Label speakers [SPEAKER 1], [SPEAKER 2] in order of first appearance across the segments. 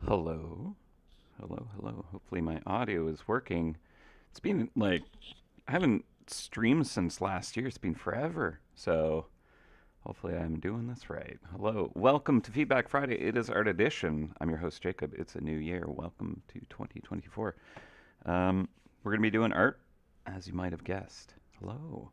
[SPEAKER 1] Hello. Hello, hello. Hopefully my audio is working. It's been like I haven't streamed since last year. It's been forever. So hopefully I'm doing this right. Hello. Welcome to Feedback Friday. It is Art Edition. I'm your host Jacob. It's a new year. Welcome to 2024. We're going to be doing art as you might have guessed. Hello.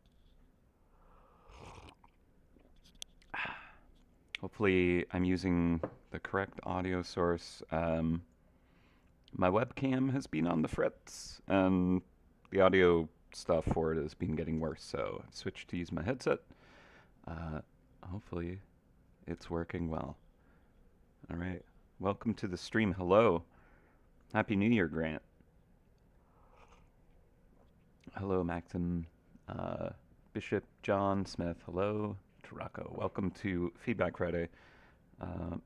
[SPEAKER 1] Hopefully I'm using the correct audio source. My webcam has been on the fritz, and the audio stuff for it has been getting worse. So I switched to use my headset. Uh, Hopefully, it's working well. All right. Welcome to the stream. Hello. Happy New Year, Grant. Hello, Maxim. Uh, Bishop John Smith. Hello, Tarako. Welcome to Feedback Friday. Uh,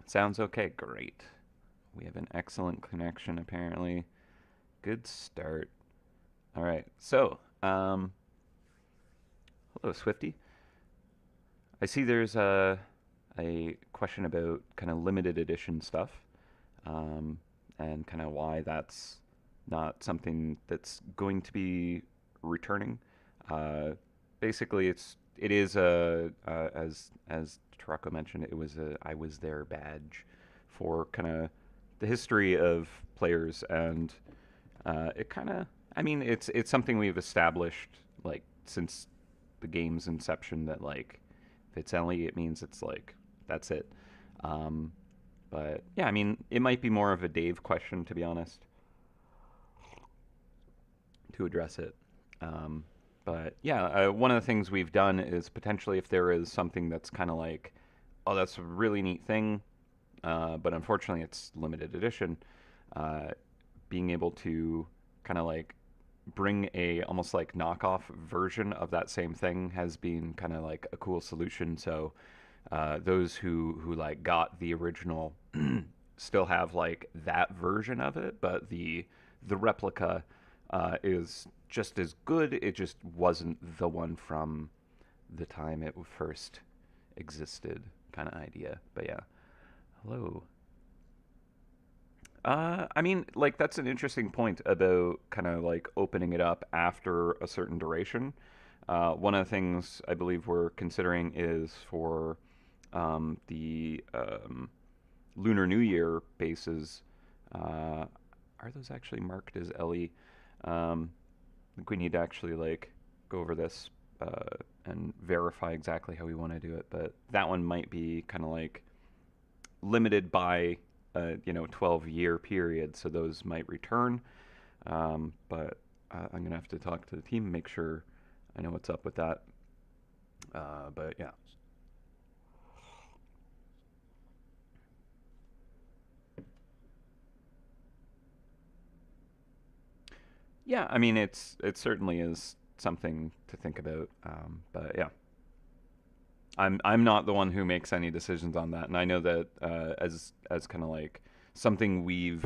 [SPEAKER 1] sounds okay. Great. We have an excellent connection, apparently. Good start. All right. Hello, Swifty. I see there's a question about kind of limited edition stuff, um, and kind of why that's not something that's going to be returning. Uh, Basically, it is as Tarako mentioned, it was a I was there badge for kind of the history of players, and it kind of I mean it's something we've established like since the game's inception that like if it's Ellie, it means it's like that's it. Um, but yeah, I mean, it might be more of a Dave question, to be honest, to address it. Um, but yeah, one of the things we've done is potentially if there is something that's kind of like, oh, that's a really neat thing, but unfortunately it's limited edition, uh, being able to kind of like bring a almost like knockoff version of that same thing has been kind of like a cool solution. So those who like got the original still have like that version of it, but the replica is just as good. It just wasn't the one from the time it first existed, kind of idea. But yeah, hello. I mean, like that's an interesting point about kind of like opening it up after a certain duration. One of the things I believe we're considering is for the Lunar New Year bases. Uh, are those actually marked as LE? I think we need to actually like go over this and verify exactly how we want to do it. But that one might be kind of like limited by a 12-year period, so those might return. But I'm gonna have to talk to the team and make sure I know what's up with that. But yeah, yeah. I mean, it certainly is something to think about. But yeah, I'm not the one who makes any decisions on that, and I know that as kind of like something we've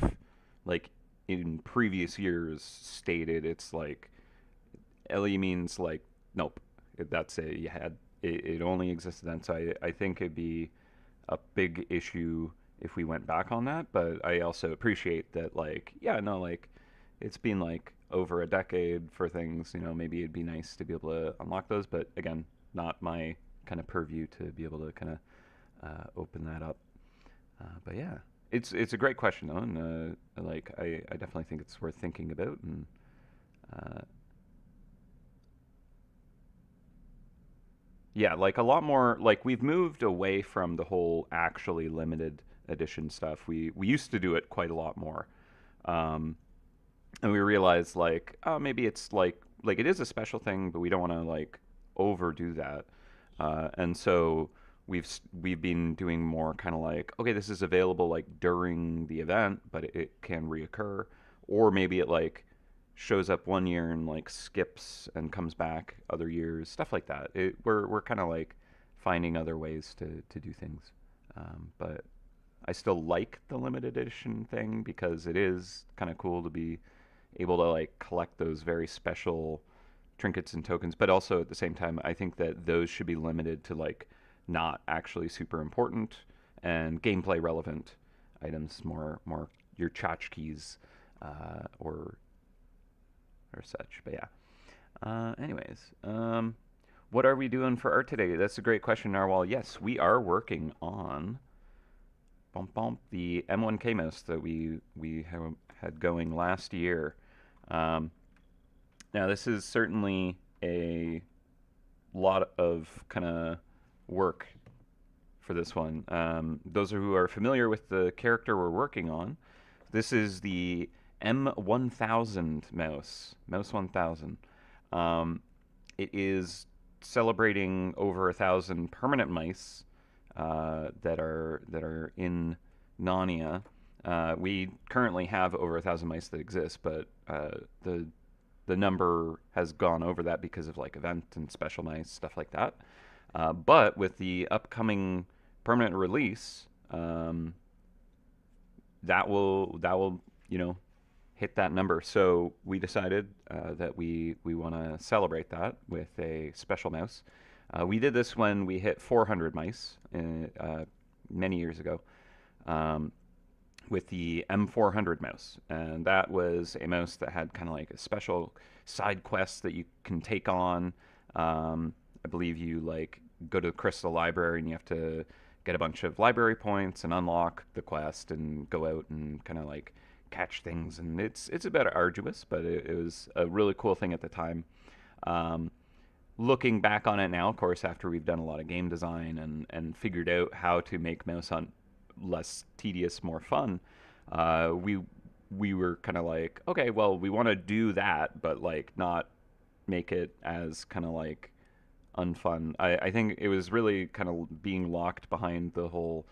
[SPEAKER 1] like in previous years stated, it's like LE means like nope, that's it. You had it only existed then, so I think it'd be a big issue if we went back on that. But I also appreciate that like yeah no like it's been like over a decade for things. Maybe it'd be nice to be able to unlock those, but again, not my kind of purview to be able to kind of open that up. But yeah, it's a great question though, and like I definitely think it's worth thinking about. And uh, yeah, like a lot more. Like we've moved away from the whole actually limited edition stuff. We used to do it quite a lot more, um, and we realized like oh maybe it's like it is a special thing, but we don't want to like overdo that. And so we've been doing more kind of like okay this is available like during the event, but it can reoccur, or maybe it like shows up one year and like skips and comes back other years, stuff like that. We're kind of like finding other ways to do things. But I still like the limited edition thing because it is kind of cool to be able to like collect those very special trinkets and tokens. But also at the same time, I think that those should be limited to like not actually super important and gameplay relevant. items, more your tchotchkes or such. But yeah. Anyways, what are we doing for art today? That's a great question, Narwhal. Yes, we are working on the M1K mouse that we had going last year. Um, Now, this is certainly a lot of kind of work for this one. Those who are familiar with the character we're working on, this is the M1000 mouse 1000. It is celebrating over 1,000 permanent mice that are in Narnia. We currently have over 1,000 mice that exist, but the number has gone over that because of like event and special mice, stuff like that. But with the upcoming permanent release, that will hit that number. So we decided that we want to celebrate that with a special mouse. We did this when we hit 400 mice many years ago. With the M400 mouse, and that was a mouse that had kind of like a special side quest that you can take on. I believe you like go to the Crystal Library and you have to get a bunch of library points and unlock the quest and go out and kind of like catch things. And it's a bit arduous, but it was a really cool thing at the time. Looking back on it now, of course, after we've done a lot of game design and figured out how to make MouseHunt less tedious, more fun, we were kind of like, okay, well, we want to do that, but like not make it as kind of like unfun. I think it was really kind of being locked behind the whole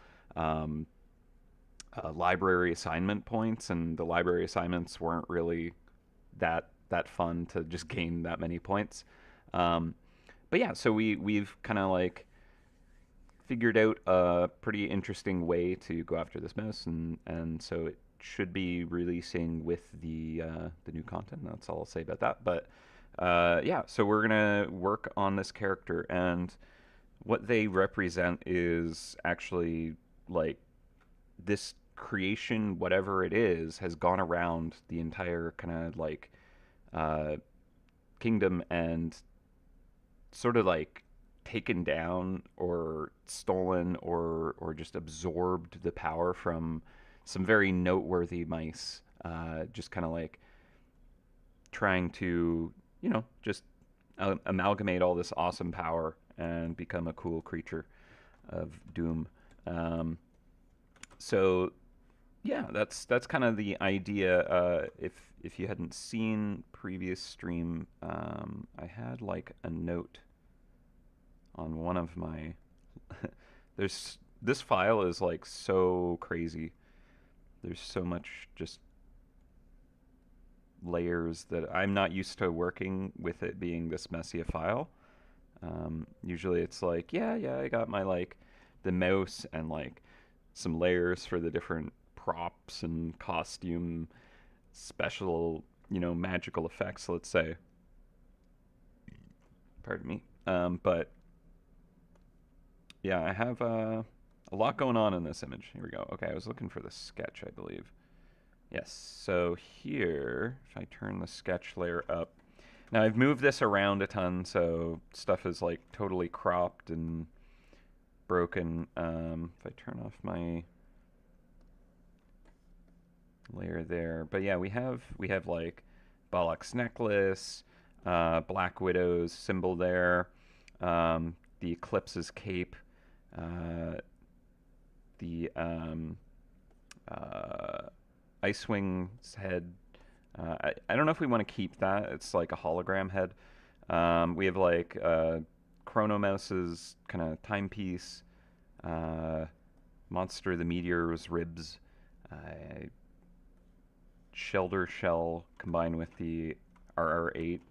[SPEAKER 1] library assignment points, and the library assignments weren't really that fun to just gain that many points. But yeah, so we've kind of like figured out a pretty interesting way to go after this mouse, and so it should be releasing with the new content. That's all I'll say about that. But yeah, so we're gonna work on this character, and what they represent is actually like this creation, whatever it is, has gone around the entire kind of like kingdom and sort of like taken down or stolen or just absorbed the power from some very noteworthy mice, just kind of like trying to just amalgamate all this awesome power and become a cool creature of doom. So yeah, that's kind of the idea. If you hadn't seen previous stream, I had like a note on one of my this file is like so crazy. There's so much just layers that I'm not used to working with it being this messy a file. Usually it's like, yeah, I got my like the mouse and like some layers for the different props and costume special, magical effects, let's say. Pardon me. But yeah, I have a lot going on in this image. Here we go. Okay, I was looking for the sketch, I believe. Yes, so here, if I turn the sketch layer up. Now, I've moved this around a ton, so stuff is like totally cropped and broken. If I turn off my layer there. But yeah, we have like Balak's necklace, Black Widow's symbol there, the Eclipse's cape, the Icewing's head. I don't know if we want to keep that. It's like a hologram head. We have like Chronomouse's kind of timepiece, Monster the Meteor's ribs, Shelter Shell combined with the RR8.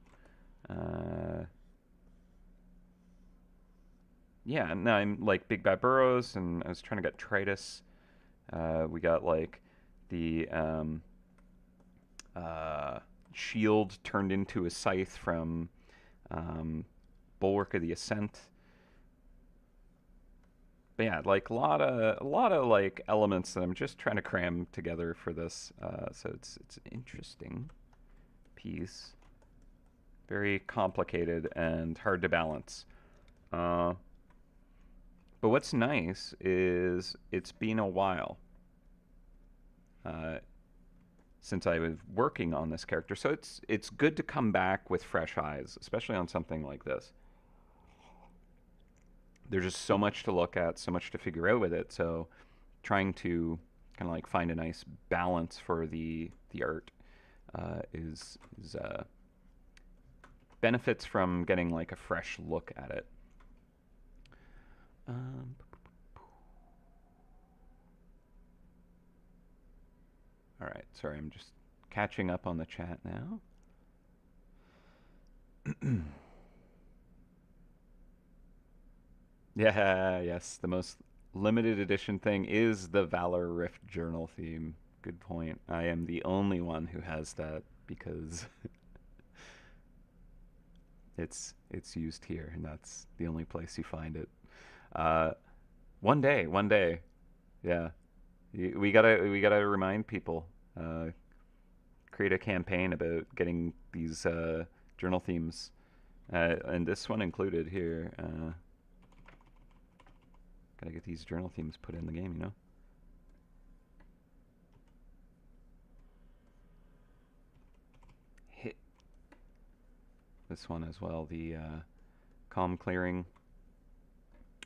[SPEAKER 1] Yeah, and I'm like Big Bad Burrows, and I was trying to get Tritus. We got like the shield turned into a scythe from Bulwark of the Ascent. But yeah, like a lot of like elements that I'm just trying to cram together for this. So it's an interesting piece, very complicated and hard to balance. Uh, but what's nice is it's been a while uh, since I was working on this character, so it's good to come back with fresh eyes, especially on something like this. There's just so much to look at, so much to figure out with it. So trying to kind of like find a nice balance for the art is benefits from getting like a fresh look at it. Um, all right, sorry, I'm just catching up on the chat now. Yeah, yes, the most limited edition thing is the Valor Rift journal theme. Good point. I am the only one who has that because it's used here, and that's the only place you find it. Uh, one day, yeah. We gotta remind people. Create a campaign about getting these journal themes, and this one included here. Gotta get these journal themes put in the game, you know. Hit this one as well. The calm clearing,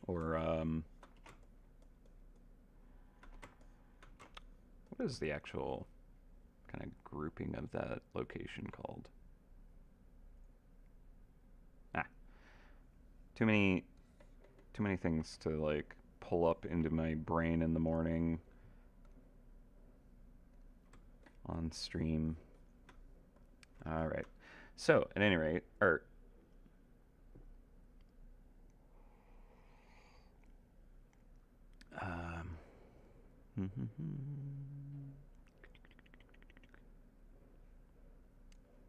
[SPEAKER 1] or what is the actual kind of grouping of that location called? Ah, too many too many things to like pull up into my brain in the morning on stream. All right. So, at any rate, art. Um,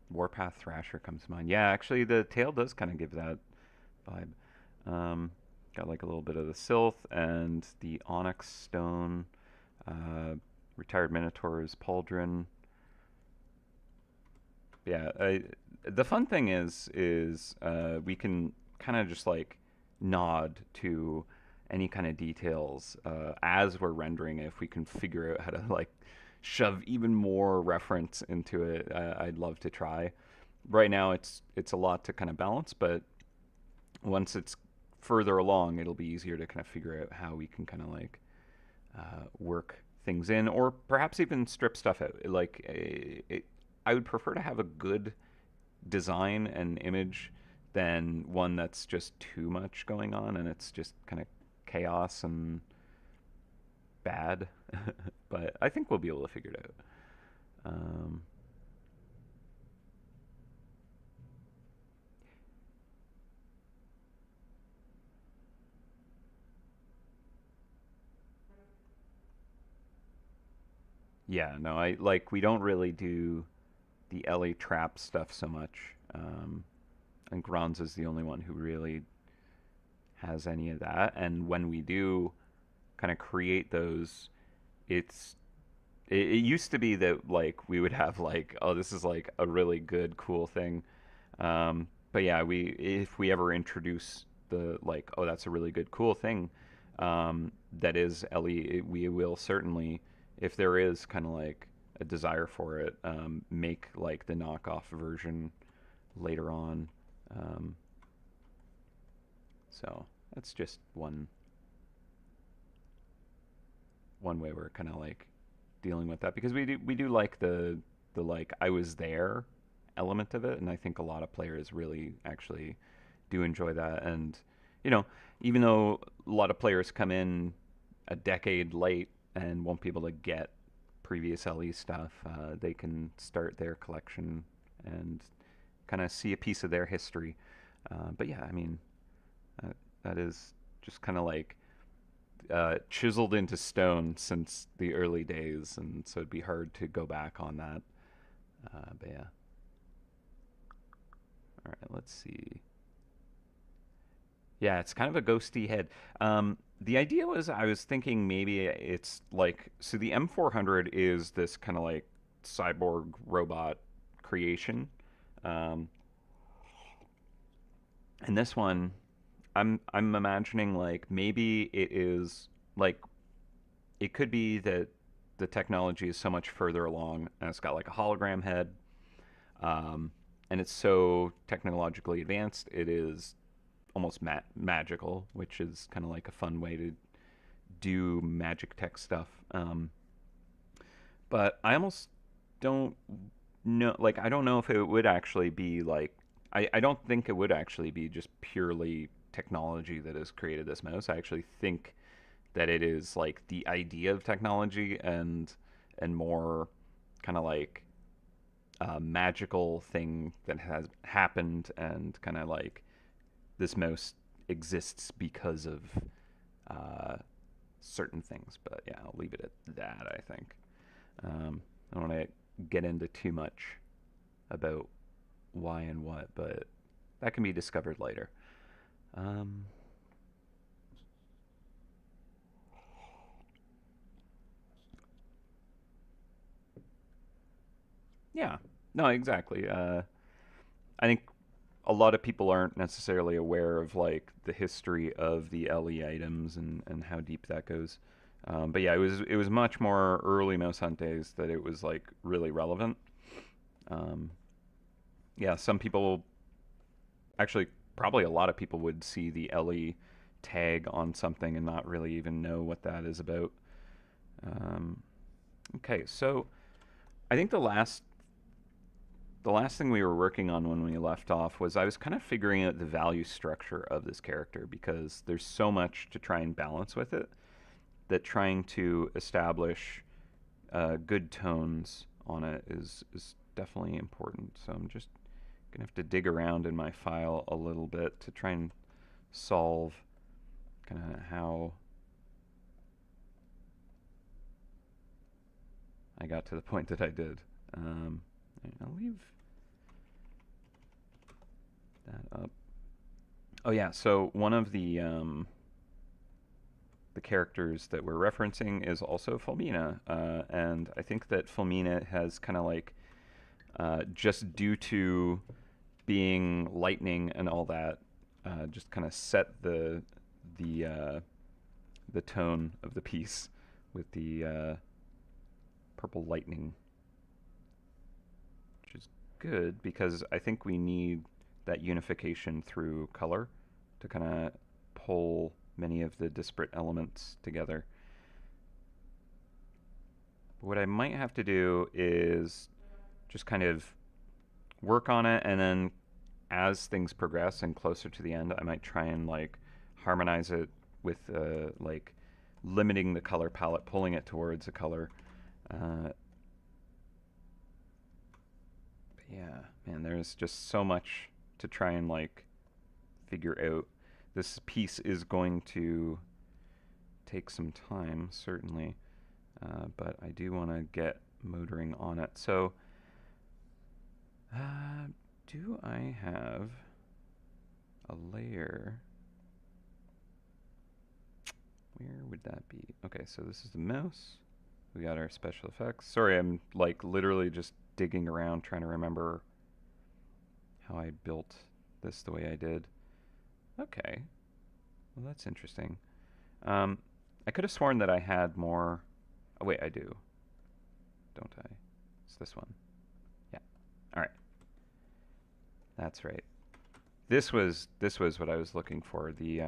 [SPEAKER 1] Warpath Thrasher comes to mind. Yeah, actually, the tail does kind of give that vibe. Um, got like a little bit of the Sylph and the Onyx Stone, uh, Retired Minotaur's Pauldron. Yeah, the fun thing is we can kind of just like nod to any kind of details as we're rendering it. If we can figure out how to like shove even more reference into it, I'd love to try. Right now, it's a lot to kind of balance, but once it's further along, it'll be easier to kind of figure out how we can kind of like work things in, or perhaps even strip stuff out. I would prefer to have a good design and image than one that's just too much going on and it's just kind of chaos and bad. But I think we'll be able to figure it out. Yeah, no, I like we don't really do the Ellie trap stuff so much. I think Ron's is the only one who really has any of that. And when we do kind of create those, it's it used to be that like we would have like, oh, this is like a really good cool thing. But yeah, we if we ever introduce the like, oh, that's a really good cool thing, that is Ellie, we will certainly, if there is kind of like a desire for it, make like the knockoff version later on. Um, so that's just one way we're kind of like dealing with that because we do like the like I was there element of it, and I think a lot of players really actually do enjoy that. And you know, even though a lot of players come in a decade late and won't be able to get previous LE stuff, they can start their collection and kind of see a piece of their history. But yeah, I mean, that is just kind of like chiseled into stone since the early days, and so it'd be hard to go back on that. But yeah. All right, let's see. Yeah, it's kind of a ghosty head. The idea was I was thinking maybe it's like so the M400 is this kind of like cyborg robot creation, um, and this one I'm imagining like maybe it is like it could be that the technology is so much further along and it's got like a hologram head, um, and it's so technologically advanced it is almost magical, which is kind of like a fun way to do magic tech stuff. But I almost don't know. Like, I don't know if it would actually be like. I don't think it would actually be just purely technology that has created this mouse. I actually think that it is like the idea of technology and more kind of like a magical thing that has happened and kind of like this mouse exists because of uh, certain things. But yeah, I'll leave it at that. I think I don't want to get into too much about why and what, but that can be discovered later. Um, yeah, no, exactly. I think a lot of people aren't necessarily aware of like the history of the LE items and how deep that goes. But yeah, it was much more early MouseHunt days that it was like really relevant. Um, yeah, some people actually probably a lot of people would see the LE tag on something and not really even know what that is about. Um, okay, so I think the last thing we were working on when we left off was I was kind of figuring out the value structure of this character because there's so much to try and balance with it that trying to establish good tones on it is definitely important. So I'm just gonna have to dig around in my file a little bit to try and solve kind of how I got to the point that I did. I'll leave that up. Oh yeah, so one of the characters that we're referencing is also Fulmina, and I think that Fulmina has kind of like just due to being lightning and all that, just kind of set the the tone of the piece with the purple lightning, which is good because I think we need that unification through color to kind of pull many of the disparate elements together. What I might have to do is just kind of work on it, and then as things progress and closer to the end, I might try and like harmonize it with like limiting the color palette, pulling it towards a color. But yeah, man, there's just so much to try and like figure out. This piece is going to take some time, certainly, but I do want to get motoring on it. So, do I have a layer? Where would that be? Okay, so this is the mouse. We got our special effects. Sorry, I'm like literally just digging around trying to remember how I built this the way I did. Okay, well that's interesting. Um, I could have sworn that I had more. Oh wait, I do, don't I? It's this one. Yeah. All right. That's right. This was what I was looking for. The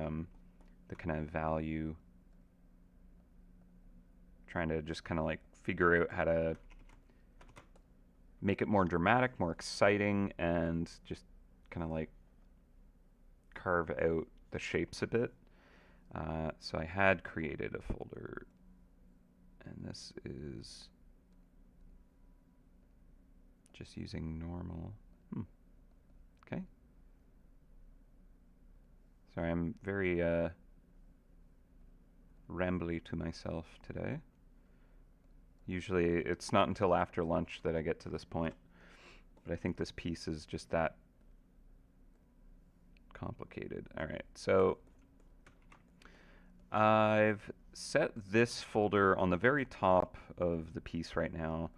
[SPEAKER 1] kind of value. Trying to just kind of like figure out how to make it more dramatic, more exciting, and just kind of like carve out the shapes a bit. So I had created a folder, and this is just using normal. Okay. Sorry, I'm very rambly to myself today. Usually it's not until after lunch that I get to this point, but I think this piece is just that complicated. All right, so I've set this folder on the very top of the piece right now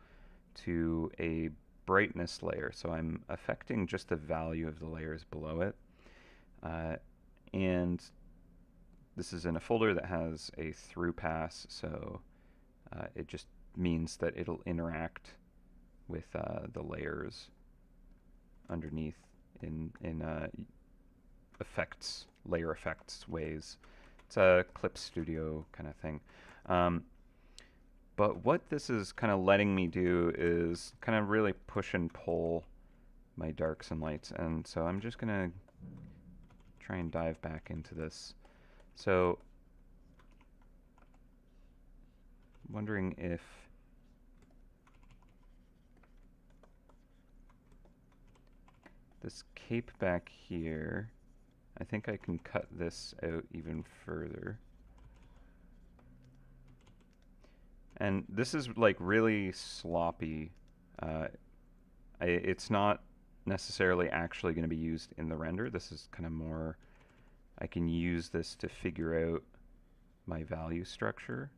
[SPEAKER 1] to a brightness layer. So I'm affecting just the value of the layers below it. And this is in a folder that has a through pass, so it just means that it'll interact with the layers underneath in effects, layer effects ways. It's a Clip Studio kind of thing. But what this is kind of letting me do is kind of really push and pull my darks and lights. And so I'm just going to try and dive back into this. So wondering if this cape back here, I think I can cut this out even further. And this is like really sloppy. It's not necessarily actually going to be used in the render. This is kind of more, I can use this to figure out my value structure.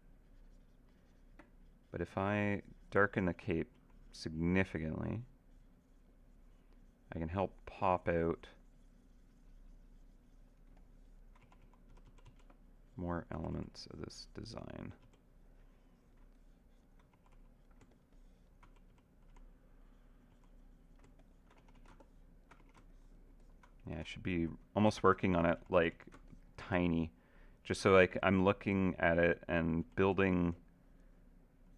[SPEAKER 1] But if I darken the cape significantly, I can help pop out more elements of this design. Yeah, I should be almost working on it like tiny, just so like I'm looking at it and building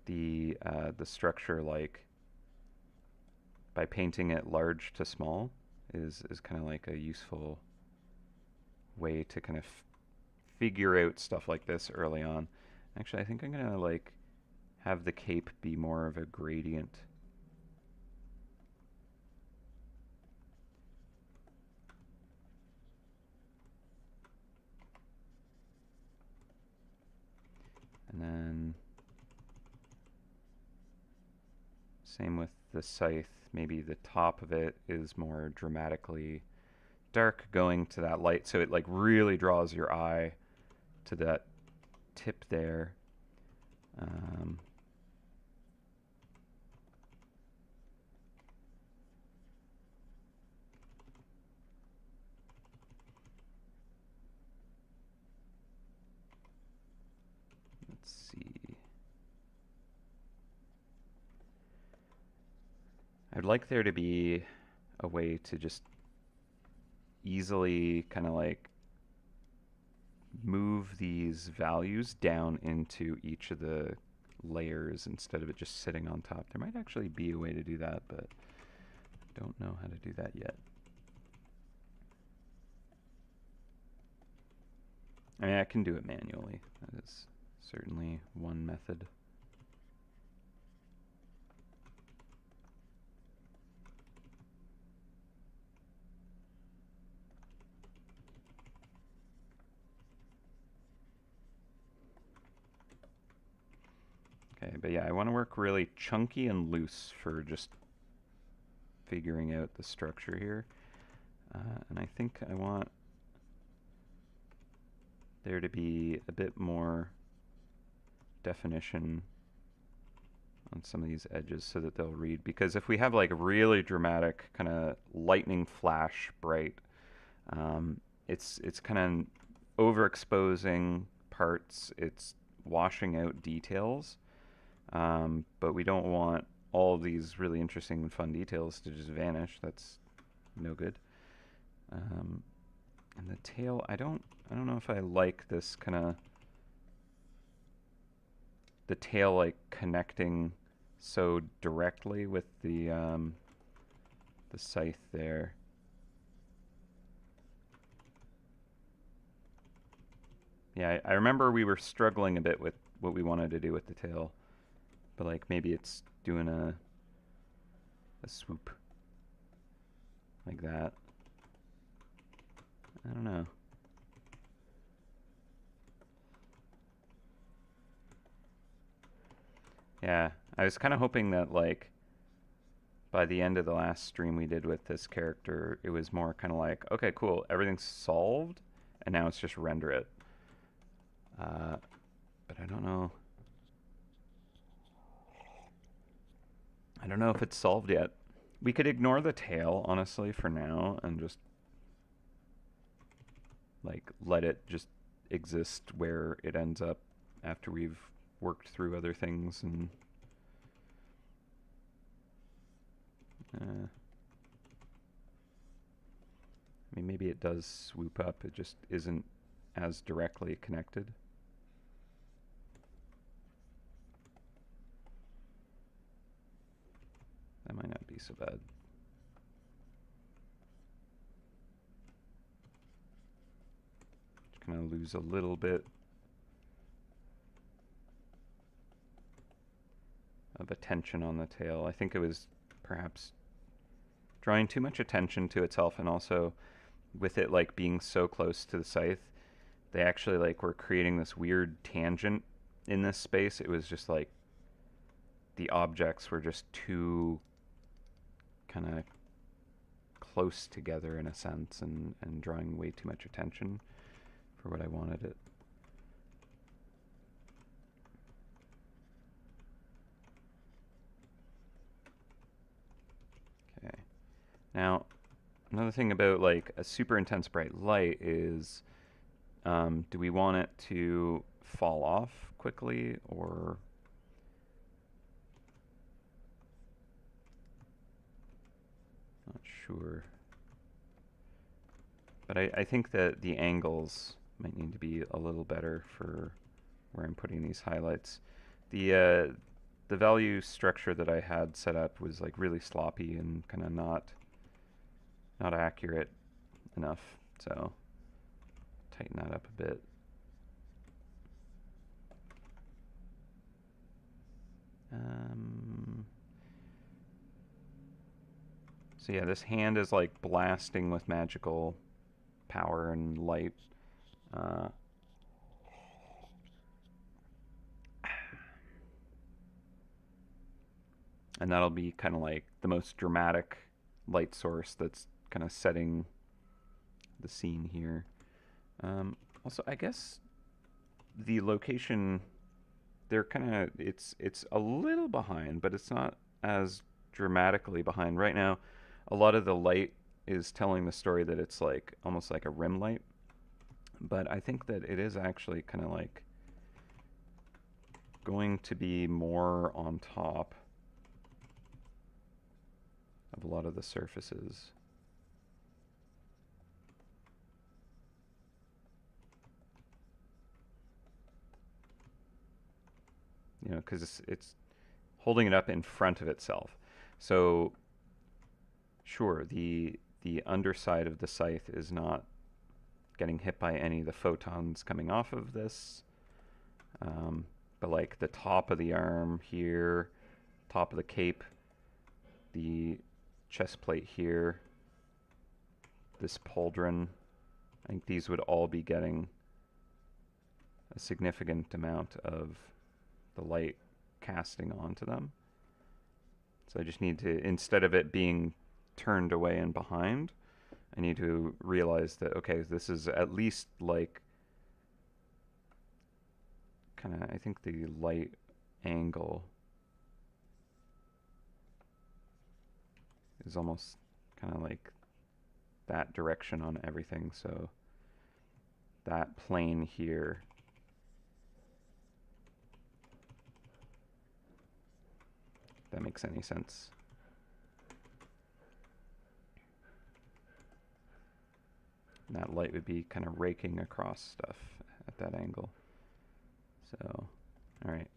[SPEAKER 1] the structure like by painting it large to small is kind of like a useful way to kind of figure out stuff like this early on. Actually, I think I'm gonna like have the cape be more of a gradient. And then same with the scythe, maybe the top of it is more dramatically dark going to that light, so it like really draws your eye to that tip there. Let's see. I'd like there to be a way to just easily kind of like move these values down into each of the layers instead of it just sitting on top. There might actually be a way to do that, but I don't know how to do that yet. I mean, I can do it manually. That is certainly one method. Okay, but yeah, I want to work really chunky and loose for just figuring out the structure here. And I think I want there to be a bit more definition on some of these edges so that they'll read. Because if we have like a really dramatic kind of lightning flash bright, it's kind of overexposing parts. It's washing out details. But we don't want all of these really interesting and fun details to just vanish. That's no good. And the tail, I don't know if I like this kind of the tail like connecting so directly with the scythe there. Yeah, I remember we were struggling a bit with what we wanted to do with the tail, but like maybe it's doing a swoop like that. I don't know. Yeah, I was kind of hoping that like by the end of the last stream we did with this character, it was more kind of like, okay, cool, everything's solved, and now it's just render it. But I don't know. I don't know if it's solved yet. We could ignore the tail, honestly, for now, and just like let it just exist where it ends up after we've worked through other things and I mean, maybe it does swoop up, it just isn't as directly connected. That might not be so bad. Just gonna lose a little bit of attention on the tail. I think it was perhaps drawing too much attention to itself, and also with it like being so close to the scythe, they actually like were creating this weird tangent in this space. It was just like the objects were just too kind of close together in a sense, and drawing way too much attention for what I wanted it. Okay. Now, another thing about like a super intense bright light is, do we want it to fall off quickly, or not sure. But I think that the angles might need to be a little better for where I'm putting these highlights. The value structure that I had set up was like really sloppy and kind of not accurate enough, so tighten that up a bit. So yeah, this hand is like blasting with magical power and light. And that'll be kind of like the most dramatic light source that's kind of setting the scene here. Also, I guess the location, they're kind of, it's a little behind, but it's not as dramatically behind. Right now, a lot of the light is telling the story that it's like almost like a rim light, but I think that it is actually kind of like going to be more on top of a lot of the surfaces. You know, because it's holding it up in front of itself. So, sure, the underside of the scythe is not getting hit by any of the photons coming off of this, but like the top of the arm here, top of the cape, the chest plate here, this pauldron, I think these would all be getting a significant amount of the light casting onto them. So I just need to, instead of it being turned away and behind, I need to realize that, okay, this is at least like kind of, I think the light angle is almost kind of like that direction on everything. So that plane here that makes any sense. And that light would be kind of raking across stuff at that angle. So, all right.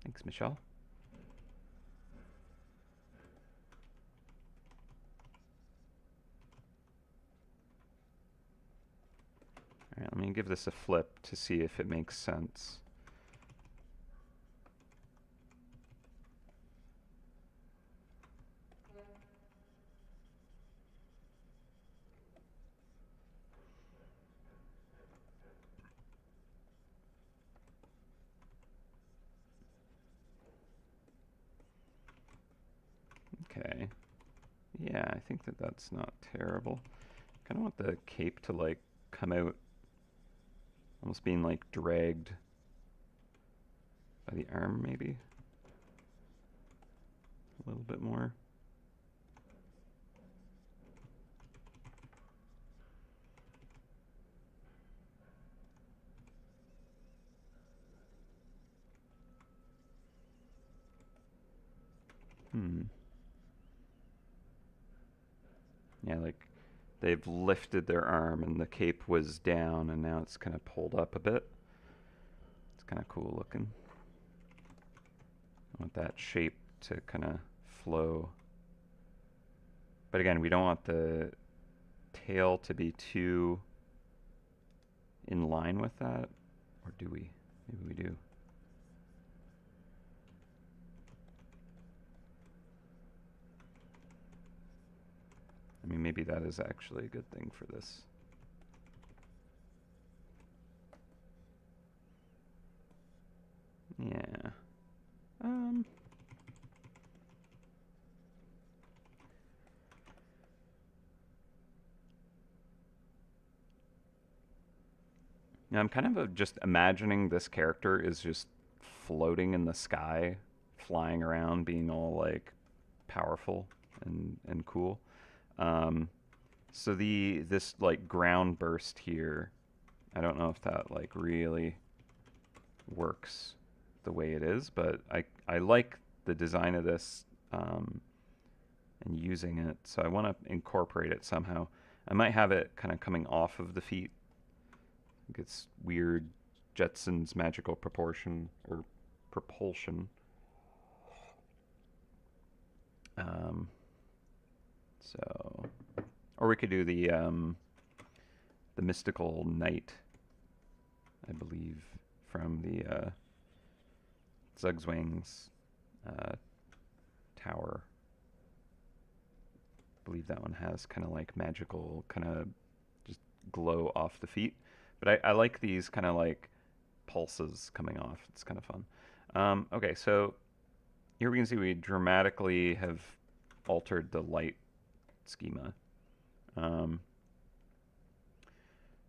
[SPEAKER 1] Thanks, Michelle. All right, let me give this a flip to see if it makes sense. Okay. Yeah, I think that that's not terrible. kind of want the cape to like come out, almost being like dragged by the arm, maybe a little bit more. Yeah, like they've lifted their arm and the cape was down and now it's kind of pulled up a bit. It's kind of cool looking. I want that shape to kind of flow. But again, we don't want the tail to be too in line with that. Or do we? Maybe we do. I mean, maybe that is actually a good thing for this. Yeah. Now I'm kind of just imagining this character is just floating in the sky, flying around, being all like powerful and cool. So this like ground burst here, I don't know if that like really works the way it is, but I like the design of this and using it, so I want to incorporate it somehow. I might have it kind of coming off of the feet. It's weird Jetsons magical proportion or propulsion. So, or we could do the mystical knight, I believe, from the Zugzwang's tower. I believe that one has kind of like magical kind of just glow off the feet. But I like these kind of like pulses coming off. It's kind of fun. Okay, so here we can see we dramatically have altered the light schema.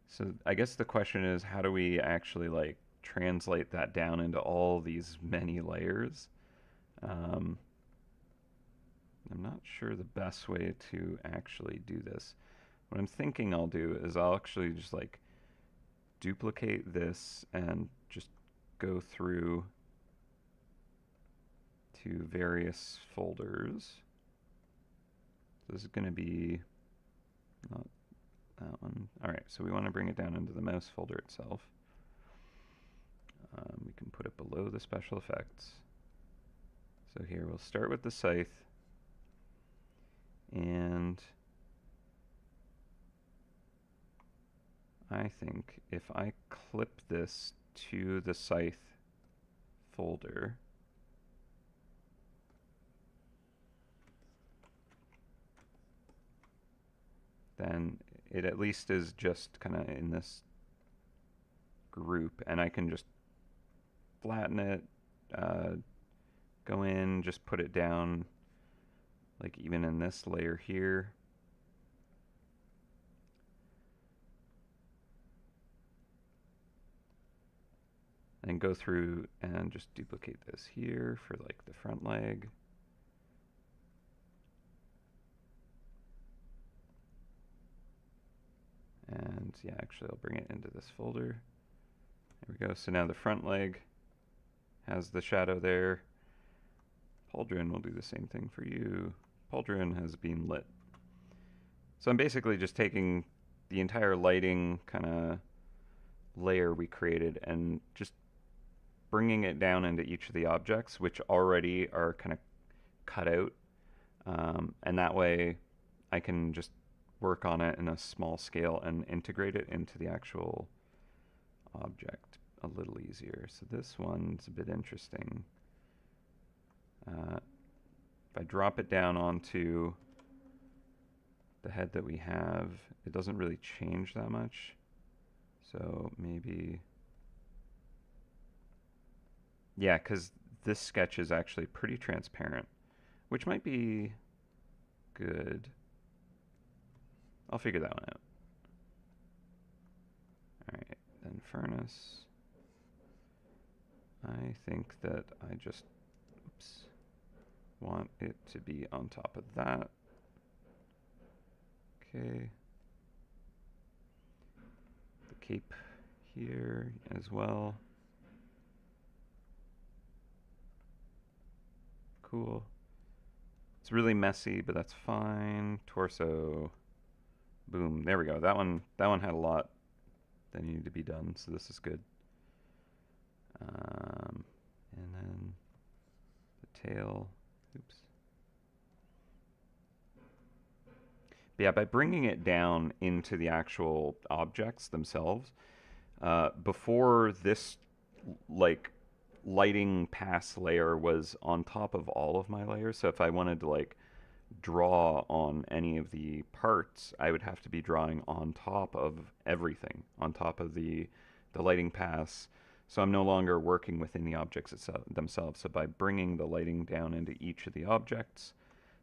[SPEAKER 1] So I guess the question is, how do we actually like translate that down into all these many layers? I'm not sure the best way to actually do this. What I'm thinking I'll do is I'll actually just like duplicate this and just go through to various folders. So this is going to be not that one. All right, so we want to bring it down into the mouse folder itself. We can put it below the special effects. So here we'll start with the scythe, and I think if I clip this to the scythe folder, then it at least is just kind of in this group, and I can just flatten it, go in, just put it down, like even in this layer here. And go through and just duplicate this here for like the front leg. And yeah, actually I'll bring it into this folder. There we go. So now the front leg has the shadow there. Pauldron will do the same thing for you. Pauldron has been lit. So I'm basically just taking the entire lighting kind of layer we created and just bringing it down into each of the objects, which already are kind of cut out. And that way I can just work on it in a small scale and integrate it into the actual object a little easier. So this one's a bit interesting. If I drop it down onto the head that we have, it doesn't really change that much. So maybe, yeah, because this sketch is actually pretty transparent, which might be good. I'll figure that one out. Alright, then furnace. I think that I just, oops, want it to be on top of that. Okay. The cape here as well. Cool. It's really messy, but that's fine. Torso. Boom. There we go. That one had a lot that needed to be done, so this is good. And then the tail. Oops. But yeah, by bringing it down into the actual objects themselves, before this like lighting pass layer was on top of all of my layers. So if I wanted to like draw on any of the parts, I would have to be drawing on top of everything, on top of the lighting pass. So I'm no longer working within the objects themselves. So by bringing the lighting down into each of the objects,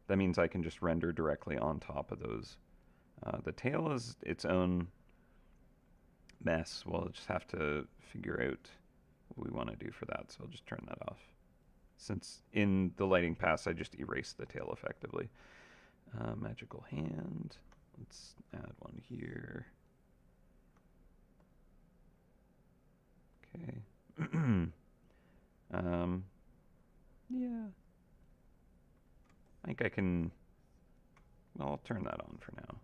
[SPEAKER 1] that means I can just render directly on top of those. The tail is its own mess. We'll just have to figure out what we want to do for that. So I'll just turn that off. Since in the lighting pass, I just erased the tail effectively. Magical hand. Let's add one here. Okay. Yeah. I think I can, well, I'll turn that on for now.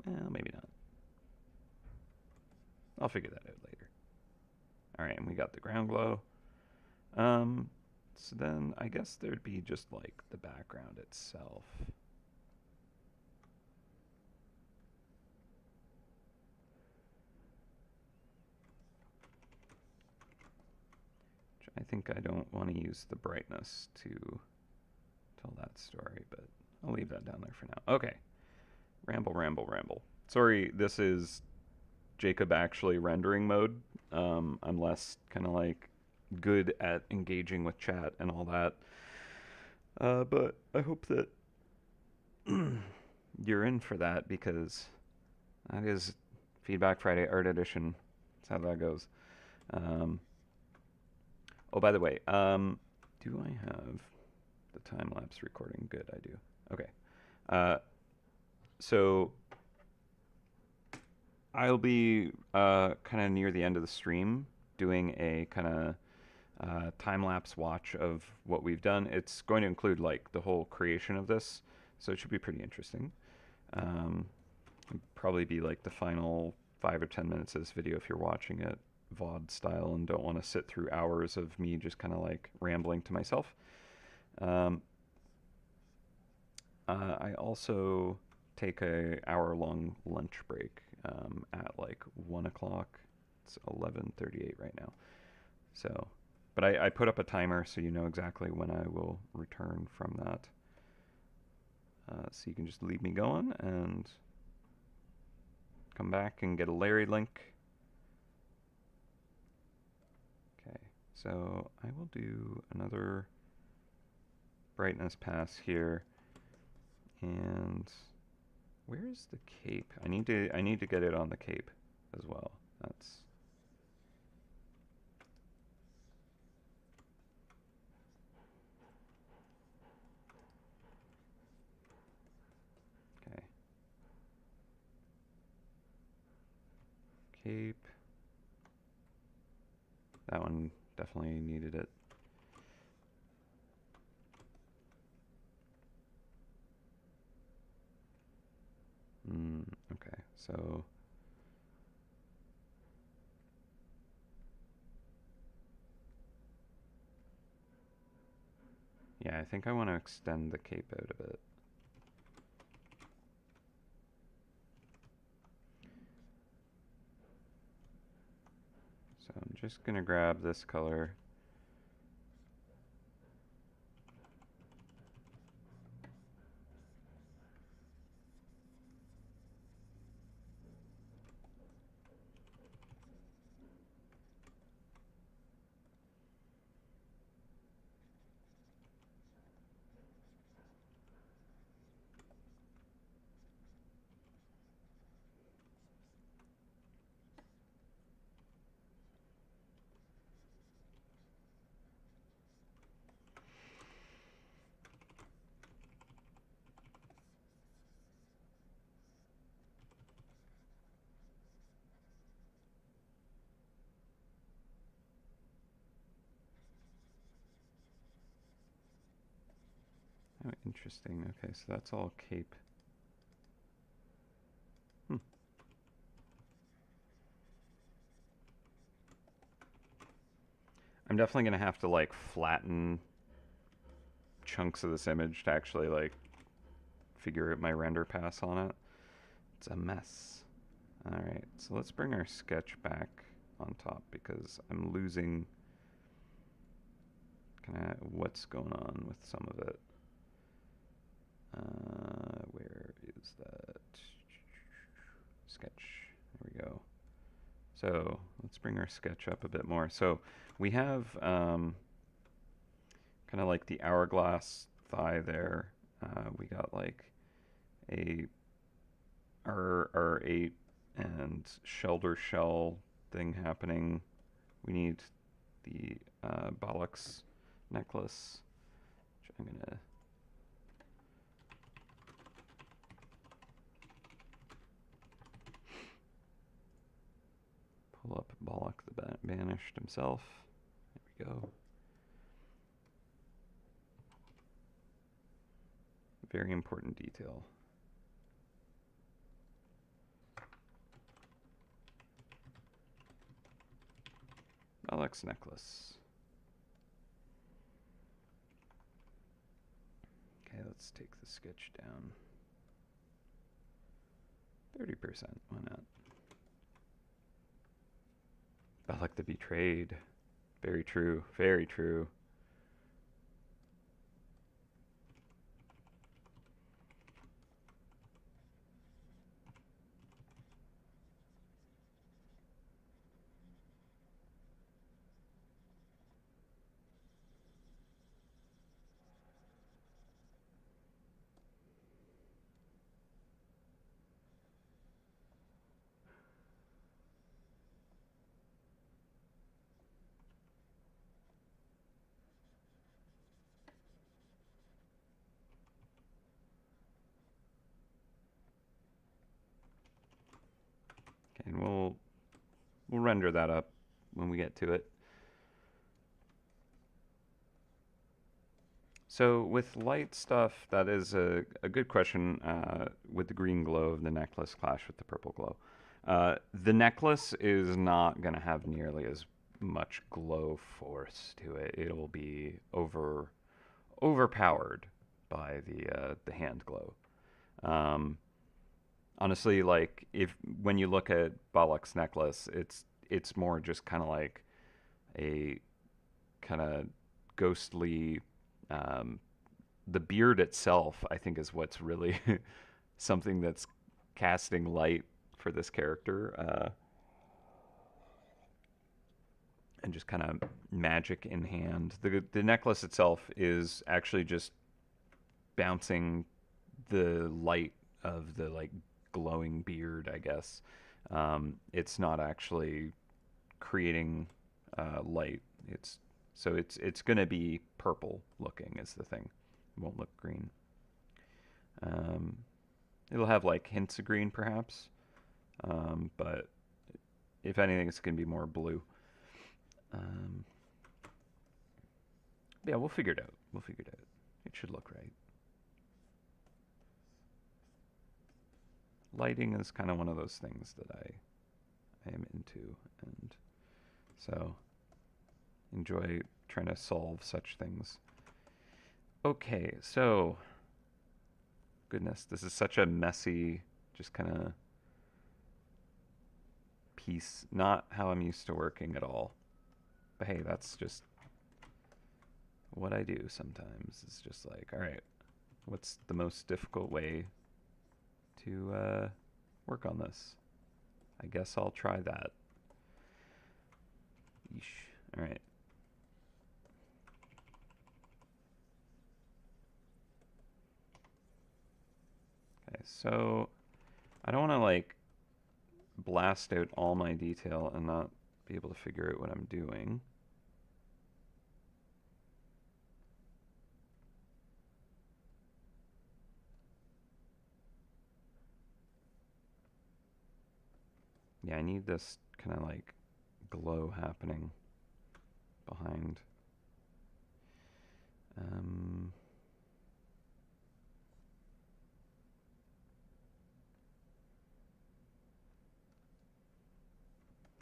[SPEAKER 1] Well, maybe not. I'll figure that out later. Alright, and we got the ground glow. So then I guess there'd be just like the background itself. Which I think I don't want to use the brightness to tell that story, but I'll leave that down there for now. Okay. Ramble, ramble, ramble. Sorry, this is Jacob actually rendering mode. I'm less kind of like good at engaging with chat and all that. But I hope that you're in for that, because that is Feedback Friday Art Edition. That's how that goes. Oh, by the way, do I have the time-lapse recording? Good, I do. Okay. So I'll be kind of near the end of the stream doing a kind of time-lapse watch of what we've done. It's going to include like the whole creation of this, so it should be pretty interesting. Probably be like the final 5 or 10 minutes of this video if you're watching it VOD style and don't want to sit through hours of me just kind of like rambling to myself. I also take a hour-long lunch break at like 1 o'clock. It's 11:38 right now. So, but I put up a timer so you know exactly when I will return from that. So you can just leave me going and come back and get a Larry link. Okay, so I will do another brightness pass here. And where's the cape? I need to get it on the cape as well. That's okay. Cape. That one definitely needed it. Okay, so yeah, I think I want to extend the cape out a bit. So I'm just gonna grab this color. Oh, interesting. Okay, so that's all cape. I'm definitely gonna have to like flatten chunks of this image to actually like figure out my render pass on it. It's a mess. Alright, so let's bring our sketch back on top because I'm losing kind of what's going on with some of it. Where is that? Sketch. There we go. So let's bring our sketch up a bit more. So we have kind of like the hourglass thigh there. We got like a R8 and shoulder shell thing happening. We need the bollocks necklace, which I'm gonna pull up Bollock the Banished himself. There we go. Very important detail. Bollock's necklace. Okay, let's take the sketch down. 30%, why not? Bollock the Betrayed. Very true, very true. Okay, and we'll render that up when we get to it. So with light stuff, that is a good question with the green glow of the necklace clash with the purple glow. The necklace is not going to have nearly as much glow force to it. It'll be overpowered by the hand glow. Honestly, like when you look at Bollock's necklace, it's more just kind of like a kind of ghostly. The beard itself, I think, is what's really something that's casting light for this character, and just kind of magic in hand. The necklace itself is actually just bouncing the light of the like glowing beard, I guess. It's not actually creating light. It's going to be purple looking is the thing. It won't look green. It'll have like hints of green perhaps, but if anything, it's going to be more blue. Yeah, we'll figure it out. We'll figure it out. It should look right. Lighting is kind of one of those things that I am into, and so enjoy trying to solve such things. Okay, so goodness, this is such a messy, just kind of piece. Not how I'm used to working at all. But hey, that's just what I do sometimes. It's just like, all right, what's the most difficult way to work on this? I guess I'll try that. Yeesh. All right. Okay, so I don't want to like blast out all my detail and not be able to figure out what I'm doing. Yeah, I need this kind of like glow happening behind.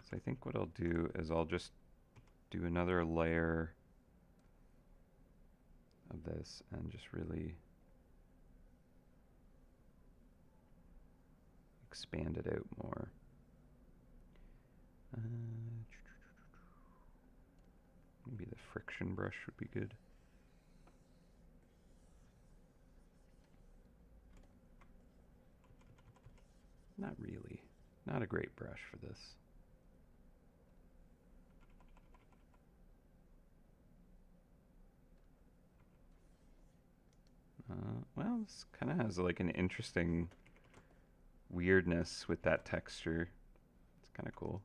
[SPEAKER 1] So I think what I'll do is I'll just do another layer of this and just really expand it out more. Maybe the friction brush would be good. Not really. Not a great brush for this. Well, this kind of has like an interesting weirdness with that texture. It's kind of cool.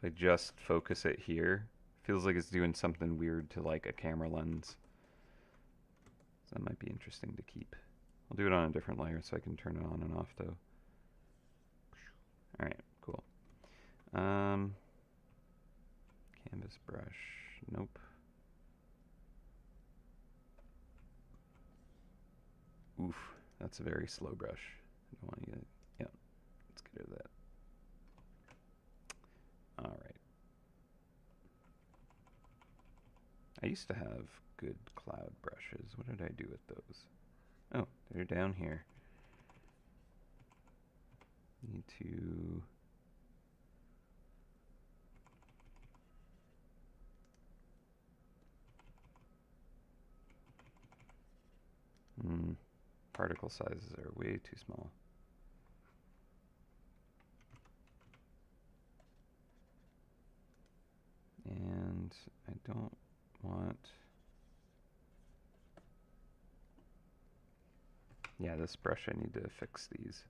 [SPEAKER 1] If I just focus it here, feels like it's doing something weird to like a camera lens. So that might be interesting to keep. I'll do it on a different layer so I can turn it on and off though. Alright, cool. Canvas brush, nope. Oof, that's a very slow brush. I don't want to get it. Yeah, let's get rid of that. Alright. I used to have good cloud brushes. What did I do with those? Oh, they're down here. Need to... particle sizes are way too small. And I don't want... Yeah, this brush, I need to fix these.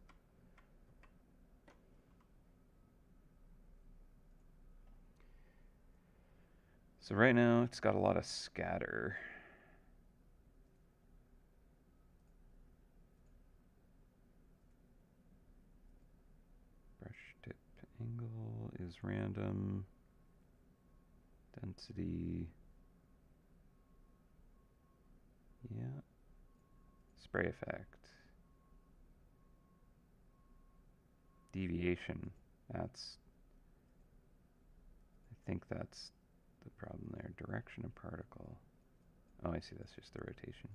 [SPEAKER 1] So right now, it's got a lot of scatter. Brush tip angle is random. Density. Yeah. Spray effect. Deviation. That's... I think that's the problem there. Direction of particle. Oh, I see. That's just the rotation.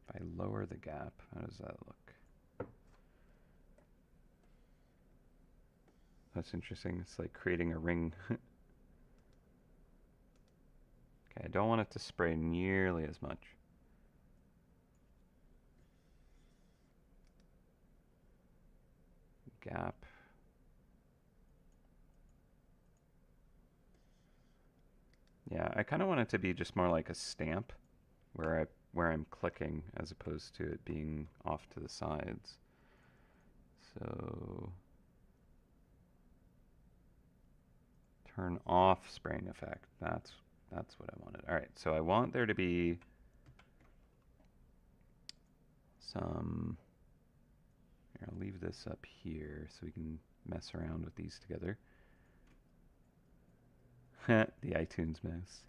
[SPEAKER 1] If I lower the gap, how does that look? That's interesting. It's like creating a ring. Okay, I don't want it to spray nearly as much. Gap. Yeah, I kind of want it to be just more like a stamp where I'm clicking as opposed to it being off to the sides. So turn off spraying effect. That's what I wanted. All right, so I want there to be some... Here, I'll leave this up here so we can mess around with these together. The iTunes mouse.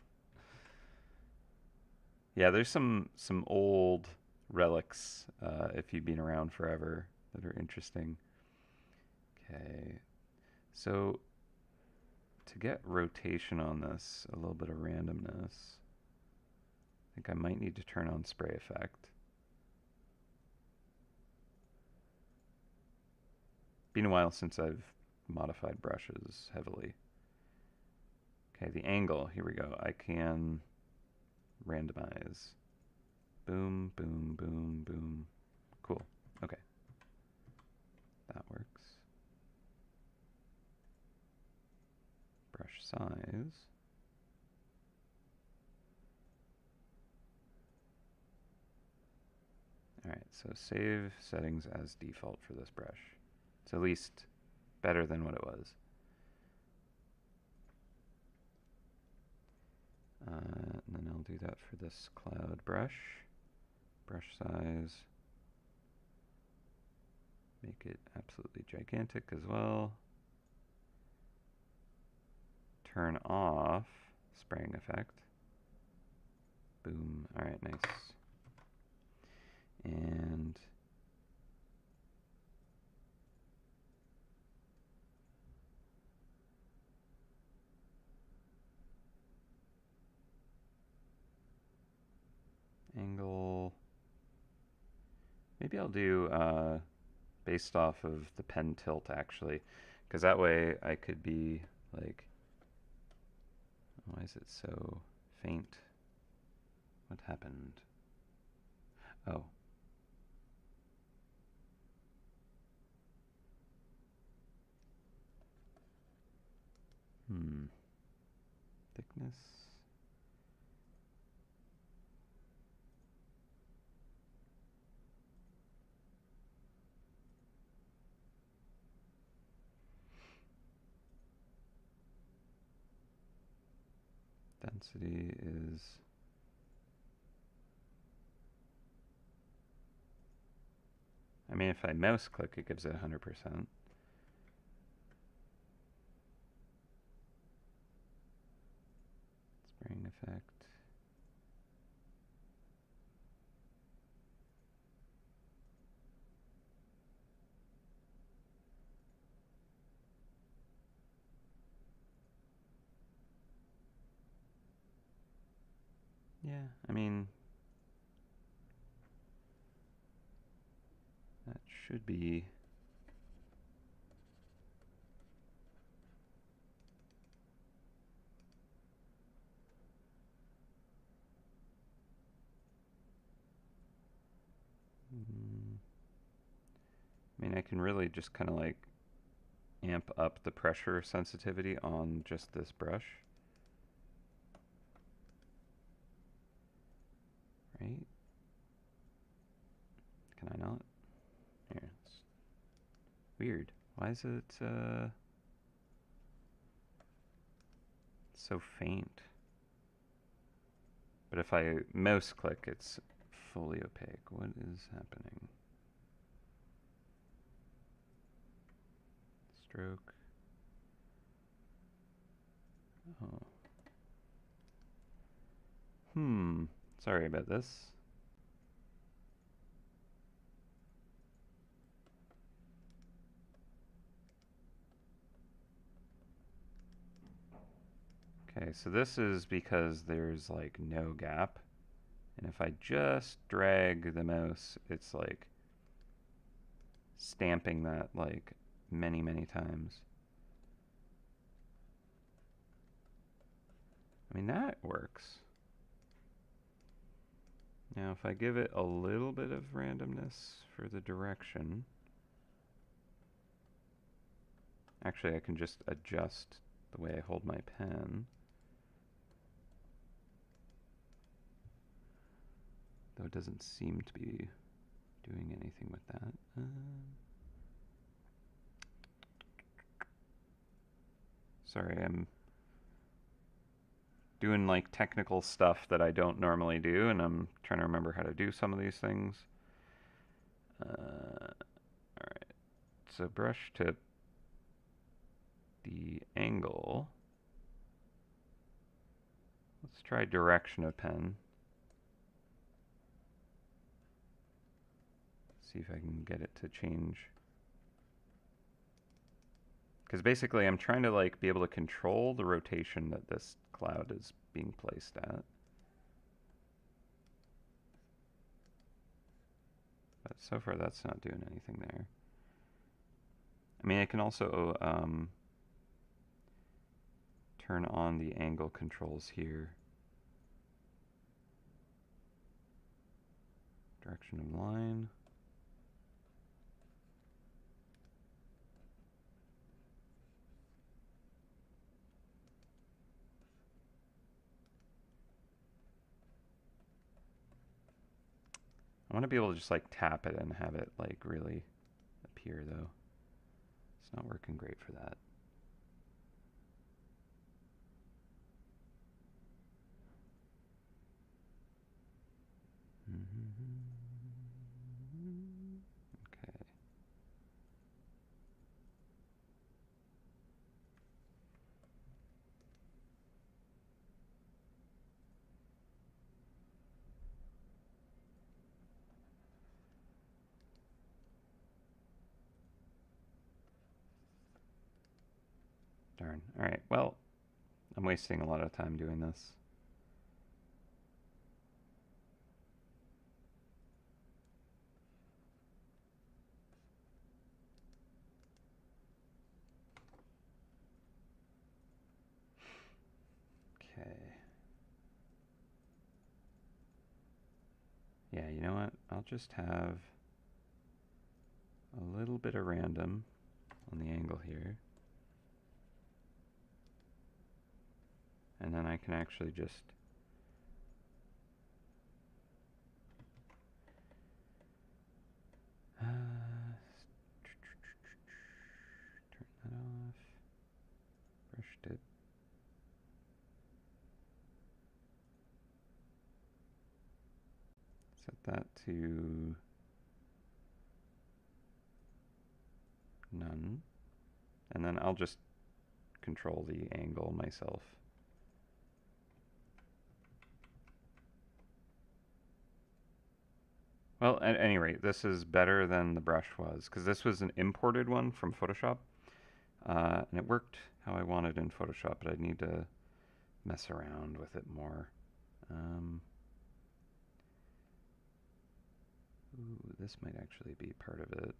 [SPEAKER 1] Yeah, there's some old relics, if you've been around forever, that are interesting. Okay, so to get rotation on this, a little bit of randomness, I think I might need to turn on spray effect. Been a while since I've modified brushes heavily. Okay, the angle, here we go. I can randomize. Boom, boom, boom, boom. Cool, okay. That works. Brush size. Alright, so save settings as default for this brush. It's at least better than what it was. And then I'll do that for this cloud brush. Brush size. Make it absolutely gigantic as well. Turn off spraying effect. Boom. Alright, nice. Maybe I'll do based off of the pen tilt actually, because that way I could be like, why is it so faint? What happened? Oh. Thickness. Density is, I mean, if I mouse click, it gives it 100%. Spraying effect. Yeah, I mean, that should be I mean, I can really just kind of like amp up the pressure sensitivity on just this brush. Right? Can I not? Here, it's weird. Why is it so faint? But if I mouse click, it's fully opaque. What is happening? Stroke. Oh. Sorry about this. Okay, so this is because there's like no gap. And if I just drag the mouse, it's like stamping that like many, many times. I mean, that works. Now, if I give it a little bit of randomness for the direction, actually I can just adjust the way I hold my pen. Though it doesn't seem to be doing anything with that. Sorry, I'm doing like technical stuff that I don't normally do, and I'm trying to remember how to do some of these things. Alright, so brush tip, the angle. Let's try direction of pen. See if I can get it to change. Because basically I'm trying to like be able to control the rotation that this cloud is being placed at. But so far that's not doing anything there. I mean, I can also turn on the angle controls here. Direction of line. I want to be able to just like tap it and have it like really appear though. It's not working great for that. Okay. Darn. All right. Well, I'm wasting a lot of time doing this. Yeah, you know what? I'll just have a little bit of random on the angle here. And then I can actually just turn that off, brush tip. Set that to none. And then I'll just control the angle myself. Well, at any rate, this is better than the brush was, because this was an imported one from Photoshop, and it worked how I wanted in Photoshop, but I'd need to mess around with it more. Ooh, this might actually be part of it.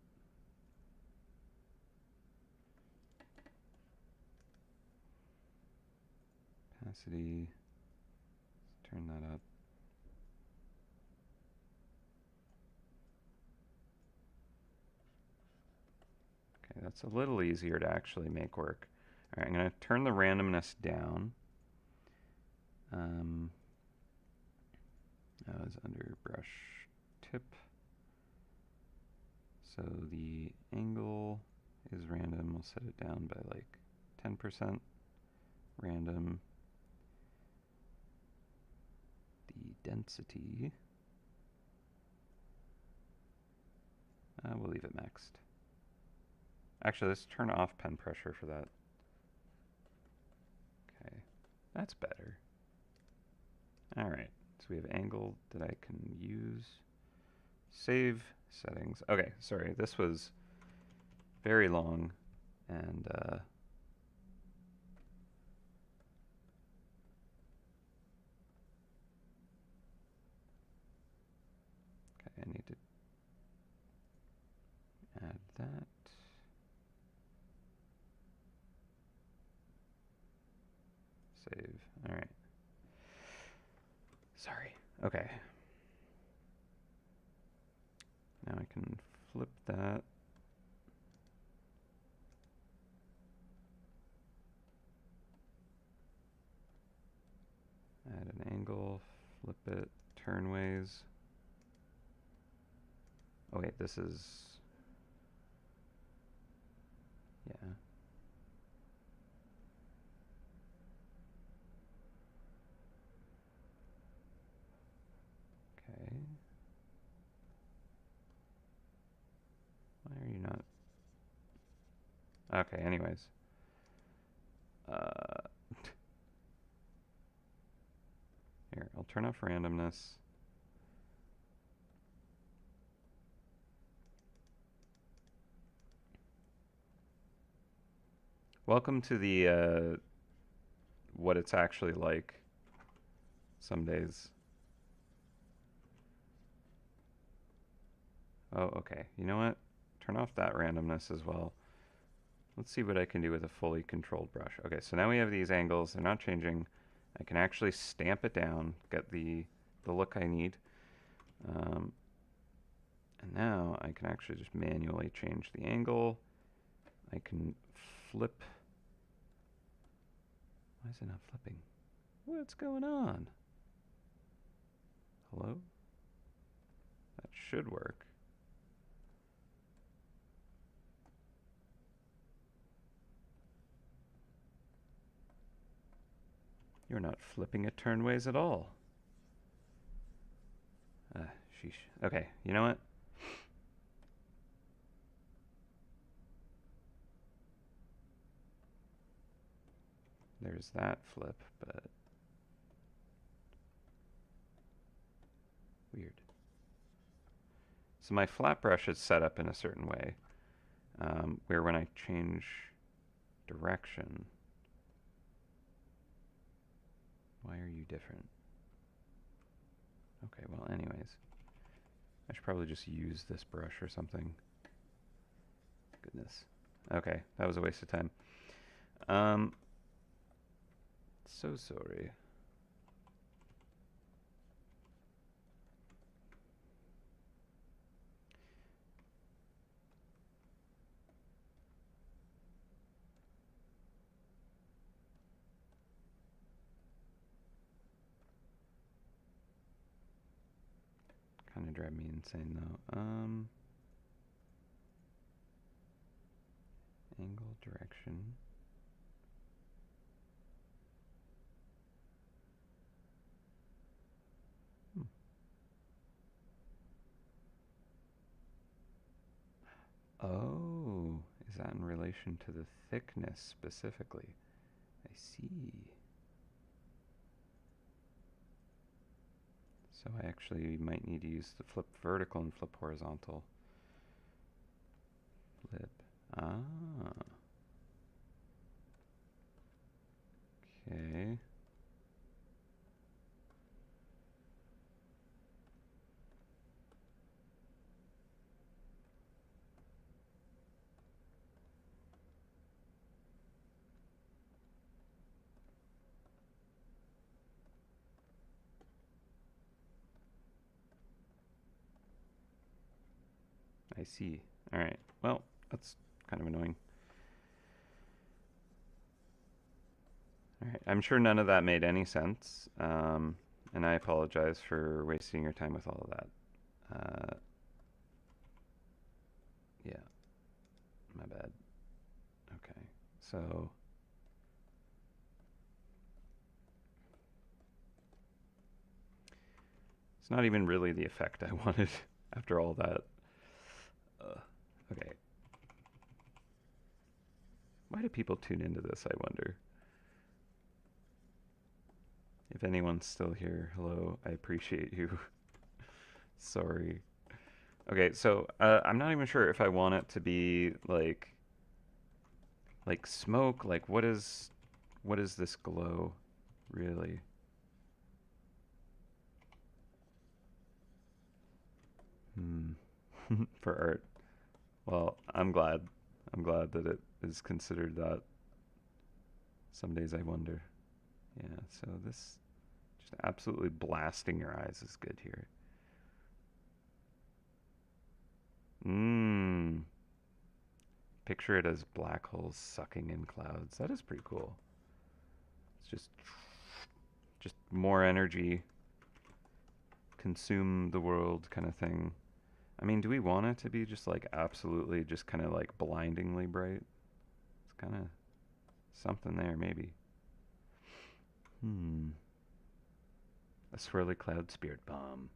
[SPEAKER 1] Opacity, let's turn that up. Okay, that's a little easier to actually make work. All right, I'm going to turn the randomness down. That was under brush tip. So the angle is random. We'll set it down by like 10% random. The density, we'll leave it maxed. Actually, let's turn off pen pressure for that. Okay, that's better. All right, so we have angle that I can use. Save settings. Okay, sorry, this was very long, and okay, I need to add that. Save. All right. Sorry. Okay. Now I can flip that. Add an angle, flip it, turn ways. Oh wait, this is, yeah. Okay. Why are you not? Okay, anyways. Here, I'll turn off randomness. Welcome to the what it's actually like some days. Oh, okay. You know what? Turn off that randomness as well. Let's see what I can do with a fully controlled brush. Okay, so now we have these angles. They're not changing. I can actually stamp it down, get the look I need. And now I can actually just manually change the angle. I can flip. Why is it not flipping? What's going on? Hello? That should work. You're not flipping it turnways at all. Sheesh. Okay, you know what? There's that flip, but weird. So my flat brush is set up in a certain way, where when I change direction, why are you different? Okay, well anyways, I should probably just use this brush or something. Goodness. Okay, that was a waste of time. So sorry. drive me insane though. Angle, direction. Oh, is that in relation to the thickness specifically? I see. So I actually might need to use the flip vertical and flip horizontal. Flip. Ah. Okay. I see. All right. Well, that's kind of annoying. All right. I'm sure none of that made any sense. And I apologize for wasting your time with all of that. Yeah. My bad. Okay. So it's not even really the effect I wanted after all that. Okay. Why do people tune into this, I wonder? If anyone's still here, hello, I appreciate you. Sorry. Okay, so I'm not even sure if I want it to be like smoke. Like what is this glow really? For art. Well, I'm glad. I'm glad that it is considered that. Some days I wonder. Yeah, so this just absolutely blasting your eyes is good here. Mmm. Picture it as black holes sucking in clouds. That is pretty cool. It's just more energy, consume the world kind of thing. I mean, do we want it to be just like absolutely just kind of like blindingly bright? It's kind of something there, maybe. A swirly cloud spirit bomb.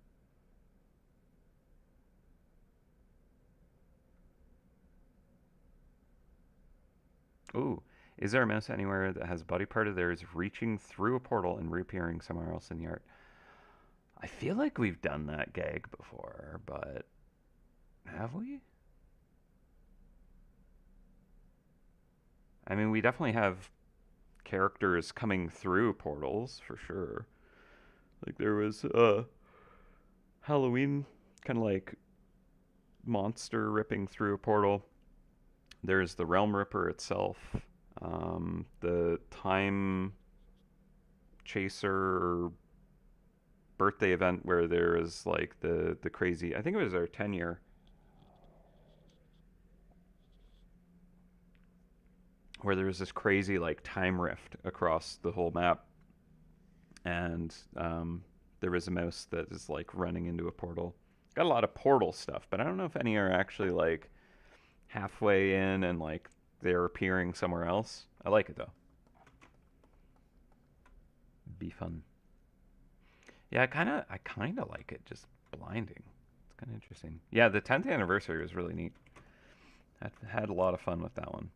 [SPEAKER 1] Ooh, is there a mouse anywhere that has a body part of theirs reaching through a portal and reappearing somewhere else in the art? I feel like we've done that gag before, but have we? I mean, we definitely have characters coming through portals for sure. Like there was a Halloween kind of like monster ripping through a portal. There's the Realm Ripper itself, the Time Chaser birthday event where there is like the crazy. I think it was our 10-year, where there was this crazy like time rift across the whole map, and there was a mouse that is like running into a portal. Got a lot of portal stuff, but I don't know if any are actually like halfway in and like they're appearing somewhere else. I like it though. Be fun. Yeah, I kind of like it. Just blinding. It's kind of interesting. Yeah, the 10th anniversary was really neat. I had a lot of fun with that one.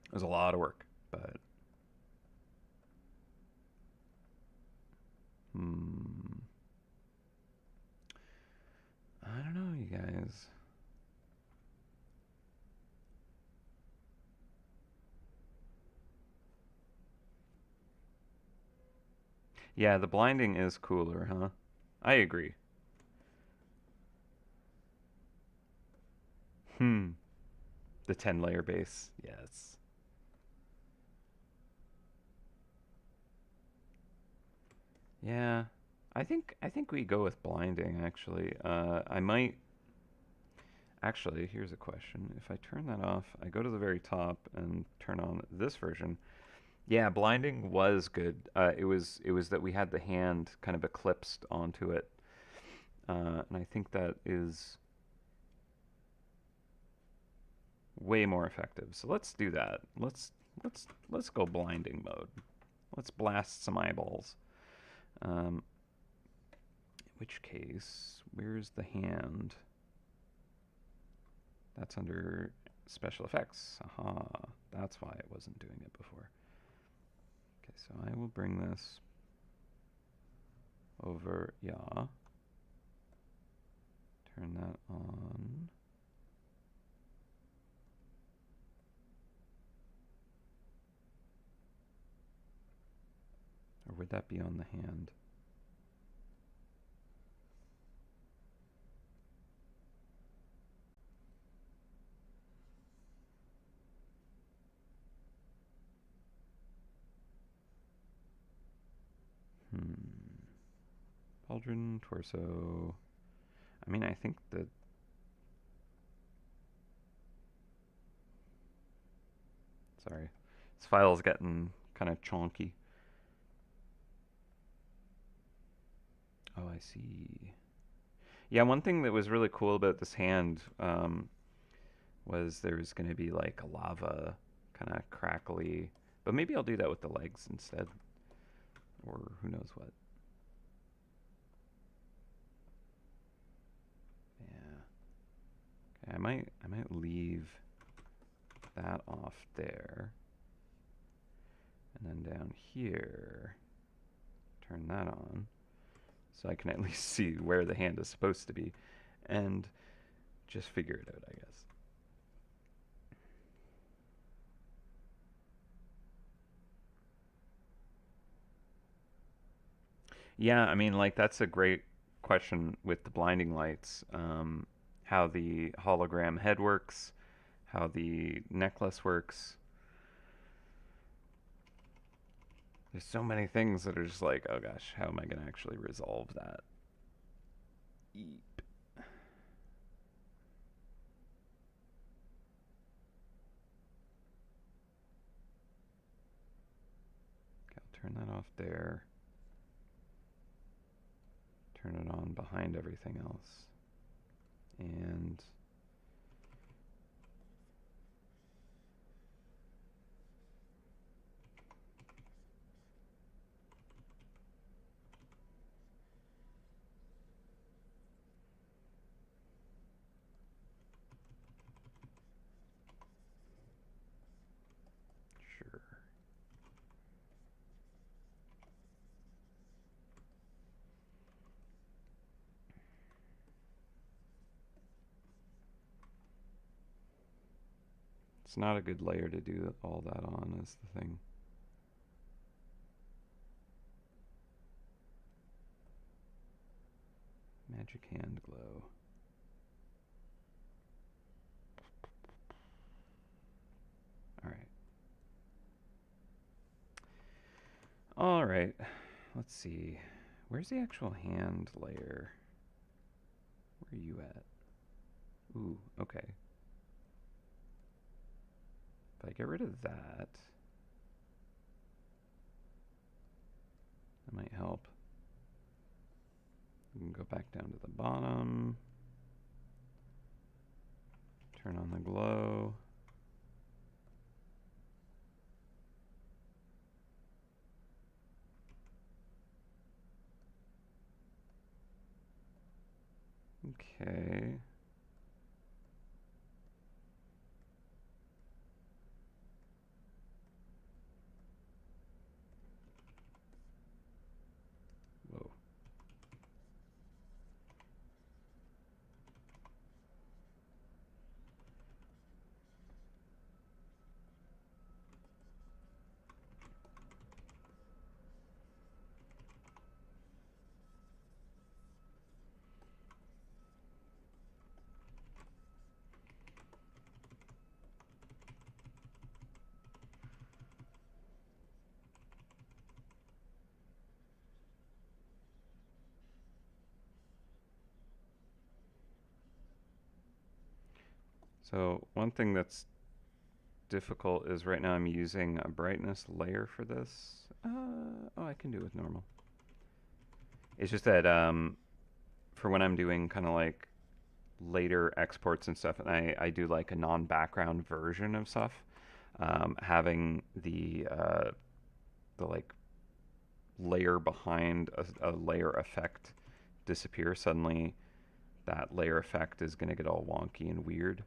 [SPEAKER 1] It was a lot of work, but I don't know, you guys. Yeah, the blinding is cooler, huh? I agree. Hmm. The 10 layer base. Yes. Yeah. I think we go with blinding actually. I might actually, here's a question. If I turn that off, I go to the very top and turn on this version. Yeah, blinding was good. It was that we had the hand kind of eclipsed onto it. And I think that is way more effective. So let's do that. Let's go blinding mode. Let's blast some eyeballs. In which case, where's the hand? That's under special effects. Aha, that's why it wasn't doing it before. Okay, so I will bring this over, yeah. Turn that on. Or would that be on the hand? Pauldron, torso. I mean, I think that... Sorry. This file's getting kind of chonky. Oh, I see. Yeah, one thing that was really cool about this hand was there was going to be like a lava kind of crackly. But maybe I'll do that with the legs instead. Or who knows what. Yeah. Okay, I might leave that off there. And then down here, turn that on. So I can at least see where the hand is supposed to be. And just figure it out, I guess. Yeah, I mean, like, that's a great question with the blinding lights. How the hologram head works, how the necklace works. There's so many things that are just like, oh gosh, how am I going to actually resolve that? Eep. Okay, I'll turn that off there. Turn it on behind everything else. And sure. It's not a good layer to do all that on, is the thing. Magic hand glow. Alright. Alright. Let's see. Where's the actual hand layer? Where are you at? Ooh, okay. If I get rid of that, that might help. We can go back down to the bottom. Turn on the glow. Okay. Whoa. So one thing that's difficult is right now I'm using a brightness layer for this. Oh, I can do it with normal. It's just that for when I'm doing kind of like later exports and stuff, and I do like a non-background version of stuff, having the like layer behind a layer effect disappear, suddenly that layer effect is going to get all wonky and weird.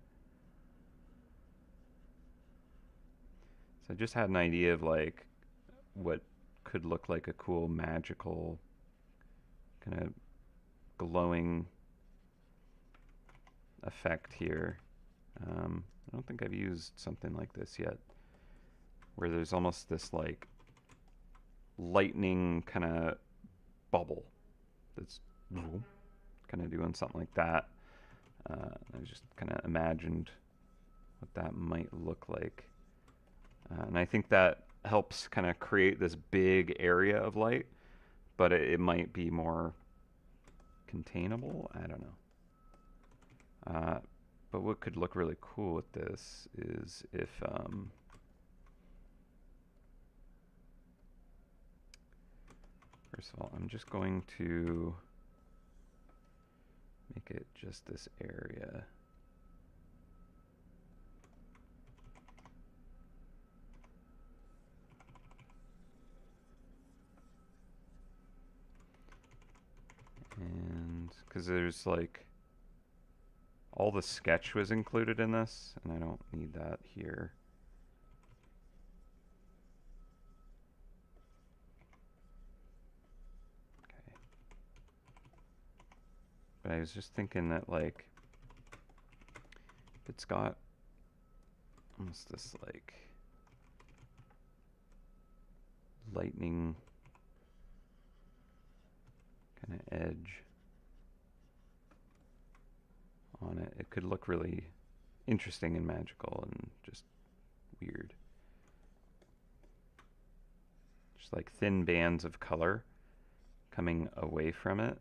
[SPEAKER 1] So I just had an idea of like what could look like a cool magical kind of glowing effect here. I don't think I've used something like this yet, where there's almost this like lightning kind of bubble that's kind of doing something like that. I just kind of imagined what that might look like. And I think that helps kind of create this big area of light, but it might be more containable. I don't know. But what could look really cool with this is if first of all, I'm just going to make it just this area. And because there's like all the sketch was included in this, and I don't need that here. Okay. But I was just thinking that like it's got almost this like lightning kind of edge on it, it could look really interesting and magical and just weird. Just like thin bands of color coming away from it.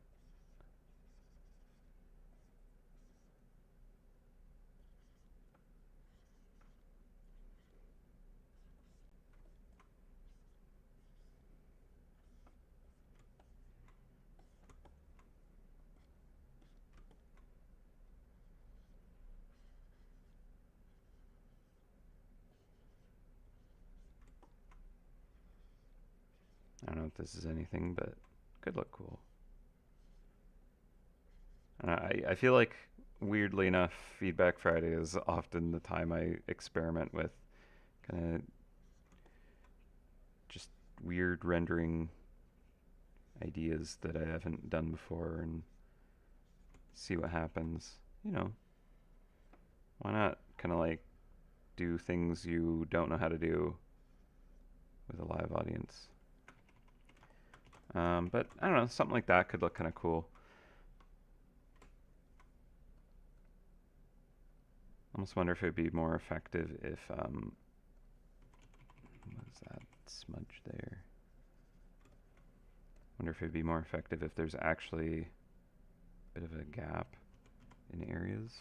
[SPEAKER 1] I don't know if this is anything, but it could look cool. I feel like, weirdly enough, Feedback Friday is often the time I experiment with kind of just weird rendering ideas that I haven't done before and see what happens. You know, why not kind of like do things you don't know how to do with a live audience? But I don't know, something like that could look kind of cool. I almost wonder if it'd be more effective if, what is that smudge there? Wonder if it'd be more effective if there's actually a bit of a gap in areas.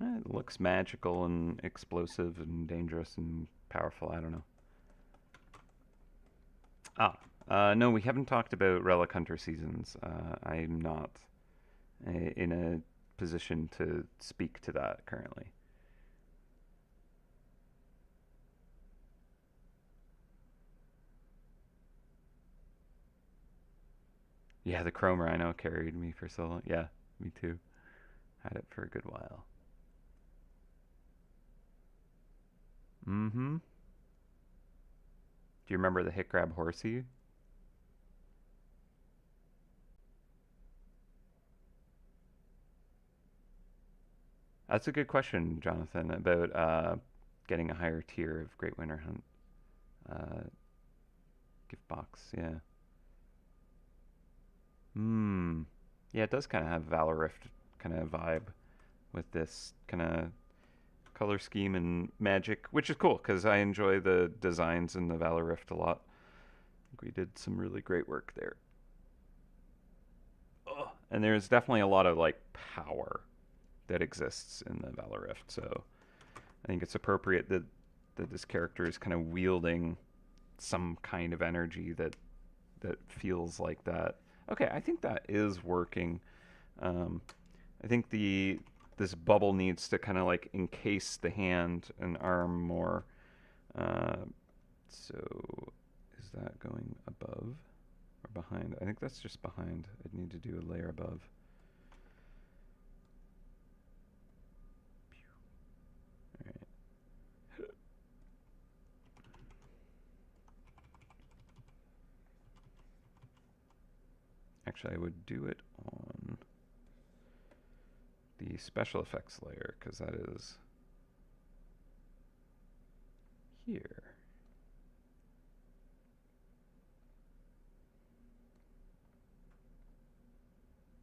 [SPEAKER 1] It looks magical and explosive and dangerous and powerful. I don't know. No, we haven't talked about Relic Hunter seasons. I'm not in a position to speak to that currently. Yeah, the Chrome Rhino carried me for so long. Yeah, me too. Had it for a good while. Mm-hmm. Do you remember the hit grab horsey? That's a good question, Jonathan, about getting a higher tier of Great Winter Hunt uh, gift box. Yeah. Hmm. Yeah, it does kind of have Valor Rift kind of vibe with this kind of color scheme and magic, which is cool because I enjoy the designs in the Valor Rift a lot. I think we did some really great work there. Oh, and there's definitely a lot of like power that exists in the Valor Rift, so I think it's appropriate that this character is kind of wielding some kind of energy that feels like that. Okay, I think that is working. Um, I think the this bubble needs to kind of like encase the hand and arm more. Uh, so is that going above or behind? I think that's just behind. I'd need to do a layer above. All right. Actually, I would do it on the special effects layer because that is here.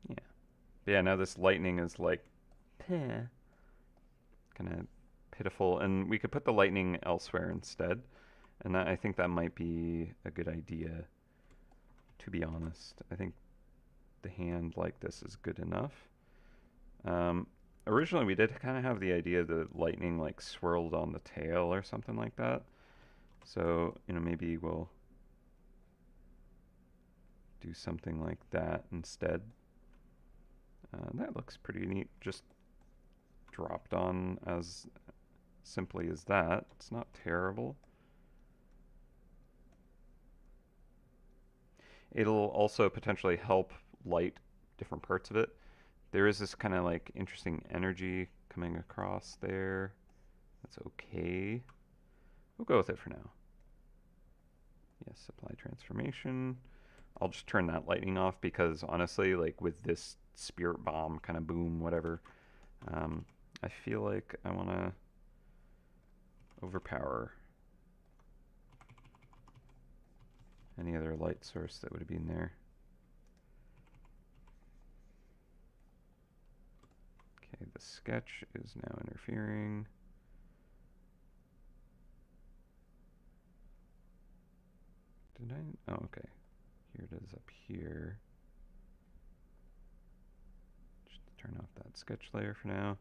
[SPEAKER 1] Yeah. But yeah, now this lightning is like kind of pitiful, and we could put the lightning elsewhere instead. And that, I think that might be a good idea, to be honest. I think the hand like this is good enough. Um, Originally, we did kind of have the idea that lightning like swirled on the tail or something like that. So, maybe we'll do something like that instead. That looks pretty neat. Just dropped on as simply as that. It's not terrible. It'll also potentially help light different parts of it. There is this kind of like interesting energy coming across there. That's okay. We'll go with it for now. Yes, supply transformation. I'll just turn that lightning off because honestly, like with this spirit bomb kind of boom, whatever, I feel like I want to overpower any other light source that would have been there. Okay, the sketch is now interfering. Did I? Oh, okay. Here it is up here. Just turn off that sketch layer for now.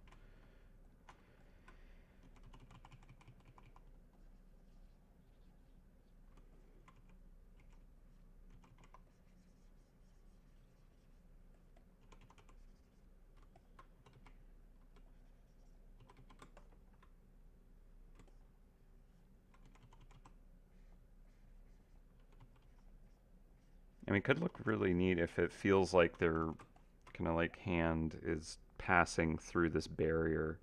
[SPEAKER 1] I mean, it could look really neat if it feels like their kind of like hand is passing through this barrier.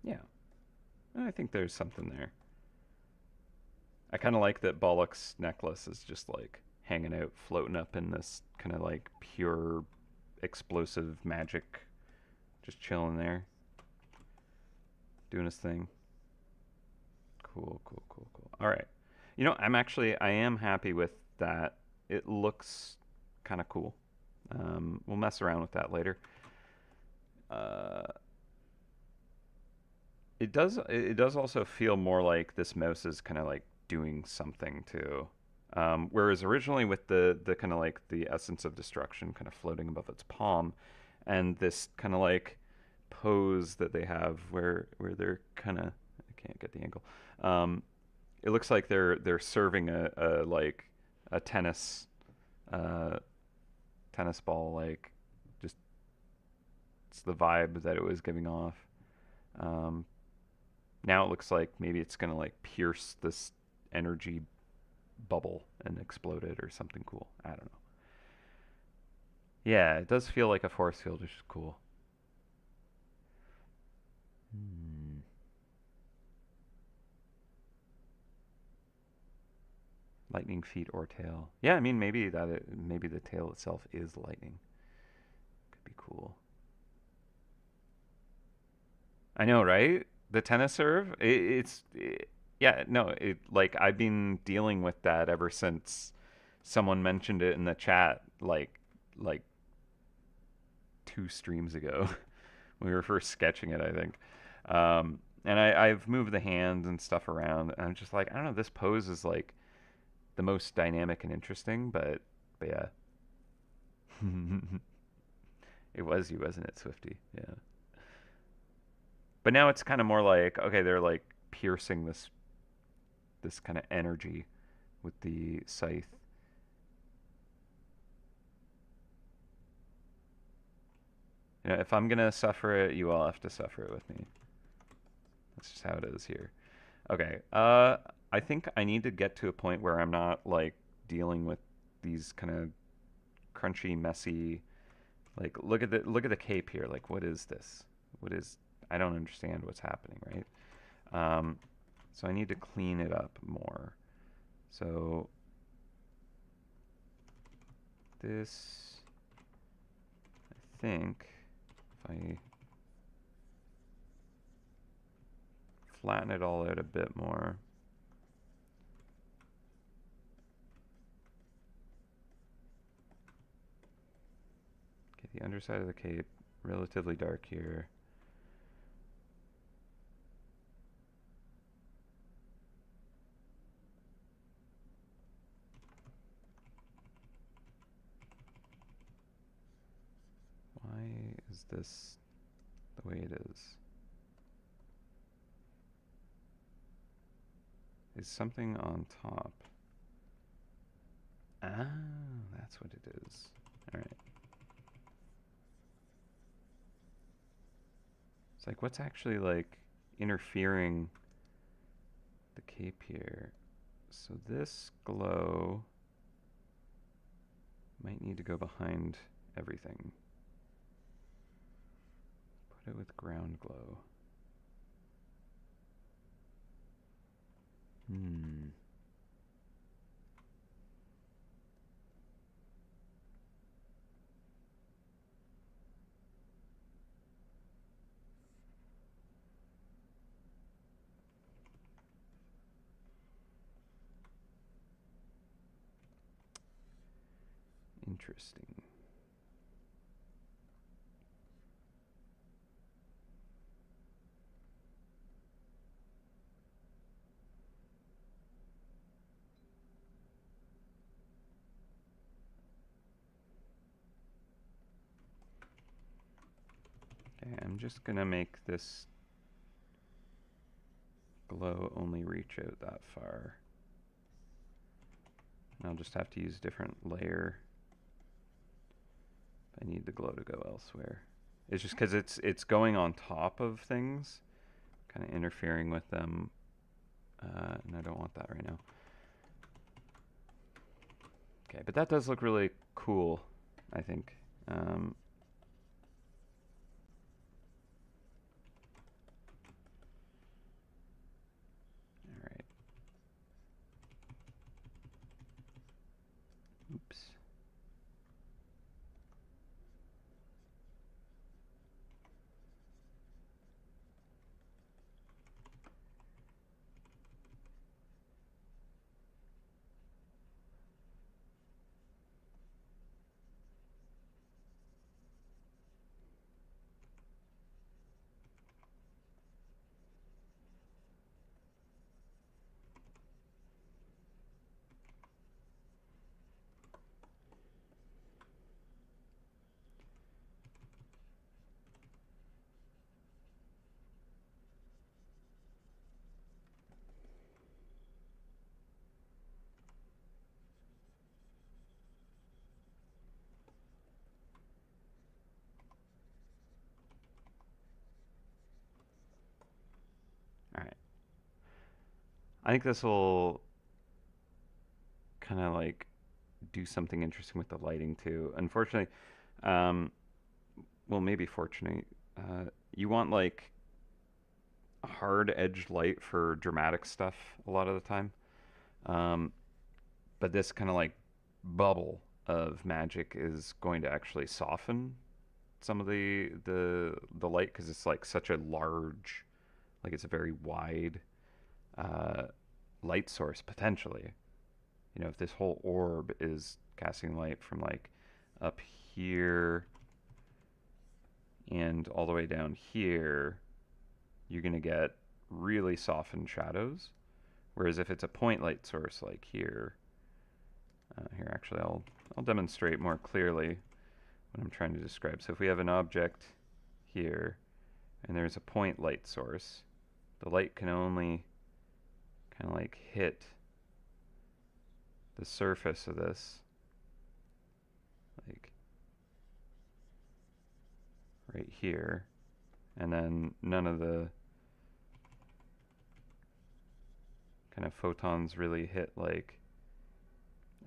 [SPEAKER 1] Yeah, I think there's something there. I kind of like that Bollock's necklace is just like hanging out, floating up in this kind of like pure explosive magic, just chilling there, doing his thing. Cool, cool, cool, cool. All right. I am happy with that. It looks kind of cool. We'll mess around with that later. Uh, it does also feel more like this mouse is kind of like doing something too. Whereas originally with the kind of like the essence of destruction kind of floating above its palm, and this kind of like pose that they have where they're kind of, I can't get the angle. Um, it looks like they're serving a like a uh, tennis ball, like just it's the vibe that it was giving off. Um, Now it looks like maybe it's gonna like pierce this energy bubble and exploded or something cool. I don't know. Yeah, it does feel like a force field, which is cool. Hmm. Lightning feet or tail. Yeah, I mean maybe the tail itself is lightning. Could be cool. I know, right? The tennis serve. Yeah, no. It like I've been dealing with that ever since someone mentioned it in the chat, like 2 streams ago. We were first sketching it, I think. And I've moved the hands and stuff around, and I'm just like, I don't know. This pose is like the most dynamic and interesting, but yeah, it was you, wasn't it, Swifty? Yeah. But now it's kind of more like, okay, they're like piercing this kind of energy with the scythe. You know, if I'm gonna suffer it, you all have to suffer it with me. That's just how it is here. Okay. I think I need to get to a point where I'm not like dealing with these kind of crunchy, messy. Like, look at the cape here. Like, what is this? What is? I don't understand what's happening, right? So I need to clean it up more. So this, I think, if I flatten it all out a bit more. Okay, the underside of the cape, relatively dark here. Why is this the way it is? Is something on top? Ah, that's what it is. All right. It's like, what's actually like interfering the cape here? So this glow might need to go behind everything. Put it with ground glow. Hmm. Interesting. Okay, I'm just gonna make this glow only reach out that far. And I'll just have to use a different layer if I need the glow to go elsewhere. It's just because it's going on top of things, kind of interfering with them, and I don't want that right now. Okay, but that does look really cool, I think. All right. Oops. All right. I think this will kind of like do something interesting with the lighting too. Unfortunately, um, well, maybe fortunately, you want like a hard edged light for dramatic stuff a lot of the time. Um, but this kind of like bubble of magic is going to actually soften some of the light because it's like such a large, like it's a very wide uh, light source potentially. You know, if this whole orb is casting light from like up here and all the way down here, you're going to get really softened shadows. Whereas if it's a point light source like here, here actually I'll demonstrate more clearly what I'm trying to describe. So if we have an object here and there's a point light source, the light can only kind of like hit the surface of this, like right here, and then none of the kind of photons really hit like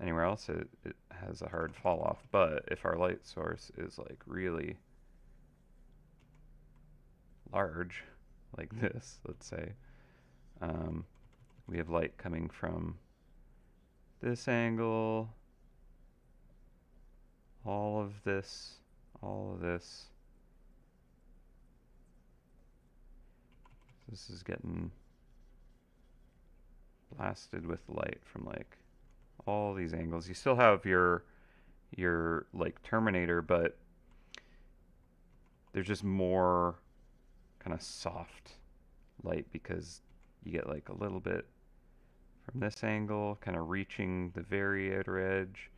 [SPEAKER 1] anywhere else. It has a hard fall off. But if our light source is like really large, like this, let's say, we have light coming from this angle, all of this, all of this. This is getting blasted with light from like all these angles. You still have your like terminator, but there's just more kind of soft light because you get like a little bit from this angle kind of reaching the very outer edge,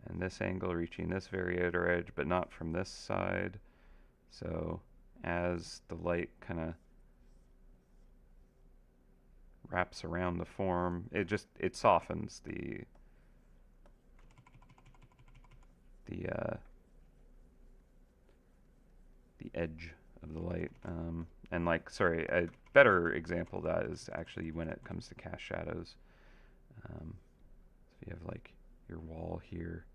[SPEAKER 1] and this angle reaching this very outer edge, but not from this side. So as the light kind of wraps around the form, it softens the edge of the light. And like, sorry, a better example of that is actually when it comes to cast shadows. So if you have like your wall here,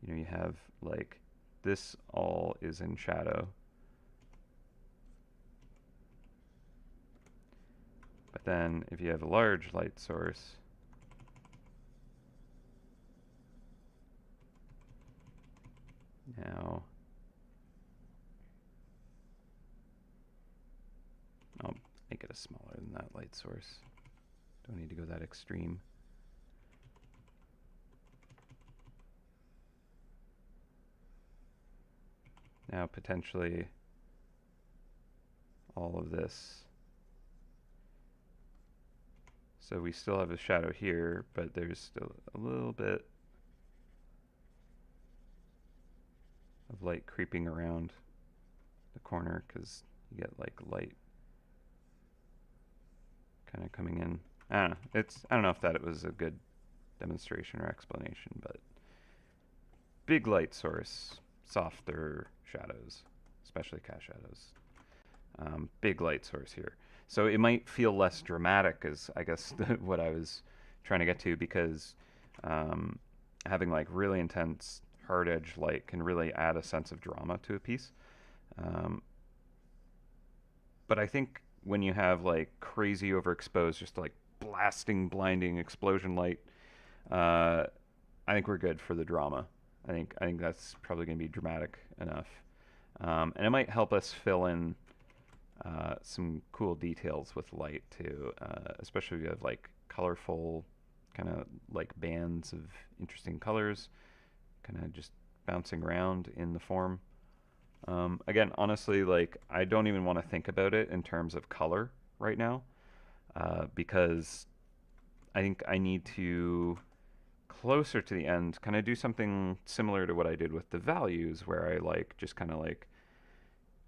[SPEAKER 1] you know, you have like this all is in shadow. But then if you have a large light source, now I'll make it a smaller than that light source. Don't need to go that extreme. Now potentially all of this. So we still have a shadow here, but there's still a little bit of light creeping around the corner because you get like light kind of coming in. I don't know. I don't know if that was a good demonstration or explanation, but big light source, softer shadows, especially cast shadows. Big light source here. So it might feel less dramatic, is I guess what I was trying to get to, because having like really intense hard edge light can really add a sense of drama to a piece. But I think when you have like crazy overexposed, just like blasting, blinding explosion light, I think we're good for the drama. I think that's probably going to be dramatic enough, and it might help us fill in some cool details with light too, especially if you have like colorful kind of like bands of interesting colors kind of just bouncing around in the form. Again, honestly, like I don't even want to think about it in terms of color right now, because I think I need to, closer to the end, kind of do something similar to what I did with the values, where I like just kind of like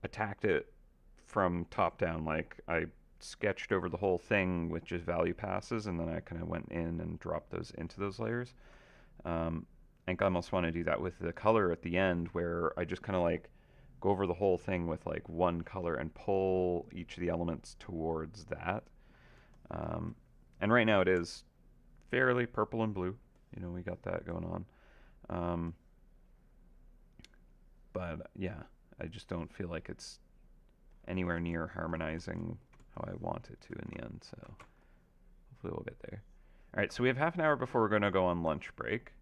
[SPEAKER 1] attacked it from top down. Like I sketched over the whole thing with just value passes, and then I kind of went in and dropped those into those layers. I think I almost want to do that with the color at the end, where I just kind of like go over the whole thing with like one color and pull each of the elements towards that. And right now it is fairly purple and blue. You know, we got that going on. But yeah, I just don't feel like it's anywhere near harmonizing how I want it to in the end. So hopefully we'll get there. All right, so we have half an hour before we're going to go on lunch break.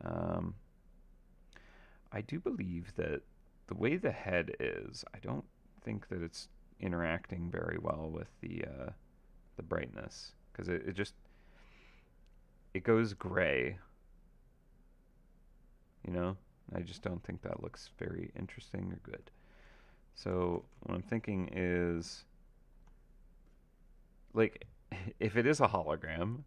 [SPEAKER 1] I do believe that the way the head is, I don't think that it's interacting very well with the brightness, because it just it goes gray. You know, I just don't think that looks very interesting or good. So what I'm thinking is, like, if it is a hologram,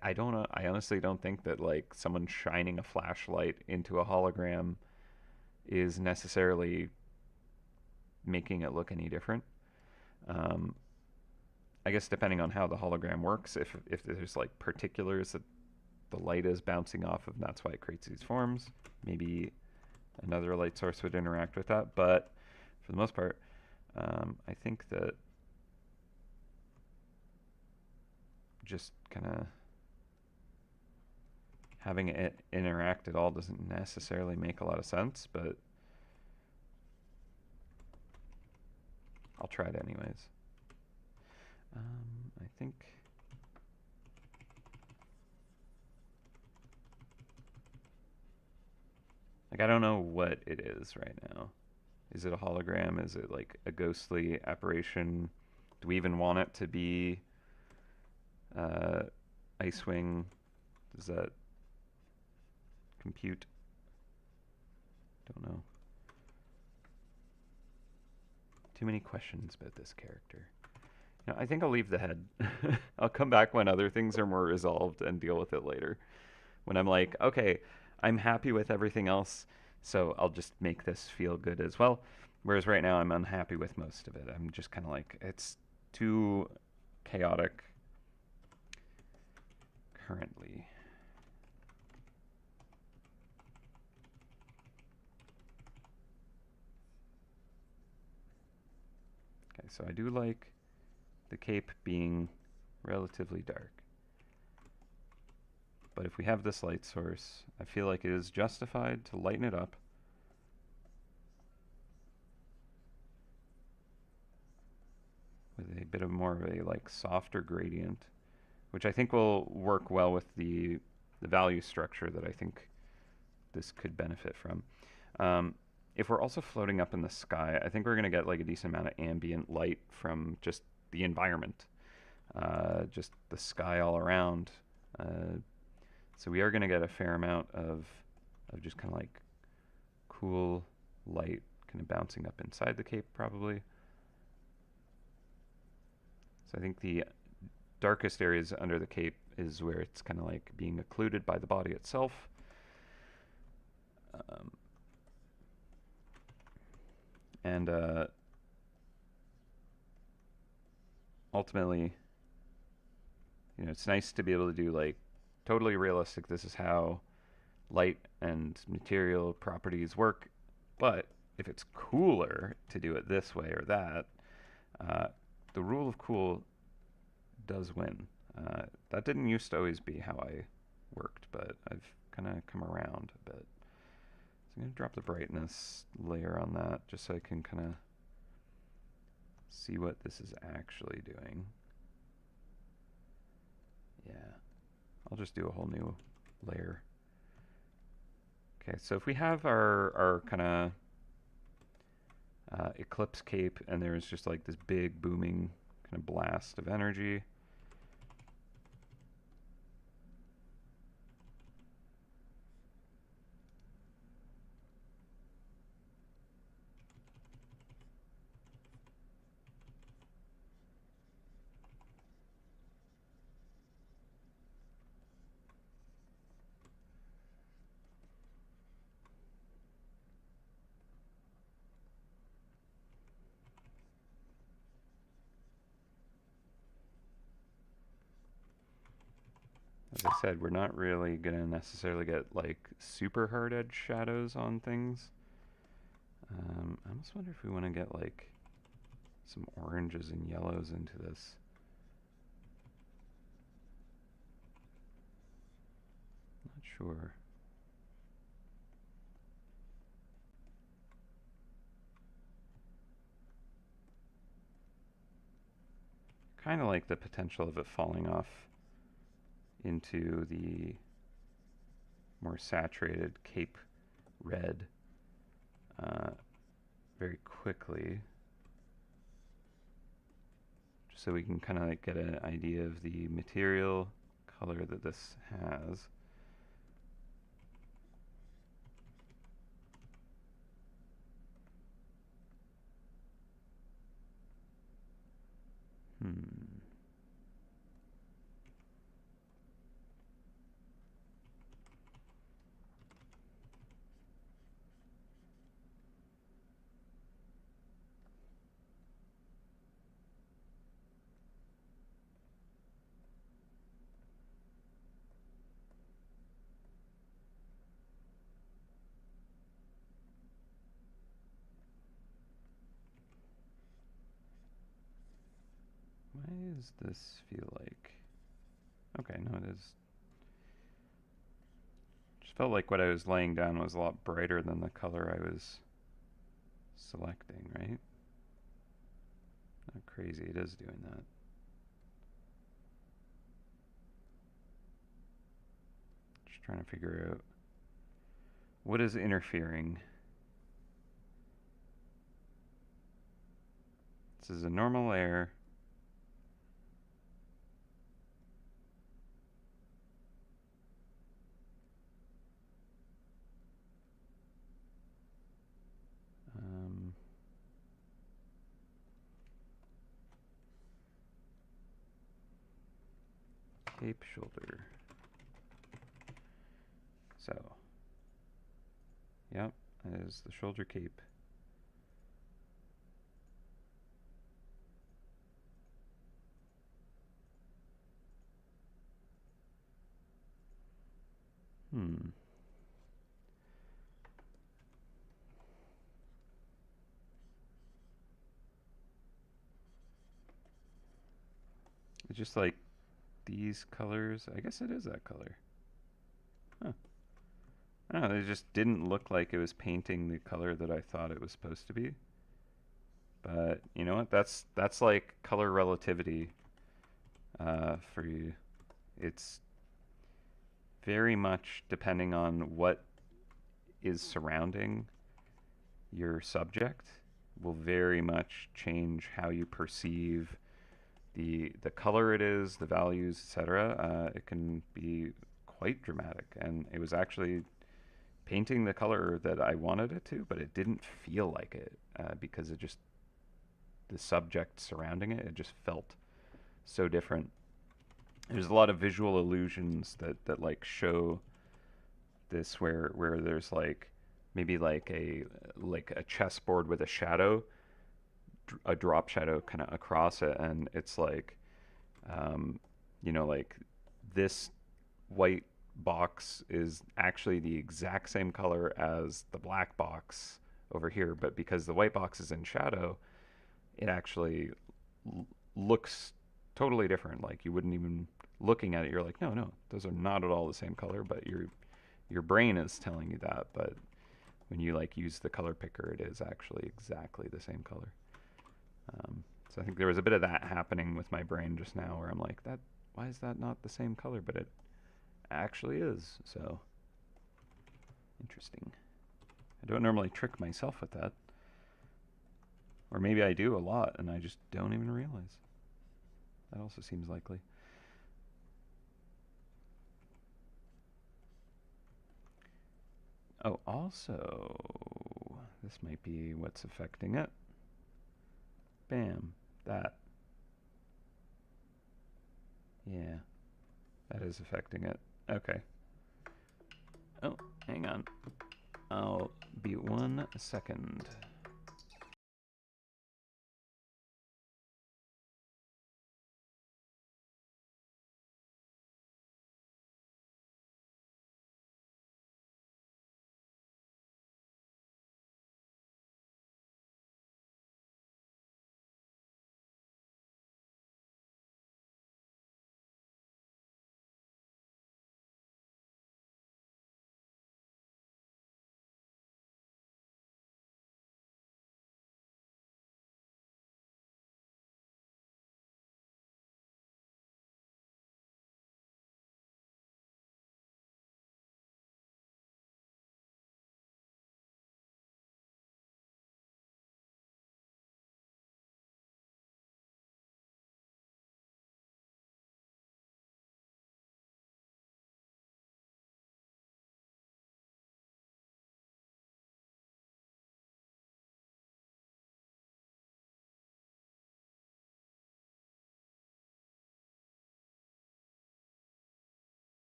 [SPEAKER 1] I don't know. I honestly don't think that like someone shining a flashlight into a hologram is necessarily making it look any different. Um, I guess depending on how the hologram works, if there's like particulars that the light is bouncing off of, and that's why it creates these forms, maybe another light source would interact with that. But for the most part, I think that just kind of having it interact at all doesn't necessarily make a lot of sense, but I'll try it anyways. I think like I don't know what it is right now. Is it a hologram? Is it like a ghostly apparition? Do we even want it to be Icewing? Does that compute? Don't know. Too many questions about this character. You know, I think I'll leave the head. I'll come back when other things are more resolved and deal with it later. When I'm like, okay, I'm happy with everything else, so I'll just make this feel good as well. Whereas right now I'm unhappy with most of it. I'm just kind of like, it's too chaotic currently. Okay, so I do like the cape being relatively dark. But if we have this light source, I feel like it is justified to lighten it up. With a bit of more of a like softer gradient, which I think will work well with the value structure that I think this could benefit from. If we're also floating up in the sky, I think we're going to get like a decent amount of ambient light from just the environment, just the sky all around. So we are going to get a fair amount of just kind of like cool light kind of bouncing up inside the cape probably. So I think the darkest areas under the cape is where it's kind of like being occluded by the body itself. And ultimately, you know, it's nice to be able to do like totally realistic, this is how light and material properties work. But if it's cooler to do it this way or that, the rule of cool does win. That didn't used to always be how I worked, but I've kind of come around a bit. So I'm going to drop the brightness layer on that just so I can kind of see what this is actually doing. Yeah, I'll just do a whole new layer. Okay, so if we have our kind of eclipse cape and there's just like this big booming kind of blast of energy, as I said, we're not really going to necessarily get like super hard edge shadows on things. I almost wonder if we want to get like some oranges and yellows into this. Sure. Kind of like the potential of it falling off into the more saturated Cape red very quickly, just so we can kind of like get an idea of the material color that this has. Why does this feel like... Okay, no, it is. Just felt like what I was laying down was a lot brighter than the color I was selecting, right? Not crazy, it is doing that. Just trying to figure out what is interfering. This is a normal layer. Cape shoulder. So, yep, that is the shoulder cape. It's just like these colors. I guess it is that color. Huh. I don't know, it just didn't look like it was painting the color that I thought it was supposed to be. But you know what? That's like color relativity for you. It's very much depending on what is surrounding your subject will very much change how you perceive the color it is, the values, etc. It can be quite dramatic, and it was actually painting the color that I wanted it to, but it didn't feel like it because it just the subject surrounding it just felt so different. There's a lot of visual illusions that like show this where there's like maybe like a chessboard with a shadow, a drop shadow kind of across it, and it's like you know, like this white box is actually the exact same color as the black box over here, but because the white box is in shadow, it actually looks totally different. Like you wouldn't even looking at it, you're like, no, those are not at all the same color, but your brain is telling you that. But when you like use the color picker, it is actually exactly the same color. So I think there was a bit of that happening with my brain just now, where I'm like, that why is that not the same color? But it actually is. So interesting. I don't normally trick myself with that. Or maybe I do a lot and I just don't even realize. That also seems likely. Oh, also, this might be what's affecting it. Bam. That. Yeah. That is affecting it. Okay. Oh, hang on. I'll be 1 second.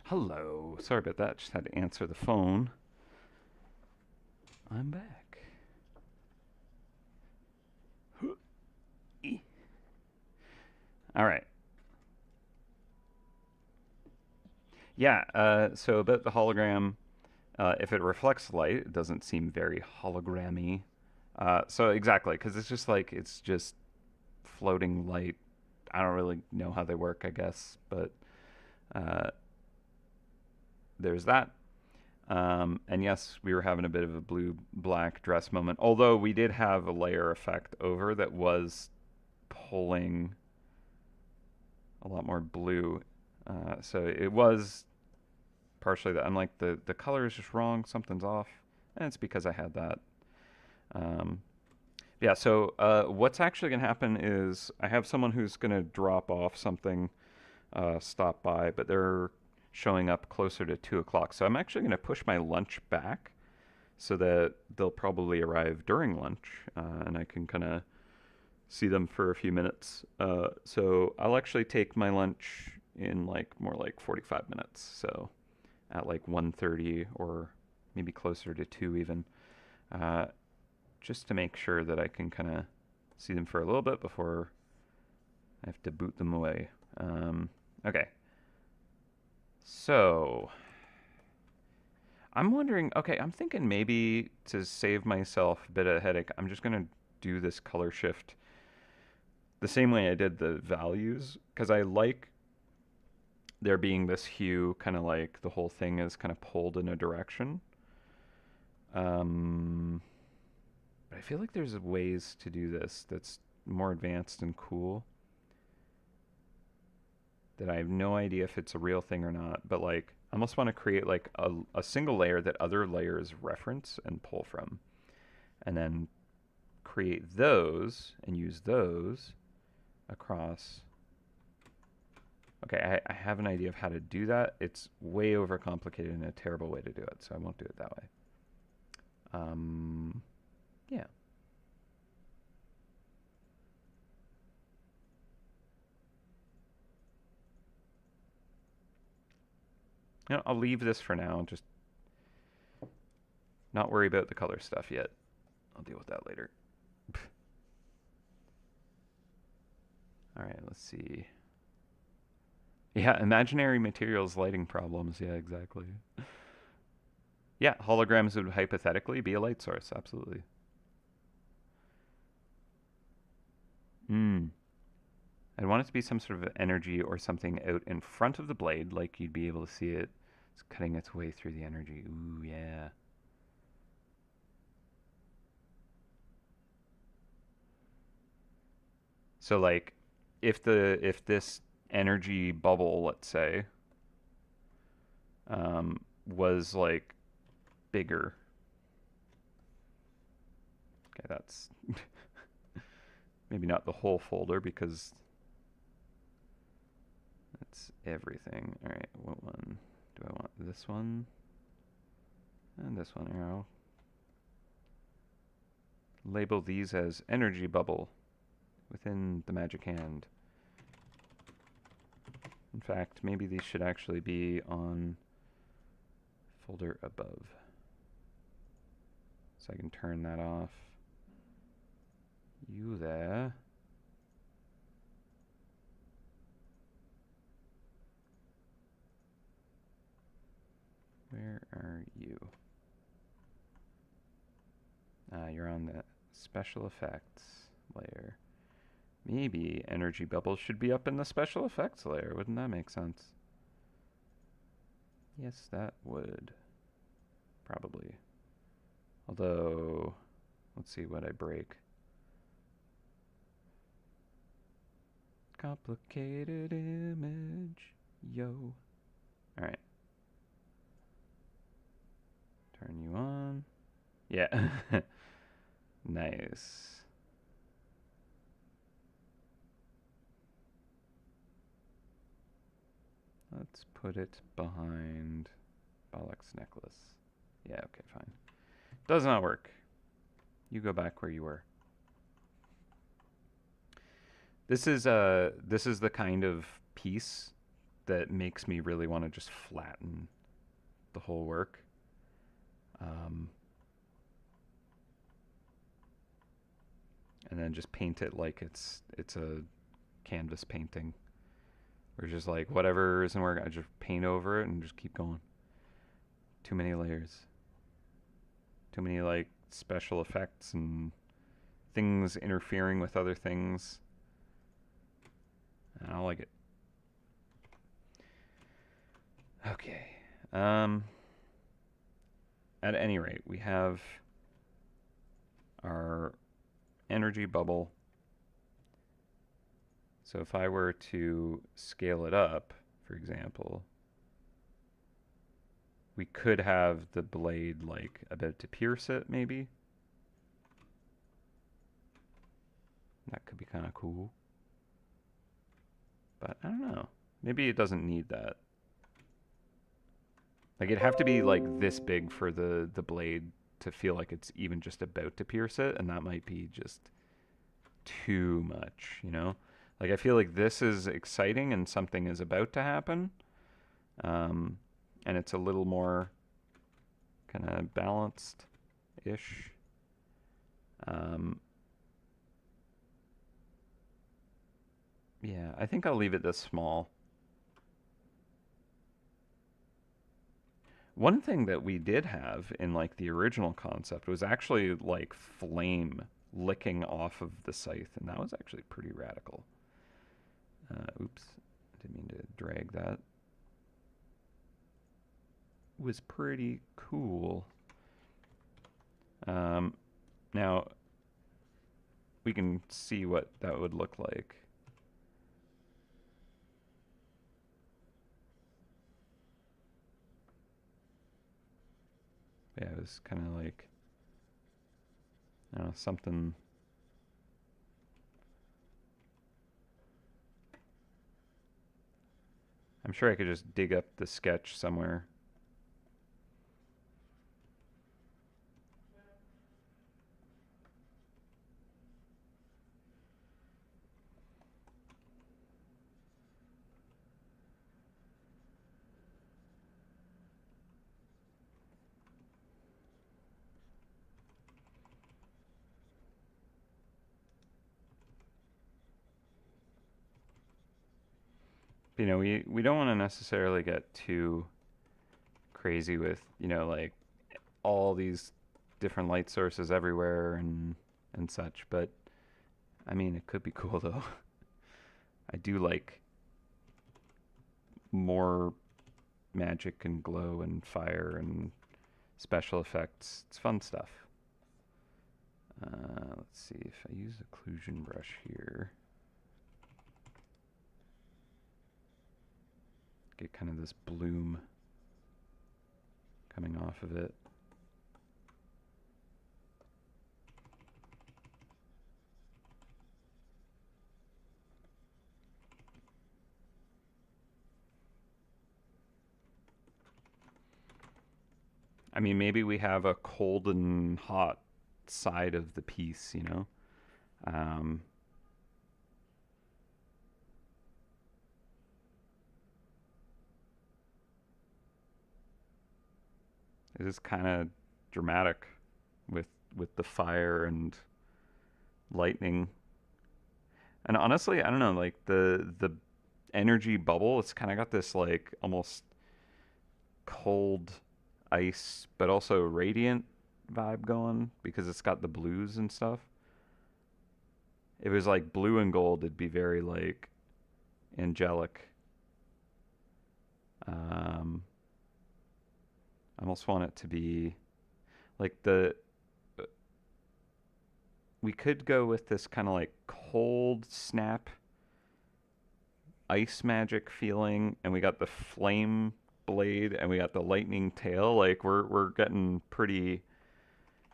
[SPEAKER 1] Hello. Sorry about that. Just had to answer the phone. I'm back. All right. Yeah, so about the hologram, if it reflects light, it doesn't seem very hologrammy. So exactly, because it's just floating light. I don't really know how they work, I guess, but uh, there's that. And yes, we were having a bit of a blue-black dress moment, although we did have a layer effect over that was pulling a lot more blue. So it was partially that. I'm like, the color is just wrong, something's off, and it's because I had that. Um, yeah, so what's actually going to happen is I have someone who's going to drop off something, stop by, but they're showing up closer to 2 o'clock. So I'm actually going to push my lunch back so that they'll probably arrive during lunch, and I can kind of see them for a few minutes. So I'll actually take my lunch in more like 45 minutes. So at like 1:30 or maybe closer to 2 even, uh, just to make sure that I can kind of see them for a little bit before I have to boot them away. Okay. So I'm wondering, okay, I'm thinking maybe to save myself a bit of a headache, I'm just going to do this color shift the same way I did the values, because I like there being this hue, kind of like the whole thing is kind of pulled in a direction. But I feel like there's ways to do this that's more advanced and cool that I have no idea if it's a real thing or not. But like, I almost want to create like a single layer that other layers reference and pull from, and then create those and use those across. Okay, I have an idea of how to do that. It's way overcomplicated and a terrible way to do it, so I won't do it that way. Yeah. You know, I'll leave this for now. Just not worry about the color stuff yet. I'll deal with that later. All right, let's see. Yeah, imaginary materials lighting problems. Yeah, exactly. Yeah, holograms would hypothetically be a light source. Absolutely. Hmm. I'd want it to be some sort of energy or something out in front of the blade, like you'd be able to see it. It's cutting its way through the energy. Ooh, yeah. So like, if this energy bubble, let's say, was like bigger. Okay, that's maybe not the whole folder because that's everything. All right, what one do I want? This one and this one. Here, I'll label these as energy bubble within the magic hand. In fact, maybe these should actually be on folder above. So I can turn that off. You there. Where are you? You're on the special effects layer. Maybe energy bubbles should be up in the special effects layer. Wouldn't that make sense? Yes, that would. Probably. Although, let's see what I break. Complicated image. Yo. Alright. Turn you on. Yeah. Nice. Let's put it behind Balak's necklace. Yeah, okay, fine. Does not work. You go back where you were. This is the kind of piece that makes me really want to just flatten the whole work. Um, and then just paint it like it's a canvas painting. Or just like whatever isn't working, I just paint over it and just keep going. Too many layers. Too many like special effects and things interfering with other things. I don't like it. Okay. At any rate, we have our energy bubble. So if I were to scale it up, for example, we could have the blade like about to pierce it, maybe. That could be kind of cool. But I don't know. Maybe it doesn't need that. Like it'd have to be like this big for the blade to feel like it's even just about to pierce it, and that might be just too much, you know? Like I feel like this is exciting and something is about to happen. And it's a little more kind of balanced-ish. Yeah, I think I'll leave it this small. One thing that we did have in like the original concept was actually like flame licking off of the scythe, and that was actually pretty radical. Oops, didn't mean to drag that. It was pretty cool. Now, we can see what that would look like. Yeah, it was kind of like, I don't know, something. I'm sure I could just dig up the sketch somewhere. You know, we don't want to necessarily get too crazy with, you know, like all these different light sources everywhere and such, but I mean, it could be cool though. I do like more magic and glow and fire and special effects. It's fun stuff. Let's see if I use occlusion brush here. Get kind of this bloom coming off of it. I mean, maybe we have a cold and hot side of the piece, you know? It is kind of dramatic with the fire and lightning. And honestly, I don't know, like the energy bubble, it's kind of got this like almost cold ice but also radiant vibe going because it's got the blues and stuff. If it was like blue and gold, it'd be very like angelic. I almost want it to be like we could go with this kind of like cold snap ice magic feeling, and we got the flame blade and we got the lightning tail. Like we're getting pretty,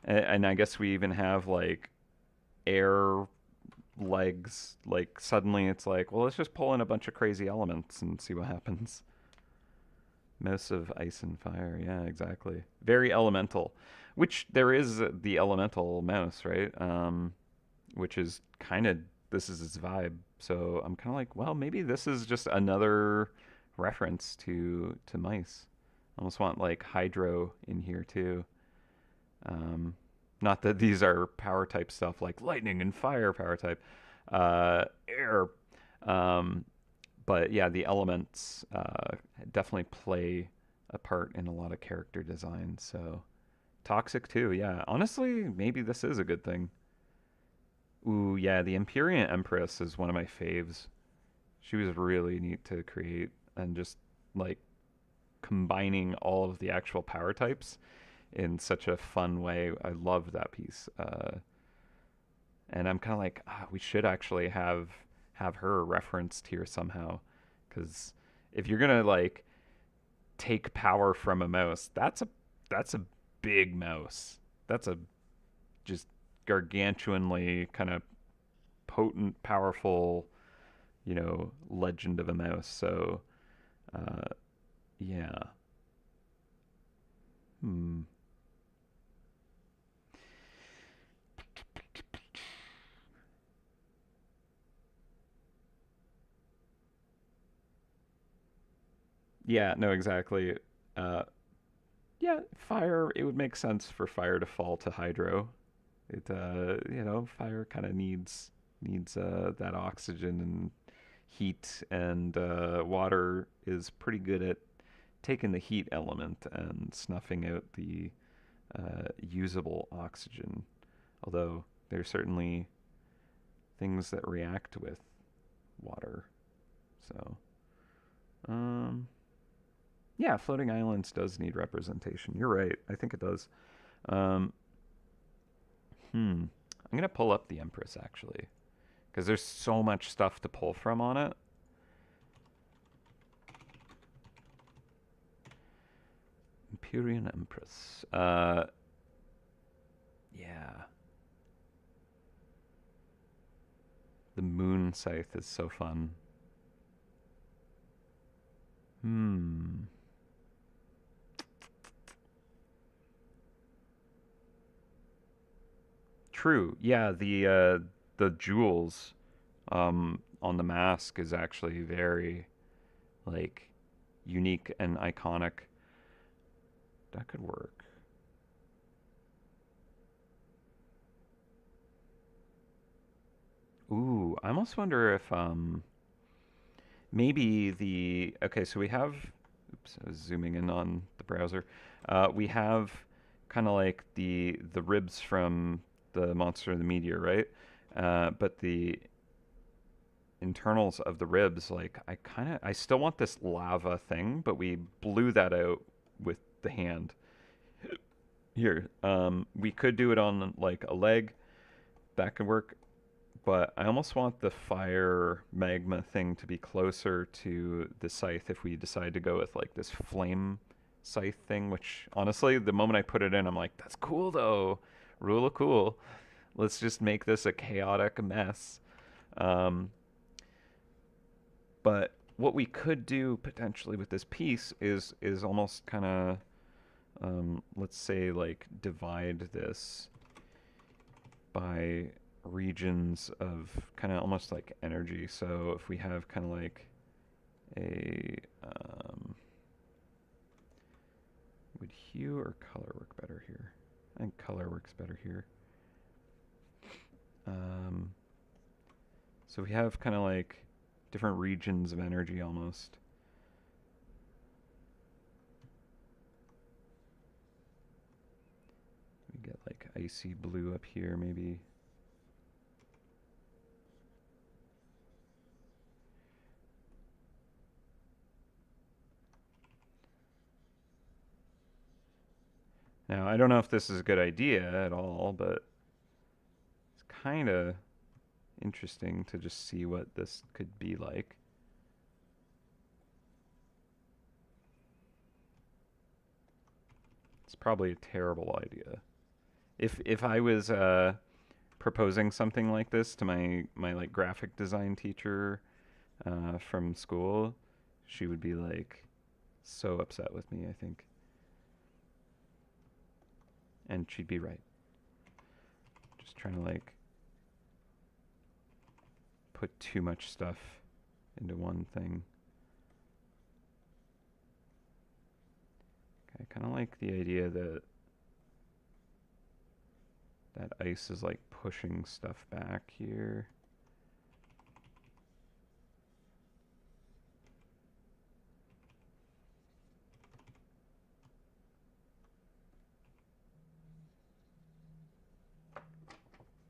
[SPEAKER 1] and I guess we even have like air legs. Like suddenly it's like, well, let's just pull in a bunch of crazy elements and see what happens. Mouse of ice and fire, yeah, exactly. Very elemental, which there is the elemental mouse, right? Which is kind of, this is its vibe. So I'm kind of like, well, maybe this is just another reference to mice. I almost want like hydro in here too. Um, Not that these are power type stuff like lightning and fire power type, air. Um, but yeah, the elements definitely play a part in a lot of character design. So toxic too. Yeah, honestly, maybe this is a good thing. Ooh, yeah, the Empyrean Empress is one of my faves. She was really neat to create, and just like combining all of the actual power types in such a fun way. I loved that piece. And I'm kind of like, we should actually have her referenced here somehow, because if you're gonna like take power from a mouse, that's a big mouse. That's a just gargantuanly kind of potent, powerful, legend of a mouse. So, uh, yeah. Hmm. Yeah, no, exactly. Uh, yeah, fire, it would make sense for fire to fall to hydro. Fire kind of needs that oxygen and heat, and water is pretty good at taking the heat element and snuffing out the usable oxygen. Although there's certainly things that react with water. So, um, yeah, floating islands does need representation. You're right. I think it does. Um, I'm gonna pull up the Empress actually, because there's so much stuff to pull from on it. Empyrean Empress. Yeah. The moon scythe is so fun. Hmm. True. Yeah, the jewels on the mask is actually very like unique and iconic. That could work. Ooh, I almost wonder if maybe the okay, so we have oops, I was zooming in on the browser. We have kind of like the ribs from the monster of the meteor, right? But the internals of the ribs, like I still want this lava thing, but we blew that out with the hand. Here, we could do it on like a leg. That could work. But I almost want the fire magma thing to be closer to the scythe if we decide to go with like this flame scythe thing, which honestly, the moment I put it in, I'm like, that's cool though. Rule of cool. Let's just make this a chaotic mess. Um, but what we could do potentially with this piece is almost kind of let's say like divide this by regions of kind of almost like energy. So if we have kind of like a would hue or color work better here? I think color works better here. Um, so we have kind of like different regions of energy almost. We get like icy blue up here maybe. Now, I don't know if this is a good idea at all, but it's kind of interesting to just see what this could be like. It's probably a terrible idea. If I was proposing something like this to my like graphic design teacher from school, she would be like so upset with me, I think. And she'd be right. Just trying to like put too much stuff into one thing. kind of like the idea that that ice is like pushing stuff back here.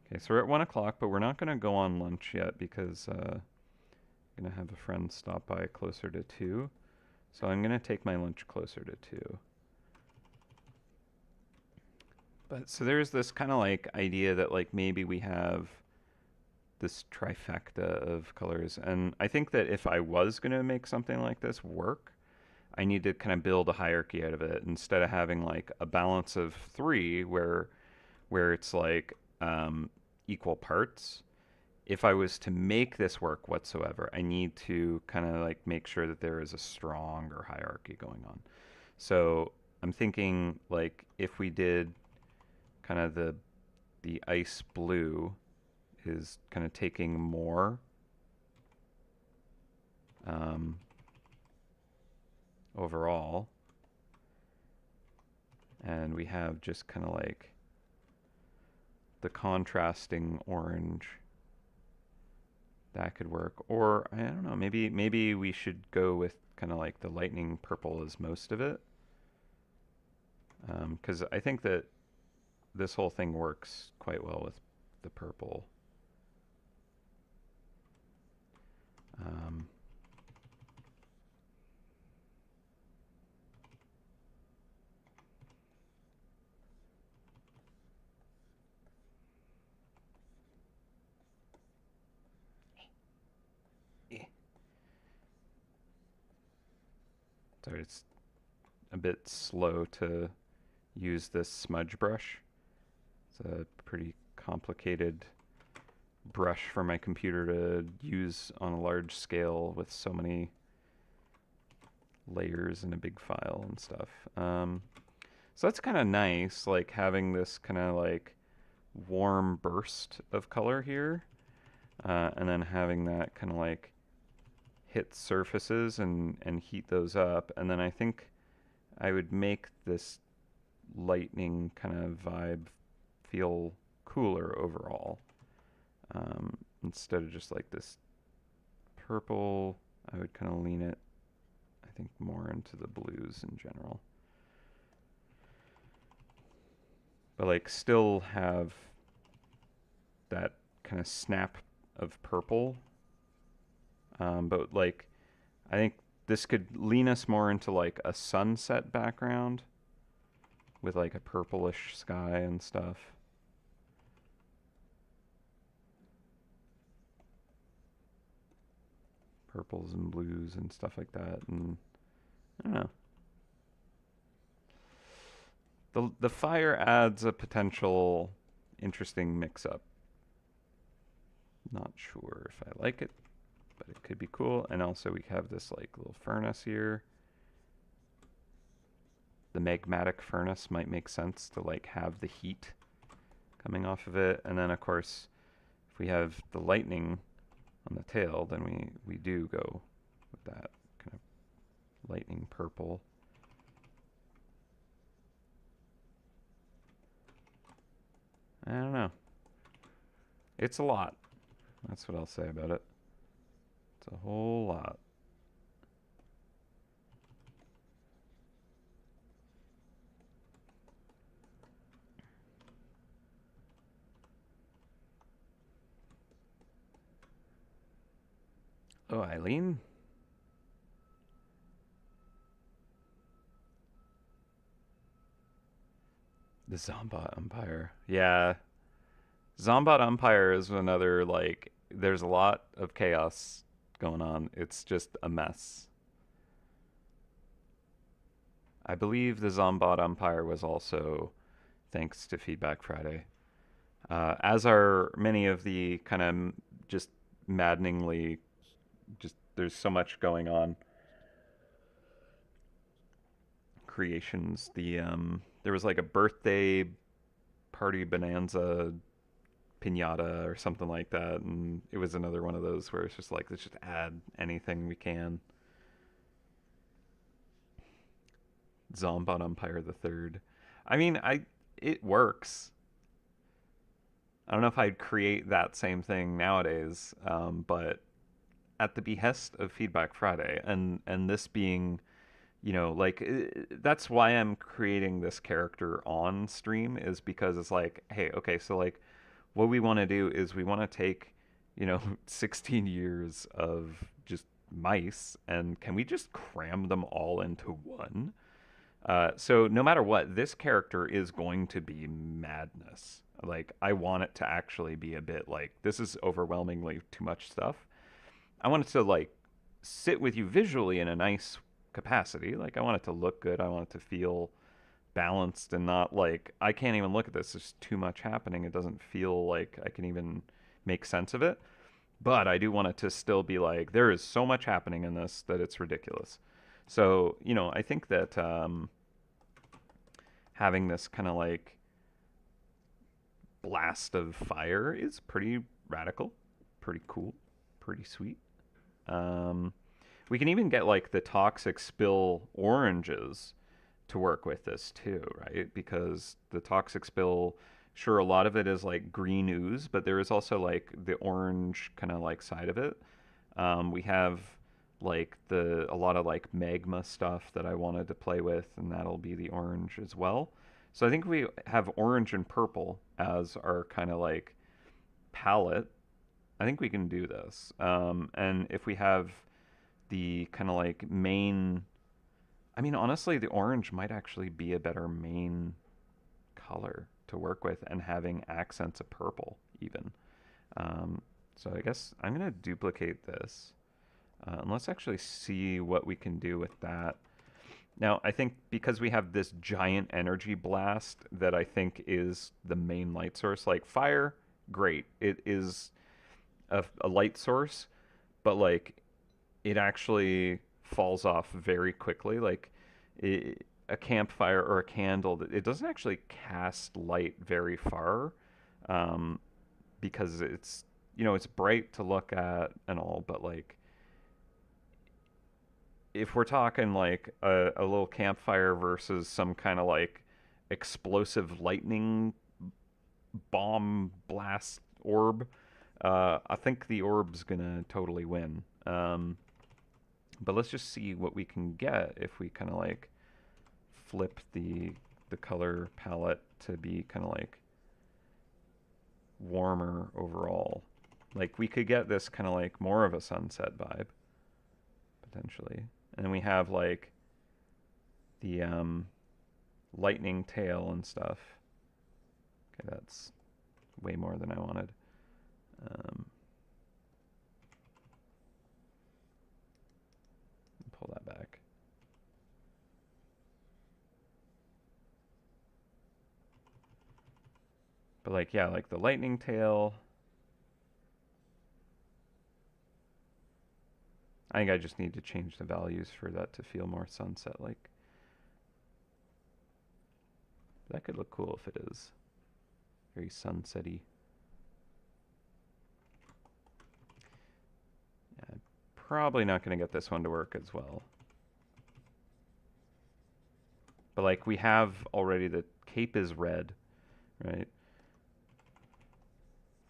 [SPEAKER 1] Okay, so we're at 1 o'clock, but we're not going to go on lunch yet because I'm going to have a friend stop by closer to 2. So I'm going to take my lunch closer to 2. But so there's this kind of like idea that like maybe we have this trifecta of colors. And I think that if I was going to make something like this work, I need to kind of build a hierarchy out of it instead of having like a balance of 3 where it's like equal parts. If I was to make this work whatsoever, I need to kind of like make sure that there is a stronger hierarchy going on. So I'm thinking like if we did kind of the ice blue is kind of taking more overall, and we have just kind of like the contrasting orange. That could work. Or I don't know, maybe we should go with kind of like the lightning purple as most of it, because I think that this whole thing works quite well with the purple. Sorry, it's a bit slow to use this smudge brush. It's a pretty complicated brush for my computer to use on a large scale with so many layers in a big file and stuff. So that's kind of nice, like having this kind of like warm burst of color here, and then having that kind of like hit surfaces and heat those up. And then I think I would make this lightning kind of vibe feel cooler overall. Instead of just like this purple, I would kind of lean it, I think, more into the blues in general. But like still have that kind of snap of purple. But like, I think this could lean us more into like a sunset background with like a purplish sky and stuff. Purples and blues and stuff like that. And I don't know. The fire adds a potential interesting mix-up. Not sure if I like it, but it could be cool. And also we have this like little furnace here. The magmatic furnace might make sense to like have the heat coming off of it. And then of course, if we have the lightning on the tail, then we do go with that kind of lightning purple. I don't know. It's a lot. That's what I'll say about it. It's a whole lot. Oh, Eileen? The Zombot Umpire. Yeah. Zombot Umpire is another, like, there's a lot of chaos going on. It's just a mess. I believe the Zombot Umpire was also thanks to Feedback Friday. As are many of the kind of just maddeningly, just there's so much going on creations. There was like a birthday party bonanza pinata or something like that, and it was another one of those where it's just like, let's just add anything we can. Zombot Umpire the Third. I mean, it works. I don't know if I'd create that same thing nowadays, but at the behest of Feedback Friday, and this being, like that's why I'm creating this character on stream, is because it's like, hey, okay, so like what we want to do is we want to take, 16 years of just mice, and can we just cram them all into one? So no matter what, this character is going to be madness. Like, I want it to actually be a bit like, this is overwhelmingly too much stuff. I want it to like sit with you visually in a nice capacity. Like, I want it to look good. I want it to feel balanced and not like, I can't even look at this. There's too much happening. It doesn't feel like I can even make sense of it. But I do want it to still be like, there is so much happening in this that it's ridiculous. So, I think that having this kind of like blast of fire is pretty radical, pretty cool, pretty sweet. Um, we can even get like the toxic spill oranges to work with this too, right? Because the toxic spill, sure, a lot of it is like green ooze, but there is also like the orange kind of like side of it. We have like a lot of like magma stuff that I wanted to play with, and that'll be the orange as well. So I think we have orange and purple as our kind of like palette. I think we can do this. And if we have the kind of like main, I mean, honestly, the orange might actually be a better main color to work with, and having accents of purple even. So I guess I'm going to duplicate this. And let's actually see what we can do with that. Now, I think because we have this giant energy blast that I think is the main light source, like fire, great. It is a light source, but like it actually falls off very quickly. Like a campfire or a candle, it doesn't actually cast light very far, um, because it's bright to look at and all, but like if we're talking like a little campfire versus some kind of like explosive lightning bomb blast orb, I think the orb's gonna totally win. But let's just see what we can get if we kind of like flip the color palette to be kind of like warmer overall. Like, we could get this kind of like more of a sunset vibe potentially. And then we have like the lightning tail and stuff. Okay, that's way more than I wanted. Pull that back. But like, yeah, like the lightning tail. I think I just need to change the values for that to feel more sunset-like. That could look cool if it is. Very sunsetty. Yeah, I'm probably not going to get this one to work as well. But like, we have already, the cape is red, right?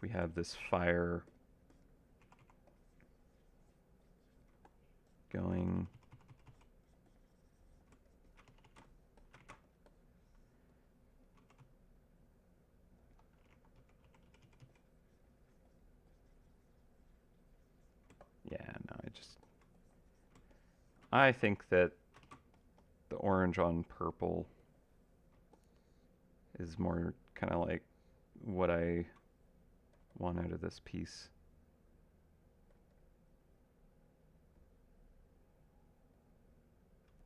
[SPEAKER 1] We have this fire going. Yeah, no, I think that the orange on purple is more kind of like what I want out of this piece.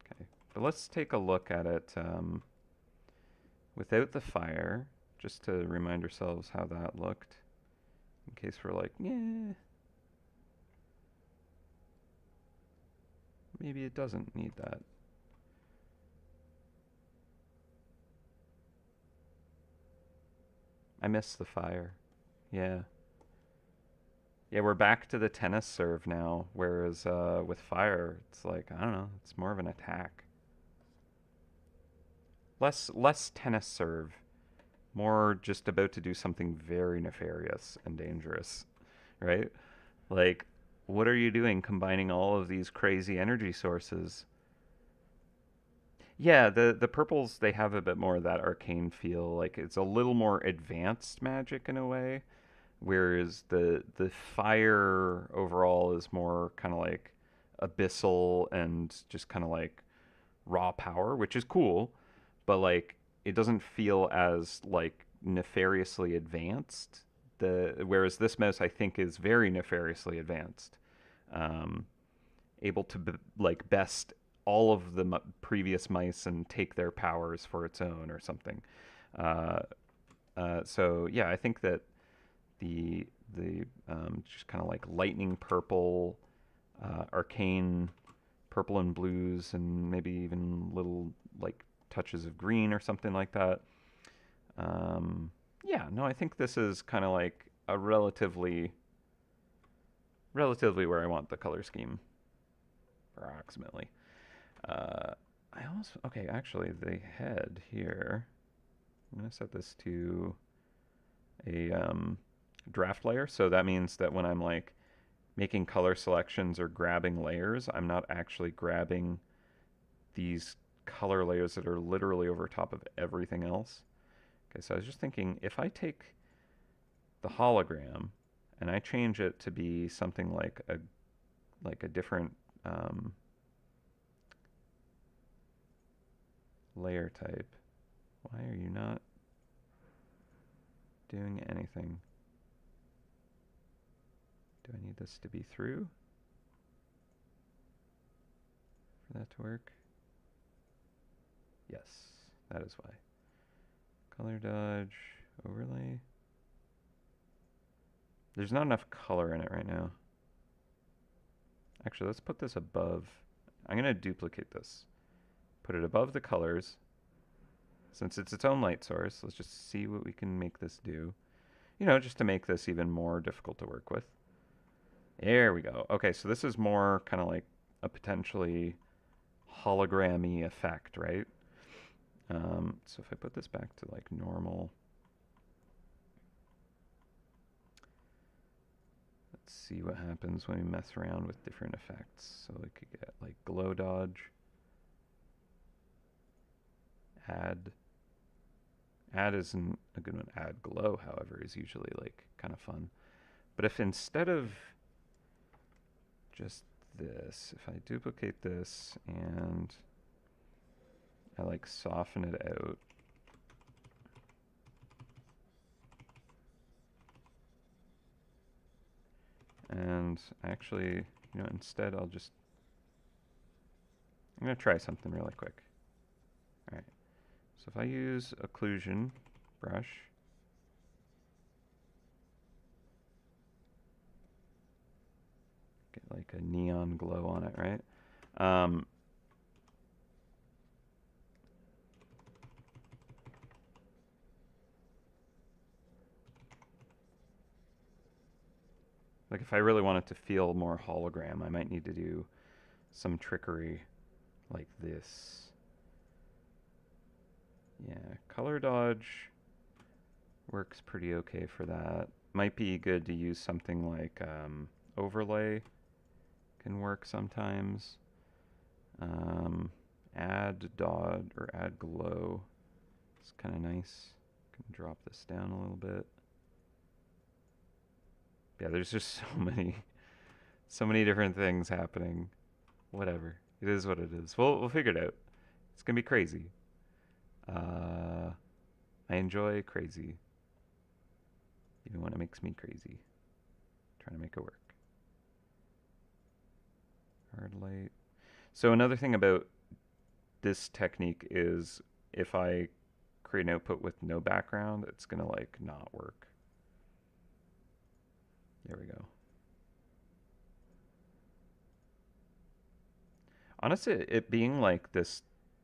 [SPEAKER 1] Okay, but let's take a look at it without the fire, just to remind ourselves how that looked, in case we're like, yeah, maybe it doesn't need that. I miss the fire. Yeah. Yeah, we're back to the tennis serve now, whereas with fire, it's like, I don't know, it's more of an attack. less tennis serve, more just about to do something very nefarious and dangerous, right? Like, what are you doing combining all of these crazy energy sources? Yeah, the purples, they have a bit more of that arcane feel. Like it's a little more advanced magic in a way, whereas the fire overall is more kind of like abyssal and just kind of like raw power, which is cool, but like it doesn't feel as like nefariously advanced. The whereas this mouse I think is very nefariously advanced, um, able to like best all of the previous mice and take their powers for its own or something. Uh, so yeah, I think that the just kind of like lightning purple, arcane purple and blues, and maybe even little like touches of green or something like that. Yeah, no, I think this is kind of like a relatively where I want the color scheme, approximately. I also okay, actually the head here. I'm gonna set this to a draft layer, so that means that when I'm like making color selections or grabbing layers, I'm not actually grabbing these color layers that are literally over top of everything else. Okay, so I was just thinking if I take the hologram and I change it to be something like a different layer type. Why are you not doing anything? Do I need this to be through for that to work? Yes, that is why. Color dodge, overlay. There's not enough color in it right now. Actually, let's put this above. I'm going to duplicate this. Put it above the colors. Since it's its own light source, let's just see what we can make this do. You know, just to make this even more difficult to work with. There we go. Okay, so this is more kind of like a potentially hologrammy effect, right? So if I put this back to like normal, let's see what happens when we mess around with different effects. So we could get like glow dodge, add. Add isn't a good one. Add glow, however, is usually like kind of fun. But if instead of just this, if I duplicate this and I like soften it out, and actually, you know, instead I'm gonna try something really quick. All right, so if I use occlusion brush, get like a neon glow on it, right? Like if I really want it to feel more hologram, I might need to do some trickery like this. Yeah, color dodge works pretty okay for that. Might be good to use something like overlay can work sometimes. Add dodge or add glow. It's kind of nice. Can drop this down a little bit. Yeah, there's just so many different things happening. Whatever. It is what it is. We'll figure it out. It's gonna be crazy. I enjoy crazy, even when it makes me crazy. Trying to make it work. Hard light. So another thing about this technique is if I create an output with no background, it's gonna like not work. There we go. Honestly, it being like this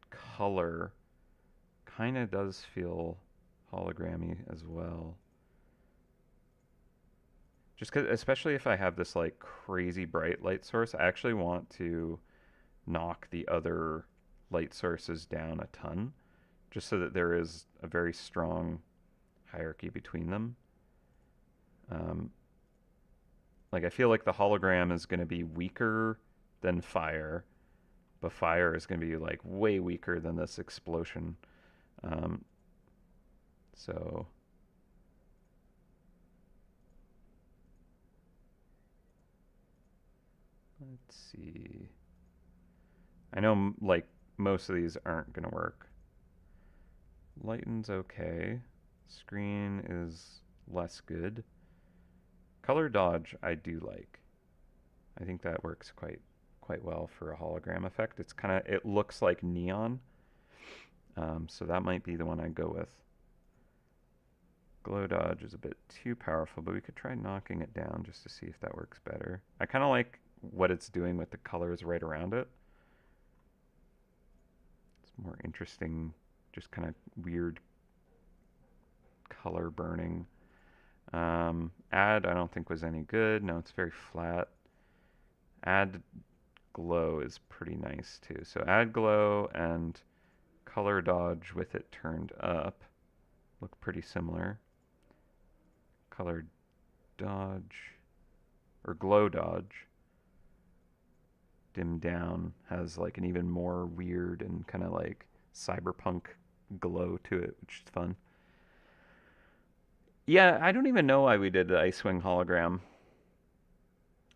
[SPEAKER 1] color kind of does feel hologrammy as well. Just cause, especially if I have this like crazy bright light source, I actually want to knock the other light sources down a ton just so that there is a very strong hierarchy between them. Um, like I feel like the hologram is going to be weaker than fire, but fire is going to be like way weaker than this explosion. Um, so let's see. I know like most of these aren't going to work. Lighten's okay. Screen is less good. Color dodge I do like. I think that works quite well for a hologram effect. It's kind of, it looks like neon. So that might be the one I'd go with. Glow dodge is a bit too powerful, but we could try knocking it down just to see if that works better. I kind of like what it's doing with the colors right around it. It's more interesting, just kind of weird color burning. Add I don't think was any good. No, it's very flat. Add glow is pretty nice too. So add glow and color dodge with it turned up look pretty similar. Color dodge or glow dodge dim down has like an even more weird and kind of like cyberpunk glow to it, which is fun. Yeah, I don't even know why we did the Icewing hologram.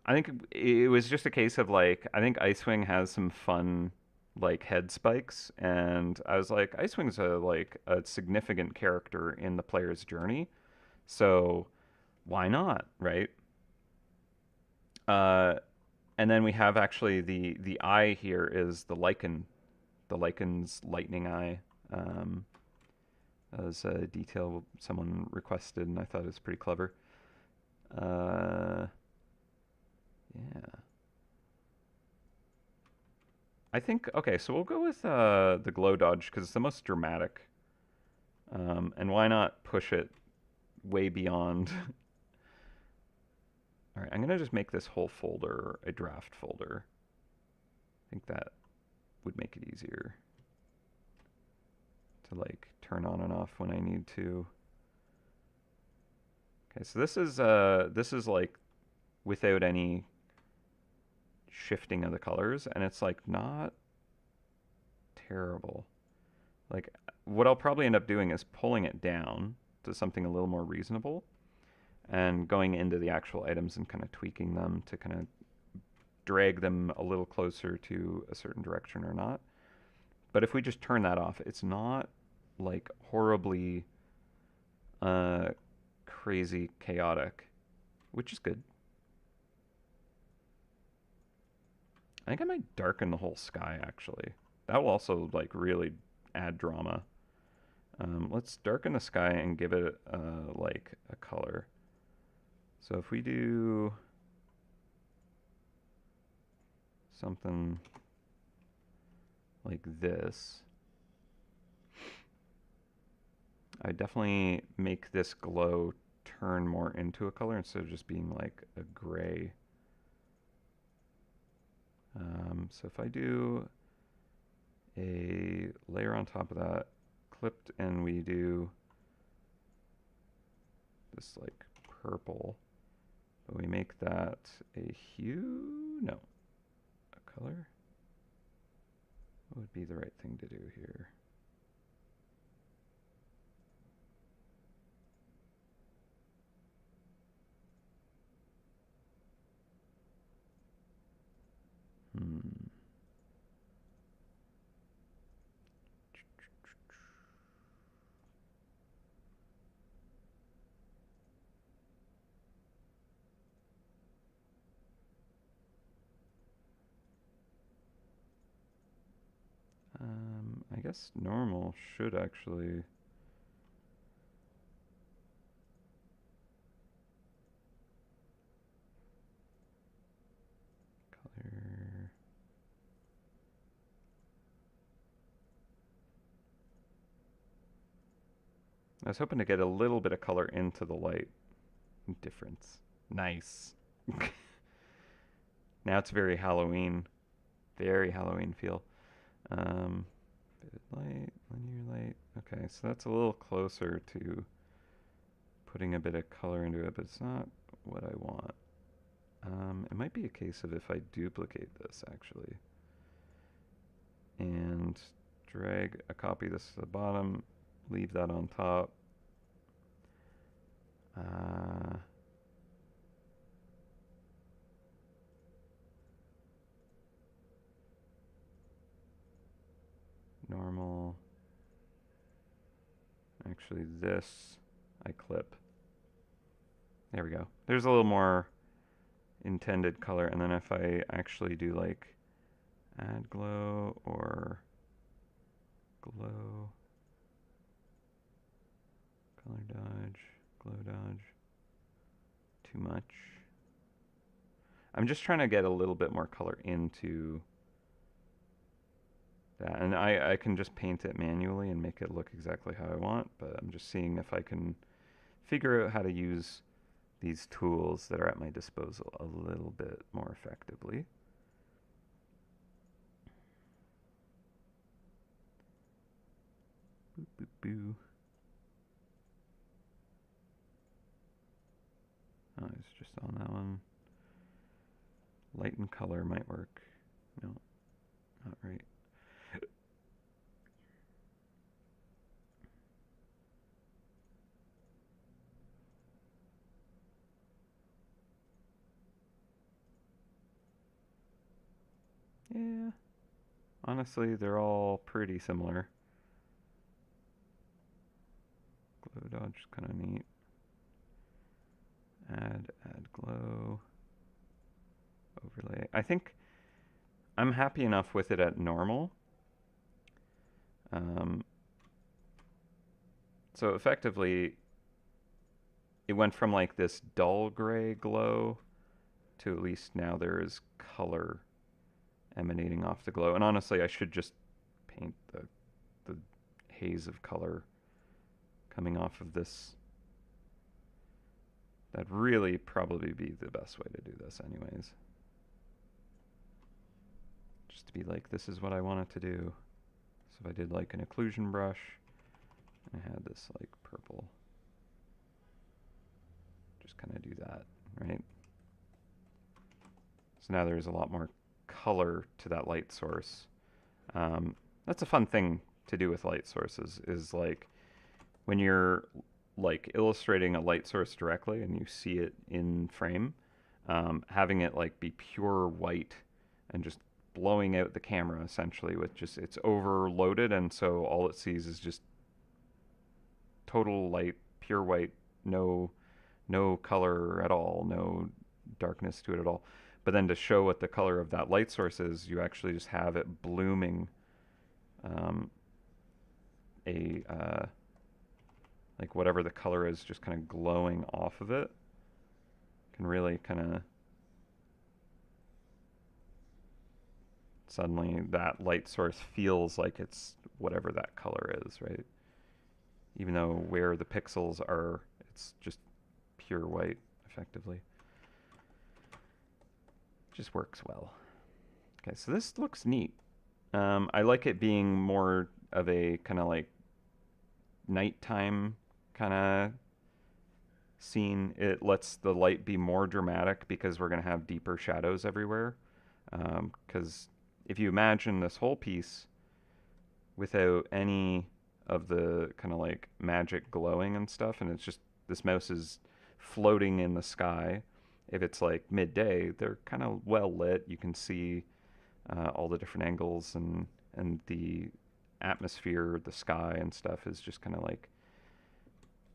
[SPEAKER 1] I think it was just a case of like, I think Icewing has some fun like head spikes, and I was like, Icewing's a significant character in the player's journey, so why not, right? Uh, and then we have actually the eye here is the Lycan's lightning eye. That was a detail someone requested, and I thought it was pretty clever. Yeah. I think, okay, so we'll go with the glow dodge because it's the most dramatic. And why not push it way beyond? All right, I'm going to just make this whole folder a draft folder. I think that would make it easier to like turn on and off when I need to. Okay, so this is like without any shifting of the colors, and it's like not terrible. Like what I'll probably end up doing is pulling it down to something a little more reasonable and going into the actual items and kind of tweaking them to kind of drag them a little closer to a certain direction or not. But if we just turn that off, it's not like horribly crazy chaotic, which is good. I think I might darken the whole sky actually. That will also like really add drama. Let's darken the sky and give it like a color. So if we do something like this, I definitely make this glow turn more into a color instead of just being like a gray. So if I do a layer on top of that, clipped, and we do this like purple, but we make that a hue, no, a color. What would be the right thing to do here? I guess normal should actually color. I was hoping to get a little bit of color into the light difference. Nice. Now it's very Halloween feel. Vivid light, linear light. so that's a little closer to putting a bit of color into it, but it's not what I want. It might be a case of if I duplicate this, actually, and drag a copy of this to the bottom, leave that on top. Normal. Actually, this I clip. There we go. There's a little more intended color, and then if I actually do like add glow or glow, color dodge, glow dodge, too much. I'm just trying to get a little bit more color into that, and I can just paint it manually and make it look exactly how I want, but I'm just seeing if I can figure out how to use these tools that are at my disposal a little bit more effectively. Boop, boop, boo. Oh, it's just on that one. Light and color might work. No, not right. Yeah, honestly, they're all pretty similar. Glow dodge is kind of neat. Add glow. Overlay. I think I'm happy enough with it at normal. So effectively, it went from like this dull gray glow to at least now there is color emanating off the glow. And honestly, I should just paint the haze of color coming off of this. That'd really probably be the best way to do this anyways. Just to be like, this is what I want it to do. So if I did like an occlusion brush, and I had this like purple, just kind of do that, right? So now there's a lot more color to that light source. That's a fun thing to do with light sources, is like when you're like illustrating a light source directly and you see it in frame, having it like be pure white and just blowing out the camera essentially with just, it's overloaded, and so all it sees is just total light, pure white, no color at all, no darkness to it at all. But then to show what the color of that light source is, you actually just have it blooming like whatever the color is, just kind of glowing off of it. Can really kind of suddenly that light source feels like it's whatever that color is, right? Even though where the pixels are, it's just pure white, effectively. Just works well. Okay, so this looks neat. I like it being more of a kind of like nighttime kind of scene. It lets the light be more dramatic because we're going to have deeper shadows everywhere. Because if you imagine this whole piece without any of the kind of like magic glowing and stuff, and it's just this mouse is floating in the sky. If it's like midday, they're kind of well lit. You can see all the different angles, and the atmosphere, the sky and stuff is just kind of like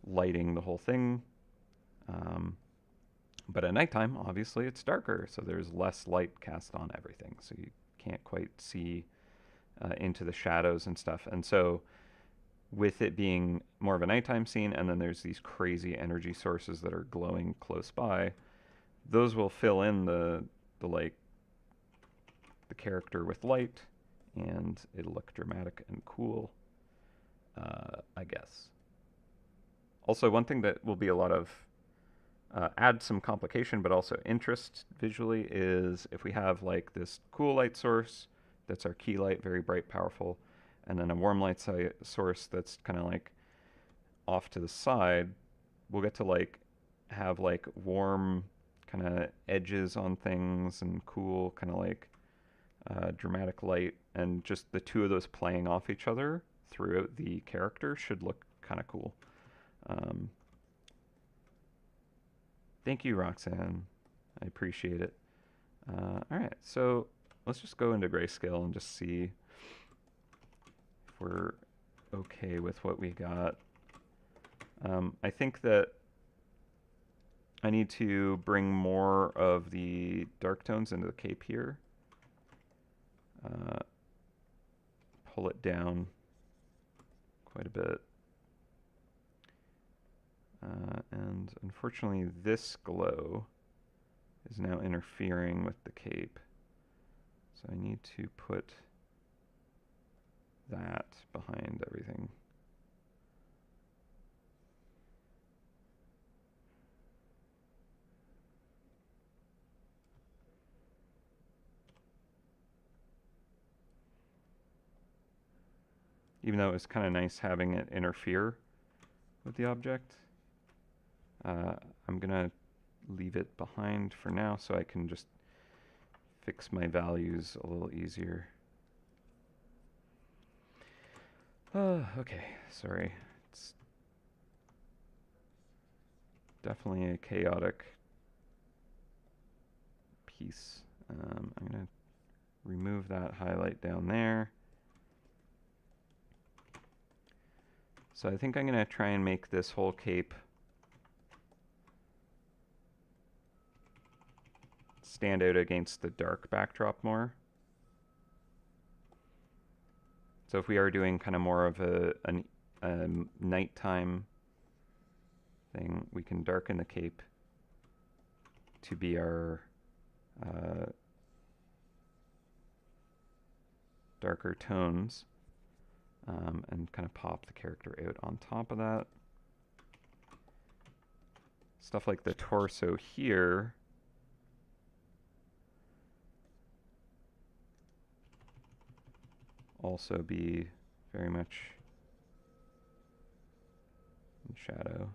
[SPEAKER 1] lighting the whole thing. But at nighttime, obviously, it's darker, so there's less light cast on everything, so you can't quite see into the shadows and stuff. And so with it being more of a nighttime scene, and then there's these crazy energy sources that are glowing close by, those will fill in the like the character with light, and it'll look dramatic and cool, I guess. Also, one thing that will be a lot of add some complication but also interest visually is if we have like this cool light source that's our key light, very bright, powerful, and then a warm light source that's kind of like off to the side, we'll get to like have like warm kind of edges on things and cool kind of like dramatic light, and just the two of those playing off each other throughout the character should look kind of cool. Thank you, Roxanne. I appreciate it. All right, so let's just go into grayscale and just see if we're okay with what we got. I think that I need to bring more of the dark tones into the cape here. Pull it down quite a bit. And unfortunately, this glow is now interfering with the cape. So I need to put that behind everything. Even though it was kind of nice having it interfere with the object, I'm gonna leave it behind for now so I can just fix my values a little easier. Okay, sorry. It's definitely a chaotic piece. I'm gonna remove that highlight down there. So I think I'm gonna try and make this whole cape stand out against the dark backdrop more. So if we are doing kind of more of a nighttime thing, we can darken the cape to be our darker tones, and kind of pop the character out on top of that. Stuff like the torso here also be very much in shadow.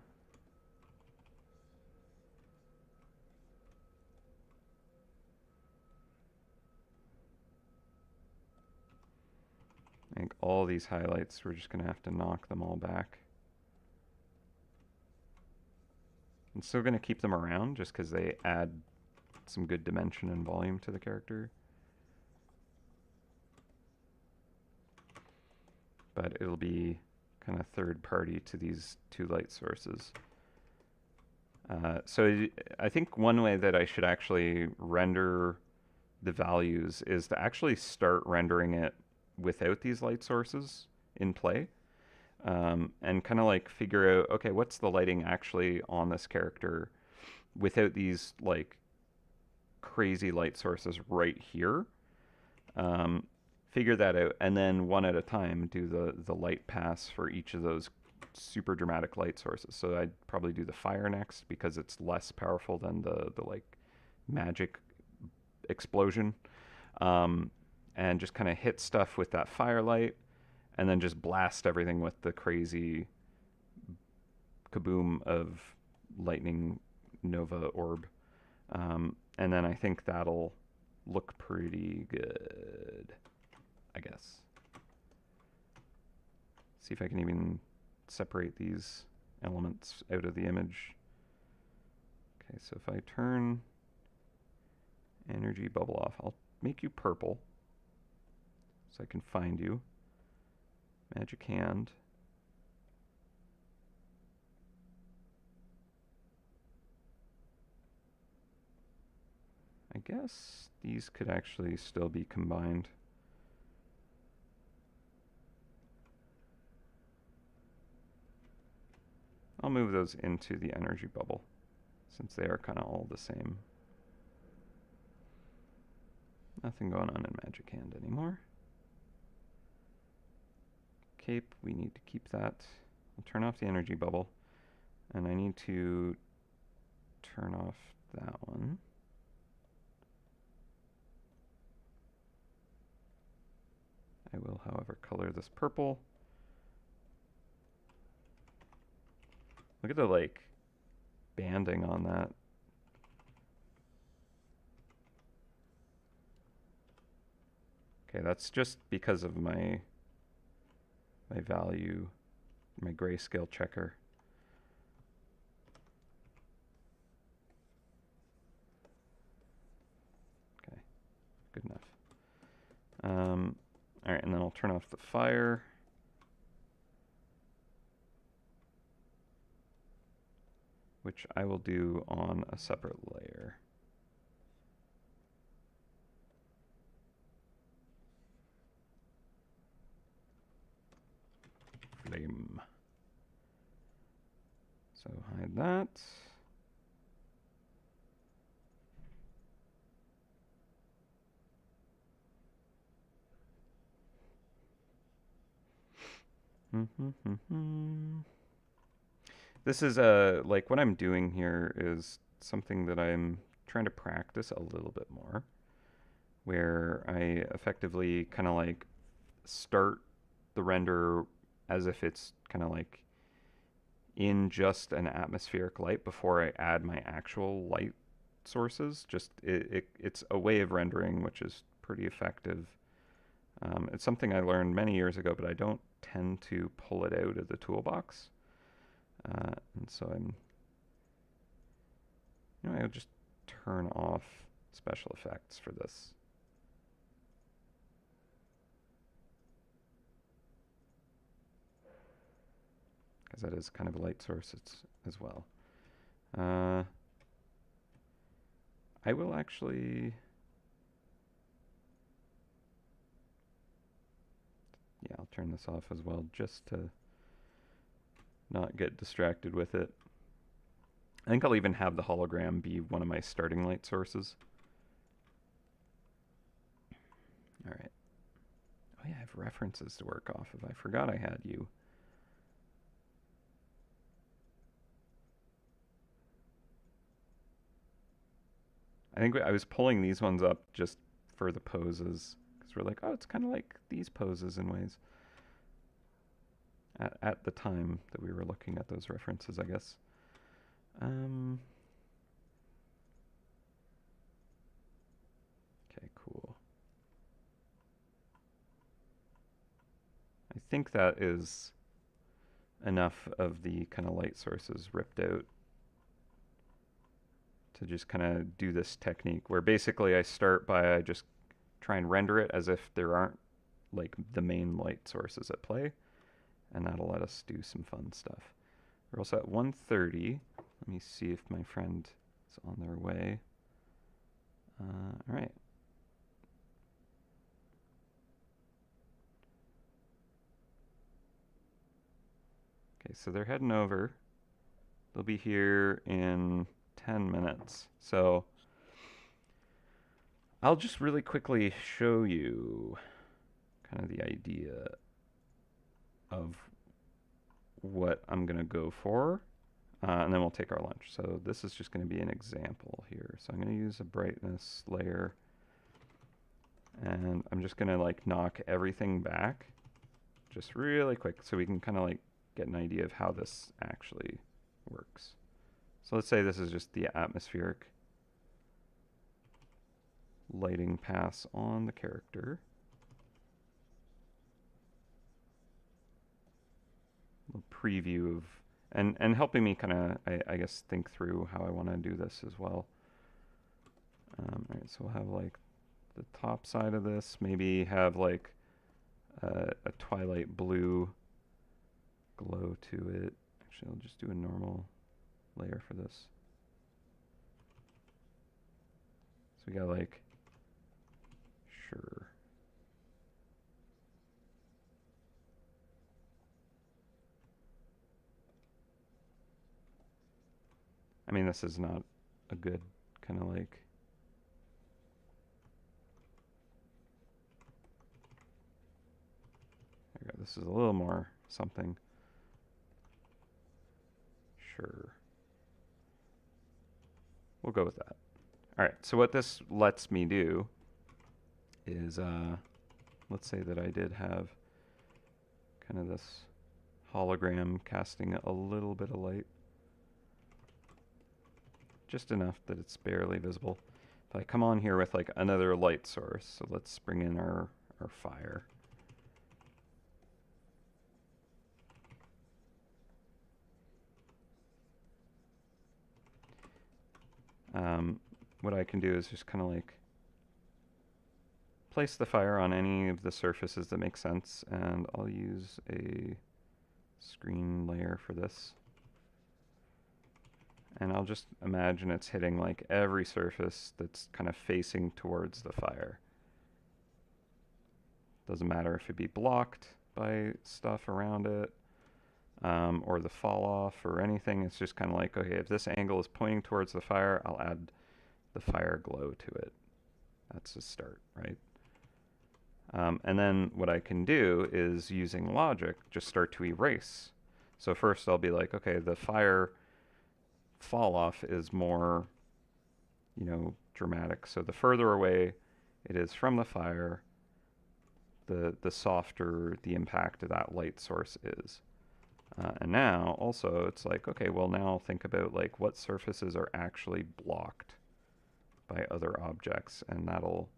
[SPEAKER 1] I think all these highlights, we're just going to have to knock them all back. I'm still going to keep them around just because they add some good dimension and volume to the character. But it'll be kind of third party to these two light sources. So I think one way that I should actually render the values is to actually start rendering it without these light sources in play, and kind of like figure out, okay, what's the lighting actually on this character without these like crazy light sources right here. Figure that out, and then one at a time do the light pass for each of those super dramatic light sources. So I'd probably do the fire next because it's less powerful than the like magic explosion, and just kind of hit stuff with that firelight, and then just blast everything with the crazy kaboom of lightning nova orb, and then I think that'll look pretty good, I guess. See if I can even separate these elements out of the image. Okay, so if I turn energy bubble off, I'll make you purple so I can find you. Magic hand. I guess these could actually still be combined. I'll move those into the energy bubble since they are kind of all the same. Nothing going on in Magic Hand anymore. Cape, we need to keep that. I'll turn off the energy bubble, and I need to turn off that one. I will, however, color this purple. Look at the like banding on that. Okay, that's just because of my value, my grayscale checker. Okay, good enough. All right, and then I'll turn off the fire. Which I will do on a separate layer. Flame. So hide that. This is like what I'm doing here is something that I'm trying to practice a little bit more, where I effectively kind of like start the render as if it's kind of like in just an atmospheric light before I add my actual light sources. Just it's a way of rendering which is pretty effective. It's something I learned many years ago, but I don't tend to pull it out of the toolbox. And so I'll just turn off special effects for this. Because that is kind of a light source as well. I will actually... Yeah, I'll turn this off as well, just to not get distracted with it. I think I'll even have the hologram be one of my starting light sources. All right. Oh yeah, I have references to work off of. I forgot I had you. I think I was pulling these ones up just for the poses, because we're like, oh, it's kind of like these poses in ways. At the time that we were looking at those references, I guess. Okay, cool. I think that is enough of the kind of light sources ripped out to just kind of do this technique where basically I start by I just try and render it as if there aren't like the main light sources at play, and that'll let us do some fun stuff. We're also at 1:30. Let me see if my friend is on their way. All right. Okay, so they're heading over. They'll be here in 10 minutes. So I'll just really quickly show you kind of the idea of what I'm going to go for, and then we'll take our lunch. So this is just going to be an example here. So I'm going to use a brightness layer, and I'm just going to like knock everything back just really quick so we can kind of like get an idea of how this actually works. So let's say this is just the atmospheric lighting pass on the character. A preview of, and helping me kind of, I guess, think through how I want to do this as well. All right, so we'll have like the top side of this, maybe have like a twilight blue glow to it. Actually, I'll just do a normal layer for this. So we got like, sure. I mean, this is not a good kind of like, there we go. This is a little more something. Sure. We'll go with that. All right, so what this lets me do is let's say that I did have kind of this hologram casting a little bit of light. Just enough that it's barely visible. If I come on here with like another light source, so let's bring in our fire. What I can do is just kind of like place the fire on any of the surfaces that make sense, and I'll use a screen layer for this. And I'll just imagine it's hitting like every surface that's kind of facing towards the fire. Doesn't matter if it be blocked by stuff around it, or the fall off or anything. It's just kind of like, okay, if this angle is pointing towards the fire, I'll add the fire glow to it. That's a start, right? And then what I can do is, using logic, just start to erase. So first I'll be like, okay, the fire fall off is more, dramatic. So the further away it is from the fire, the softer the impact of that light source is. And now also it's like, okay, well now think about like what surfaces are actually blocked by other objects, and that'll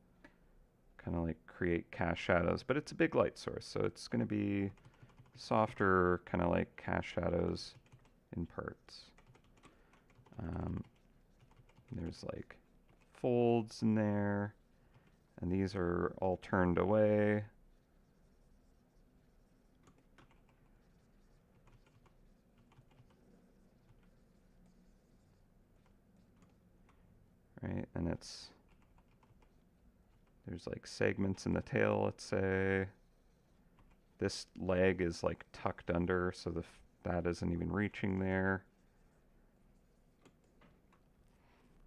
[SPEAKER 1] kind of like create cast shadows. But it's a big light source, so it's going to be softer, kind of like cast shadows in parts. There's like folds in there, and these are all turned away. Right, and there's like segments in the tail, let's say. This leg is like tucked under, so that isn't even reaching there.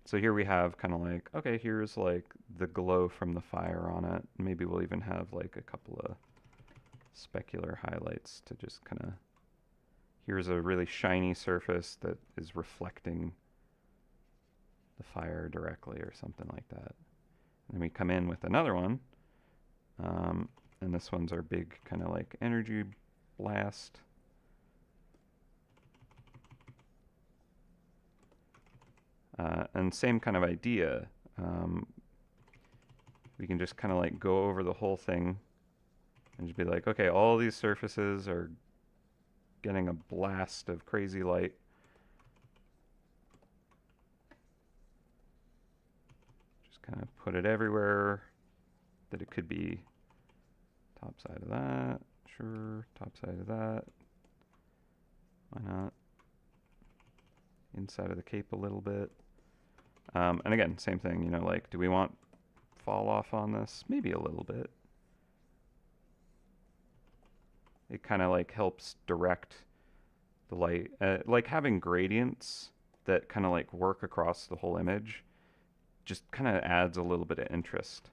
[SPEAKER 1] So here we have kind of like, okay, here's like the glow from the fire on it. Maybe we'll even have like a couple of specular highlights to just kind of, here's a really shiny surface that is reflecting the fire directly or something like that. And then we come in with another one, and this one's our big kind of like energy blast. And same kind of idea. We can just kind of like go over the whole thing and just be like, okay, all these surfaces are getting a blast of crazy light. Just kind of put it everywhere that it could be. Top side of that, sure, top side of that. Why not? Inside of the cape a little bit. And again, same thing, like, do we want fall off on this? Maybe a little bit. It kind of like helps direct the light. Like having gradients that kind of like work across the whole image just kind of adds a little bit of interest.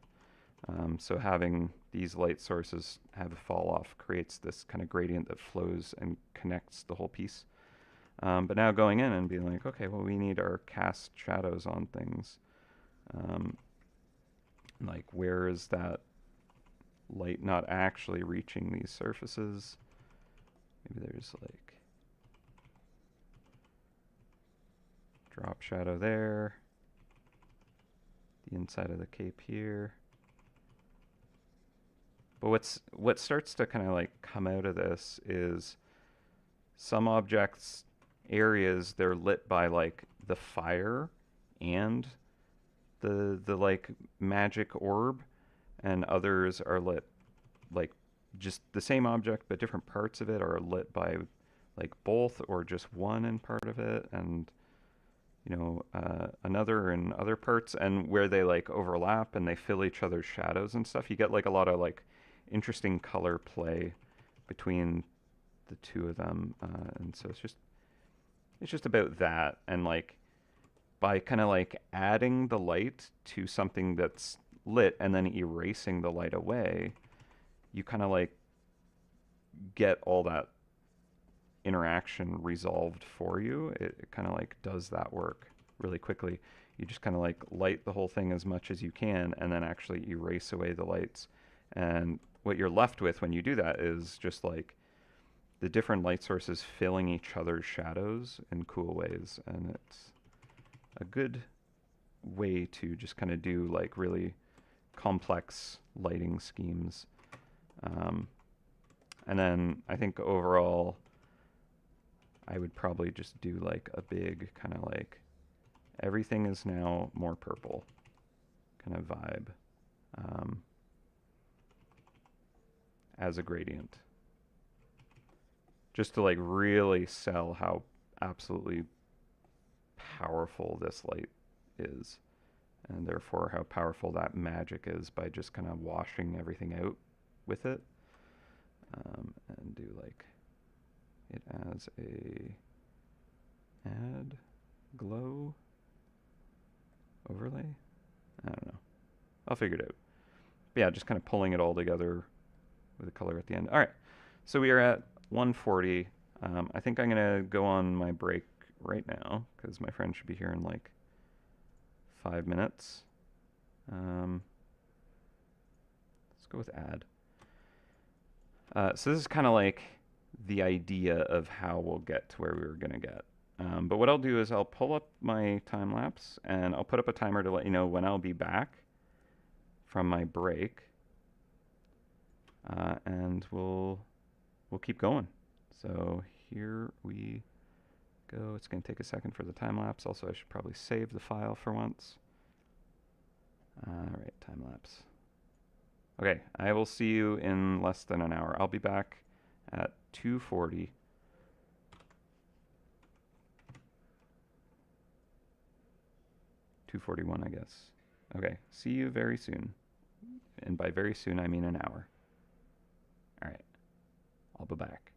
[SPEAKER 1] So having these light sources have a fall off creates this kind of gradient that flows and connects the whole piece. But now going in and being like, okay, well, we need our cast shadows on things. Like, where is that light not actually reaching these surfaces? Maybe there's like drop shadow there. The inside of the cape here. But what starts to kind of like come out of this is some objects, areas, they're lit by like the fire and the like magic orb, and others are lit like just the same object but different parts of it are lit by like both or just one in part of it, and another in other parts, and where they like overlap and they fill each other's shadows and stuff. You get like a lot of like interesting color play between the two of them, and so it's just about that. And like by kind of like adding the light to something that's lit and then erasing the light away, you kind of like get all that interaction resolved for you. It kind of like does that work really quickly. You just kind of like light the whole thing as much as you can and then actually erase away the lights, and what you're left with when you do that is just like the different light sources filling each other's shadows in cool ways, and it's a good way to just kind of do like really complex lighting schemes. And then I think overall I would probably just do like a big kind of like everything is now more purple kind of vibe as a gradient. Just to like really sell how absolutely powerful this light is, and therefore how powerful that magic is by just kind of washing everything out with it. And do like it as a add glow overlay. I don't know. I'll figure it out. But yeah, just kind of pulling it all together with a color at the end. All right. So we are at 140. I think I'm going to go on my break right now because my friend should be here in like 5 minutes. Let's go with add. So this is kind of like the idea of how we'll get to where we were going to get. But what I'll do is I'll pull up my time lapse and I'll put up a timer to let you know when I'll be back from my break. And we'll keep going. So here we go. It's going to take a second for the time lapse. Also, I should probably save the file for once. All right, time lapse. Okay, I will see you in less than an hour. I'll be back at 2:40. 2:41, I guess. Okay, see you very soon. And by very soon, I mean an hour. All right, I'll be back.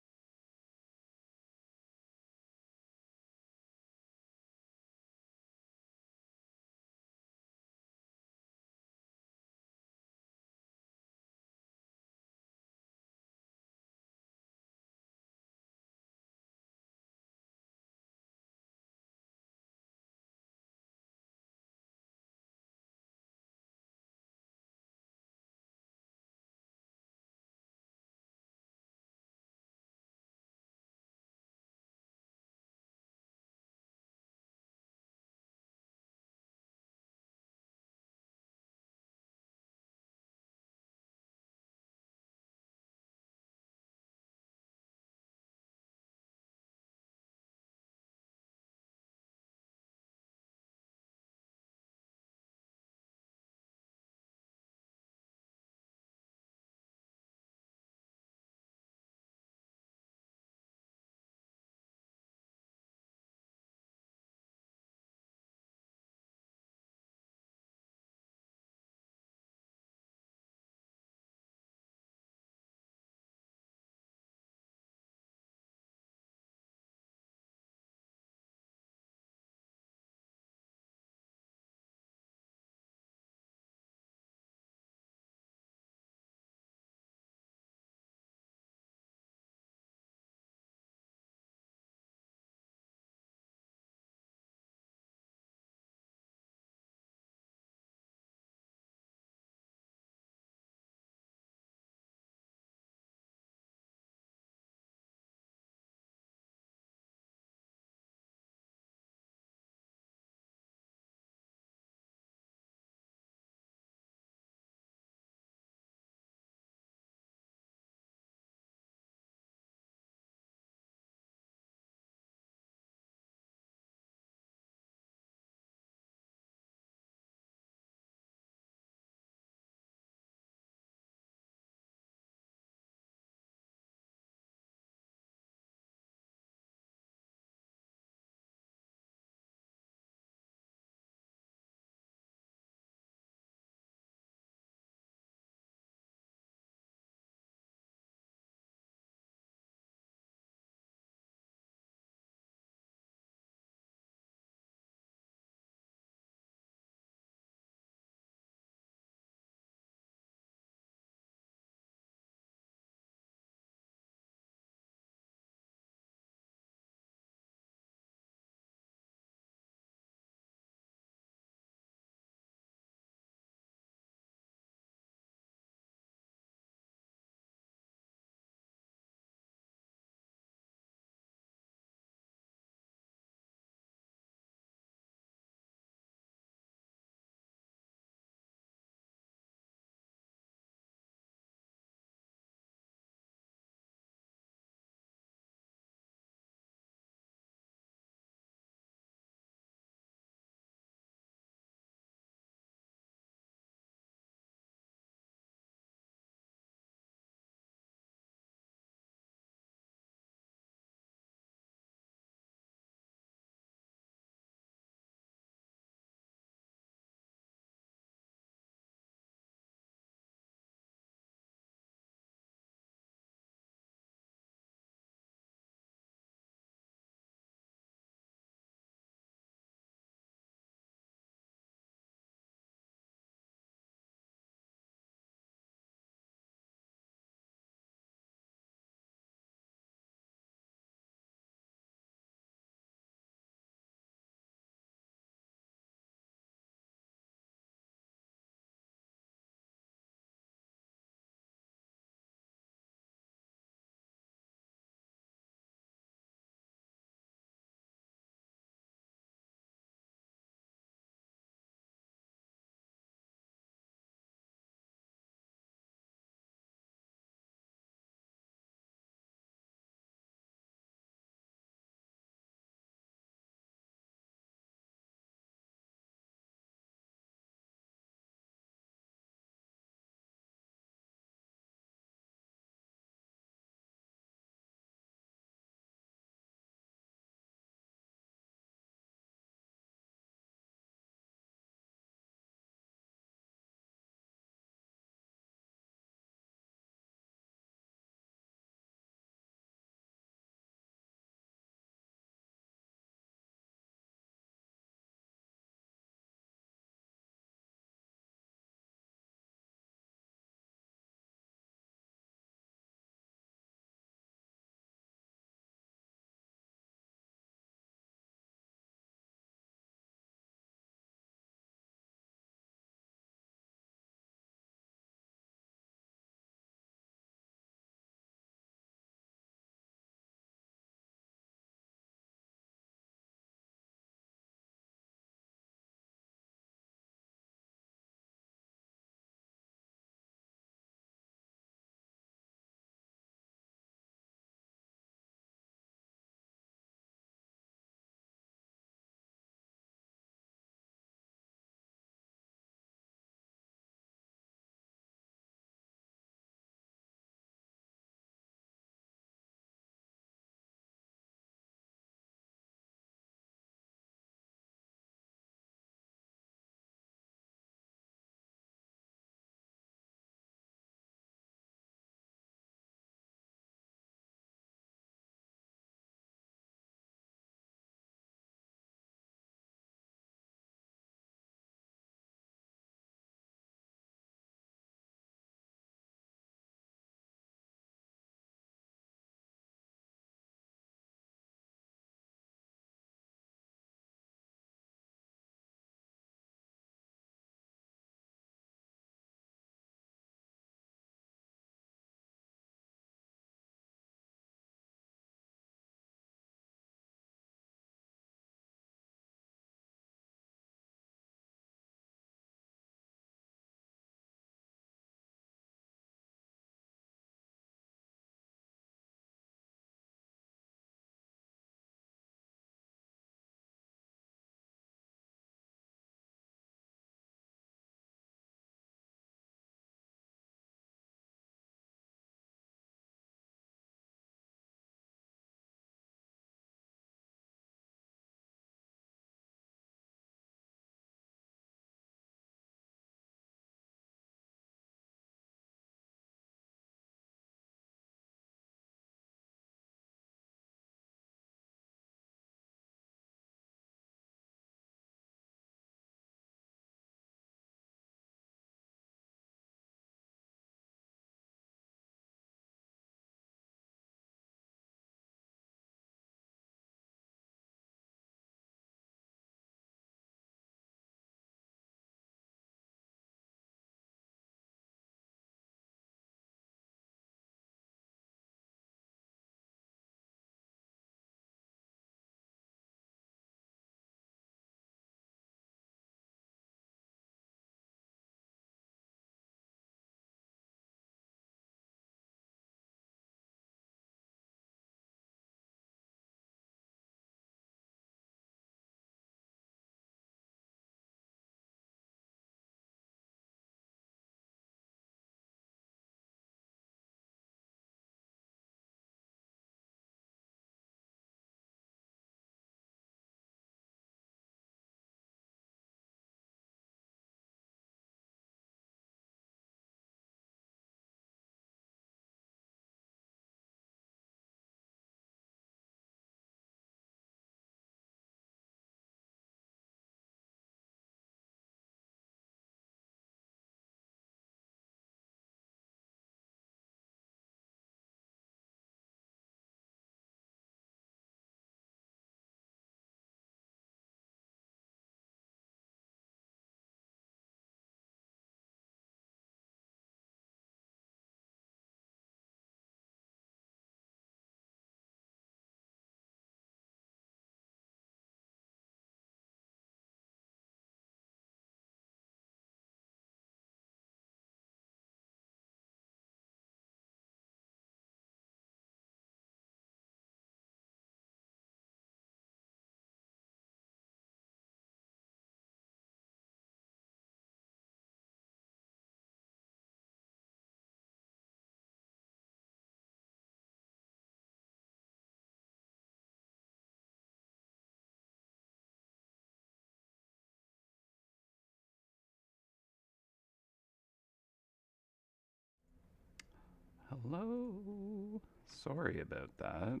[SPEAKER 1] Hello. Sorry about that.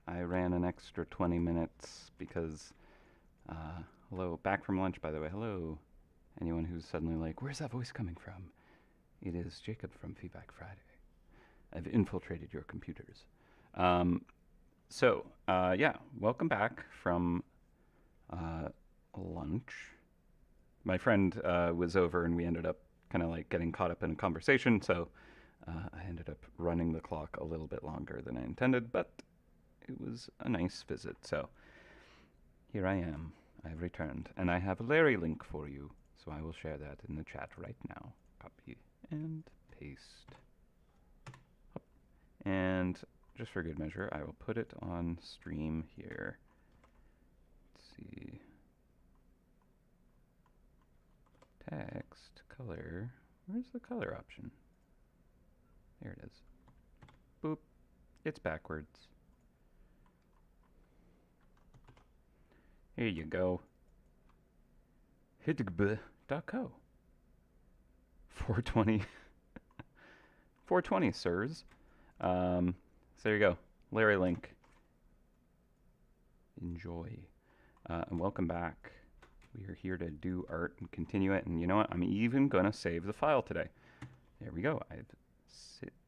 [SPEAKER 1] I ran an extra 20 minutes because, hello, back from lunch, by the way. Hello. Anyone who's suddenly like, where's that voice coming from? It is Jacob from Feedback Friday. I've infiltrated your computers. Yeah, welcome back from lunch. My friend was over and we ended up kind of like getting caught up in a conversation, so I ended up running the clock a little bit longer than I intended, but it was a nice visit. So here I am. I've returned, and I have a Larry link for you, so I will share that in the chat right now. Copy and paste. And just for good measure, I will put it on stream here. Let's see. Text, color. Where's the color option? There it is. Boop. It's backwards. Here you go. Hitgb.co. 420. 420, sirs. So there you go. Larry link. Enjoy. And welcome back. We are here to do art and continue it. And you know what? I'm even going to save the file today. There we go. I've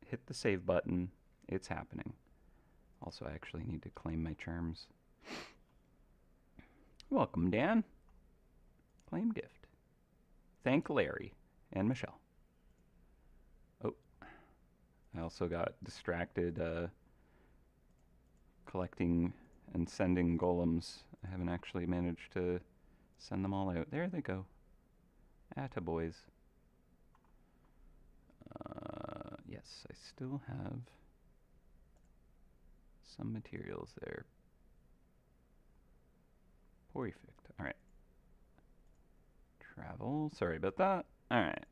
[SPEAKER 1] hit the save button. It's happening. Also, I actually need to claim my charms. Welcome, Dan. Claim gift. Thank Larry and Michelle. Oh, I also got distracted collecting and sending golems. I haven't actually managed to send them all out. There they go. Attaboys. Yes, I still have some materials there. Perfect. All right. Travel. Sorry about that. All right.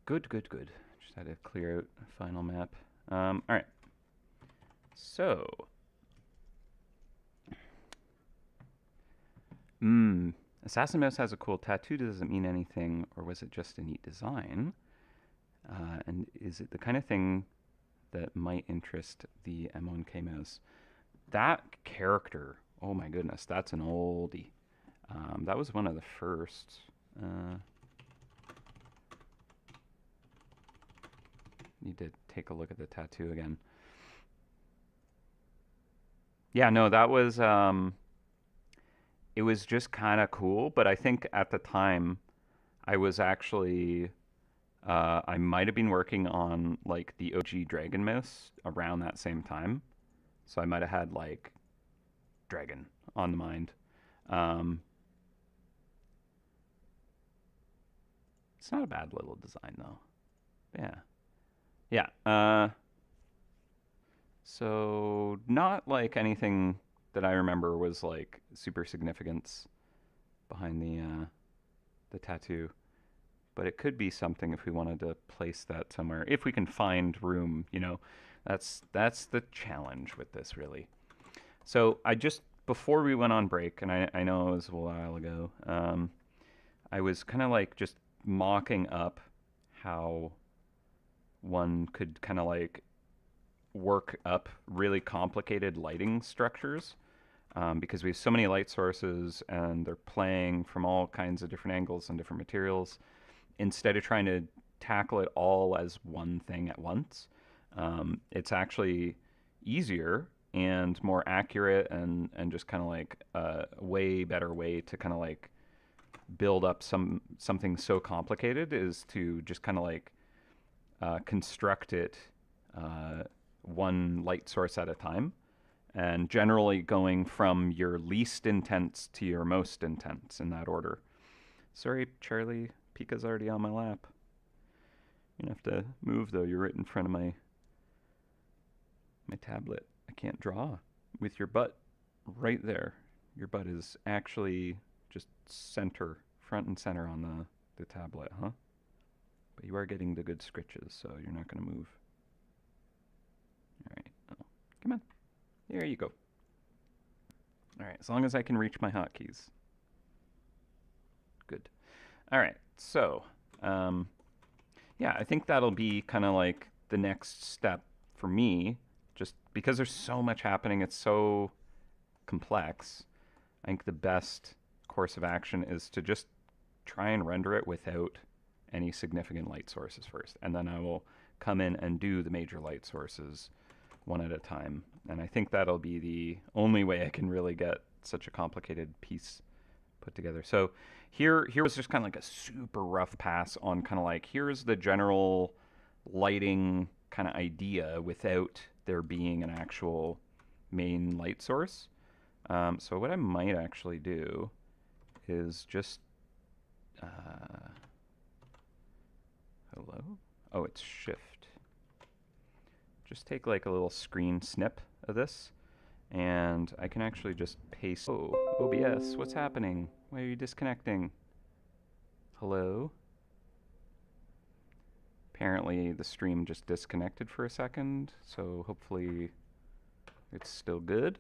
[SPEAKER 1] Good, good, good. Just had to clear out a final map. All right. So. Assassin Mouse has a cool tattoo. Does it mean anything, or was it just a neat design? And is it the kind of thing that might interest the M1K mouse? That character, oh my goodness, that's an oldie. That was one of the first. Need to take a look at the tattoo again. Yeah, no, that was, it was just kind of cool, but I think at the time I was actually, I might have been working on like the OG Dragon mouse around that same time. So I might have had like Dragon on the mind. It's not a bad little design though. Yeah. Yeah. So not like anything that I remember was like super significance behind the tattoo. But it could be something if we wanted to place that somewhere. If we can find room, you know. That's the challenge with this, really. So I just, before we went on break, and I know it was a while ago, I was kind of like just mocking up how one could kind of like work up really complicated lighting structures. Because we have so many light sources and they're playing from all kinds of different angles and different materials. Instead of trying to tackle it all as one thing at once, it's actually easier and more accurate and just kind of like a way better way to kind of like build up something so complicated is to just kind of like construct it one light source at a time, and generally going from your least intense to your most intense in that order. Sorry, Charlie, Pika's already on my lap. You're gonna have to move though. You're right in front of my tablet. I can't draw with your butt right there. Your butt is actually just front and center on the tablet, huh? But you are getting the good scritches, so you're not gonna move. All right, oh, come on. There you go. All right, as long as I can reach my hotkeys. Good. All right, so Yeah, I think that'll be kind of like the next step for me, just because there's so much happening. It's so complex. I think the best course of action is to just try and render it without any significant light sources first. And then I will come in and do the major light sources one at a time. And I think that'll be the only way I can really get such a complicated piece put together. So here was just kind of like a super rough pass on kind of like, here's the general lighting kind of idea without there being an actual main light source. So what I might actually do is just hello? Oh, it's shift. Just take like a little screen snip of this, and I can actually just paste. Oh, OBS, what's happening? Why are you disconnecting? Hello? Apparently the stream just disconnected for a second, so hopefully it's still good.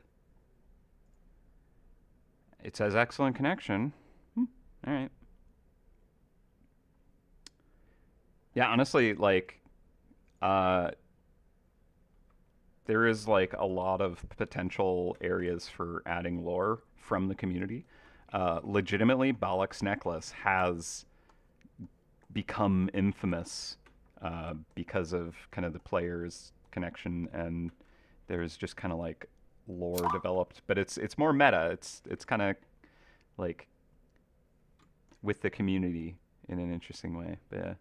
[SPEAKER 1] It says excellent connection. All right. Yeah, honestly, like, there is like a lot of potential areas for adding lore from the community. Legitimately, Balak's necklace has become infamous because of kind of the players' connection, and there's just kind of like lore developed, but it's more meta. It's kind of like with the community in an interesting way. But yeah,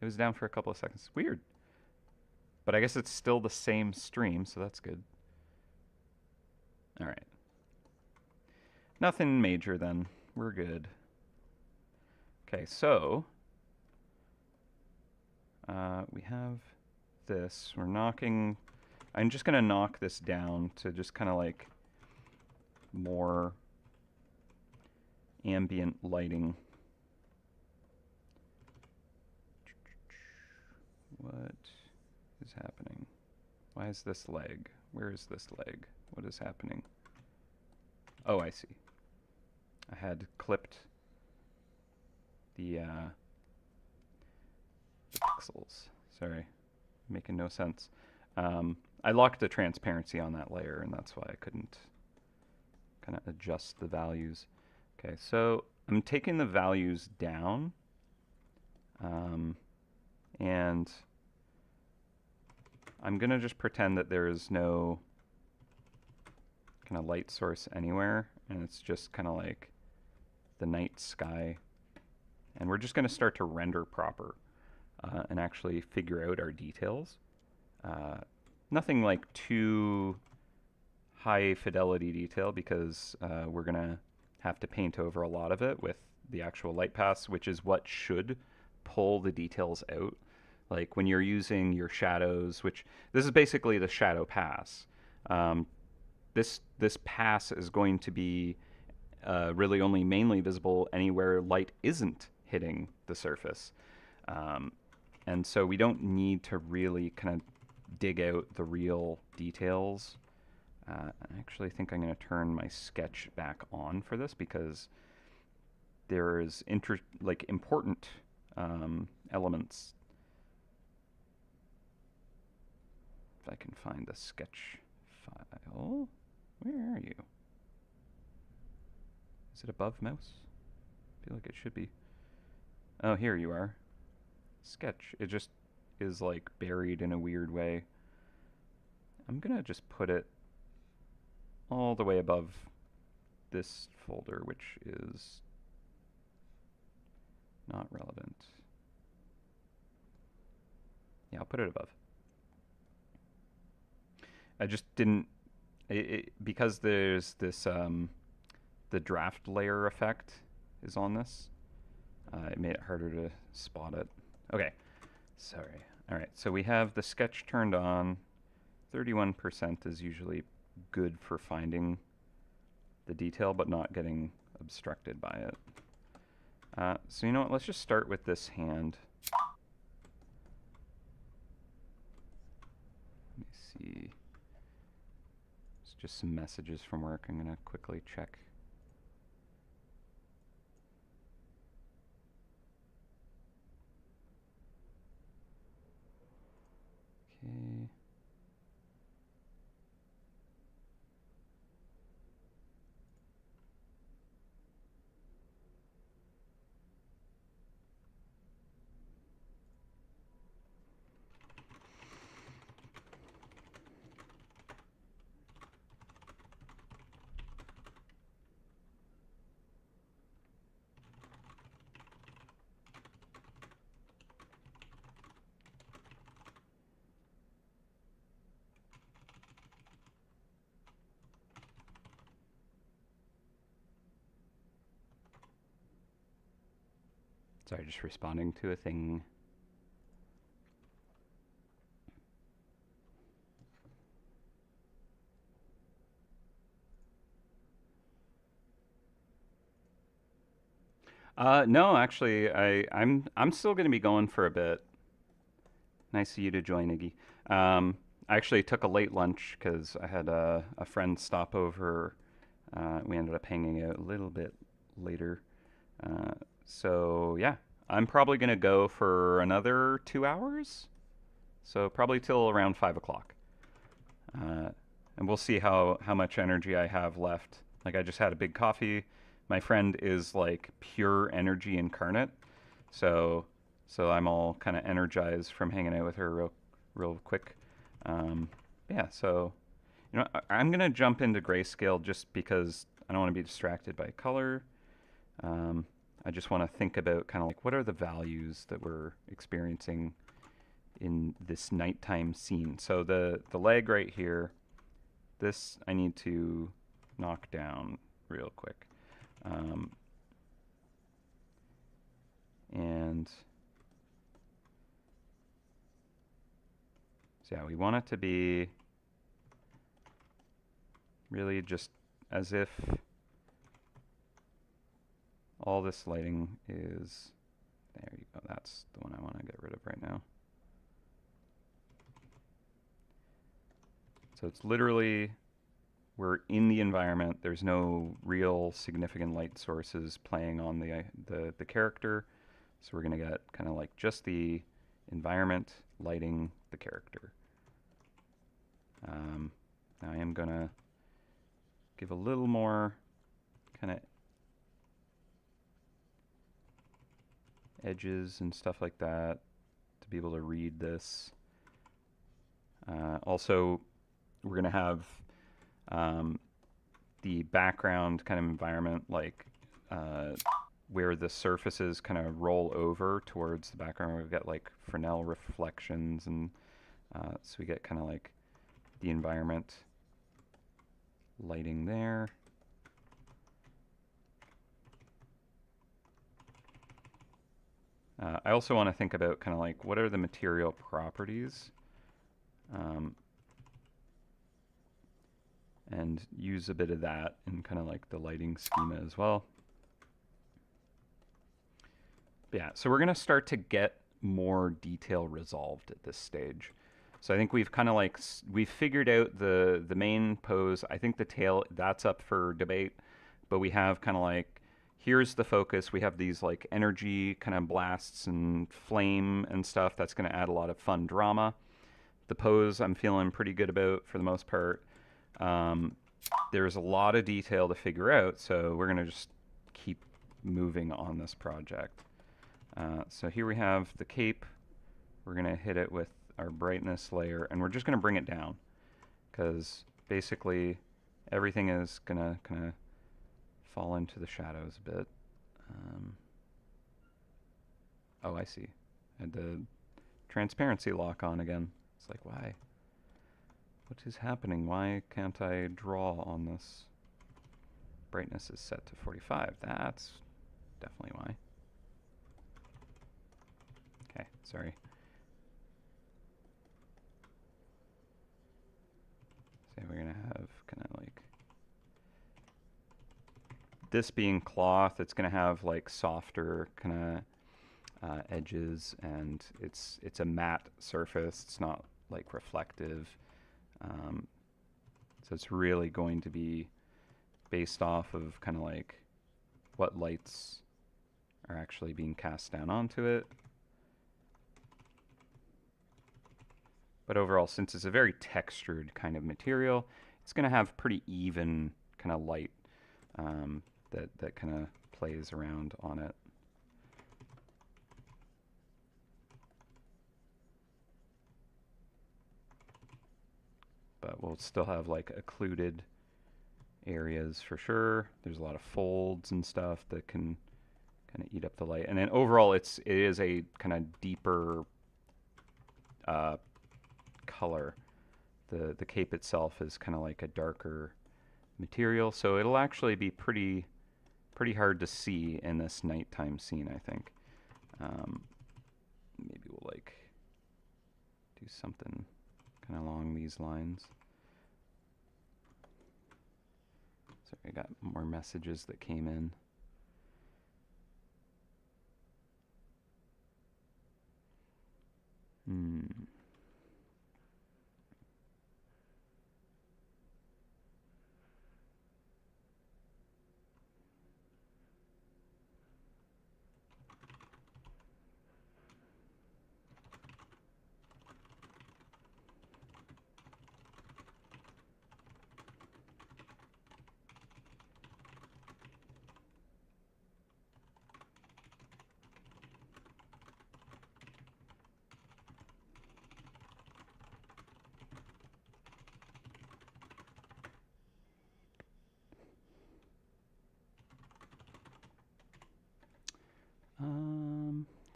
[SPEAKER 1] it was down for a couple of seconds. Weird. But I guess it's still the same stream, so that's good. All right. Nothing major then. We're good. Okay, so we have this. We're knocking. I'm just going to knock this down to just kind of like more ambient lighting. What is happening? Why is this leg? Where is this leg? What is happening? Oh, I see. I had clipped the pixels. Sorry, making no sense. I locked the transparency on that layer, and that's why I couldn't kind of adjust the values. Okay, so I'm taking the values down, and I'm gonna just pretend that there is no kind of light source anywhere, and it's just kind of like the night sky. And we're just gonna start to render proper and actually figure out our details. Nothing like too high fidelity detail, because we're gonna have to paint over a lot of it with the actual light paths, which is what should pull the details out. Like when you're using your shadows, which this is basically the shadow pass. This pass is going to be really only mainly visible anywhere light isn't hitting the surface. And so we don't need to really kind of dig out the real details. I actually think I'm going to turn my sketch back on for this, because there is important elements. If I can find the sketch file. Where are you? Is it above mouse? I feel like it should be. Oh, here you are. Sketch. It just is like buried in a weird way. I'm gonna just put it all the way above this folder, which is not relevant. Yeah, I'll put it above. I just didn't, because there's this, the draft layer effect is on this. It made it harder to spot it. Okay, sorry. All right, so we have the sketch turned on. 31% is usually good for finding the detail, but not getting obstructed by it. So you know what, let's just start with this hand. Let me see. It's just some messages from work. I'm gonna quickly check. Okay. Sorry, just responding to a thing. No, actually, I'm still going to be going for a bit. Nice of you to join, Iggy. I actually took a late lunch because I had a friend stop over. We ended up hanging out a little bit later. Uh, so yeah, I'm probably going to go for another 2 hours. So probably till around 5 o'clock. Uh, and we'll see how much energy I have left. Like I just had a big coffee. My friend is like pure energy incarnate, so I'm all kind of energized from hanging out with her real quick. Um, yeah, so I'm gonna jump into grayscale just because I don't want to be distracted by color. Um, I just want to think about kind of like what are the values that we're experiencing in this nighttime scene. So the leg right here, this I need to knock down real quick. Um, and so yeah, we want it to be really just as if all this lighting is, there you go, that's the one I want to get rid of right now. So it's literally, we're in the environment. There's no real significant light sources playing on the character. So we're going to get kind of like just the environment lighting the character. Now I am going to give a little more kind of edges and stuff like that to be able to read this. Also, we're going to have the background kind of environment, like where the surfaces kind of roll over towards the background. We've got like Fresnel reflections, and so we get kind of like the environment lighting there. I also want to think about kind of like what are the material properties, and use a bit of that in kind of like the lighting schema as well. But yeah, so we're going to start to get more detail resolved at this stage. So I think we've kind of like, we've figured out the main pose. I think the tail, that's up for debate, but we have kind of like, here's the focus. We have these like energy kind of blasts and flame and stuff. That's going to add a lot of fun drama. The pose I'm feeling pretty good about for the most part. There's a lot of detail to figure out, so we're going to just keep moving on this project. So here we have the cape. We're going to hit it with our brightness layer, and we're just going to bring it down because basically everything is going to kind of fall into the shadows a bit. Oh, I see. I had the transparency lock on again. It's like, why? What is happening? Why can't I draw on this? Brightness is set to 45. That's definitely why. Okay, sorry. So we're going to have kind of like this being cloth, it's going to have like softer kind of edges, and it's a matte surface. It's not like reflective. So it's really going to be based off of kind of like what lights are actually being cast down onto it. But But overall, since it's a very textured kind of material, it's going to have pretty even kind of light that kind of plays around on it. But we'll still have like occluded areas for sure. There's a lot of folds and stuff that can kind of eat up the light. And then overall, it is a kind of deeper color. The cape itself is kind of like a darker material, so it'll actually be pretty hard to see in this nighttime scene, I think. Maybe we'll like do something kind of along these lines. Sorry, I got more messages that came in.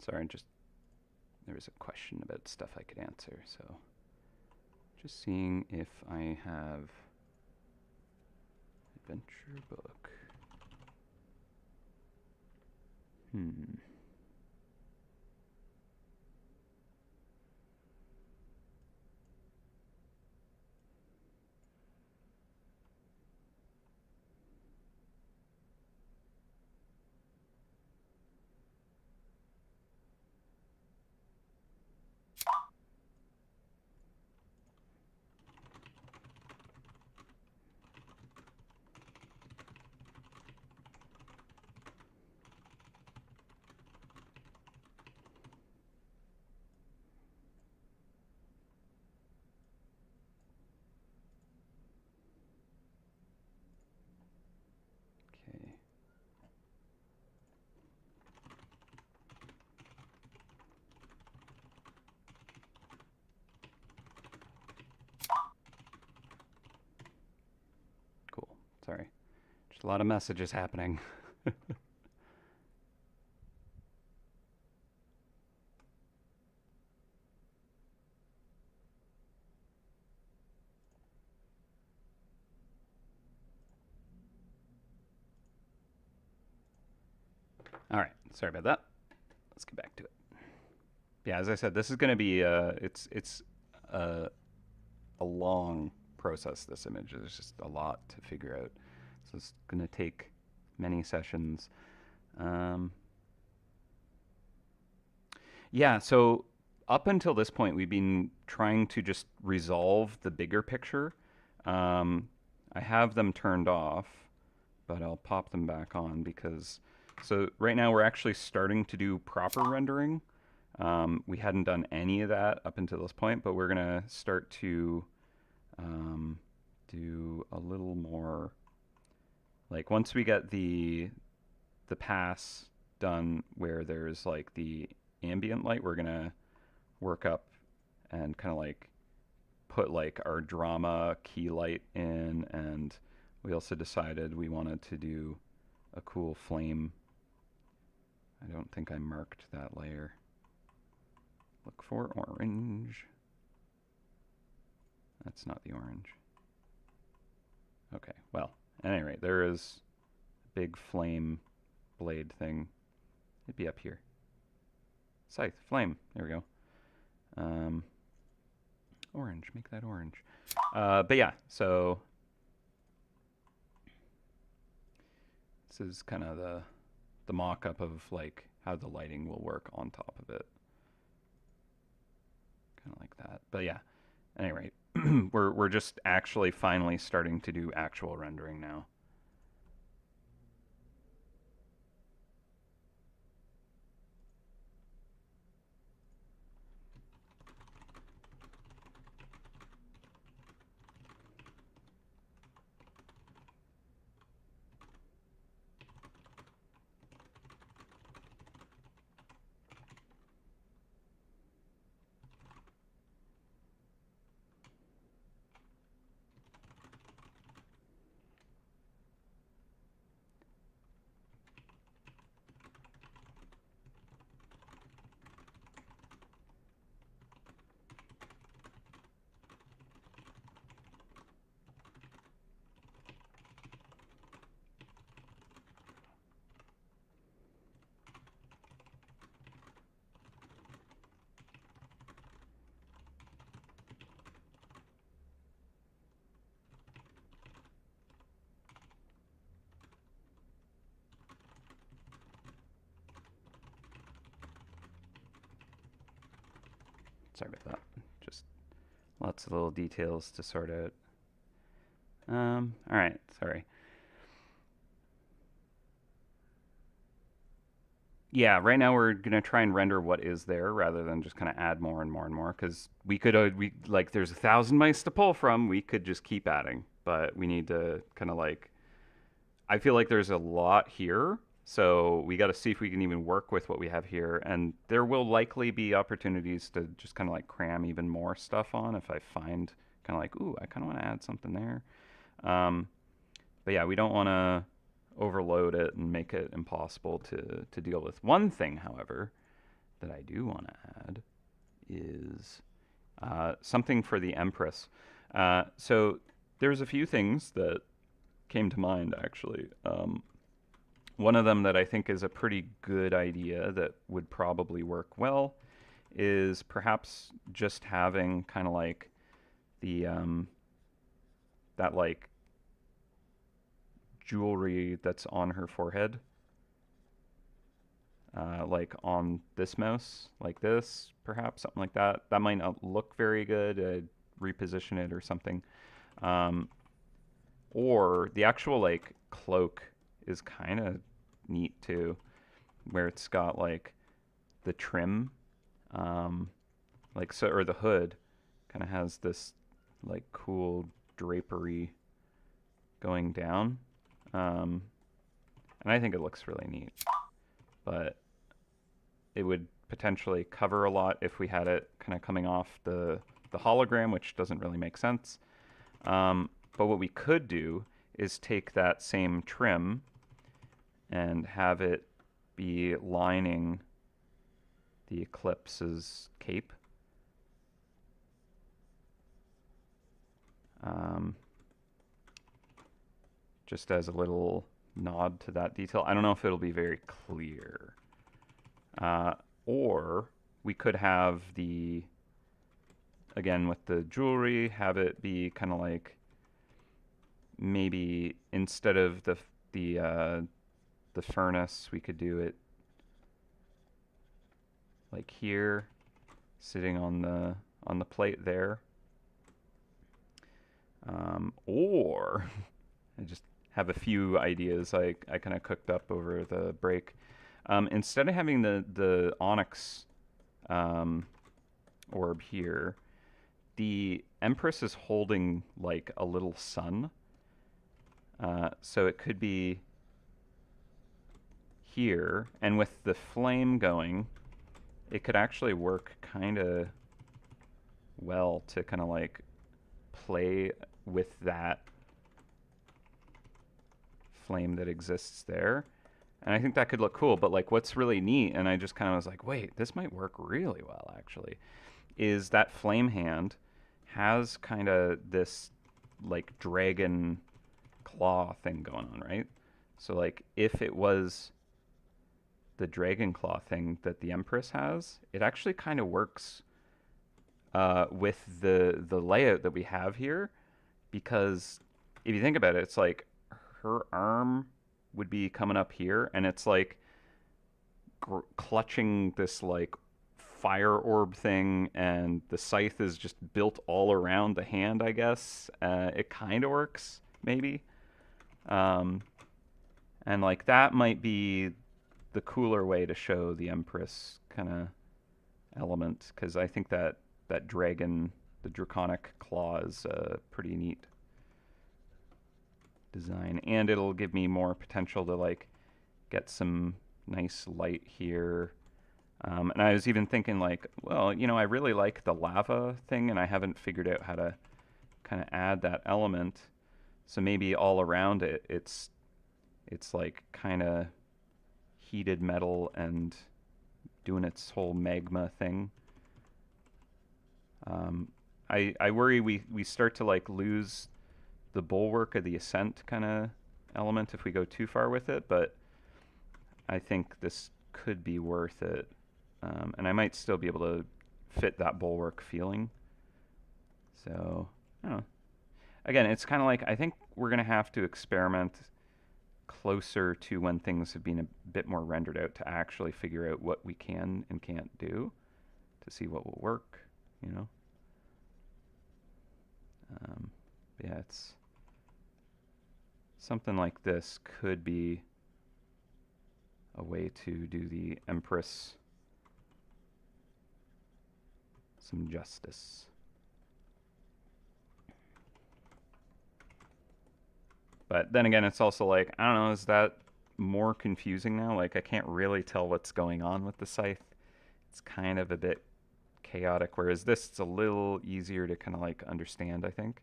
[SPEAKER 1] Sorry, there was a question about stuff I could answer, so just seeing if I have adventure book. Cool. Sorry. Just a lot of messages happening. All right. Sorry about that. Let's get back to it. Yeah, as I said, this is going to be it's a long process. This image, there's just a lot to figure out, so it's going to take many sessions. Yeah, so up until this point, we've been trying to just resolve the bigger picture. I have them turned off, but I'll pop them back on because so right now we're actually starting to do proper rendering. We hadn't done any of that up until this point, but we're gonna start to do a little more. Like once we get the pass done, where there's like the ambient light, we're gonna work up and kind of like put like our drama key light in, and we also decided we wanted to do a cool flame. I don't think I marked that layer. Look for orange. That's not the orange. Okay, well, at any rate, there is a big flame blade thing. It'd be up here. Scythe, flame, there we go. Orange, make that orange. But yeah, so this is kind of the mock-up of like how the lighting will work on top of it. Kind of like that. But yeah, at any rate, we're just actually finally starting to do actual rendering now. Sorry about that. Just lots of little details to sort out. All right, sorry. Yeah, right now we're gonna try and render what is there rather than just kind of add more and more and more because we could we like there's 1,000 mice to pull from. We could just keep adding, but we need to kind of like I feel like there's a lot here, so we got to see if we can even work with what we have here, and there will likely be opportunities to just kind of like cram even more stuff on if I find kind of like ooh I kind of want to add something there. Um, but yeah, we don't want to overload it and make it impossible to deal with. One thing, however, that I do want to add is something for the Empress. So there's a few things that came to mind actually. One of them that I think is a pretty good idea that would probably work well is perhaps just having kind of like the that like jewelry that's on her forehead, like on this mouse, like this, perhaps something like that. That might not look very good. I'd reposition it or something. Um, or the actual like cloak is kind of neat too, where it's got like the trim, um, like so, or the hood kind of has this like cool drapery going down. Um, and I think it looks really neat. But it would potentially cover a lot if we had it kind of coming off the hologram, which doesn't really make sense. But what we could do is take that same trim and have it be lining the Eclipse's cape. Just as a little nod to that detail. I don't know if it'll be very clear. Or we could have the, again with the jewelry, have it be kind of like maybe instead of the furnace, we could do it like here, sitting on the plate there. Or I just have a few ideas I kind of cooked up over the break. Instead of having the onyx orb here, the Empress is holding like a little sun. So it could be here, and with the flame going, it could actually work kind of well to kind of like play with that flame that exists there. And I think that could look cool, but like what's really neat, and I just kind of was like, wait, this might work really well actually, is that flame hand has kind of this like dragon claw thing going on, right? So like if it was the dragon claw thing that the Empress has, it actually kind of works with the layout that we have here, because if you think about it, it's like her arm would be coming up here, and it's like clutching this like fire orb thing, and the scythe is just built all around the hand, I guess. It kind of works, maybe. And like that might be the cooler way to show the Empress kind of element, because I think that dragon, the draconic claw, is pretty neat design, and it'll give me more potential to like get some nice light here. And I was even thinking like, well, you know, I really like the lava thing, and I haven't figured out how to kind of add that element. So maybe all around it, it's like kind of heated metal and doing its whole magma thing. I worry we start to like lose the bulwark of the ascent kind of element if we go too far with it, but I think this could be worth it. And I might still be able to fit that bulwark feeling. So, I don't know. Again, it's kind of like, I think we're going to have to experiment closer to when things have been a bit more rendered out to actually figure out what we can and can't do to see what will work. you know. Yeah, it's something like this could be a way to do the Empress some justice. But then again, it's also like, I don't know, is that more confusing now? Like, I can't really tell what's going on with the scythe. It's kind of a bit chaotic, whereas this, it's a little easier to kind of like understand, I think.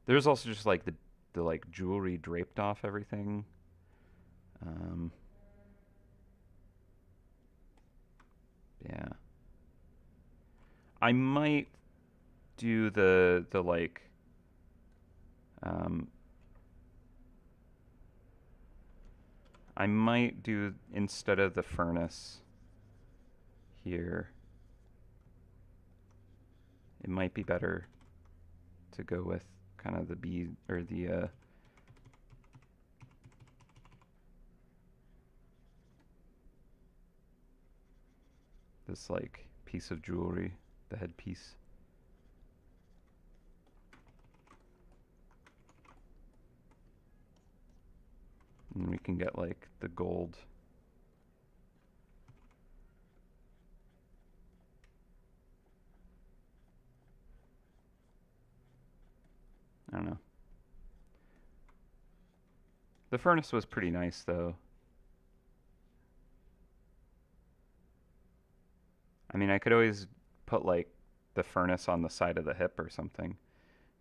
[SPEAKER 1] There's also just like the like jewelry draped off everything. Yeah. I might do the like I might do, instead of the furnace here, it might be better to go with kind of the bead or the this like piece of jewelry, the headpiece. And we can get like the gold. I don't know. The furnace was pretty nice though. I mean, I could always put like the furnace on the side of the hip or something.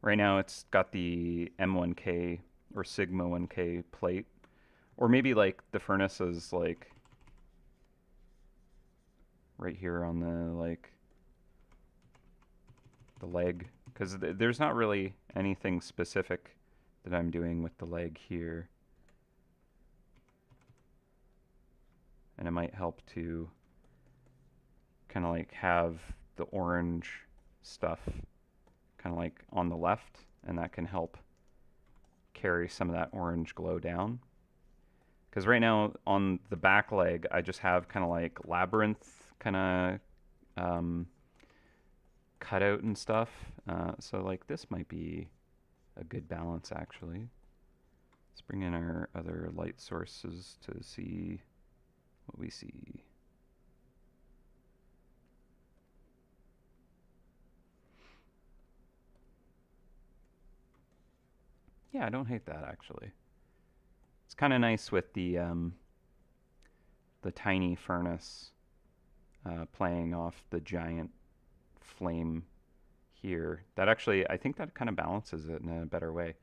[SPEAKER 1] Right now it's got the M1K or Sigma 1K plate. Or maybe like the furnace is like right here on the like the leg, because there's not really anything specific that I'm doing with the leg here. And it might help to kind of like have the orange stuff kind of like on the left, and that can help carry some of that orange glow down. Because right now on the back leg, I just have kind of like labyrinth kind of cutout and stuff. So like this might be a good balance actually. Let's bring in our other light sources to see what we see. Yeah, I don't hate that actually. It's kind of nice with the tiny furnace playing off the giant flame here. That actually, I think that kind of balances it in a better way.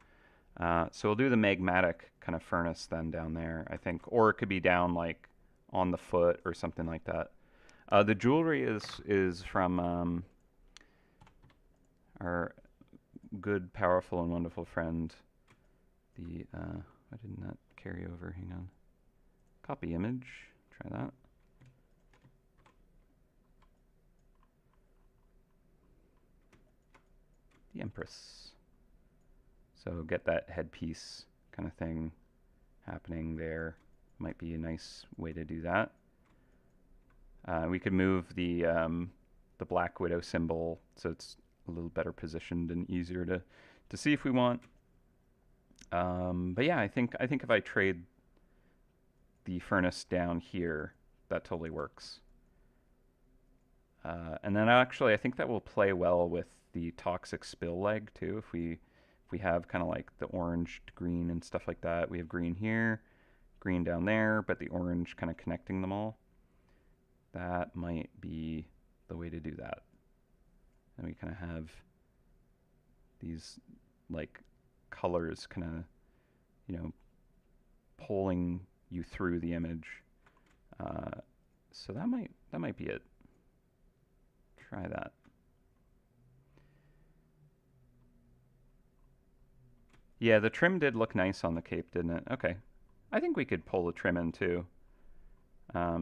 [SPEAKER 1] So we'll do the magmatic kind of furnace then down there, I think. Or it could be down like on the foot or something like that. The jewelry is from our good, powerful, and wonderful friend. The why didn't that carry over? Hang on. Copy image. Try that. The Empress. So get that headpiece kind of thing happening there. Might be a nice way to do that. We could move the Black Widow symbol so it's a little better positioned and easier to see if we want. But yeah, I think if I trade the furnace down here, that totally works. And then actually, I think that will play well with the toxic spill leg too. If we have kind of like the orange to green and stuff like that, we have green here, green down there, but the orange kind of connecting them all. That might be the way to do that. And we kind of have these like colors kind of, you know, pulling you through the image. So that might be it. Try that. Yeah, the trim did look nice on the cape, didn't it? Okay. I think we could pull the trim in too.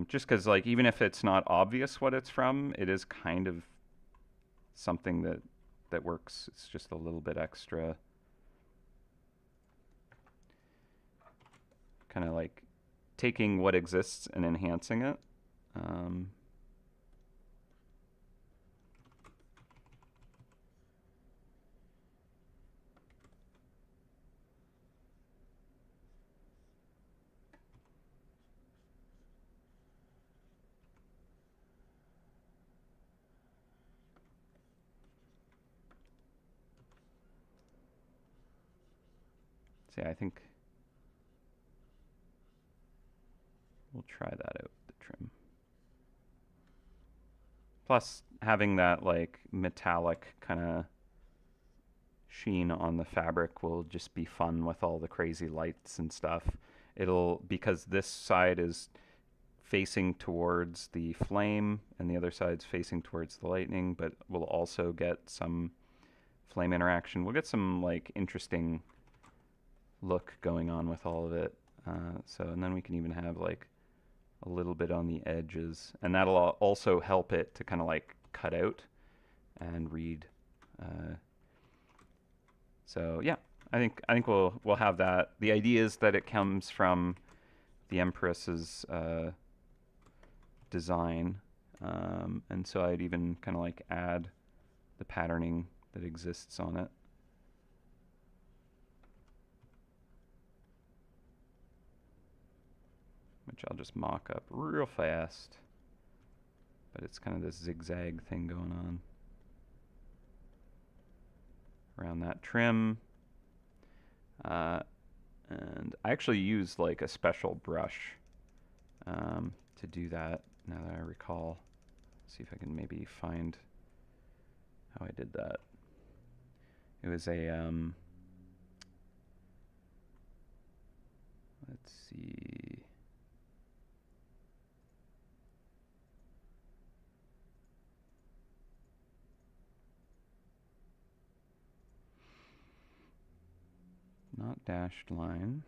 [SPEAKER 1] Just because, like, even if it's not obvious what it's from, it is kind of something that works. It's just a little bit extra. Kind of like taking what exists and enhancing it. So yeah, I think we'll try that out with the trim. Plus, having that like metallic kind of sheen on the fabric will just be fun with all the crazy lights and stuff. It'll, because this side is facing towards the flame and the other side's facing towards the lightning, but we'll also get some flame interaction. We'll get some like interesting look going on with all of it. And then we can even have like a little bit on the edges, and that'll also help it to kind of like cut out and read. So yeah, I think we'll have that. The idea is that it comes from the Empress's design, and so I'd even kind of like add the patterning that exists on it. Which I'll just mock up real fast. But it's kind of this zigzag thing going on around that trim. And I actually used like a special brush to do that, now that I recall. See if I can maybe find how I did that. It was a, let's see. Not dashed line.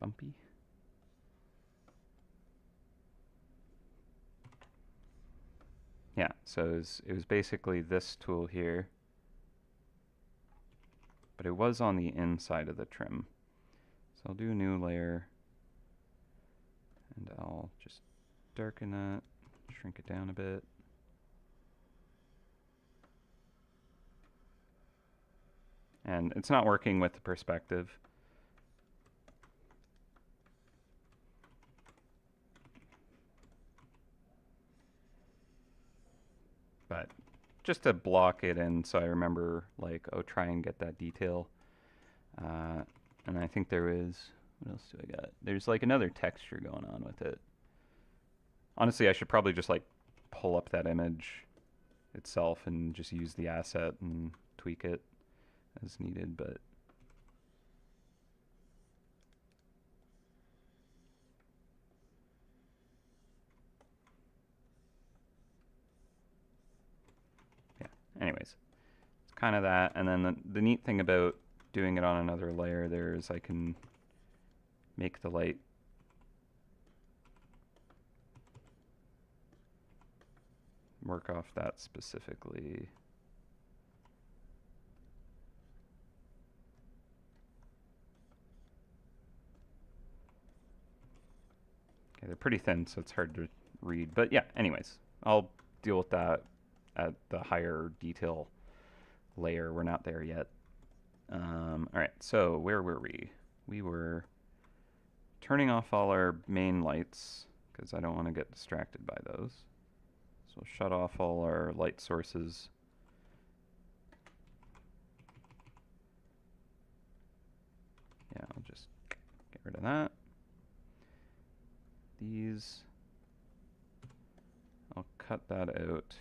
[SPEAKER 1] Bumpy. Yeah, so it was basically this tool here, but it was on the inside of the trim. So I'll do a new layer, and I'll just darken that, shrink it down a bit. And it's not working with the perspective. But just to block it in so I remember, like, oh, try and get that detail. And I think there is, what else do I got? There's like another texture going on with it. Honestly, I should probably just like pull up that image itself and just use the asset and tweak it as needed, but yeah, anyways, it's kind of that. And then the neat thing about doing it on another layer there is I can make the light work off that specifically. Okay, they're pretty thin, so it's hard to read. But yeah, anyways, I'll deal with that at the higher detail layer. We're not there yet. All right, so where were we? We were turning off all our main lights because I don't want to get distracted by those. So we'll shut off all our light sources. Yeah, I'll just get rid of that. These, I'll cut that out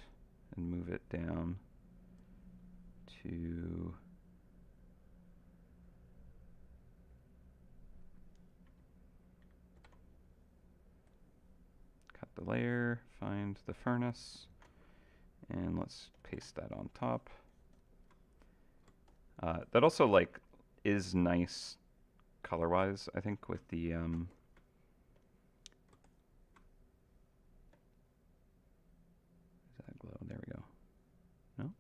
[SPEAKER 1] and move it down to cut the layer, find the furnace, and let's paste that on top. That also like is nice color-wise, I think, with the is that glow? There we go. No?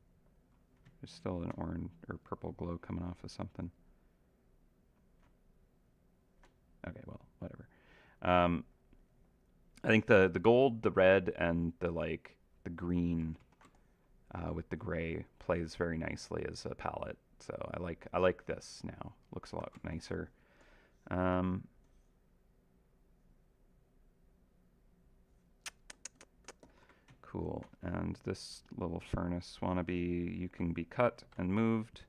[SPEAKER 1] There's still an orange or purple glow coming off of something. Okay, well, whatever. I think the gold, the red, and the green with the gray plays very nicely as a palette. So I like this now. Looks a lot nicer. Cool. And this little furnace wannabe, you can be cut and moved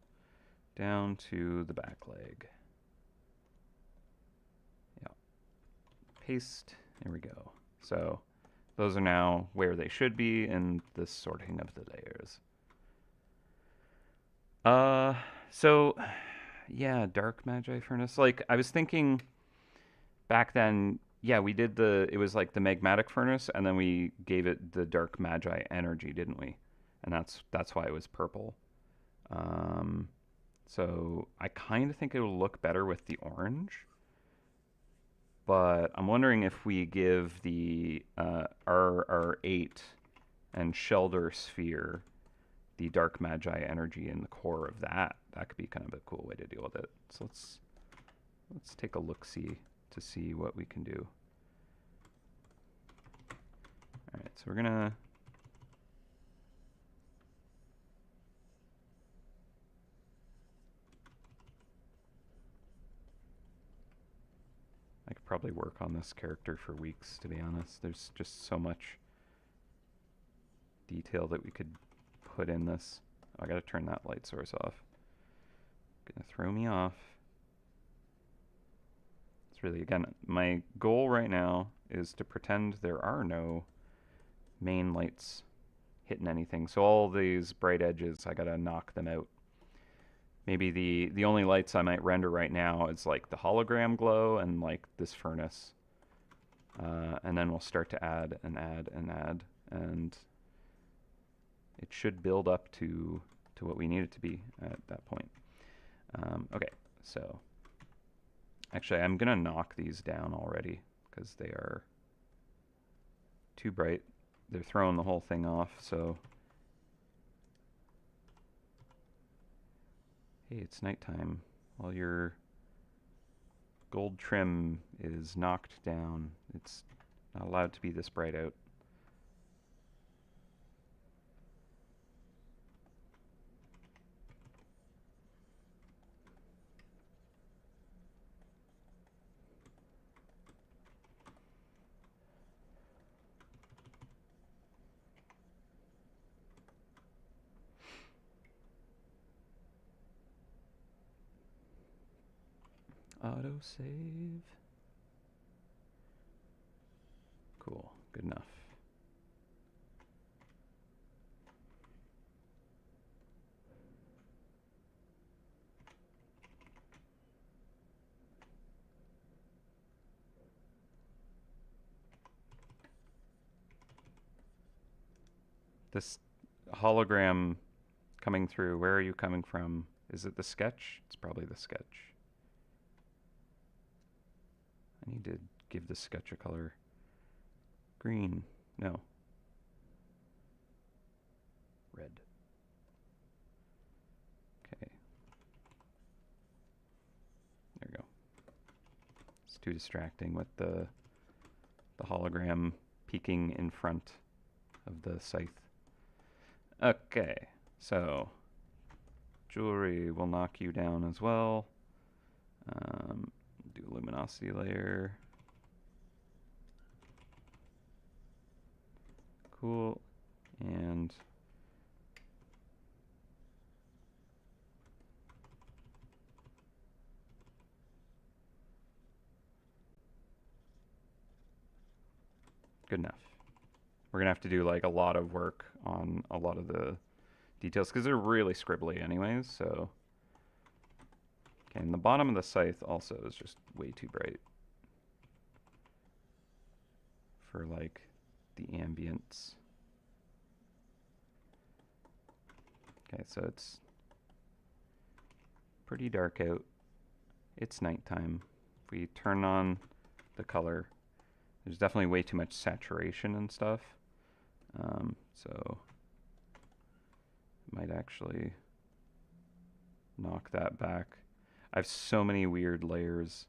[SPEAKER 1] down to the back leg. Yeah. Paste. There we go. So those are now where they should be in the sorting of the layers. So yeah, Dark Magi Furnace. Like I was thinking back then, yeah, we did it was like the Magmatic Furnace, and then we gave it the Dark Magi energy, didn't we? And that's why it was purple. Um, so I kind of think it'll look better with the orange. But I'm wondering if we give the RR8 and Shelter Sphere the Dark Magi energy in the core of that. That could be kind of a cool way to deal with it. So let's take a look-see to see what we can do. All right, so we're gonna I could probably work on this character for weeks, to be honest. There's just so much detail that we could put in this. Oh, I gotta turn that light source off. Gonna throw me off. It's really, again, my goal right now is to pretend there are no main lights hitting anything. So all these bright edges, I gotta knock them out. Maybe the only lights I might render right now is like the hologram glow and like this furnace. And then we'll start to add and add and add, and it should build up to what we need it to be at that point. Okay, so actually I'm gonna knock these down already because they are too bright. They're throwing the whole thing off, so hey, it's nighttime while your gold trim is knocked down. It's not allowed to be this bright out. Autosave. Cool, good enough. This hologram coming through, where are you coming from? Is it the sketch? It's probably the sketch. I need to give the sketch a color. Green. No. Red. Okay. There we go. It's too distracting with the hologram peeking in front of the scythe. Okay, so jewelry will knock you down as well. Do luminosity layer. Cool. And good enough. We're gonna have to do like a lot of work on a lot of the details because they're really scribbly anyways, so. Okay, and the bottom of the scythe also is just way too bright for like the ambience. Okay, so it's pretty dark out. It's nighttime. If we turn on the color, there's definitely way too much saturation and stuff. So might actually knock that back. I have so many weird layers.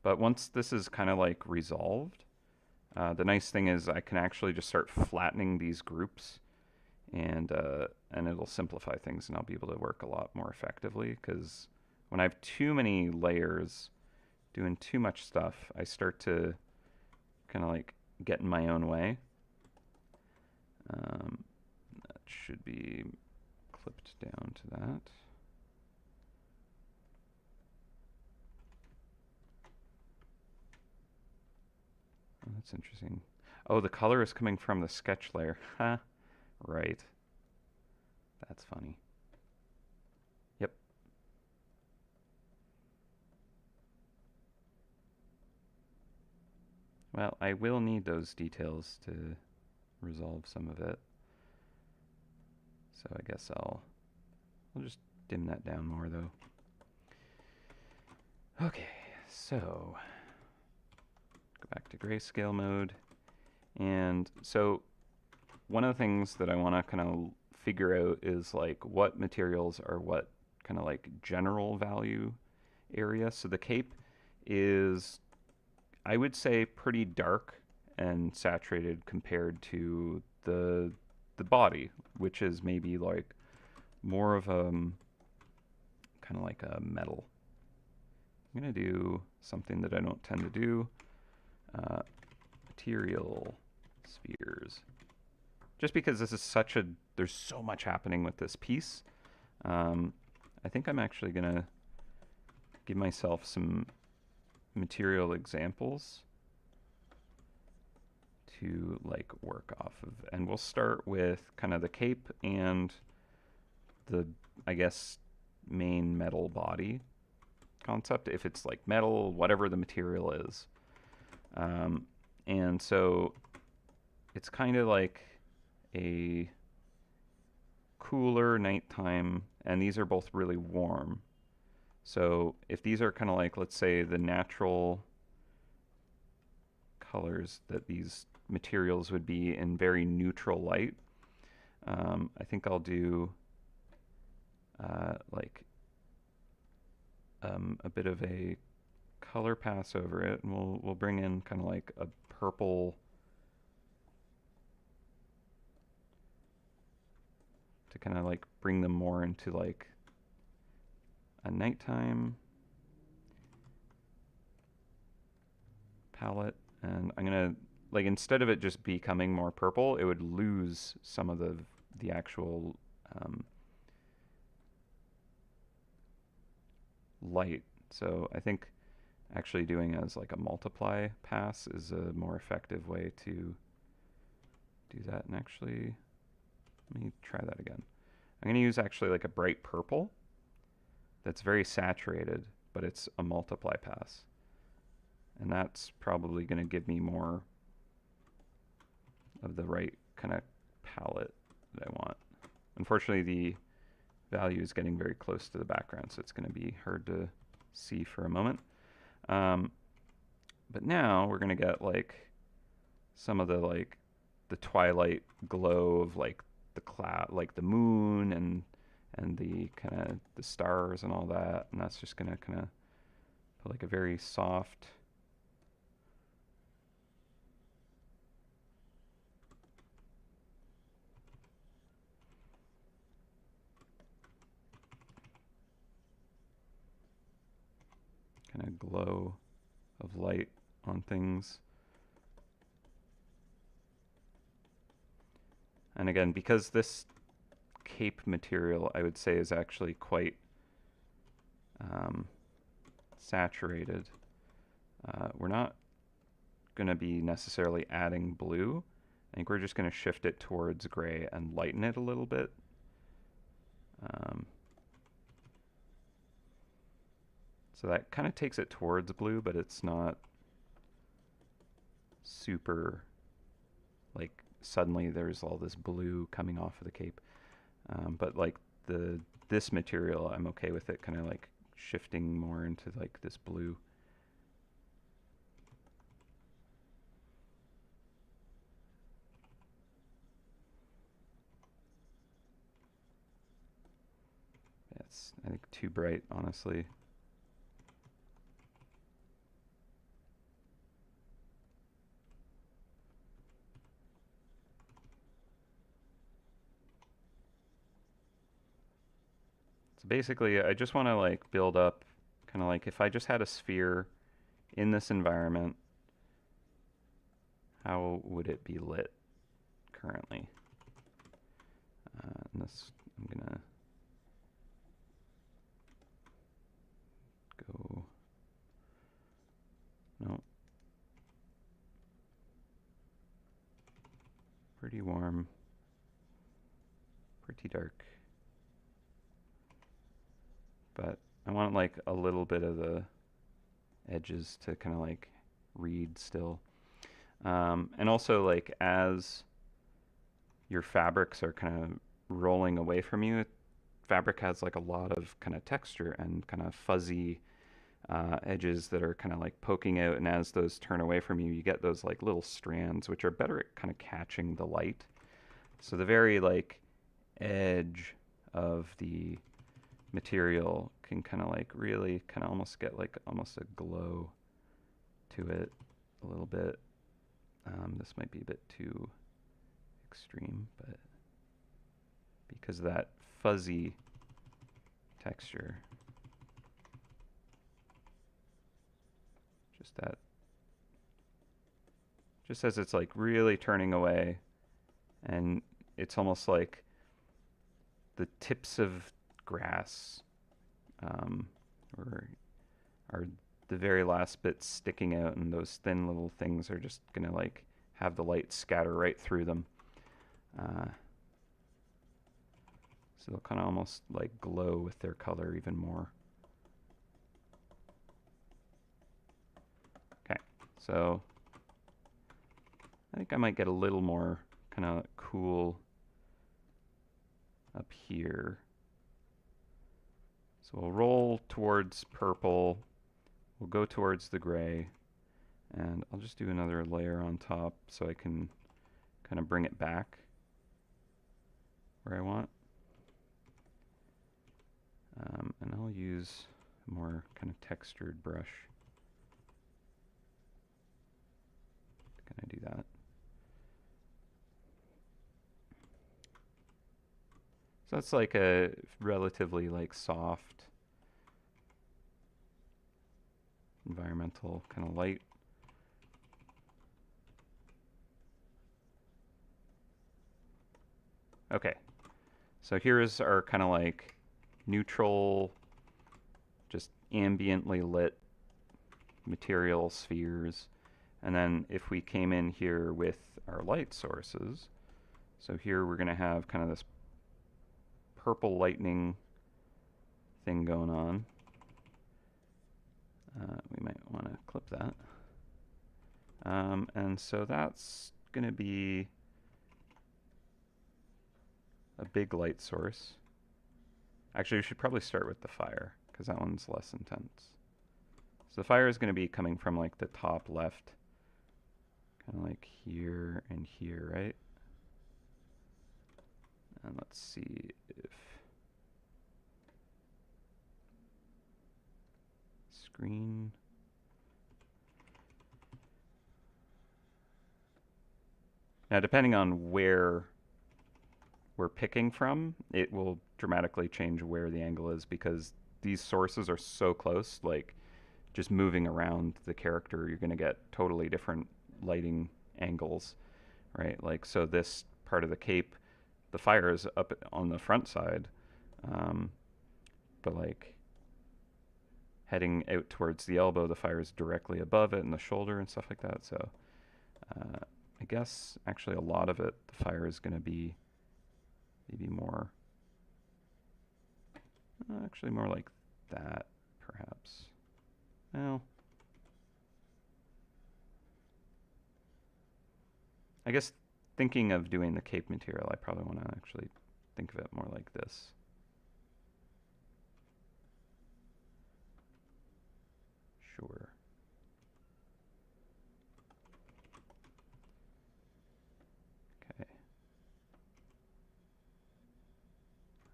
[SPEAKER 1] But once this is kind of like resolved, the nice thing is I can actually just start flattening these groups, and it'll simplify things, and I'll be able to work a lot more effectively, because when I have too many layers doing too much stuff, I start to kind of like get in my own way. That should be clipped down to that. Oh, that's interesting. Oh, the color is coming from the sketch layer. Ha, right. That's funny. Yep. Well, I will need those details to resolve some of it. So I guess I'll just dim that down more though. Okay, so go back to grayscale mode. And so one of the things that I want to kind of figure out is like what materials are what kind of like general value area. So the cape is, I would say, pretty dark and saturated compared to the body, which is maybe like more of a kind of like a metal. I'm gonna do something that I don't tend to do. Material spheres. Just because this is such a, there's so much happening with this piece. I think I'm actually gonna give myself some material examples to like work off of, and we'll start with kind of the cape and the, I guess, main metal body concept, if it's like metal, whatever the material is. And so it's kind of like a cooler nighttime, and these are both really warm. So if these are kind of like, let's say, the natural colors that these materials would be in very neutral light, I think I'll do like a bit of a color pass over it, and we'll bring in kind of like a purple to kind of like bring them more into like a nighttime palette. And I'm gonna, like, instead of it just becoming more purple, it would lose some of the actual light. So I think actually doing as like a multiply pass is a more effective way to do that. And actually, let me try that again. I'm going to use actually like a bright purple that's very saturated, but it's a multiply pass. And that's probably going to give me more of the right kind of palette that I want. Unfortunately, the value is getting very close to the background, so it's going to be hard to see for a moment. But now we're going to get like some of the like the twilight glow of like the cloud, like the moon and the kind of the stars and all that, and that's just going to kind of put like a very soft kind of glow of light on things. And again, because this cape material, I would say, is actually quite saturated, we're not going to be necessarily adding blue. I think we're just going to shift it towards gray and lighten it a little bit. So that kind of takes it towards blue, but it's not super, like, suddenly there's all this blue coming off of the cape. But like this material, I'm okay with it kind of like shifting more into like this blue. It's, I think, too bright, honestly. So basically, I just want to like build up kind of like if I just had a sphere in this environment, how would it be lit currently? And this, I'm gonna go, no, pretty warm, pretty dark, but I want like a little bit of the edges to kind of like read still. And also like as your fabrics are kind of rolling away from you, fabric has like a lot of kind of texture and kind of fuzzy edges that are kind of like poking out, and as those turn away from you, you get those like little strands which are better at kind of catching the light. So the very like edge of the material can kind of like really kind of almost get like almost a glow to it a little bit. This might be a bit too extreme, but because of that fuzzy texture, just as it's like really turning away, and it's almost like the tips of grass are the very last bits sticking out, and those thin little things are just gonna like have the light scatter right through them. So they'll kind of almost like glow with their color even more. Okay, so I think I might get a little more kind of cool up here. So we'll roll towards purple, we'll go towards the gray, and I'll just do another layer on top so I can kind of bring it back where I want. And I'll use a more kind of textured brush to kind of do that. So that's like a relatively like soft environmental kind of light. Okay, so here is our kind of like neutral, just ambiently lit material spheres. And then if we came in here with our light sources, so here we're going to have kind of this purple lightning thing going on. We might want to clip that. And so that's going to be a big light source. Actually, we should probably start with the fire, because that one's less intense. So the fire is going to be coming from like the top left, kind of like here and here, right? And let's see if screen. Now, depending on where we're picking from, it will dramatically change where the angle is, because these sources are so close, like just moving around the character, you're going to get totally different lighting angles, right? Like, so this part of the cape, the fire is up on the front side, but like heading out towards the elbow, the fire is directly above it and the shoulder and stuff like that. So I guess actually a lot of it, the fire is going to be maybe more, actually more like that, perhaps. Well, I guess thinking of doing the cape material, I probably want to actually think of it more like this. Sure. Okay.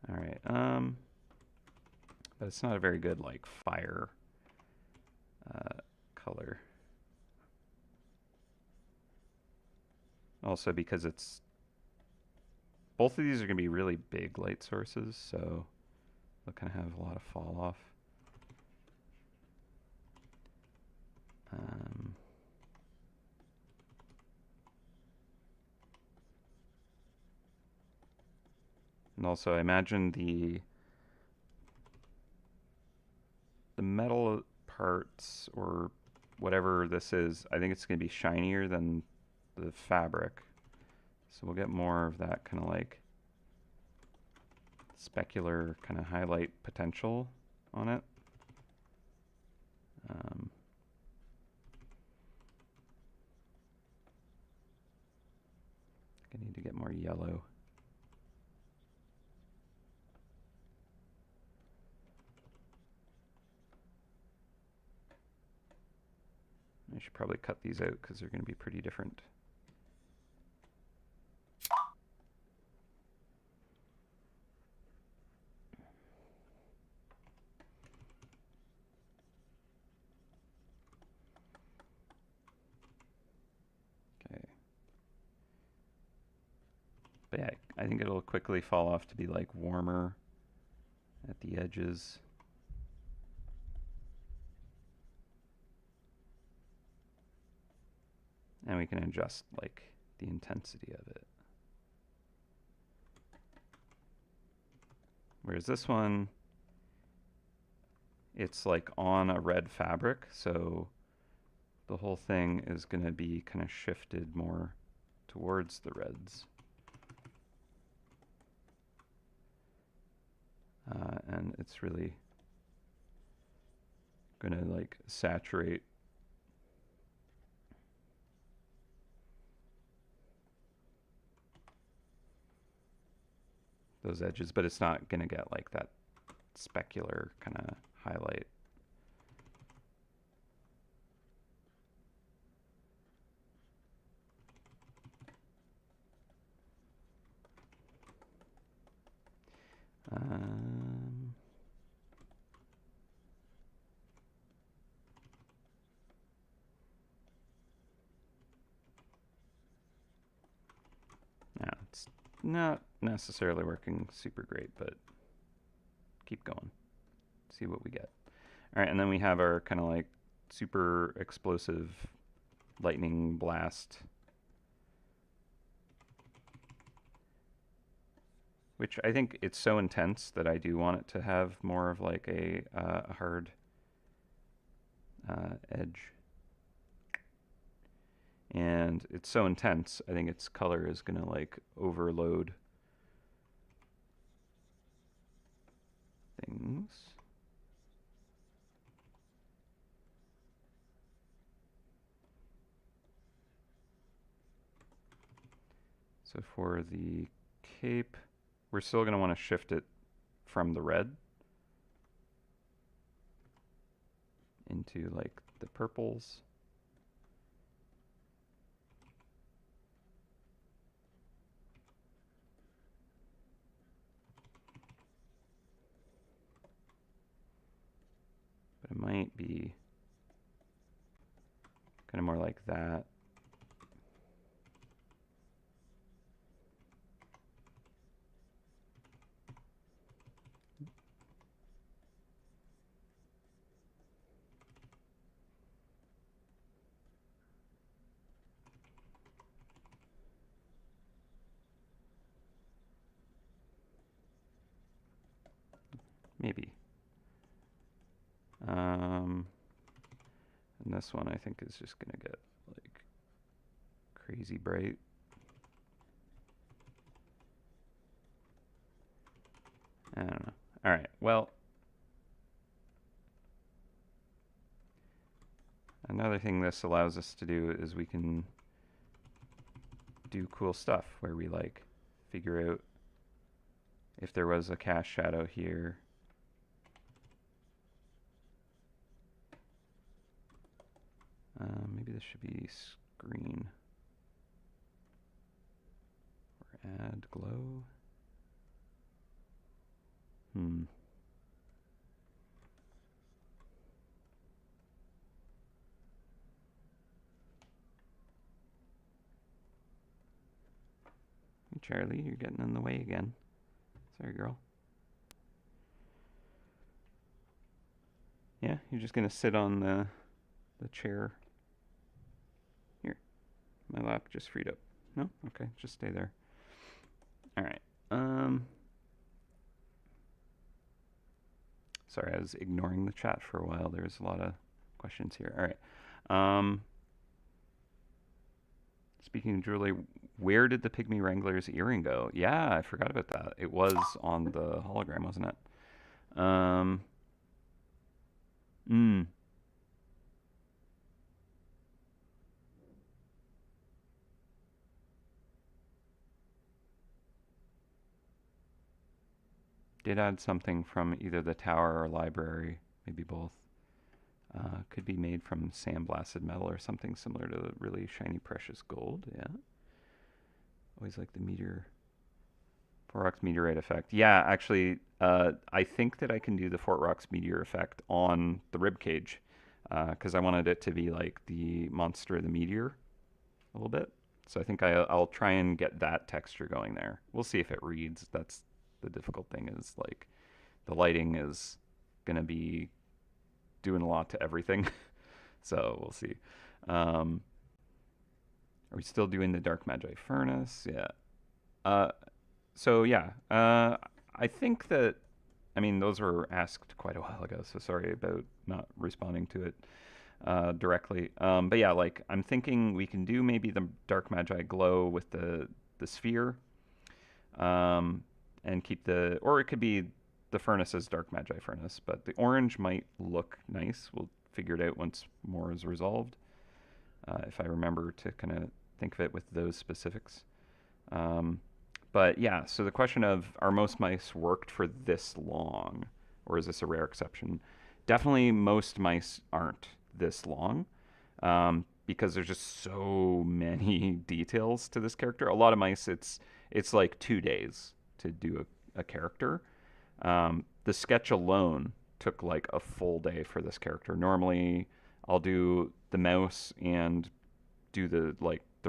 [SPEAKER 1] All right. But it's not a very good like fire color. Also because it's, both of these are going to be really big light sources, so they'll kind of have a lot of fall off. also I imagine the metal parts or whatever this is, I think it's going to be shinier than the fabric. So we'll get more of that kind of like specular kind of highlight potential on it. I need to get more yellow. I should probably cut these out because they're going to be pretty different. Okay. But yeah, I think it'll quickly fall off to be like warmer at the edges. And we can adjust like the intensity of it. Whereas this one, it's like on a red fabric, so the whole thing is going to be kind of shifted more towards the reds. And it's really going to like saturate those edges, but it's not going to get like that specular kind of highlight. Yeah, it's not necessarily working super great, but keep going. See what we get. All right, and then we have our kind of like super explosive lightning blast, which I think it's so intense that I do want it to have more of like a hard edge. And it's so intense, I think its color is going to like overload things. So for the cape, we're still going to want to shift it from the red into like the purples. But it might be kind of more like that. Maybe. And this one I think is just going to get like crazy bright. I don't know. All right, well, another thing this allows us to do is we can do cool stuff where we like figure out if there was a cast shadow here. Maybe this should be screen or add glow. Charlie, you're getting in the way again. Sorry, girl. Yeah, you're just gonna sit on the chair. Here, my lap just freed up. No? Okay, just stay there. All right. Sorry, I was ignoring the chat for a while. There's a lot of questions here. All right. Speaking of jewelry, where did the Pygmy Wrangler's earring go? Yeah, I forgot about that. It was on the hologram, wasn't it? Hmm. Did add something from either the tower or library, maybe both. Could be made from sandblasted metal or something similar to the really shiny precious gold. Yeah. Always like the meteor, Fort Rock's meteorite effect. Yeah, actually, I think that I can do the Fort Rock's meteor effect on the rib cage because I wanted it to be like the monster of the meteor a little bit. So I think I'll try and get that texture going there. We'll see if it reads. That's the difficult thing is like the lighting is gonna be doing a lot to everything. So we'll see. Are we still doing the Dark Magi Furnace? Yeah. Uh, so yeah, I think that I mean those were asked quite a while ago. So sorry about not responding to it directly. But yeah, like I'm thinking we can do maybe the Dark Magi glow with the sphere, and keep the or it could be the furnace as Dark Magi Furnace, but the orange might look nice. We'll figure it out once more is resolved. If I remember to kind of think of it with those specifics. But yeah, so the question of are most mice worked for this long, or is this a rare exception? Definitely, most mice aren't this long because there's just so many details to this character. A lot of mice, it's like 2 days to do a character. The sketch alone took like a full day for this character. Normally, I'll do the mouse and do the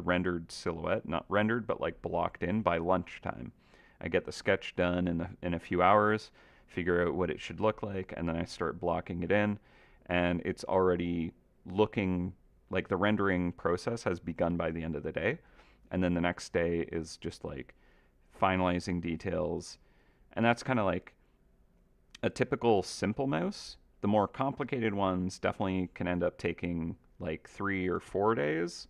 [SPEAKER 1] rendered silhouette, not rendered, but like blocked in by lunchtime. I get the sketch done in a few hours, figure out what it should look like, and then I start blocking it in, and it's already looking like the rendering process has begun by the end of the day, and then the next day is just like finalizing details, and that's kind of like a typical simple mouse. The more complicated ones definitely can end up taking like 3 or 4 days.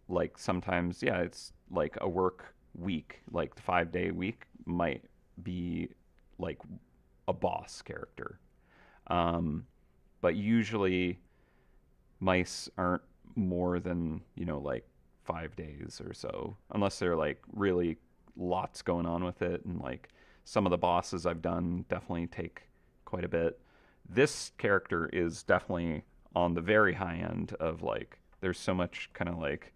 [SPEAKER 1] Like sometimes, yeah, it's like a work week, like the 5 day week might be like a boss character. Um, but usually mice aren't more than, like 5 days or so, unless they're like really lots going on with it. And like some of the bosses I've done definitely take quite a bit. This character is definitely on the very high end of like, there's so much kind of like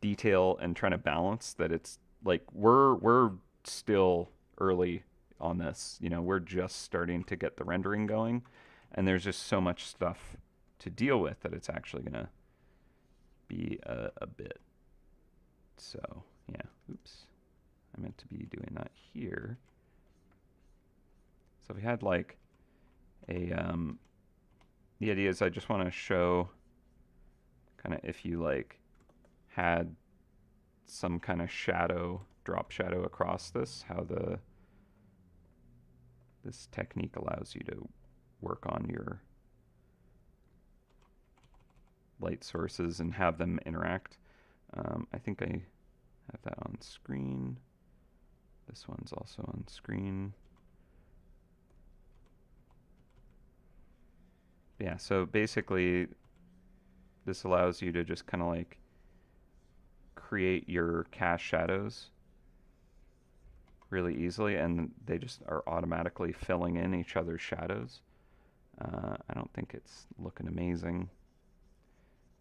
[SPEAKER 1] detail and trying to balance that it's like we're still early on this. We're just starting to get the rendering going, and there's just so much stuff to deal with that it's actually gonna be a bit. So yeah, oops, I meant to be doing that here. So we had like a the idea is I just want to show kind of if you like had some kind of shadow, drop shadow across this, how this technique allows you to work on your light sources and have them interact. I think I have that on screen. This one's also on screen. Yeah, so basically this allows you to just kind of like create your cast shadows really easily, and they just are automatically filling in each other's shadows. I don't think it's looking amazing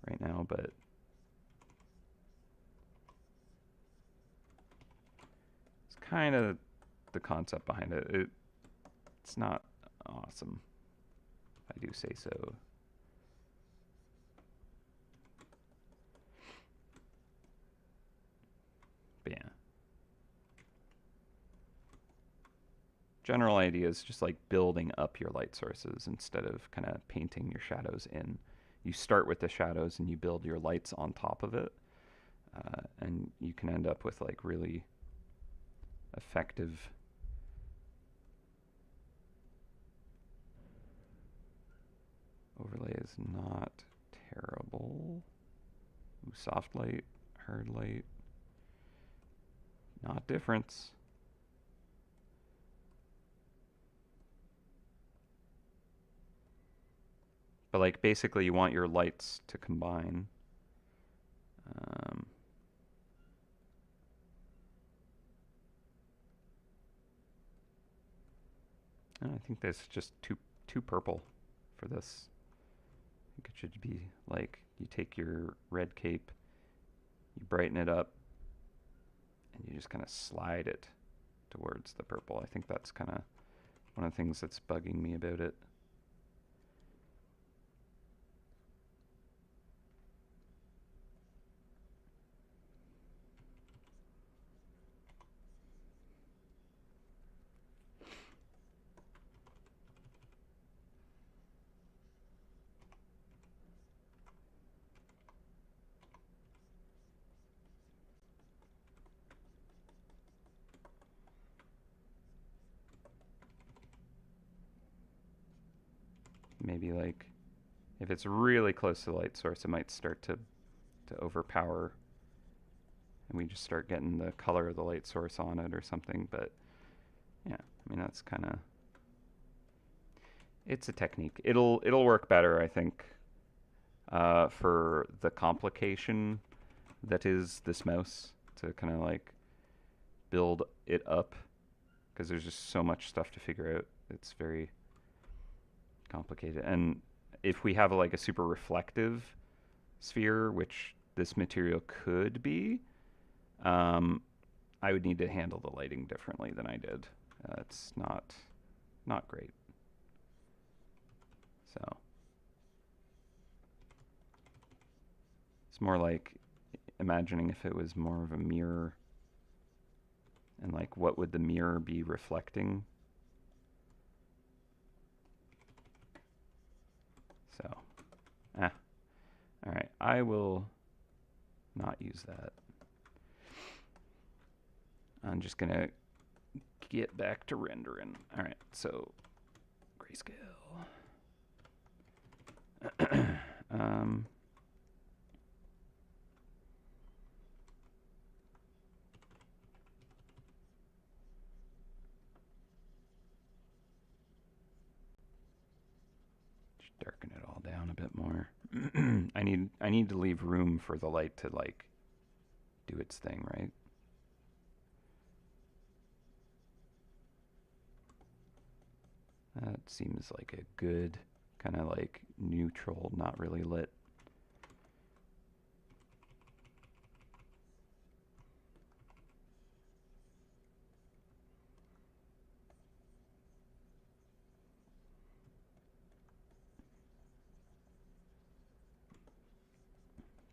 [SPEAKER 1] right now, but it's kind of the concept behind it. It's not awesome, if I do say so. But yeah. General idea is just like building up your light sources instead of kind of painting your shadows in. You start with the shadows and you build your lights on top of it, and you can end up with like really effective is not terrible. Ooh, soft light, hard light. Not difference. But like basically you want your lights to combine. I think that's just too purple for this. I think it should be like you take your red cape, you brighten it up, and you just kind of slide it towards the purple. I think that's kind of one of the things that's bugging me about it. Maybe like if it's really close to the light source, it might start to overpower, and we just start getting the color of the light source on it or something. But yeah, I mean that's kind of, it's a technique. It'll work better, I think, for the complication that is this mouse, to kind of like build it up, because there's just so much stuff to figure out. It's very complicated. And if we have like a super reflective sphere, which this material could be, I would need to handle the lighting differently than I did. It's not great. So it's more like imagining if it was more of a mirror, and like what would the mirror be reflecting. So, all right, I will not use that. I'm just gonna get back to rendering. All right, so grayscale. Just darken it all down a bit more. I need to leave room for the light to like do its thing, right? That seems like a good kind of like neutral, not really lit.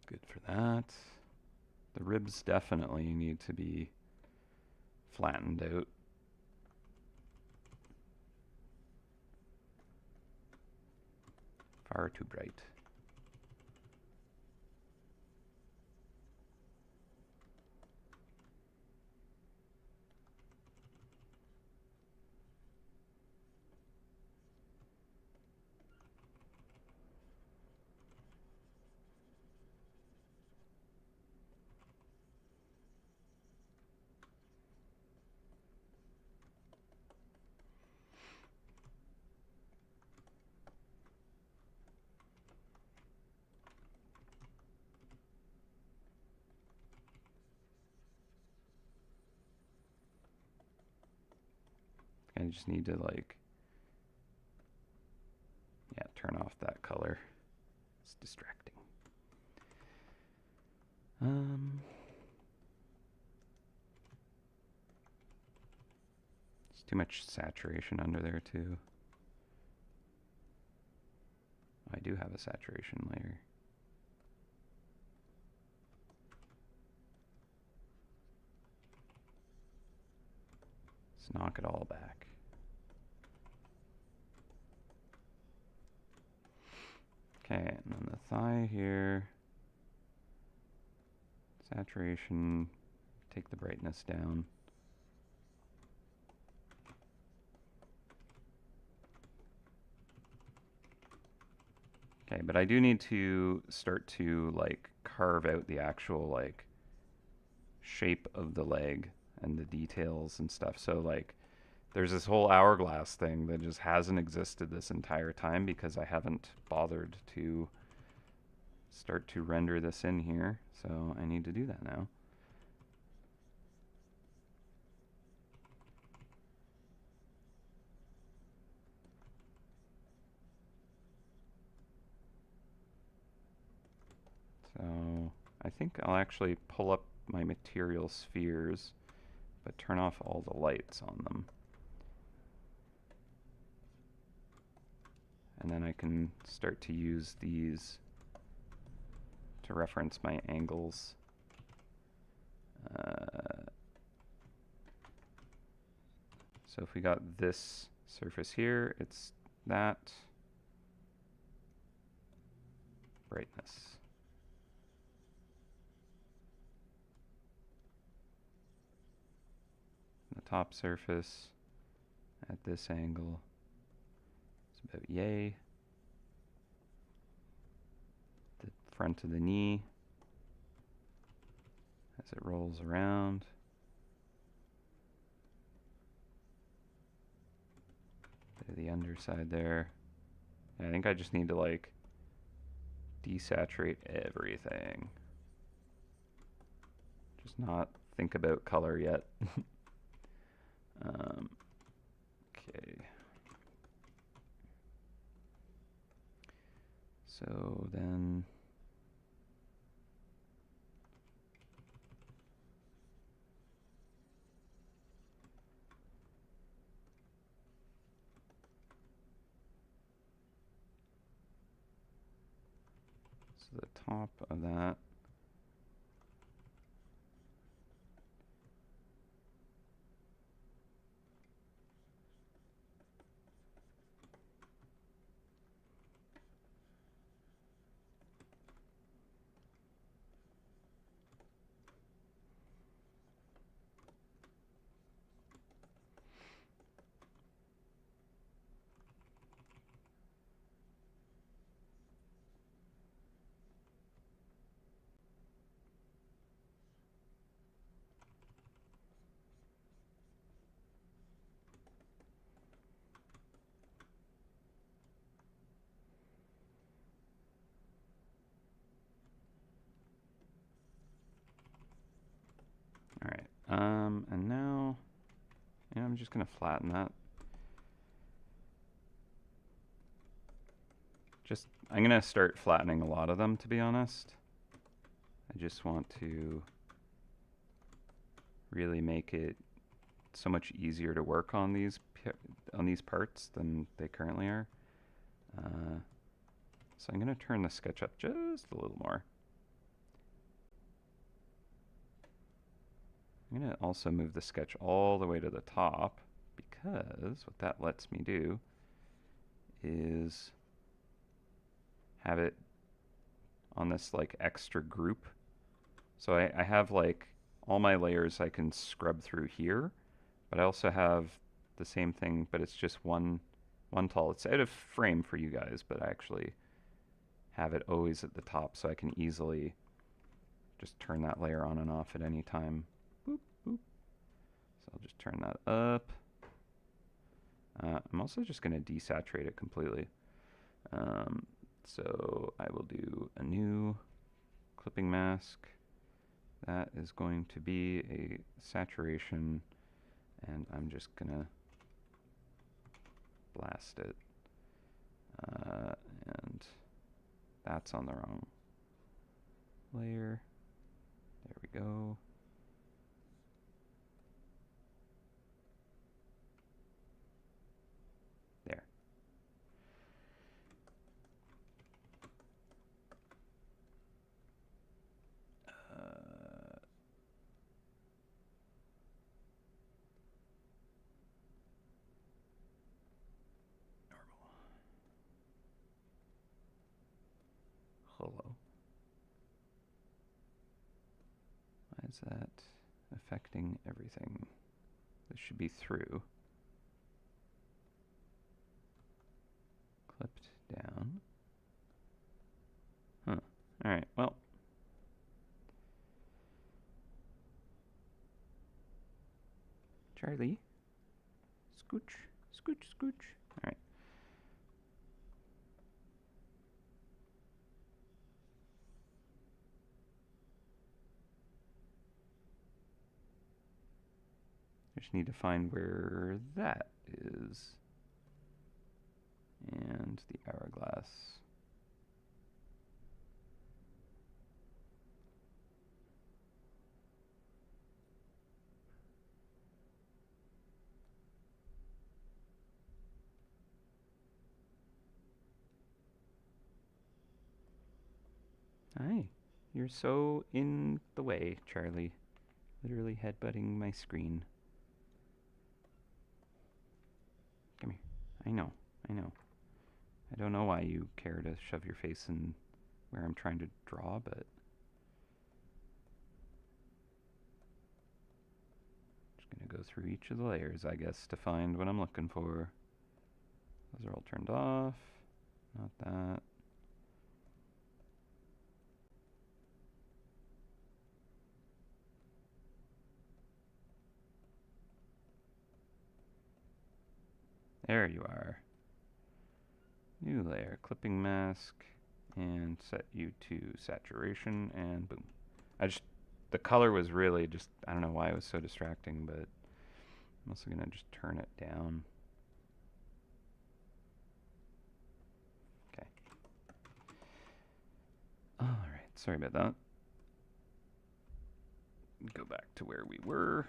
[SPEAKER 1] Good for that. The ribs definitely need to be flattened out. Far too bright. I just need to like, yeah, turn off that color. It's distracting. It's too much saturation under there too. I do have a saturation layer. Let's knock it all back. Okay, and then the thigh here. Saturation, take the brightness down. Okay, but I do need to start to like carve out the actual like shape of the leg and the details and stuff. So like there's this whole hourglass thing that just hasn't existed this entire time because I haven't bothered to start to render this in here. So I need to do that now. So I think I'll actually pull up my material spheres, but turn off all the lights on them. And then I can start to use these to reference my angles. So if we got this surface here, it's that brightness. The top surface at this angle is about yay. The front of the knee as it rolls around. The underside there. I think I just need to like desaturate everything. Just not think about color yet. Okay. So then the top of that. All right. And now, I'm just gonna flatten that. I'm gonna start flattening a lot of them, to be honest. I just want to really make it so much easier to work on these parts than they currently are. So I'm gonna turn the sketch up just a little more. I'm going to also move the sketch all the way to the top, because what that lets me do is have it on this like extra group. So I have like all my layers I can scrub through here, but I also have the same thing, but it's just one tall. It's out of frame for you guys, but I actually have it always at the top, so I can easily just turn that layer on and off at any time. Boop, boop. So I'll just turn that up. I'm also just going to desaturate it completely. So I will do a new clipping mask. That is going to be a saturation, and I'm just going to blast it. And that's on the wrong layer. There we go. There. Normal. Hello. Why is that affecting everything? This should be through. Clipped down. All right, well. Charlie. Scooch, scooch, scooch. All right. I just need to find where that is. And the hourglass. Hi. You're so in the way, Charlie. Literally headbutting my screen. Come here. I know. I know. I don't know why you care to shove your face in where I'm trying to draw, but just gonna go through each of the layers, I guess, to find what I'm looking for. Those are all turned off. Not that. There you are. New layer, clipping mask, and set you to saturation, and boom. The color was really just, I don't know why it was so distracting, but I'm also gonna just turn it down. Okay. Alright, sorry about that. Go back to where we were.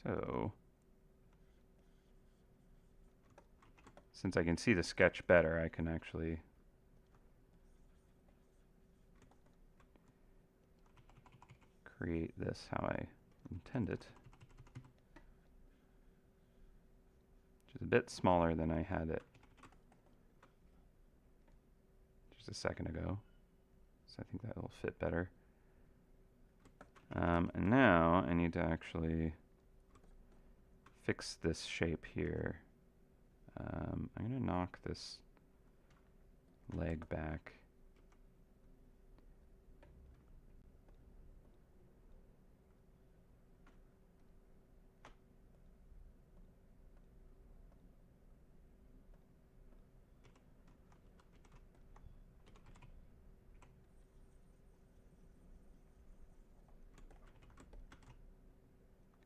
[SPEAKER 1] So, since I can see the sketch better, I can actually create this how I intend it. Which is a bit smaller than I had it just a second ago. So I think that will fit better. And now I need to actually fix this shape here. I'm going to knock this leg back.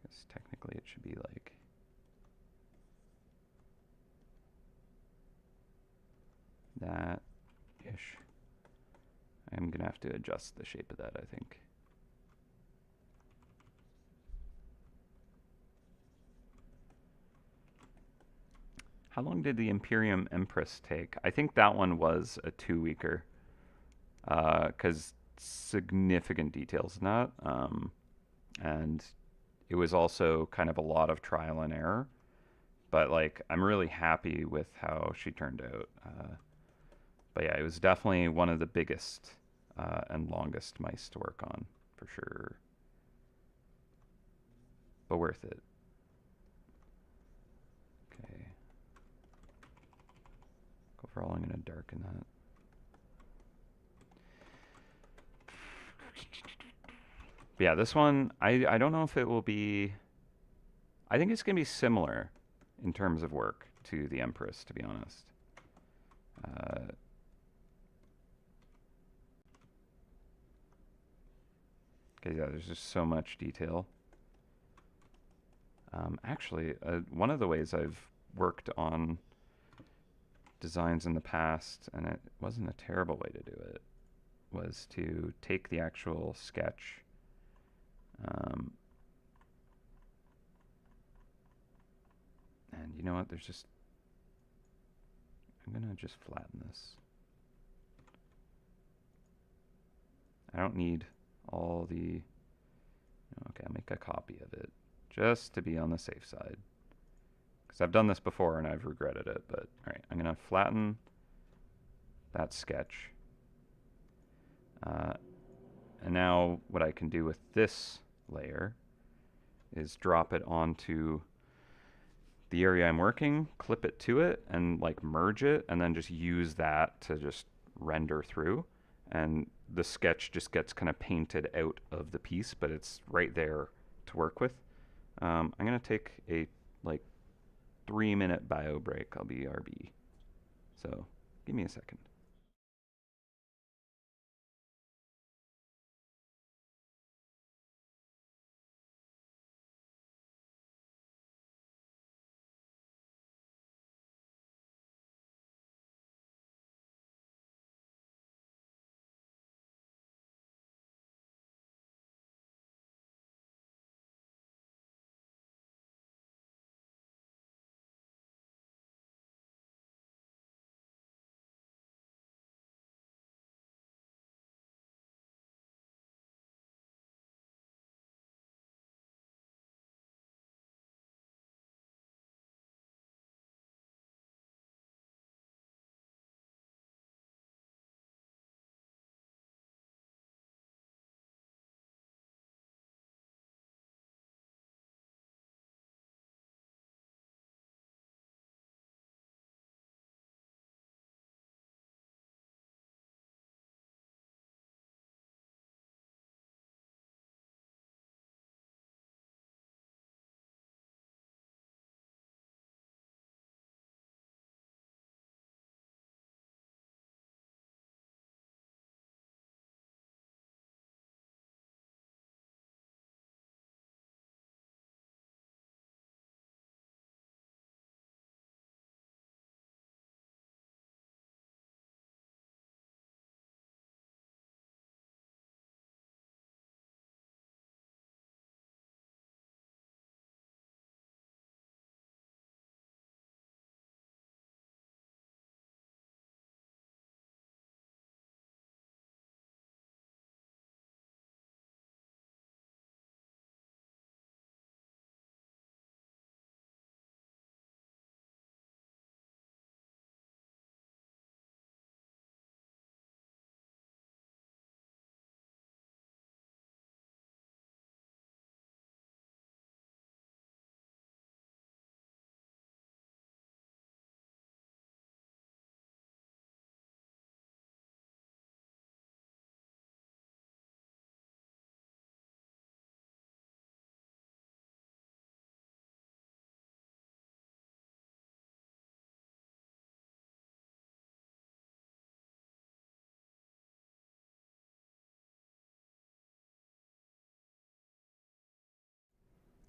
[SPEAKER 1] Because technically it should be like that-ish. I'm going to have to adjust the shape of that, I think. How long did the Imperium Empress take? I think that one was a 2-weeker. Because significant details in that. And it was also kind of a lot of trial and error. But like, I'm really happy with how she turned out. But yeah, it was definitely one of the biggest and longest mice to work on, for sure. But worth it. Okay. Overall, I'm going to darken that. But yeah, this one, I don't know if it will be... I think it's going to be similar in terms of work to the Empress, to be honest. Okay, yeah, there's just so much detail. Actually, one of the ways I've worked on designs in the past, and it wasn't a terrible way to do it, was to take the actual sketch and you know what, there's just, I'm gonna just flatten this. I don't need all the, okay, I'll make a copy of it just to be on the safe side. Because I've done this before and I've regretted it, but all right, I'm gonna flatten that sketch. And now what I can do with this layer is drop it onto the area I'm working, clip it to it, and like merge it, and then just use that to just render through. And the sketch just gets kind of painted out of the piece, but it's right there to work with. I'm gonna take a like 3-minute bio break. I'll be RB. So give me a second.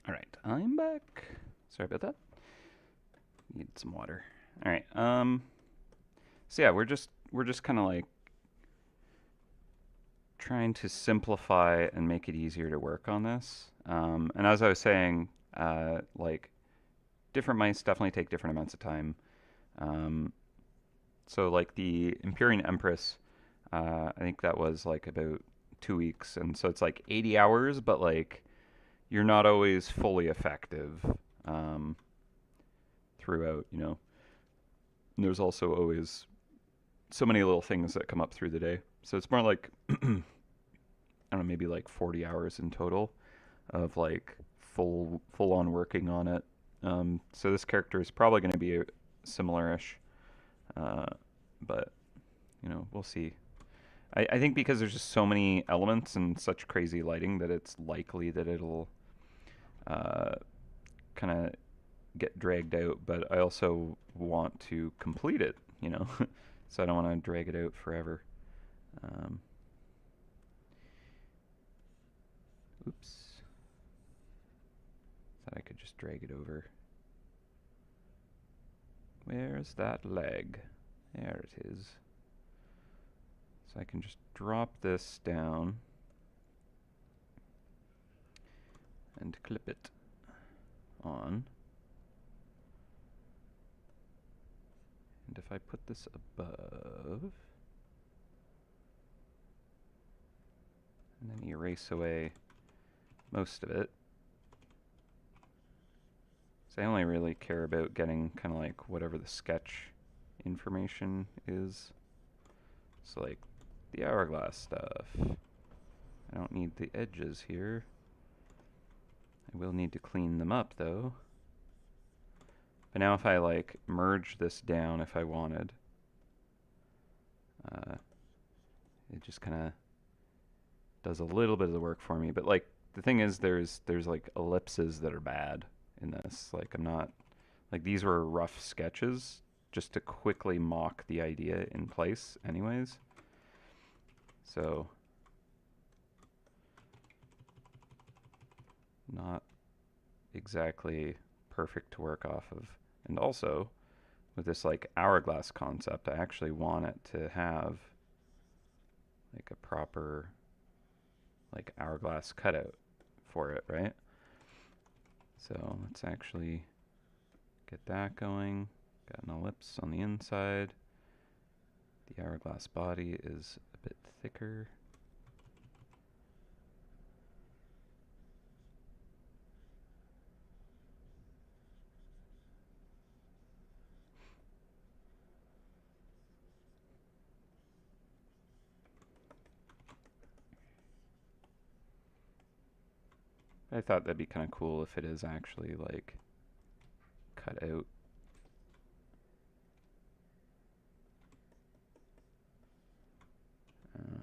[SPEAKER 1] All right, I'm back. Sorry about that. Need some water. All right. So yeah, we're just kind of like trying to simplify and make it easier to work on this. And as I was saying, like different mice definitely take different amounts of time. Um, so like the Empyrean Empress, I think that was like about 2 weeks, and so it's like 80 hours, but like you're not always fully effective um, throughout. And there's also always so many little things that come up through the day. So it's more like I don't know, maybe like 40 hours in total of like full on working on it. So this character is probably going to be similar-ish, uh, but we'll see. I think because there's just so many elements and such crazy lighting that it's likely that it'll kind of get dragged out. But I also want to complete it, so I don't want to drag it out forever. Um, Oops. Thought I could just drag it over. Where's that leg? There it is. So I can just drop this down and clip it on. And if I put this above, and then erase away most of it. So I only really care about getting kind of like whatever the sketch information is. So like the hourglass stuff, I don't need the edges here. I will need to clean them up though. But now if I like merge this down if I wanted, it just kind of does a little bit of the work for me. But like the thing is there's like ellipses that are bad in this. Like I'm not, like these were rough sketches just to quickly mock the idea in place anyways. So not exactly perfect to work off of. And also with this like hourglass concept, I actually want it to have like a proper like hourglass cutout for it, right? So let's actually get that going. Got an ellipse on the inside. The hourglass body is a bit thicker. I thought that'd be kind of cool if it is actually like cut out.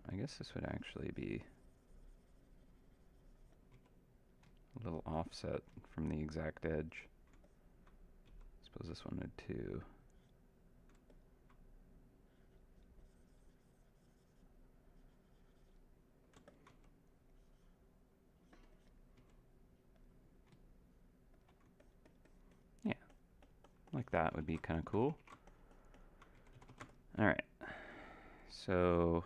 [SPEAKER 1] I guess this would actually be a little offset from the exact edge. I suppose this one would too. Yeah, like that would be kind of cool. All right, so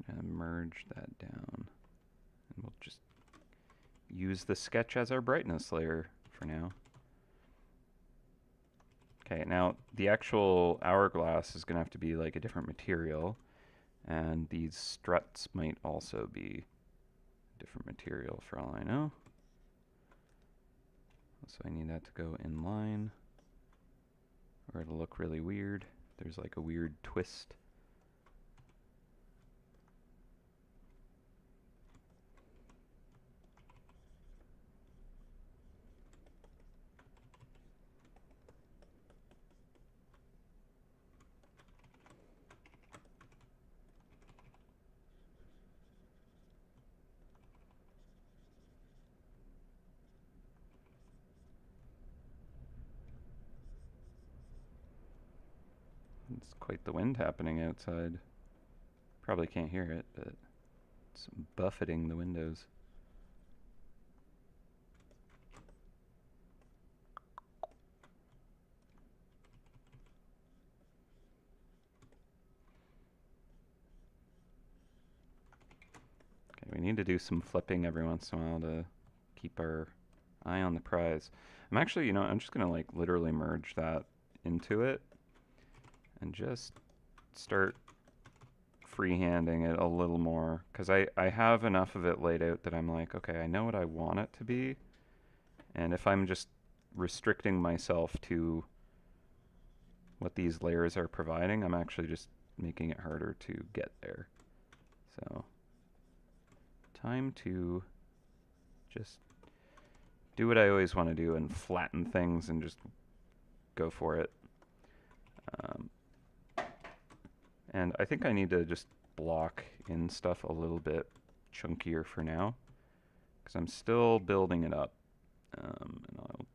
[SPEAKER 1] I'm gonna merge that down, and we'll just use the sketch as our brightness layer for now. Okay, now the actual hourglass is going to have to be like a different material, and these struts might also be a different material for all I know. So I need that to go in line, or it'll look really weird. There's like a weird twist. It's quite the wind happening outside. Probably can't hear it, but it's buffeting the windows. Okay, we need to do some flipping every once in a while to keep our eye on the prize. I'm actually, I'm just gonna like literally merge that into it and just start freehanding it a little more, because I have enough of it laid out that I'm like, okay, I know what I want it to be, and if I'm just restricting myself to what these layers are providing, I'm actually just making it harder to get there. So time to just do what I always want to do and flatten things and just go for it. And I think I need to just block in stuff a little bit chunkier for now, because I'm still building it up. And I'll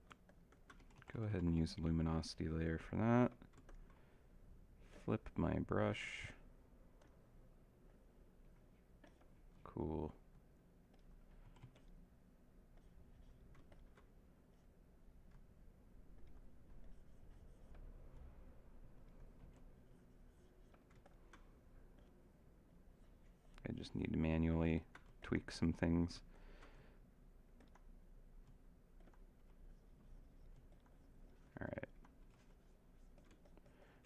[SPEAKER 1] go ahead and use the luminosity layer for that. Flip my brush. Cool. I just need to manually tweak some things.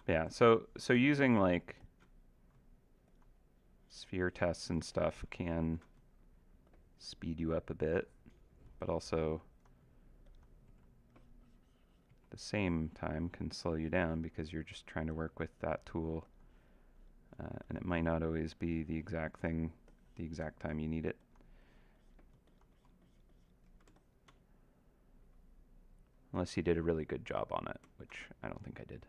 [SPEAKER 1] Yeah, so using like sphere tests and stuff can speed you up a bit, but also at the same time can slow you down because you're just trying to work with that tool, and it might not always be the exact thing, the exact time you need it. Unless you did a really good job on it, which I don't think I did.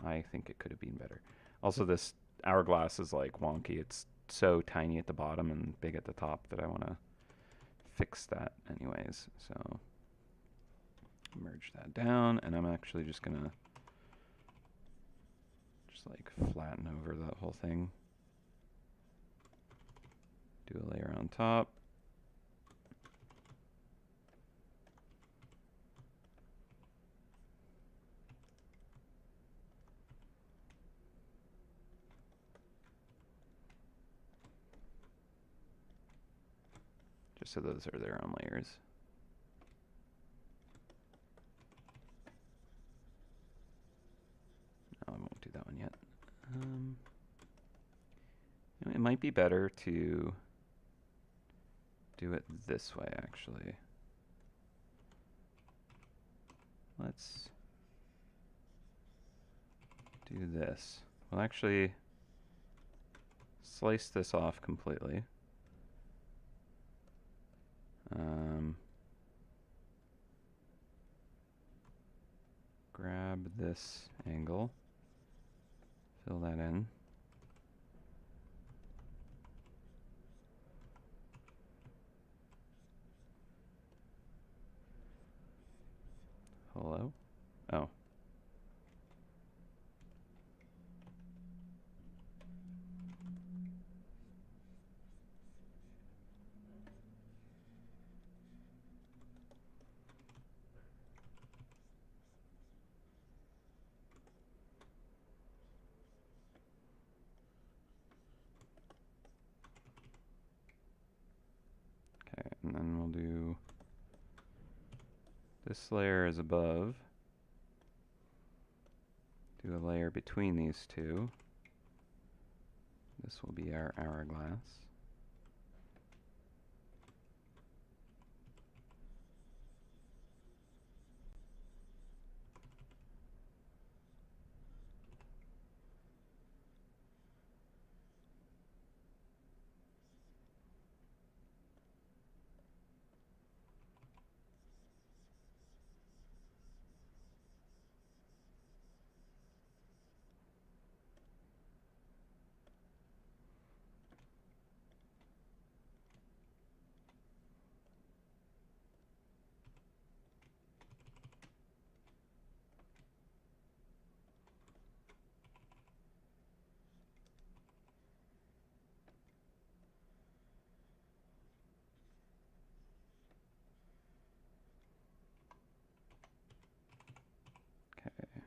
[SPEAKER 1] I think it could have been better. Also, this hourglass is like wonky. It's so tiny at the bottom and big at the top that I want to fix that anyways. So merge that down, and I'm actually just gonna just like flatten over that whole thing. Do a layer on top. Just so those are their own layers. No, I won't do that one yet. It might be better to do it this way, actually. Let's do this. We'll actually slice this off completely. Grab this angle, fill that in. Hello? Oh. Okay, and then we'll do this layer is above. Do a layer between these two. This will be our hourglass. Okay.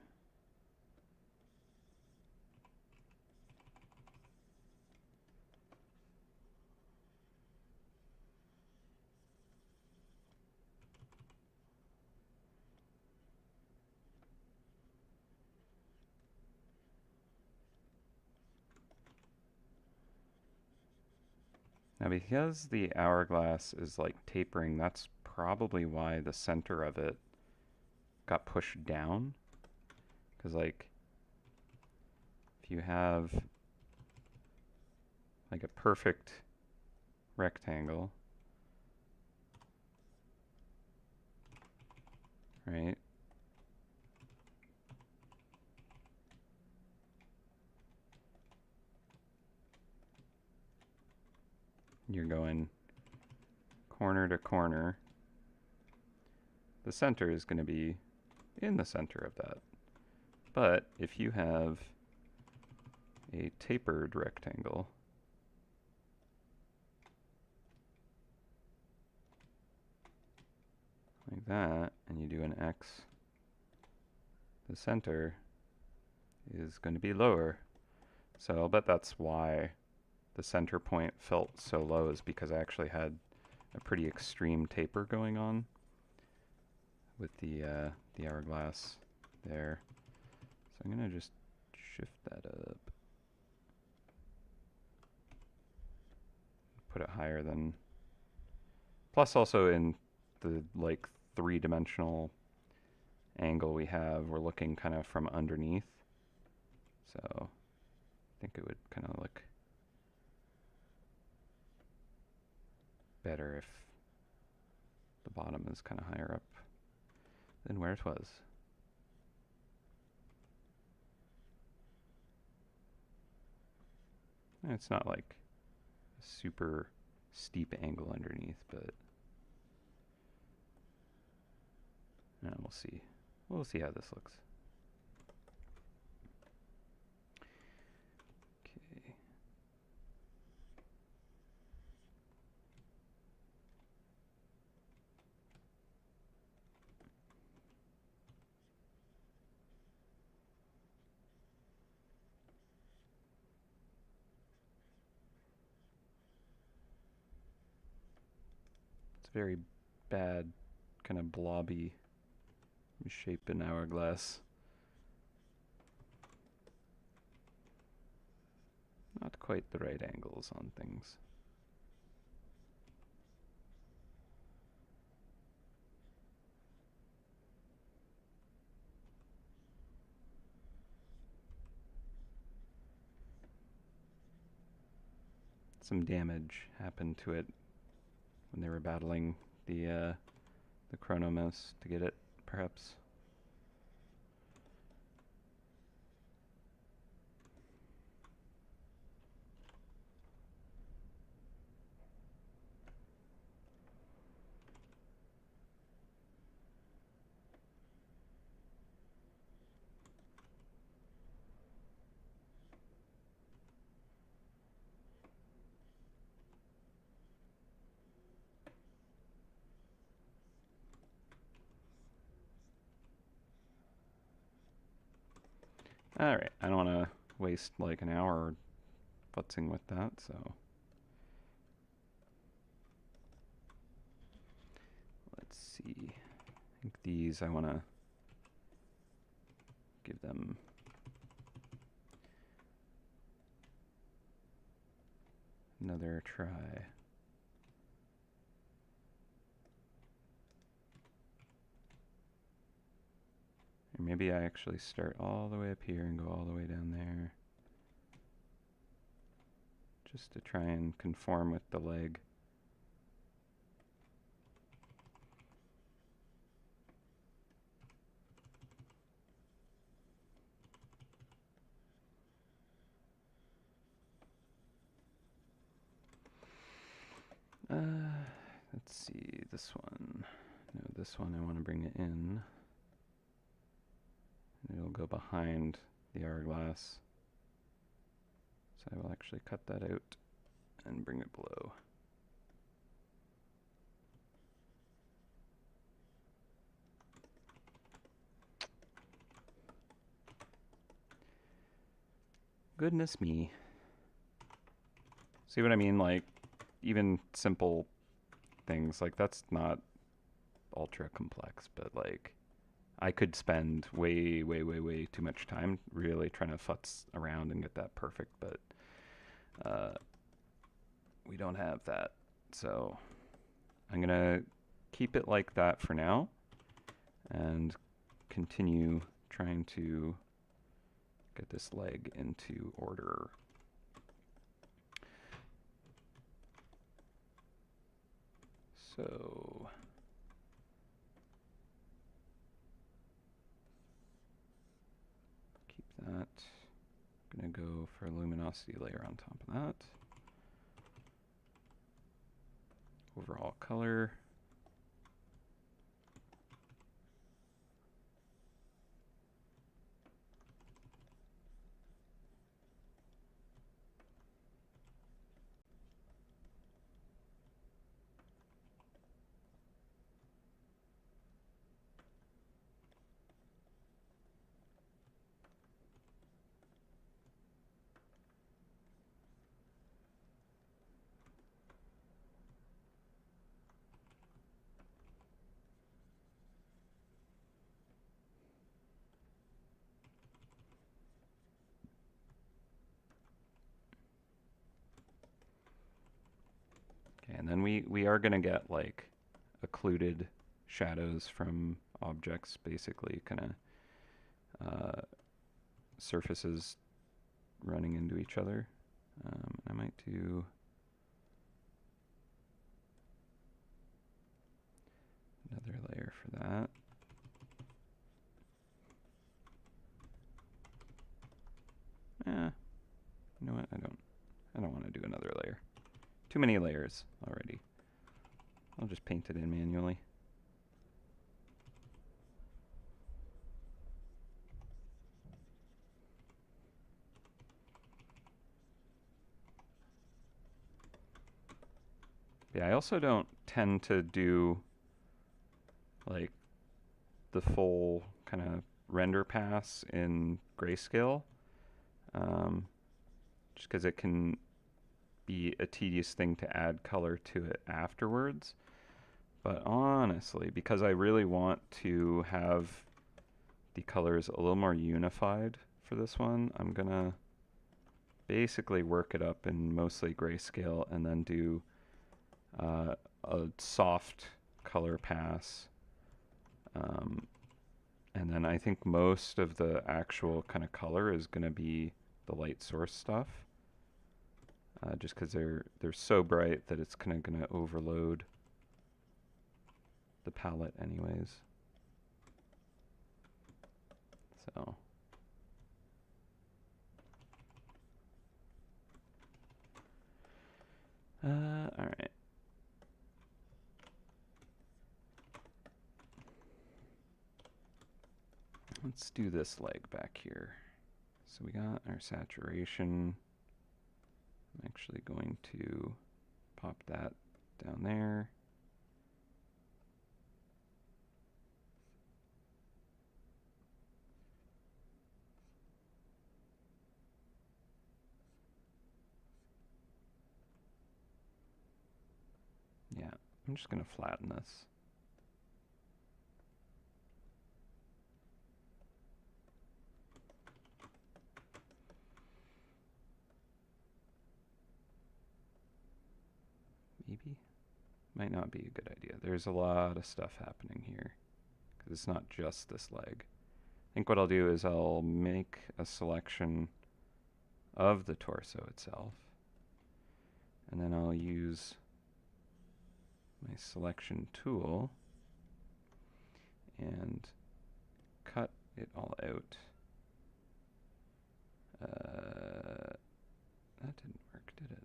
[SPEAKER 1] Now because the hourglass is like tapering, that's probably why the center of it got pushed down. Because like, if you have like a perfect rectangle, right? You're going corner to corner. The center is going to be in the center of that. But if you have a tapered rectangle, like that, and you do an X, the center is going to be lower. So I'll bet that's why the center point felt so low, is because I actually had a pretty extreme taper going on with the hourglass there. I'm going to just shift that up. Put it higher than... Plus also in the like 3-dimensional angle we have, we're looking kind of from underneath. So I think it would kind of look better if the bottom is kind of higher up than where it was. And it's not like a super steep angle underneath, but we'll see. We'll see how this looks. Okay. It's very bad, kind of blobby shape in hourglass. Not quite the right angles on things. Some damage happened to it when they were battling the Chrono Mouse to get it, perhaps. Alright, I don't want to waste like an hour futzing with that, so let's see. I think these I want to give them another try. Or maybe I actually start all the way up here and go all the way down there, just to try and conform with the leg. Let's see, this one. No, this one I want to bring it in. And it'll go behind the hourglass. So I will actually cut that out and bring it below. Goodness me. See what I mean? Like, even simple things, like that's not ultra complex, but like I could spend way too much time really trying to futz around and get that perfect, but we don't have that. So I'm gonna keep it like that for now and continue trying to get this leg into order. So keep that. I'm gonna go for a luminosity layer on top of that. Overall color. and then we are going to get like occluded shadows from objects, basically kind of surfaces running into each other. I might do another layer for that. You know what? I don't want to do another layer. Too many layers already. I'll just paint it in manually. Yeah, I also don't tend to do like the full kind of render pass in grayscale, just because it can be a tedious thing to add color to it afterwards. But honestly, because I really want to have the colors a little more unified for this one, I'm gonna basically work it up in mostly grayscale and then do a soft color pass. And then I think most of the actual kind of color is going to be the light source stuff, just because they're so bright that it's kind of going to overload the palette anyways. So all right. Let's do this leg back here. So we got our saturation. I'm actually going to pop that down there. Yeah, I'm just going to flatten this. Maybe? Might not be a good idea. There's a lot of stuff happening here, because it's not just this leg. I think what I'll do is I'll make a selection of the torso itself, and then I'll use my selection tool and cut it all out. That didn't work, did it?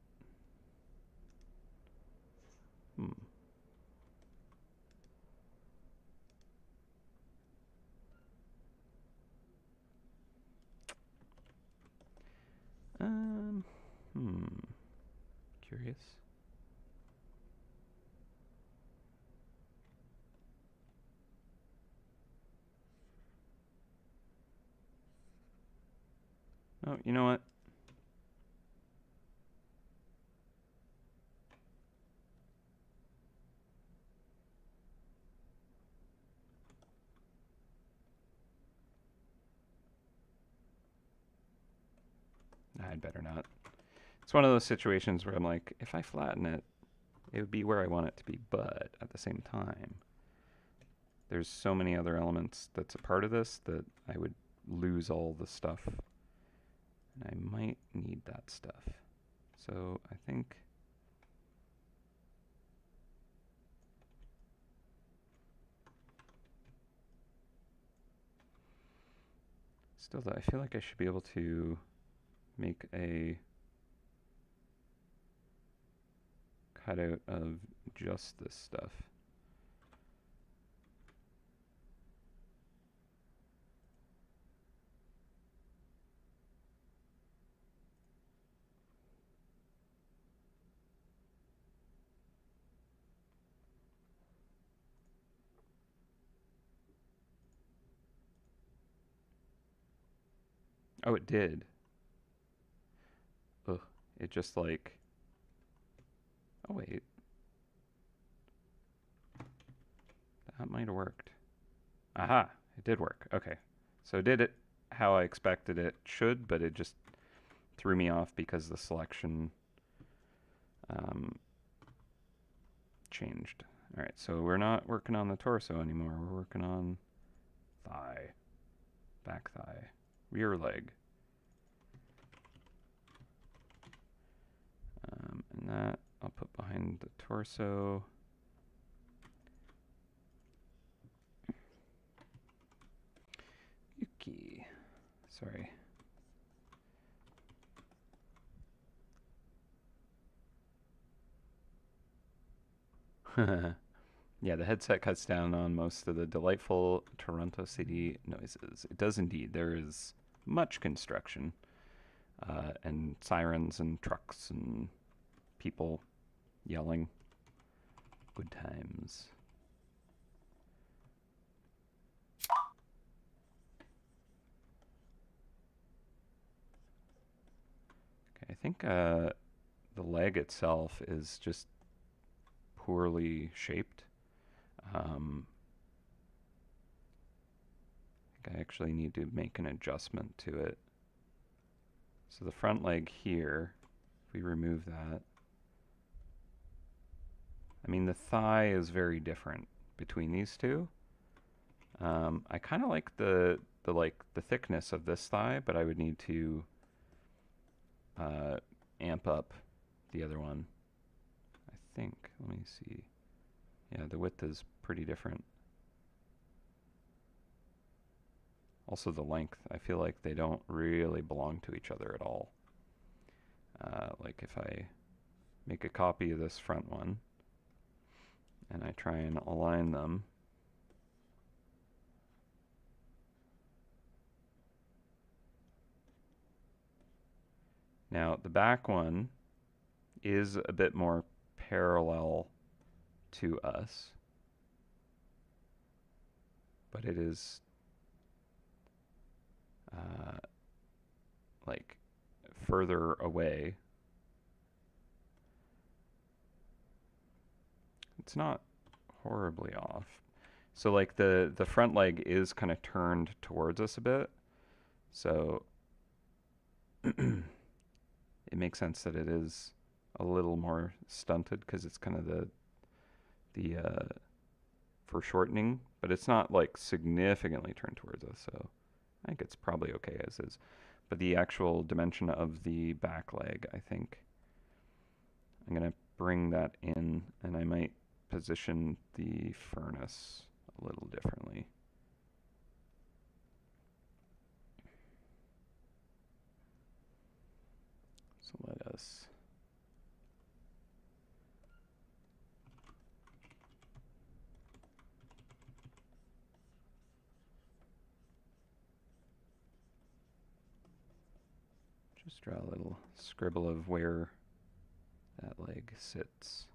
[SPEAKER 1] Curious. Oh, you know what? I'd better not. It's one of those situations where I'm like, if I flatten it, it would be where I want it to be, but at the same time, there's so many other elements that's a part of this that I would lose all the stuff, and I might need that stuff. So I think still though, I feel like I should be able to make a cutout of just this stuff. Oh, it did. Ugh, it just like, oh wait. That might have worked. Aha, it did work. Okay. So it did it how I expected it should, but it just threw me off because the selection changed. All right, so we're not working on the torso anymore. We're working on thigh, back thigh, rear leg. And that I'll put behind the torso. Yuki. Sorry. Yeah, the headset cuts down on most of the delightful Toronto city noises. It does indeed. There is much construction and sirens and trucks and people yelling. Good times. Okay, I think the leg itself is just poorly shaped. I think I actually need to make an adjustment to it. So the front leg here, if we remove that, I mean the thigh is very different between these two. I kind of like the thickness of this thigh, but I would need to amp up the other one. I think. Let me see. Yeah, the width is pretty different. Also the length. I feel like they don't really belong to each other at all. Like if I make a copy of this front one and I try and align them, now the back one is a bit more parallel to us, but it is like further away. It's not horribly off. So like the front leg is kind of turned towards us a bit. So it makes sense that it is a little more stunted because it's kind of the foreshortening, but it's not like significantly turned towards us. So I think it's probably okay as is. But the actual dimension of the back leg, I think I'm going to bring that in, and I might position the furnace a little differently. So let us just draw a little scribble of where that leg sits.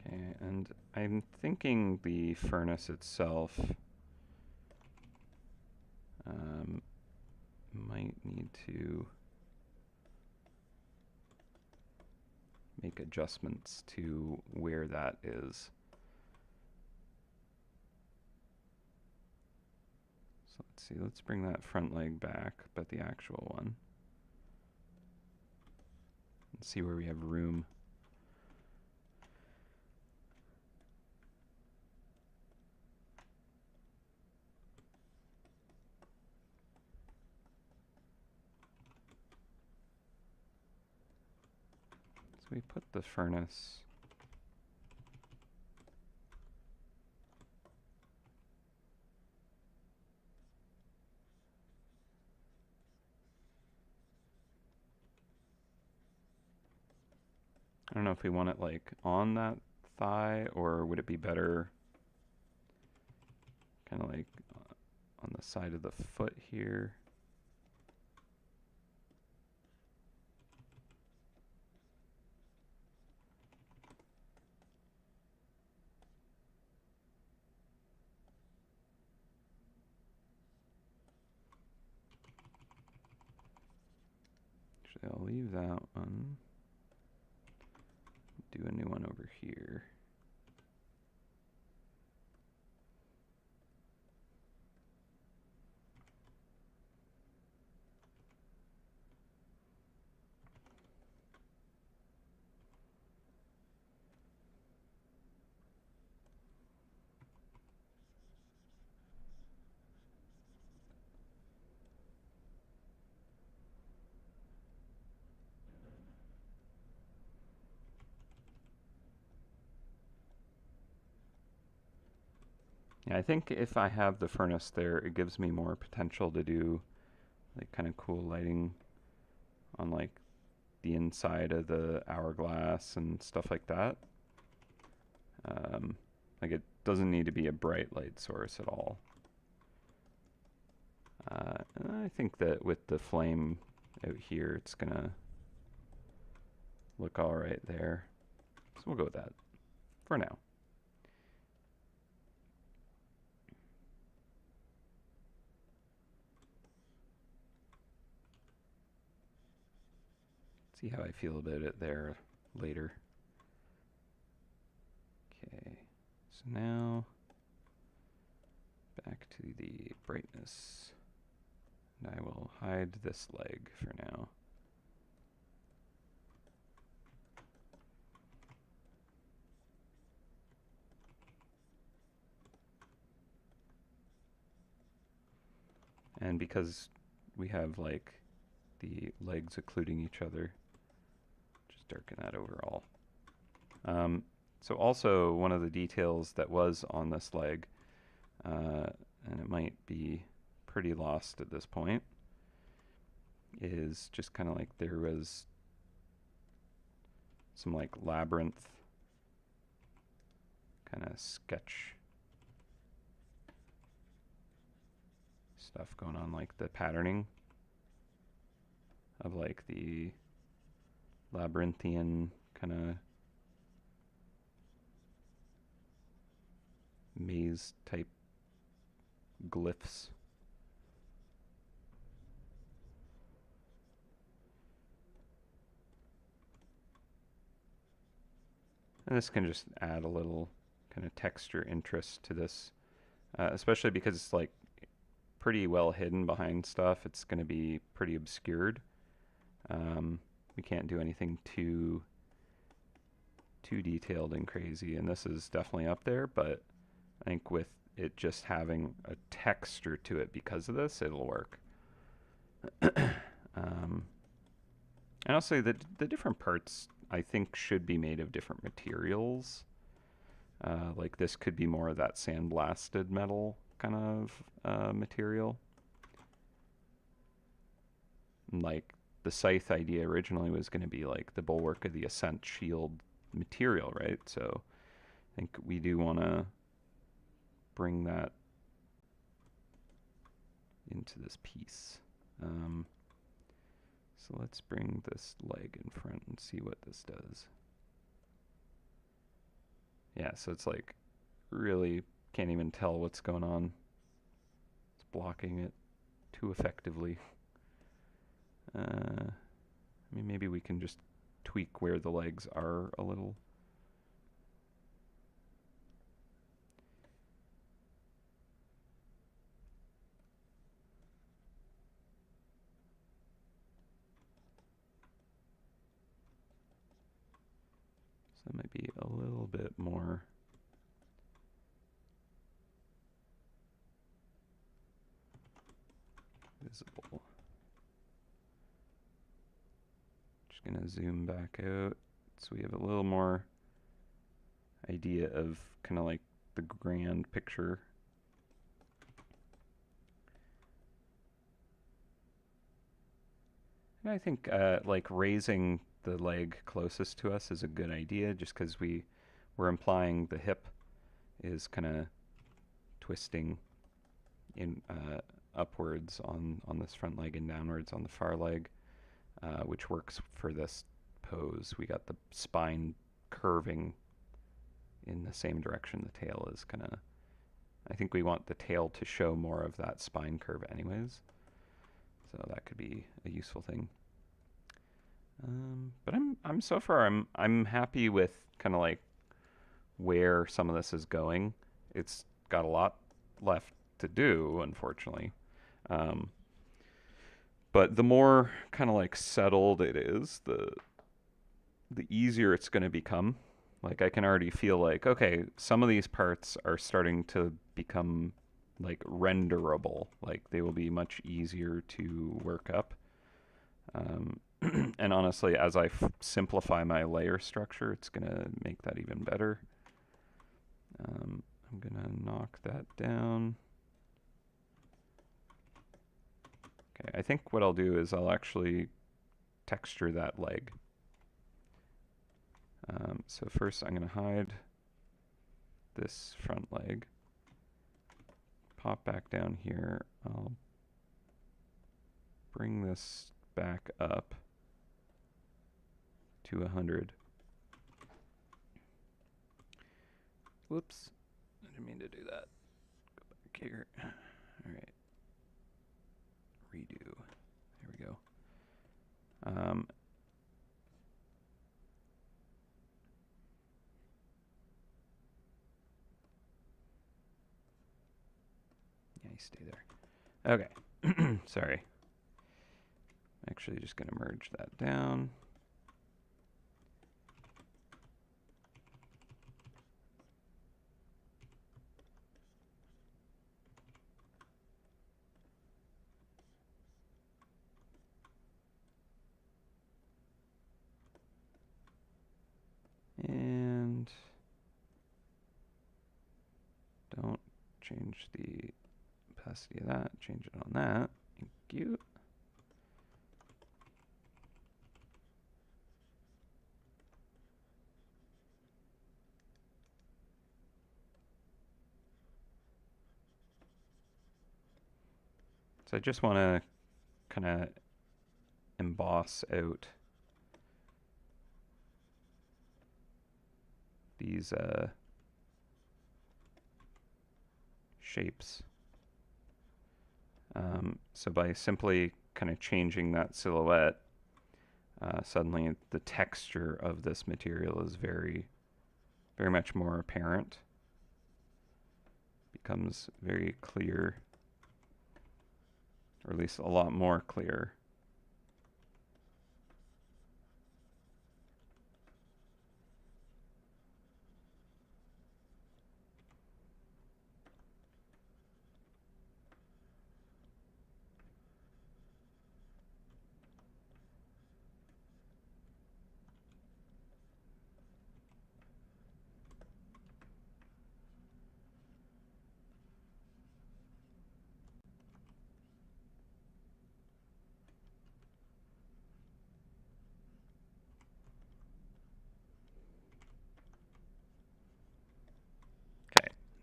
[SPEAKER 1] Okay, and I'm thinking the furnace itself might need to make adjustments to where that is. So let's see, let's bring that front leg back, but the actual one. And see where we have room. So we put the furnace I don't know if we want it like on that thigh, or would it be better kind of like on the side of the foot here. Actually, I'll leave that one. Do a new one over here. Yeah, I think if I have the furnace there, it gives me more potential to do like kind of cool lighting on like the inside of the hourglass and stuff like that. Like it doesn't need to be a bright light source at all. And I think that with the flame out here, it's gonna look all right there. So we'll go with that for now. See how I feel about it there later. Okay, so now back to the brightness. And I will hide this leg for now. And because we have like the legs occluding each other, just darken that overall. So also one of the details that was on this leg, and it might be pretty lost at this point, is just kind of like there was some like labyrinth kind of sketch stuff going on, like the patterning of like the labyrinthian kind of maze type glyphs. And this can just add a little kind of texture interest to this, especially because it's like pretty well hidden behind stuff. It's going to be pretty obscured. We can't do anything too detailed and crazy, and this is definitely up there, but I think with it just having a texture to it because of this, it'll work. And I'll say that the different parts I think should be made of different materials. Like this could be more of that sandblasted metal kind of material. Like the scythe idea originally was going to be like the bulwark of the ascent shield material, right? So I think we do want to bring that into this piece. So let's bring this leg in front and see what this does. Yeah, so it's like really can't even tell what's going on. It's blocking it too effectively. I mean, maybe we can just tweak where the legs are a little. So that might be a little bit more visible. Just gonna zoom back out so we have a little more idea of kind of like the grand picture. And I think like raising the leg closest to us is a good idea, just because we're implying the hip is kind of twisting in upwards on this front leg and downwards on the far leg, which works for this pose. We got the spine curving in the same direction the tail is kind of. I think we want the tail to show more of that spine curve anyways. So that could be a useful thing. But I'm so far I'm happy with kind of like where some of this is going. It's got a lot left to do, unfortunately. Um, but the more kind of like settled it is, the easier it's going to become. Like I can already feel like, okay, some of these parts are starting to become like renderable. Like they will be much easier to work up. And honestly, as I simplify my layer structure, it's going to make that even better. I'm going to knock that down. Okay, I think what I'll do is I'll actually texture that leg. So first I'm going to hide this front leg. Pop back down here. I'll bring this back up to 100. Whoops, I didn't mean to do that. Go back here. All right. Redo. There we go. Yeah, you stay there. Okay. Sorry. Actually, just going to merge that down. And don't change the opacity of that. Change it on that. Thank you. So I just want to kind of emboss out these shapes. So by simply kind of changing that silhouette, suddenly the texture of this material is very, very much more apparent. Becomes very clear, or at least a lot more clear.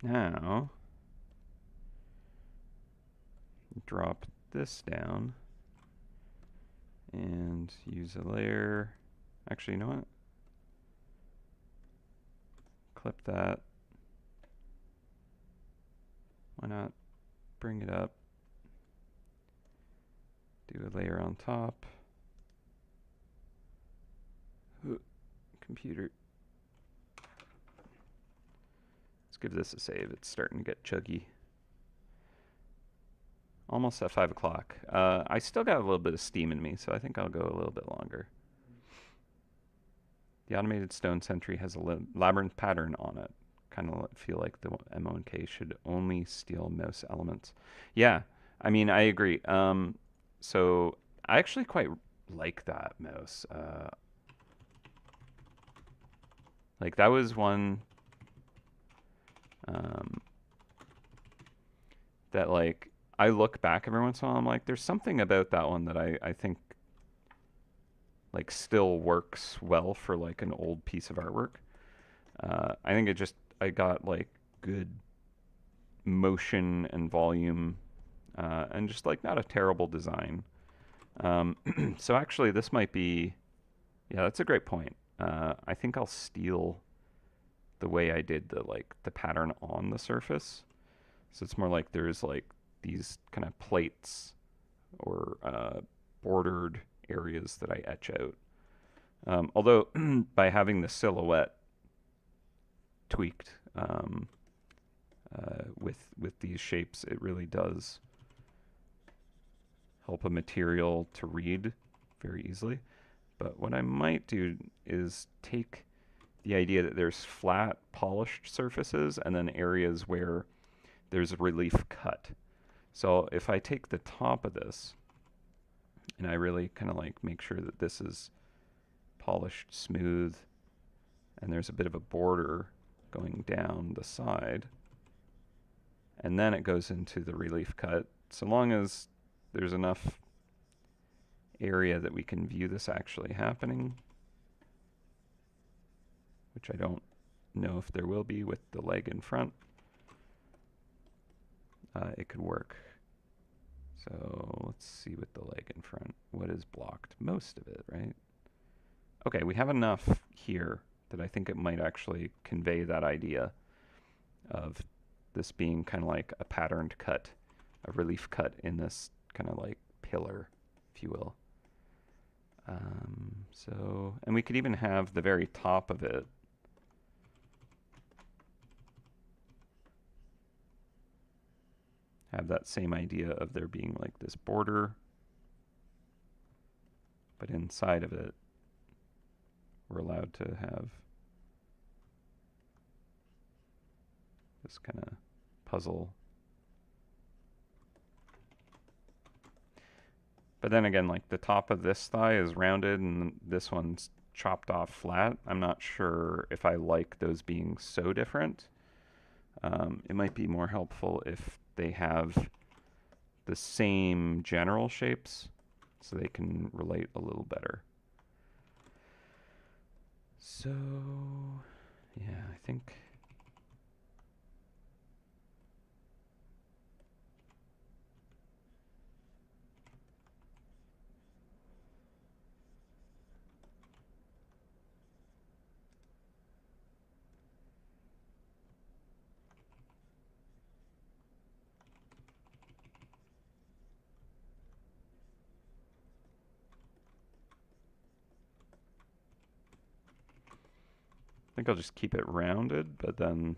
[SPEAKER 1] Now, drop this down and use a layer. Actually, you know what? Clip that. Why not bring it up? Do a layer on top. Ooh, computer. Let's give this a save. It's starting to get chuggy. Almost at 5 o'clock. I still got a little bit of steam in me, so I think I'll go a little bit longer. The automated stone sentry has a labyrinth pattern on it. Kind of feel like the M1K should only steal mouse elements. Yeah, I mean, I agree. So I actually quite like that mouse. Like that was one that like I look back every once in a while. I'm like, there's something about that one that I think like still works well for like an old piece of artwork. I think I got like good motion and volume, and just like not a terrible design. So actually, this might be, yeah, that's a great point. I think I'll steal the way I did the pattern on the surface. So it's more like there's like these kind of plates or bordered areas that I etch out. Although by having the silhouette tweaked with these shapes, it really does help a material to read very easily. But what I might do is take the idea that there's flat, polished surfaces and then areas where there's a relief cut. So if I take the top of this and I really kind of like make sure that this is polished, smooth, and there's a bit of a border going down the side, and then it goes into the relief cut, so long as there's enough area that we can view this actually happening, which I don't know if there will be with the leg in front, it could work. So let's see with the leg in front. What is blocked? Most of it, right? Okay, we have enough here that I think it might actually convey that idea of this being kind of like a patterned cut, a relief cut in this kind of like pillar, if you will. So, and we could even have the very top of it have that same idea of there being like this border, but inside of it, we're allowed to have this kind of puzzle. But then again, like the top of this thigh is rounded and this one's chopped off flat. I'm not sure if I like those being so different. It might be more helpful if they have the same general shapes so they can relate a little better. So, yeah, I think I'll just keep it rounded, but then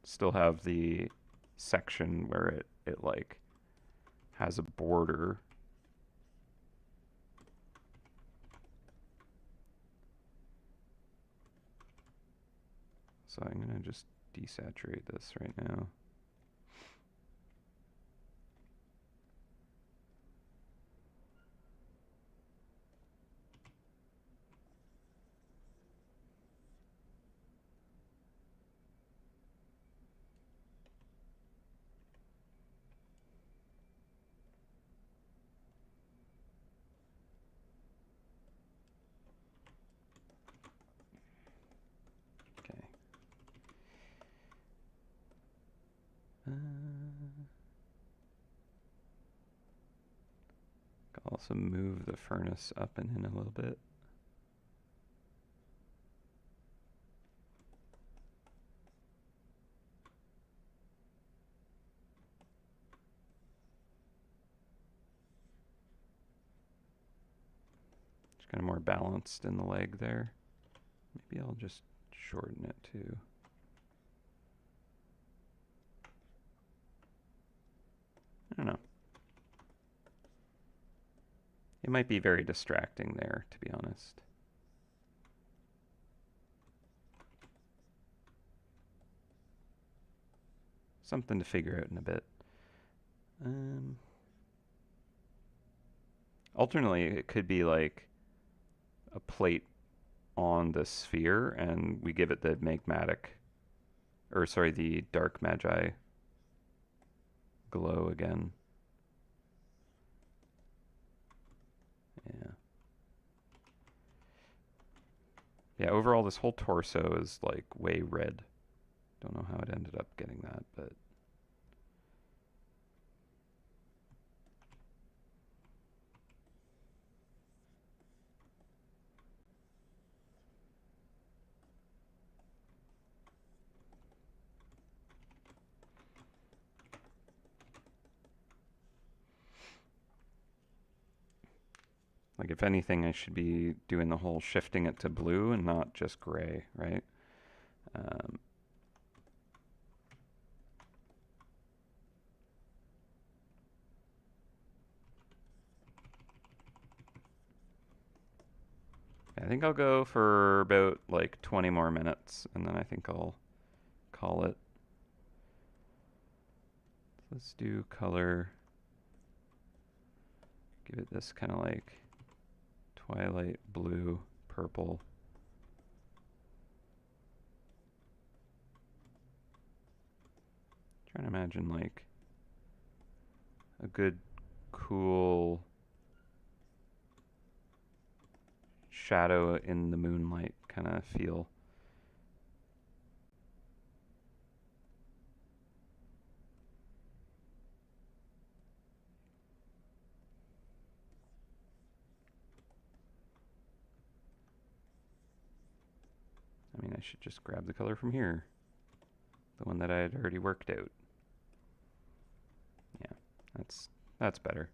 [SPEAKER 1] still have the section where it like has a border. So I'm gonna just desaturate this right now. Also move the furnace up and in a little bit. It's kind of more balanced in the leg there. Maybe I'll just shorten it too. I don't know. It might be very distracting there, to be honest. Something to figure out in a bit. Alternately, it could be like a plate on the sphere, and we give it the magmatic, or sorry, the dark magi glow again. Yeah. Yeah, overall this whole torso is like way red. Don't know how it ended up getting that, but Like if anything, I should be doing the whole shifting it to blue and not just gray, right? Um, I think I'll go for about like 20 more minutes, and then I think I'll call it. Let's do color. Give it this kind of like twilight blue, purple. Trying to imagine like a good, cool shadow in the moonlight kind of feel. I mean, I should just grab the color from here. The one that I had already worked out. Yeah, that's better.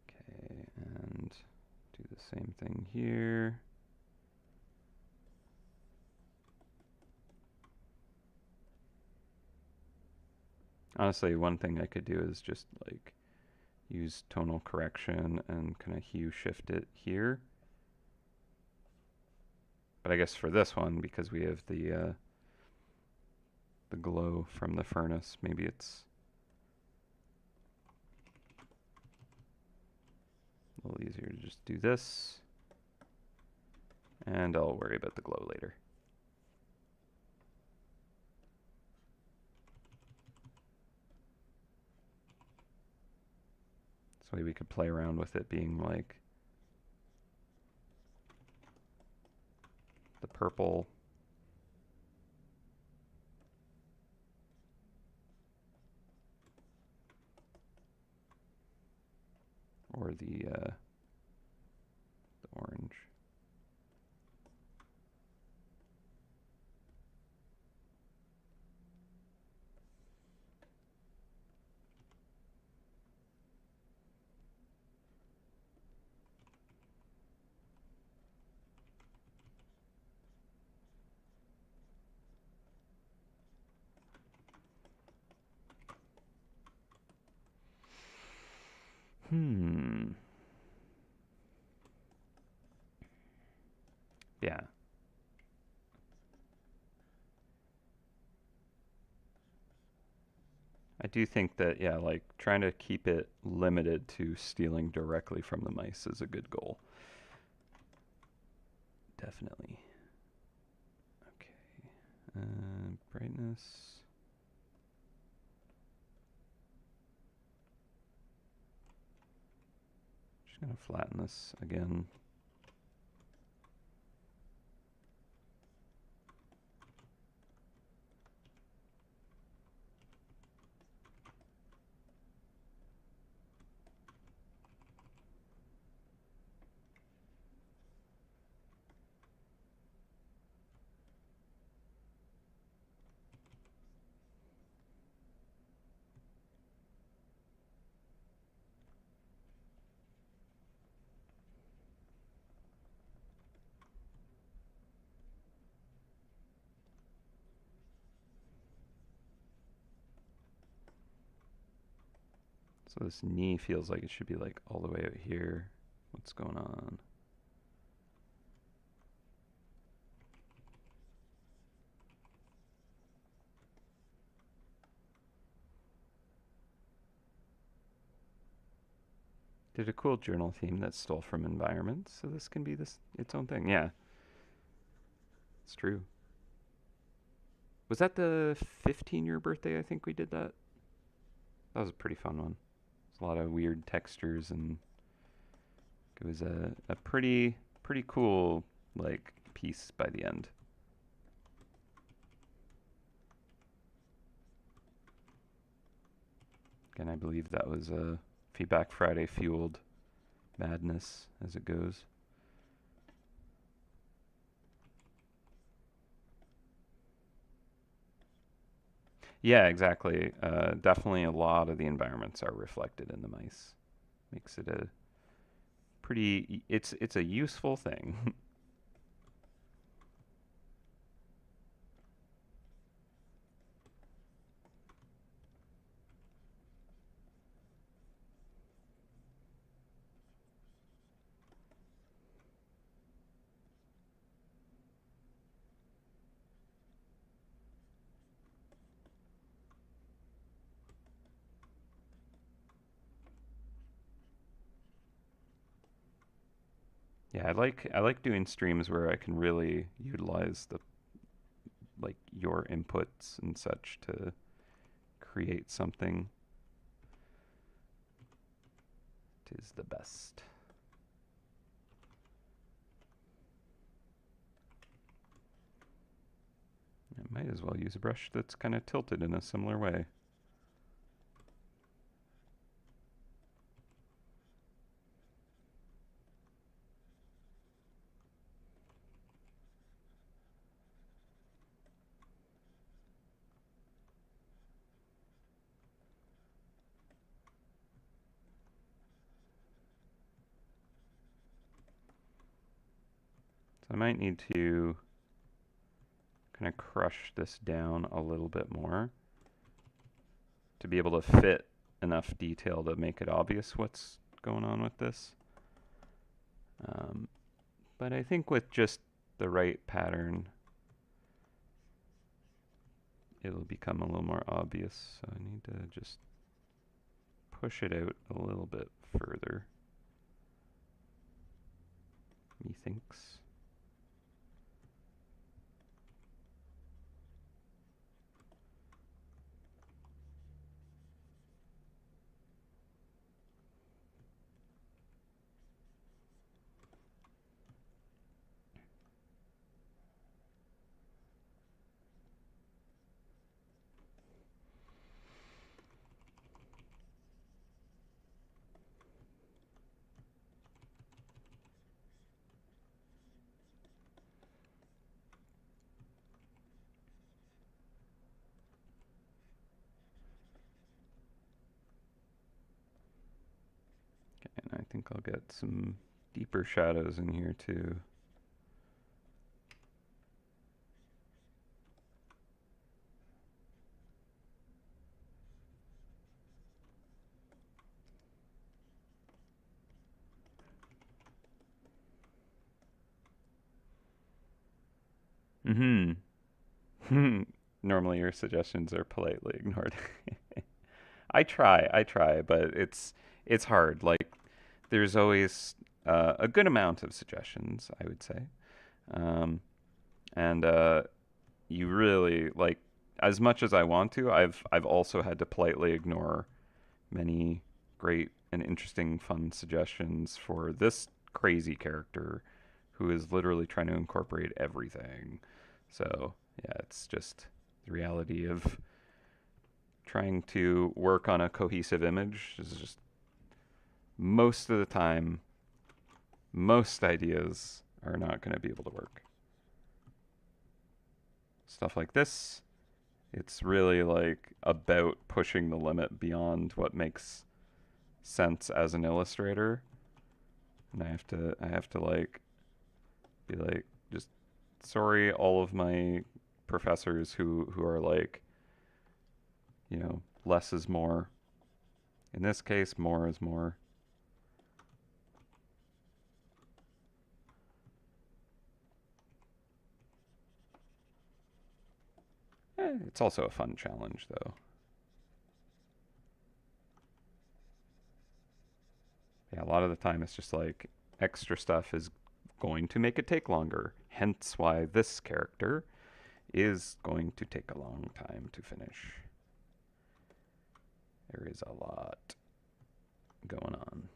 [SPEAKER 1] Okay, and do the same thing here. Honestly, one thing I could do is just like use tonal correction and kind of hue shift it here. But I guess for this one, because we have the glow from the furnace, maybe it's a little easier to just do this. And I'll worry about the glow later. So maybe we could play around with it being like the purple. Or the orange. Yeah. I do think that, yeah, like trying to keep it limited to stealing directly from the mice is a good goal. Definitely. Okay. Brightness. Just gonna flatten this again. So this knee feels like it should be like all the way out here. What's going on? Did a cool journal theme that stole from environments, so this can be its own thing. Yeah, it's true. Was that the 15-year birthday? I think we did that. That was a pretty fun one. There's a lot of weird textures, and it was a pretty cool like piece by the end. Again, I believe that was a Feedback Friday fueled madness as it goes. Yeah, exactly. Definitely a lot of the environments are reflected in the mice. Makes it a pretty it's a useful thing. Yeah, I like doing streams where I can really utilize the like your inputs and such to create something. It is the best. I might as well use a brush that's kind of tilted in a similar way. So I might need to kind of crush this down a little bit more to be able to fit enough detail to make it obvious what's going on with this. Um, but I think with just the right pattern, it'll become a little more obvious. So I need to just push it out a little bit further, methinks. And I think I'll get some deeper shadows in here too. Mm-hmm. Normally your suggestions are politely ignored. I try, but it's hard. Like there's always a good amount of suggestions, I would say, um, and you really like as much as I want to. I've also had to politely ignore many great and interesting, fun suggestions for this crazy character who is literally trying to incorporate everything. So yeah, it's just the reality of trying to work on a cohesive image is just most of the time, most ideas are not going to be able to work. Stuff like this, it's really like about pushing the limit beyond what makes sense as an illustrator. And I have to like be like just sorry all of my professors who are like, less is more. In this case, more is more. It's also a fun challenge, though. Yeah, a lot of the time it's just like extra stuff is going to make it take longer. Hence why this character is going to take a long time to finish. There is a lot going on.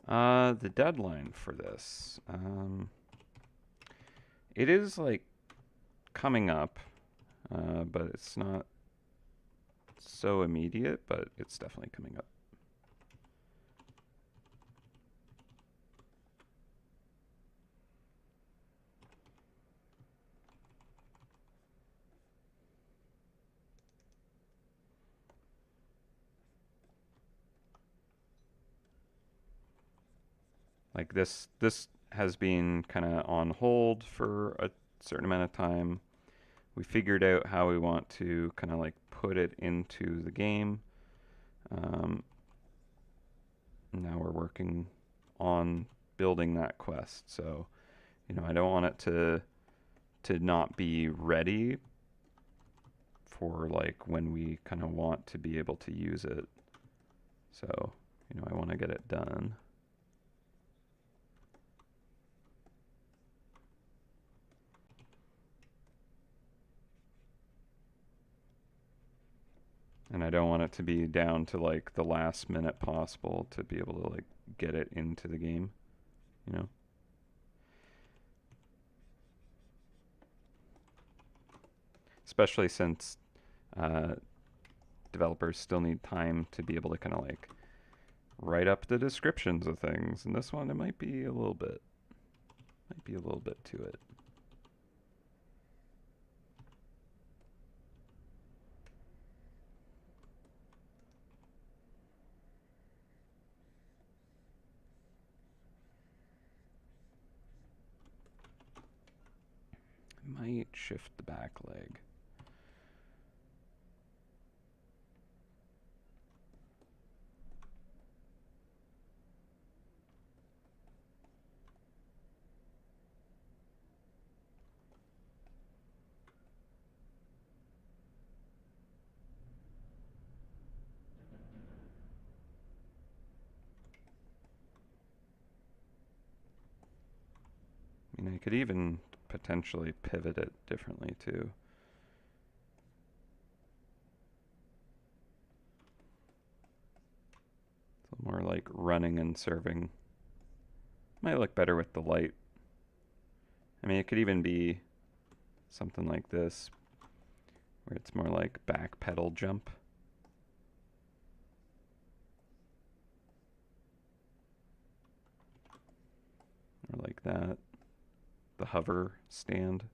[SPEAKER 1] The deadline for this. It is like coming up, but it's not so immediate, but it's definitely coming up. Like this has been kind of on hold for a certain amount of time. We figured out how we want to kind of like put it into the game. Now we're working on building that quest. So, I don't want it to not be ready for like when we kind of want to be able to use it. So, I want to get it done. And I don't want it to be down to like the last minute possible to be able to like get it into the game, you know? Especially since developers still need time to be able to kind of like write up the descriptions of things. And this one, it might be a little bit to it. Might shift the back leg. I mean, I could even potentially pivot it differently too. So more like running and serving. Might look better with the light. I mean, it could even be something like this, where it's more like back pedal jump. Or like that. The hover stand.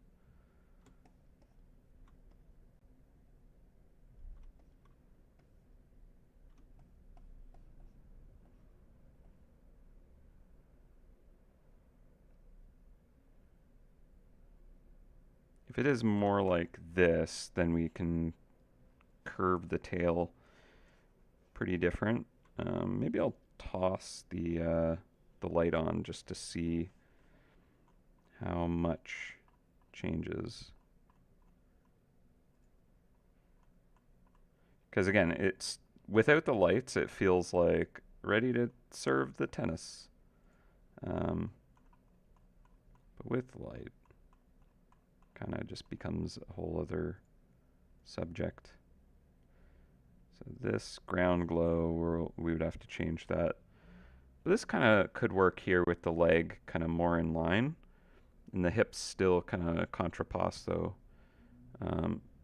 [SPEAKER 1] If it is more like this, then we can curve the tail pretty different. Maybe I'll toss the light on just to see how much changes. Because again, it's without the lights, it feels like ready to serve the tennis. But with light, kind of just becomes a whole other subject. So this ground glow, we would have to change that. But this kind of could work here with the leg kind of more in line. And the hips still kind of contrappost though.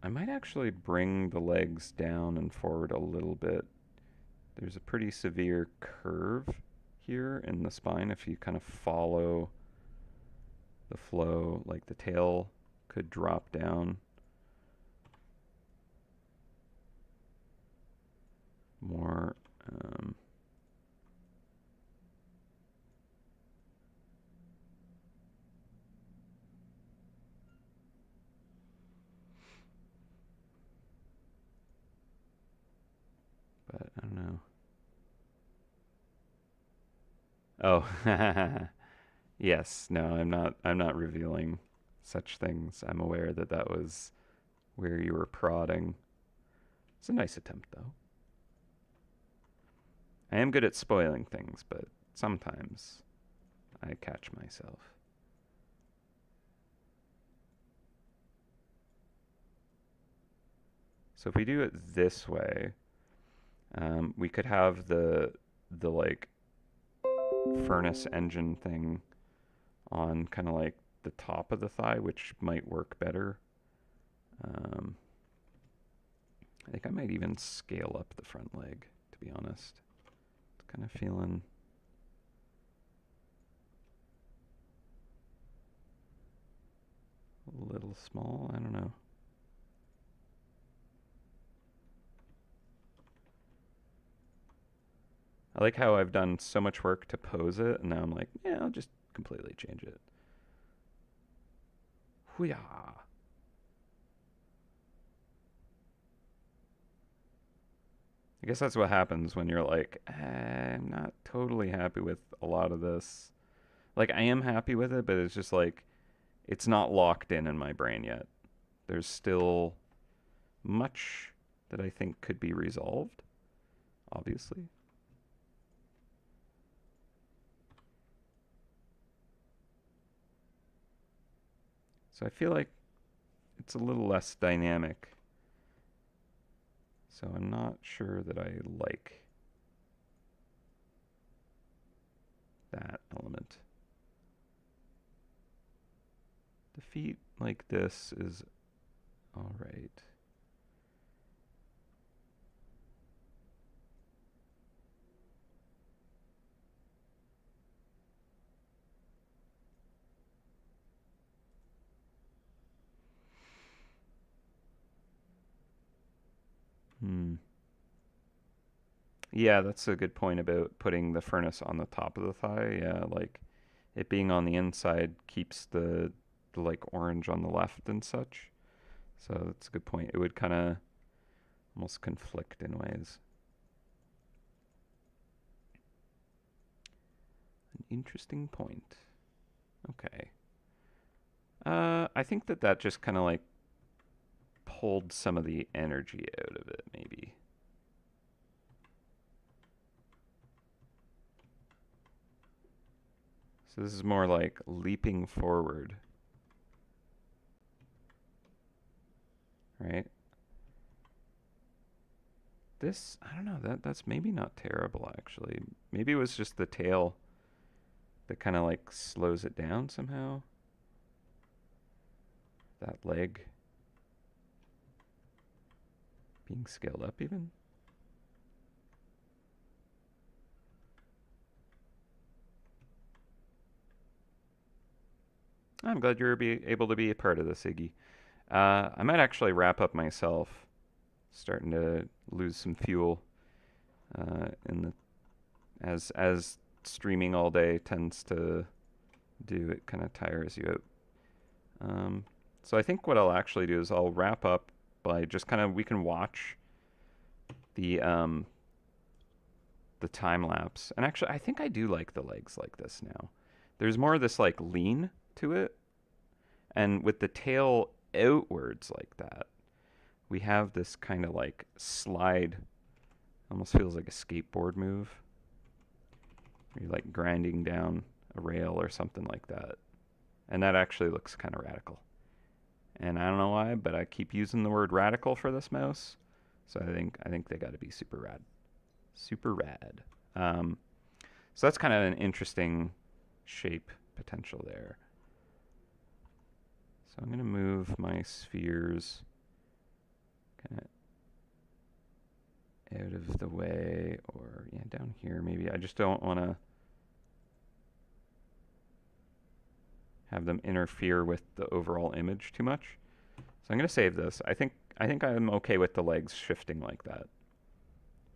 [SPEAKER 1] I might actually bring the legs down and forward a little bit. There's a pretty severe curve here in the spine if you kind of follow the flow, like the tail could drop down more. But I don't know. Oh, yes. No, I'm not revealing such things. I'm aware that that was where you were prodding. It's a nice attempt, though. I am good at spoiling things, but sometimes I catch myself. So if we do it this way, we could have the like furnace engine thing on kind of like the top of the thigh, which might work better. I think I might even scale up the front leg, to be honest. It's kind of feeling a little small. I don't know. I like how I've done so much work to pose it, and now I'm like, yeah, I'll just completely change it. Hoo-yah. I guess that's what happens when you're like, I'm not totally happy with a lot of this. Like, I am happy with it, but it's just like, it's not locked in my brain yet. There's still much that I think could be resolved, obviously. So I feel like it's a little less dynamic. So I'm not sure that I like that element. The feet like this is all right. Yeah, that's a good point about putting the furnace on the top of the thigh. Yeah, like it being on the inside keeps the like orange on the left and such. So that's a good point. It would kind of almost conflict in ways. An interesting point. Okay. I think that just kind of like pulled some of the energy out of it, maybe. So this is more like leaping forward. Right? This, I don't know, that's maybe not terrible actually. Maybe it was just the tail that kind of like slows it down somehow. That leg being scaled up even. I'm glad you're able to be a part of this, Iggy. I might actually wrap up myself. Starting to lose some fuel in the as streaming all day tends to do. It kind of tires you out. So I think what I'll actually do is I'll wrap up by just kind of we can watch the time lapse. And actually, I think I do like the legs like this now. There's more of this like lean to it, and with the tail outwards like that, we have this kind of like slide. Almost feels like a skateboard move. You're like grinding down a rail or something like that. And that actually looks kind of radical. And I don't know why, but I keep using the word radical for this mouse. So I think they got to be super rad. Super rad. So that's kind of an interesting shape potential there. So I'm going to move my spheres kind of out of the way, or yeah, down here maybe. I just don't want to have them interfere with the overall image too much. So I'm going to save this. I think I'm okay with the legs shifting like that.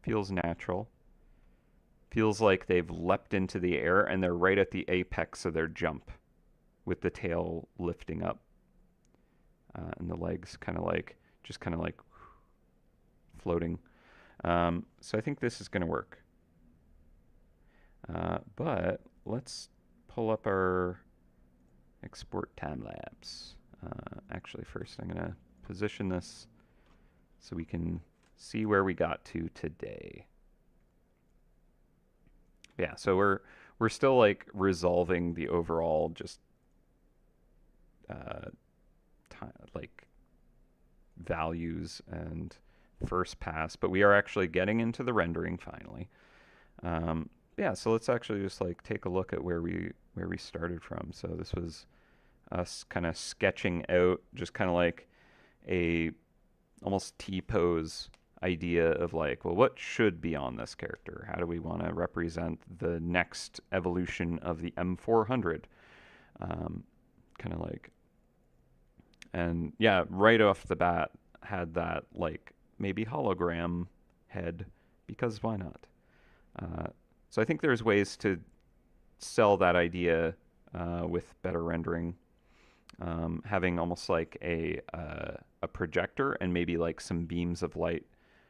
[SPEAKER 1] Feels natural. Feels like they've leapt into the air and they're right at the apex of their jump with the tail lifting up. And the legs kind of like floating. So I think this is going to work. But let's pull up our export time lapse. Actually, first I'm going to position this so we can see where we got to today. Yeah, so we're still like resolving the overall just like values and first pass, but we are actually getting into the rendering finally. Yeah, so let's actually just like take a look at where we started from. So this was us kind of sketching out just kind of like a almost T-pose idea of like, well, what should be on this character? How do we want to represent the next evolution of the M400? Um, kind of like, and yeah, right off the bat had that like maybe hologram head because why not? Uh, so I think there's ways to sell that idea with better rendering, having almost like a projector and maybe like some beams of light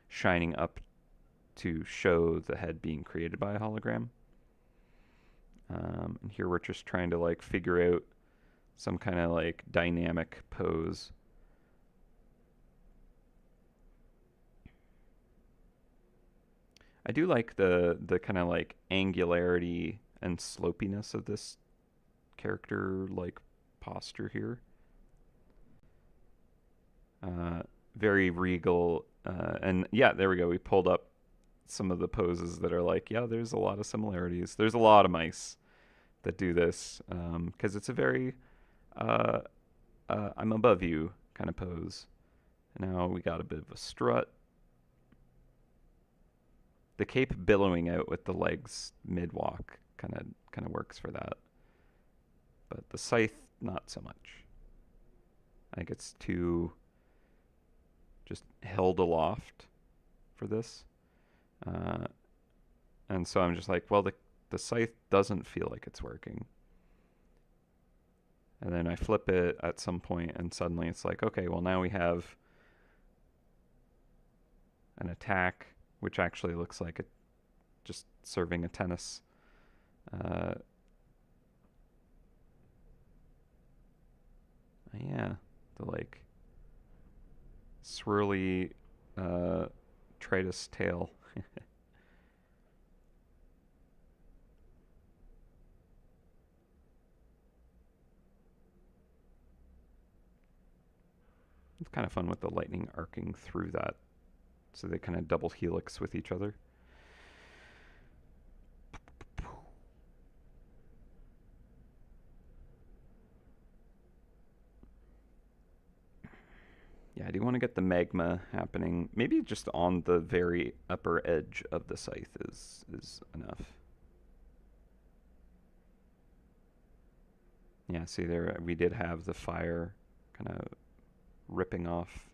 [SPEAKER 1] shining up to show the head being created by a hologram. And here we're just trying to like figure out some kind of like dynamic pose. I do like the kind of like angularity and slopiness of this character like posture here. Uh, Very regal, and yeah, there we go. We pulled up some of the poses that are like, yeah, there's a lot of similarities. There's a lot of mice that do this because it's a very uh, I'm above you kind of pose. Now we got a bit of a strut. The cape billowing out with the legs mid walk kind of works for that, but the scythe not so much. I think it's too just held aloft for this, uh, and so I'm just like, well, the scythe doesn't feel like it's working. And then I flip it at some point, and suddenly it's like, okay, well now we have an attack, which actually looks like it just serving a tennis. Uh, yeah, the like swirly uh, Tritus tail. It's kind of fun with the lightning arcing through that, so they kind of double helix with each other. Yeah, I do want to get the magma happening. Maybe just on the very upper edge of the scythe is enough. Yeah, see there we did have the fire kind of ripping off.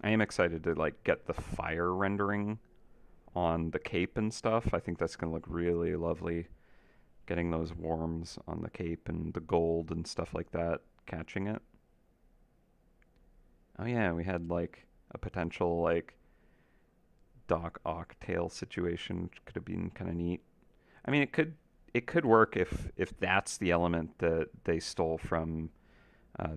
[SPEAKER 1] I am excited to like get the fire rendering on the cape and stuff. I think that's going to look really lovely. Getting those worms on the cape and the gold and stuff like that, catching it. Oh yeah, we had like a potential like Doc Ock tail situation, which could have been kind of neat. I mean, it could work if that's the element that they stole from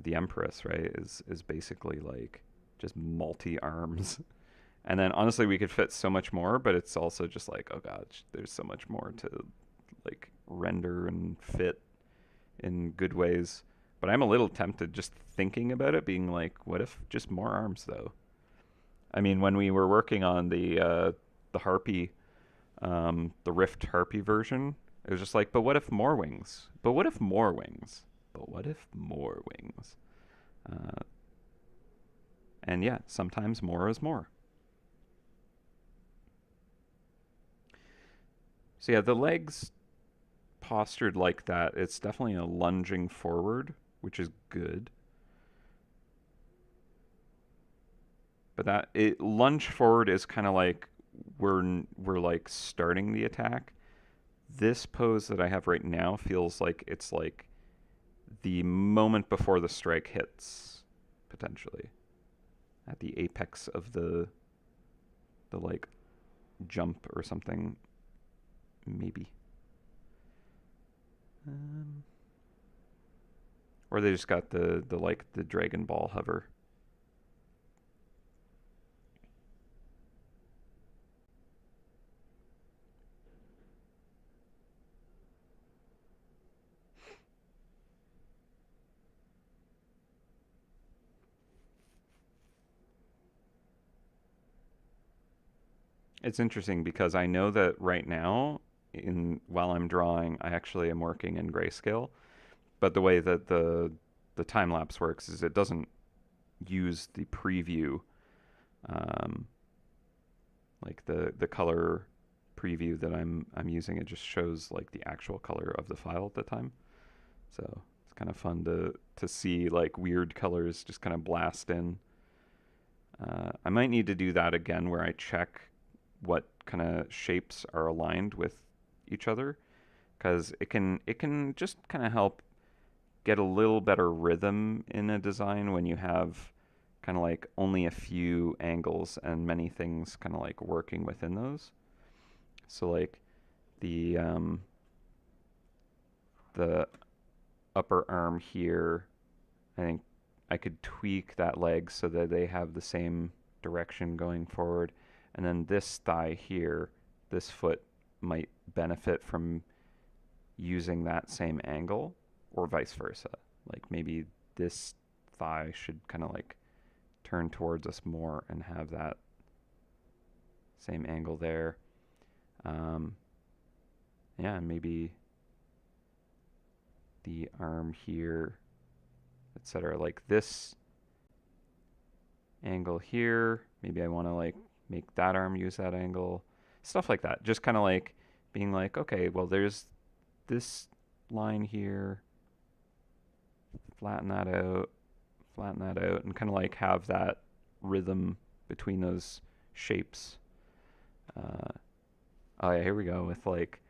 [SPEAKER 1] the Empress, right? Is basically like just multi arms. And then honestly, we could fit so much more, but it's also just like, oh gosh, there's so much more to like render and fit in good ways. But I'm a little tempted just thinking about it, being like, what if just more arms though? I mean, when we were working on the Harpy, the Rift Harpy version, it was just like, but what if more wings? But what if more wings? But what if more wings? Uh, and yeah, sometimes more is more. So yeah, the legs postured like that, it's definitely a lunging forward, which is good. But that it lunge forward is kind of like we're like starting the attack. This pose that I have right now feels like it's like the moment before the strike hits, potentially at the apex of the like jump or something, maybe. Um, or they just got the like the Dragon Ball hover. It's interesting because I know that right now, in while I'm drawing, I actually am working in grayscale. But the way that the time lapse works is it doesn't use the preview, um, like the color preview that I'm using. It just shows like the actual color of the file at the time. So it's kind of fun to see like weird colors just kind of blast in. I might need to do that again where I check what kind of shapes are aligned with each other, because it can just kind of help get a little better rhythm in a design when you have kind of like only a few angles and many things kind of like working within those. So like the um, the upper arm here, I think I could tweak that leg so that they have the same direction going forward. And then this thigh here, this foot might benefit from using that same angle or vice versa. Like maybe this thigh should kind of like turn towards us more and have that same angle there. Um, yeah, maybe the arm here, etc. Like this angle here, maybe I want to like make that arm use that angle, stuff like that. Just kind of like being like, okay, well, there's this line here, flatten that out, and kind of like have that rhythm between those shapes. Uh, oh yeah, here we go with like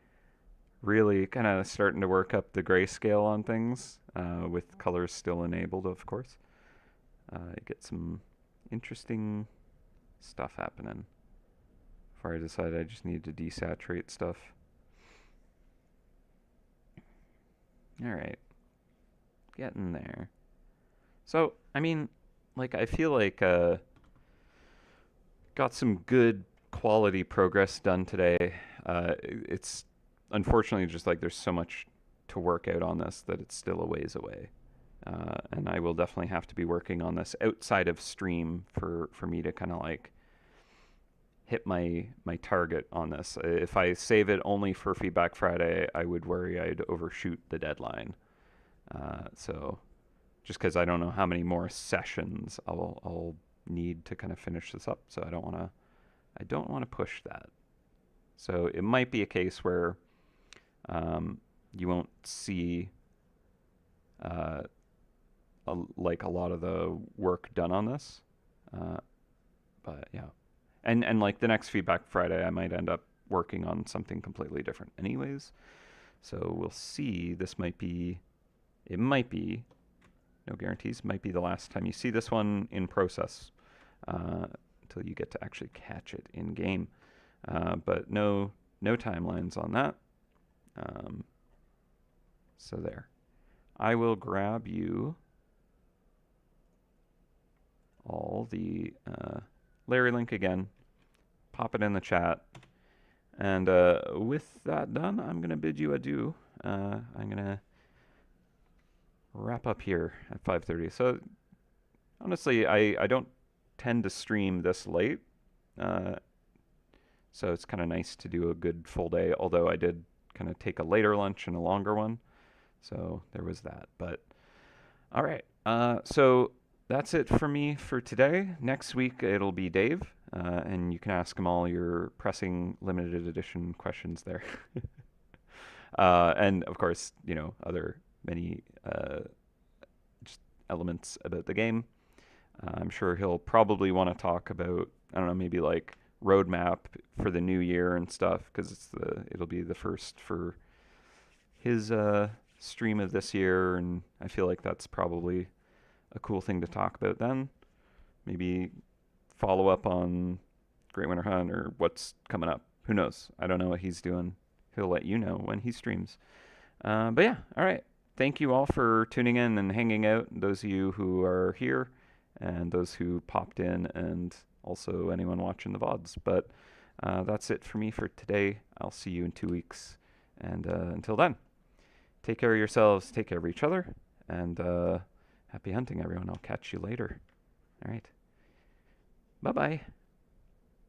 [SPEAKER 1] really kind of starting to work up the grayscale on things with colors still enabled, of course. Get some interesting stuff happening before I decide I just need to desaturate stuff. All right, getting there. So, I mean, like, I feel like got some good quality progress done today. It's unfortunately just like there's so much to work out on this that it's still a ways away. And I will definitely have to be working on this outside of stream for me to kind of like hit my target on this. If I save it only for Feedback Friday, I would worry I'd overshoot the deadline. So just because I don't know how many more sessions I'll need to kind of finish this up, so I don't want to push that. So it might be a case where you won't see like a lot of the work done on this, but yeah, and like the next Feedback Friday, I might end up working on something completely different, anyways. So we'll see. It might be, no guarantees, might be the last time you see this one in process until you get to actually catch it in game. But no timelines on that. So there. I will grab you all the Larry link again, pop it in the chat, and with that done, I'm going to bid you adieu. I'm going to wrap up here at 5:30. So honestly, I don't tend to stream this late, so it's kind of nice to do a good full day, although I did kind of take a later lunch and a longer one, so there was that. But all right, so that's it for me for today. Next week it'll be Dave, and you can ask him all your pressing limited edition questions there. And of course, other many just elements about the game. I'm sure he'll probably want to talk about, I don't know, maybe like roadmap for the new year and stuff, because it'll be the first for his stream of this year, and I feel like that's probably a cool thing to talk about then. Maybe follow up on Great Winter Hunt or what's coming up. Who knows? I don't know what he's doing. He'll let you know when he streams. But yeah, all right. Thank you all for tuning in and hanging out, those of you who are here and those who popped in, and also anyone watching the VODs. But that's it for me for today. I'll see you in 2 weeks. And until then, take care of yourselves, take care of each other, and happy hunting, everyone. I'll catch you later. All right. Bye-bye.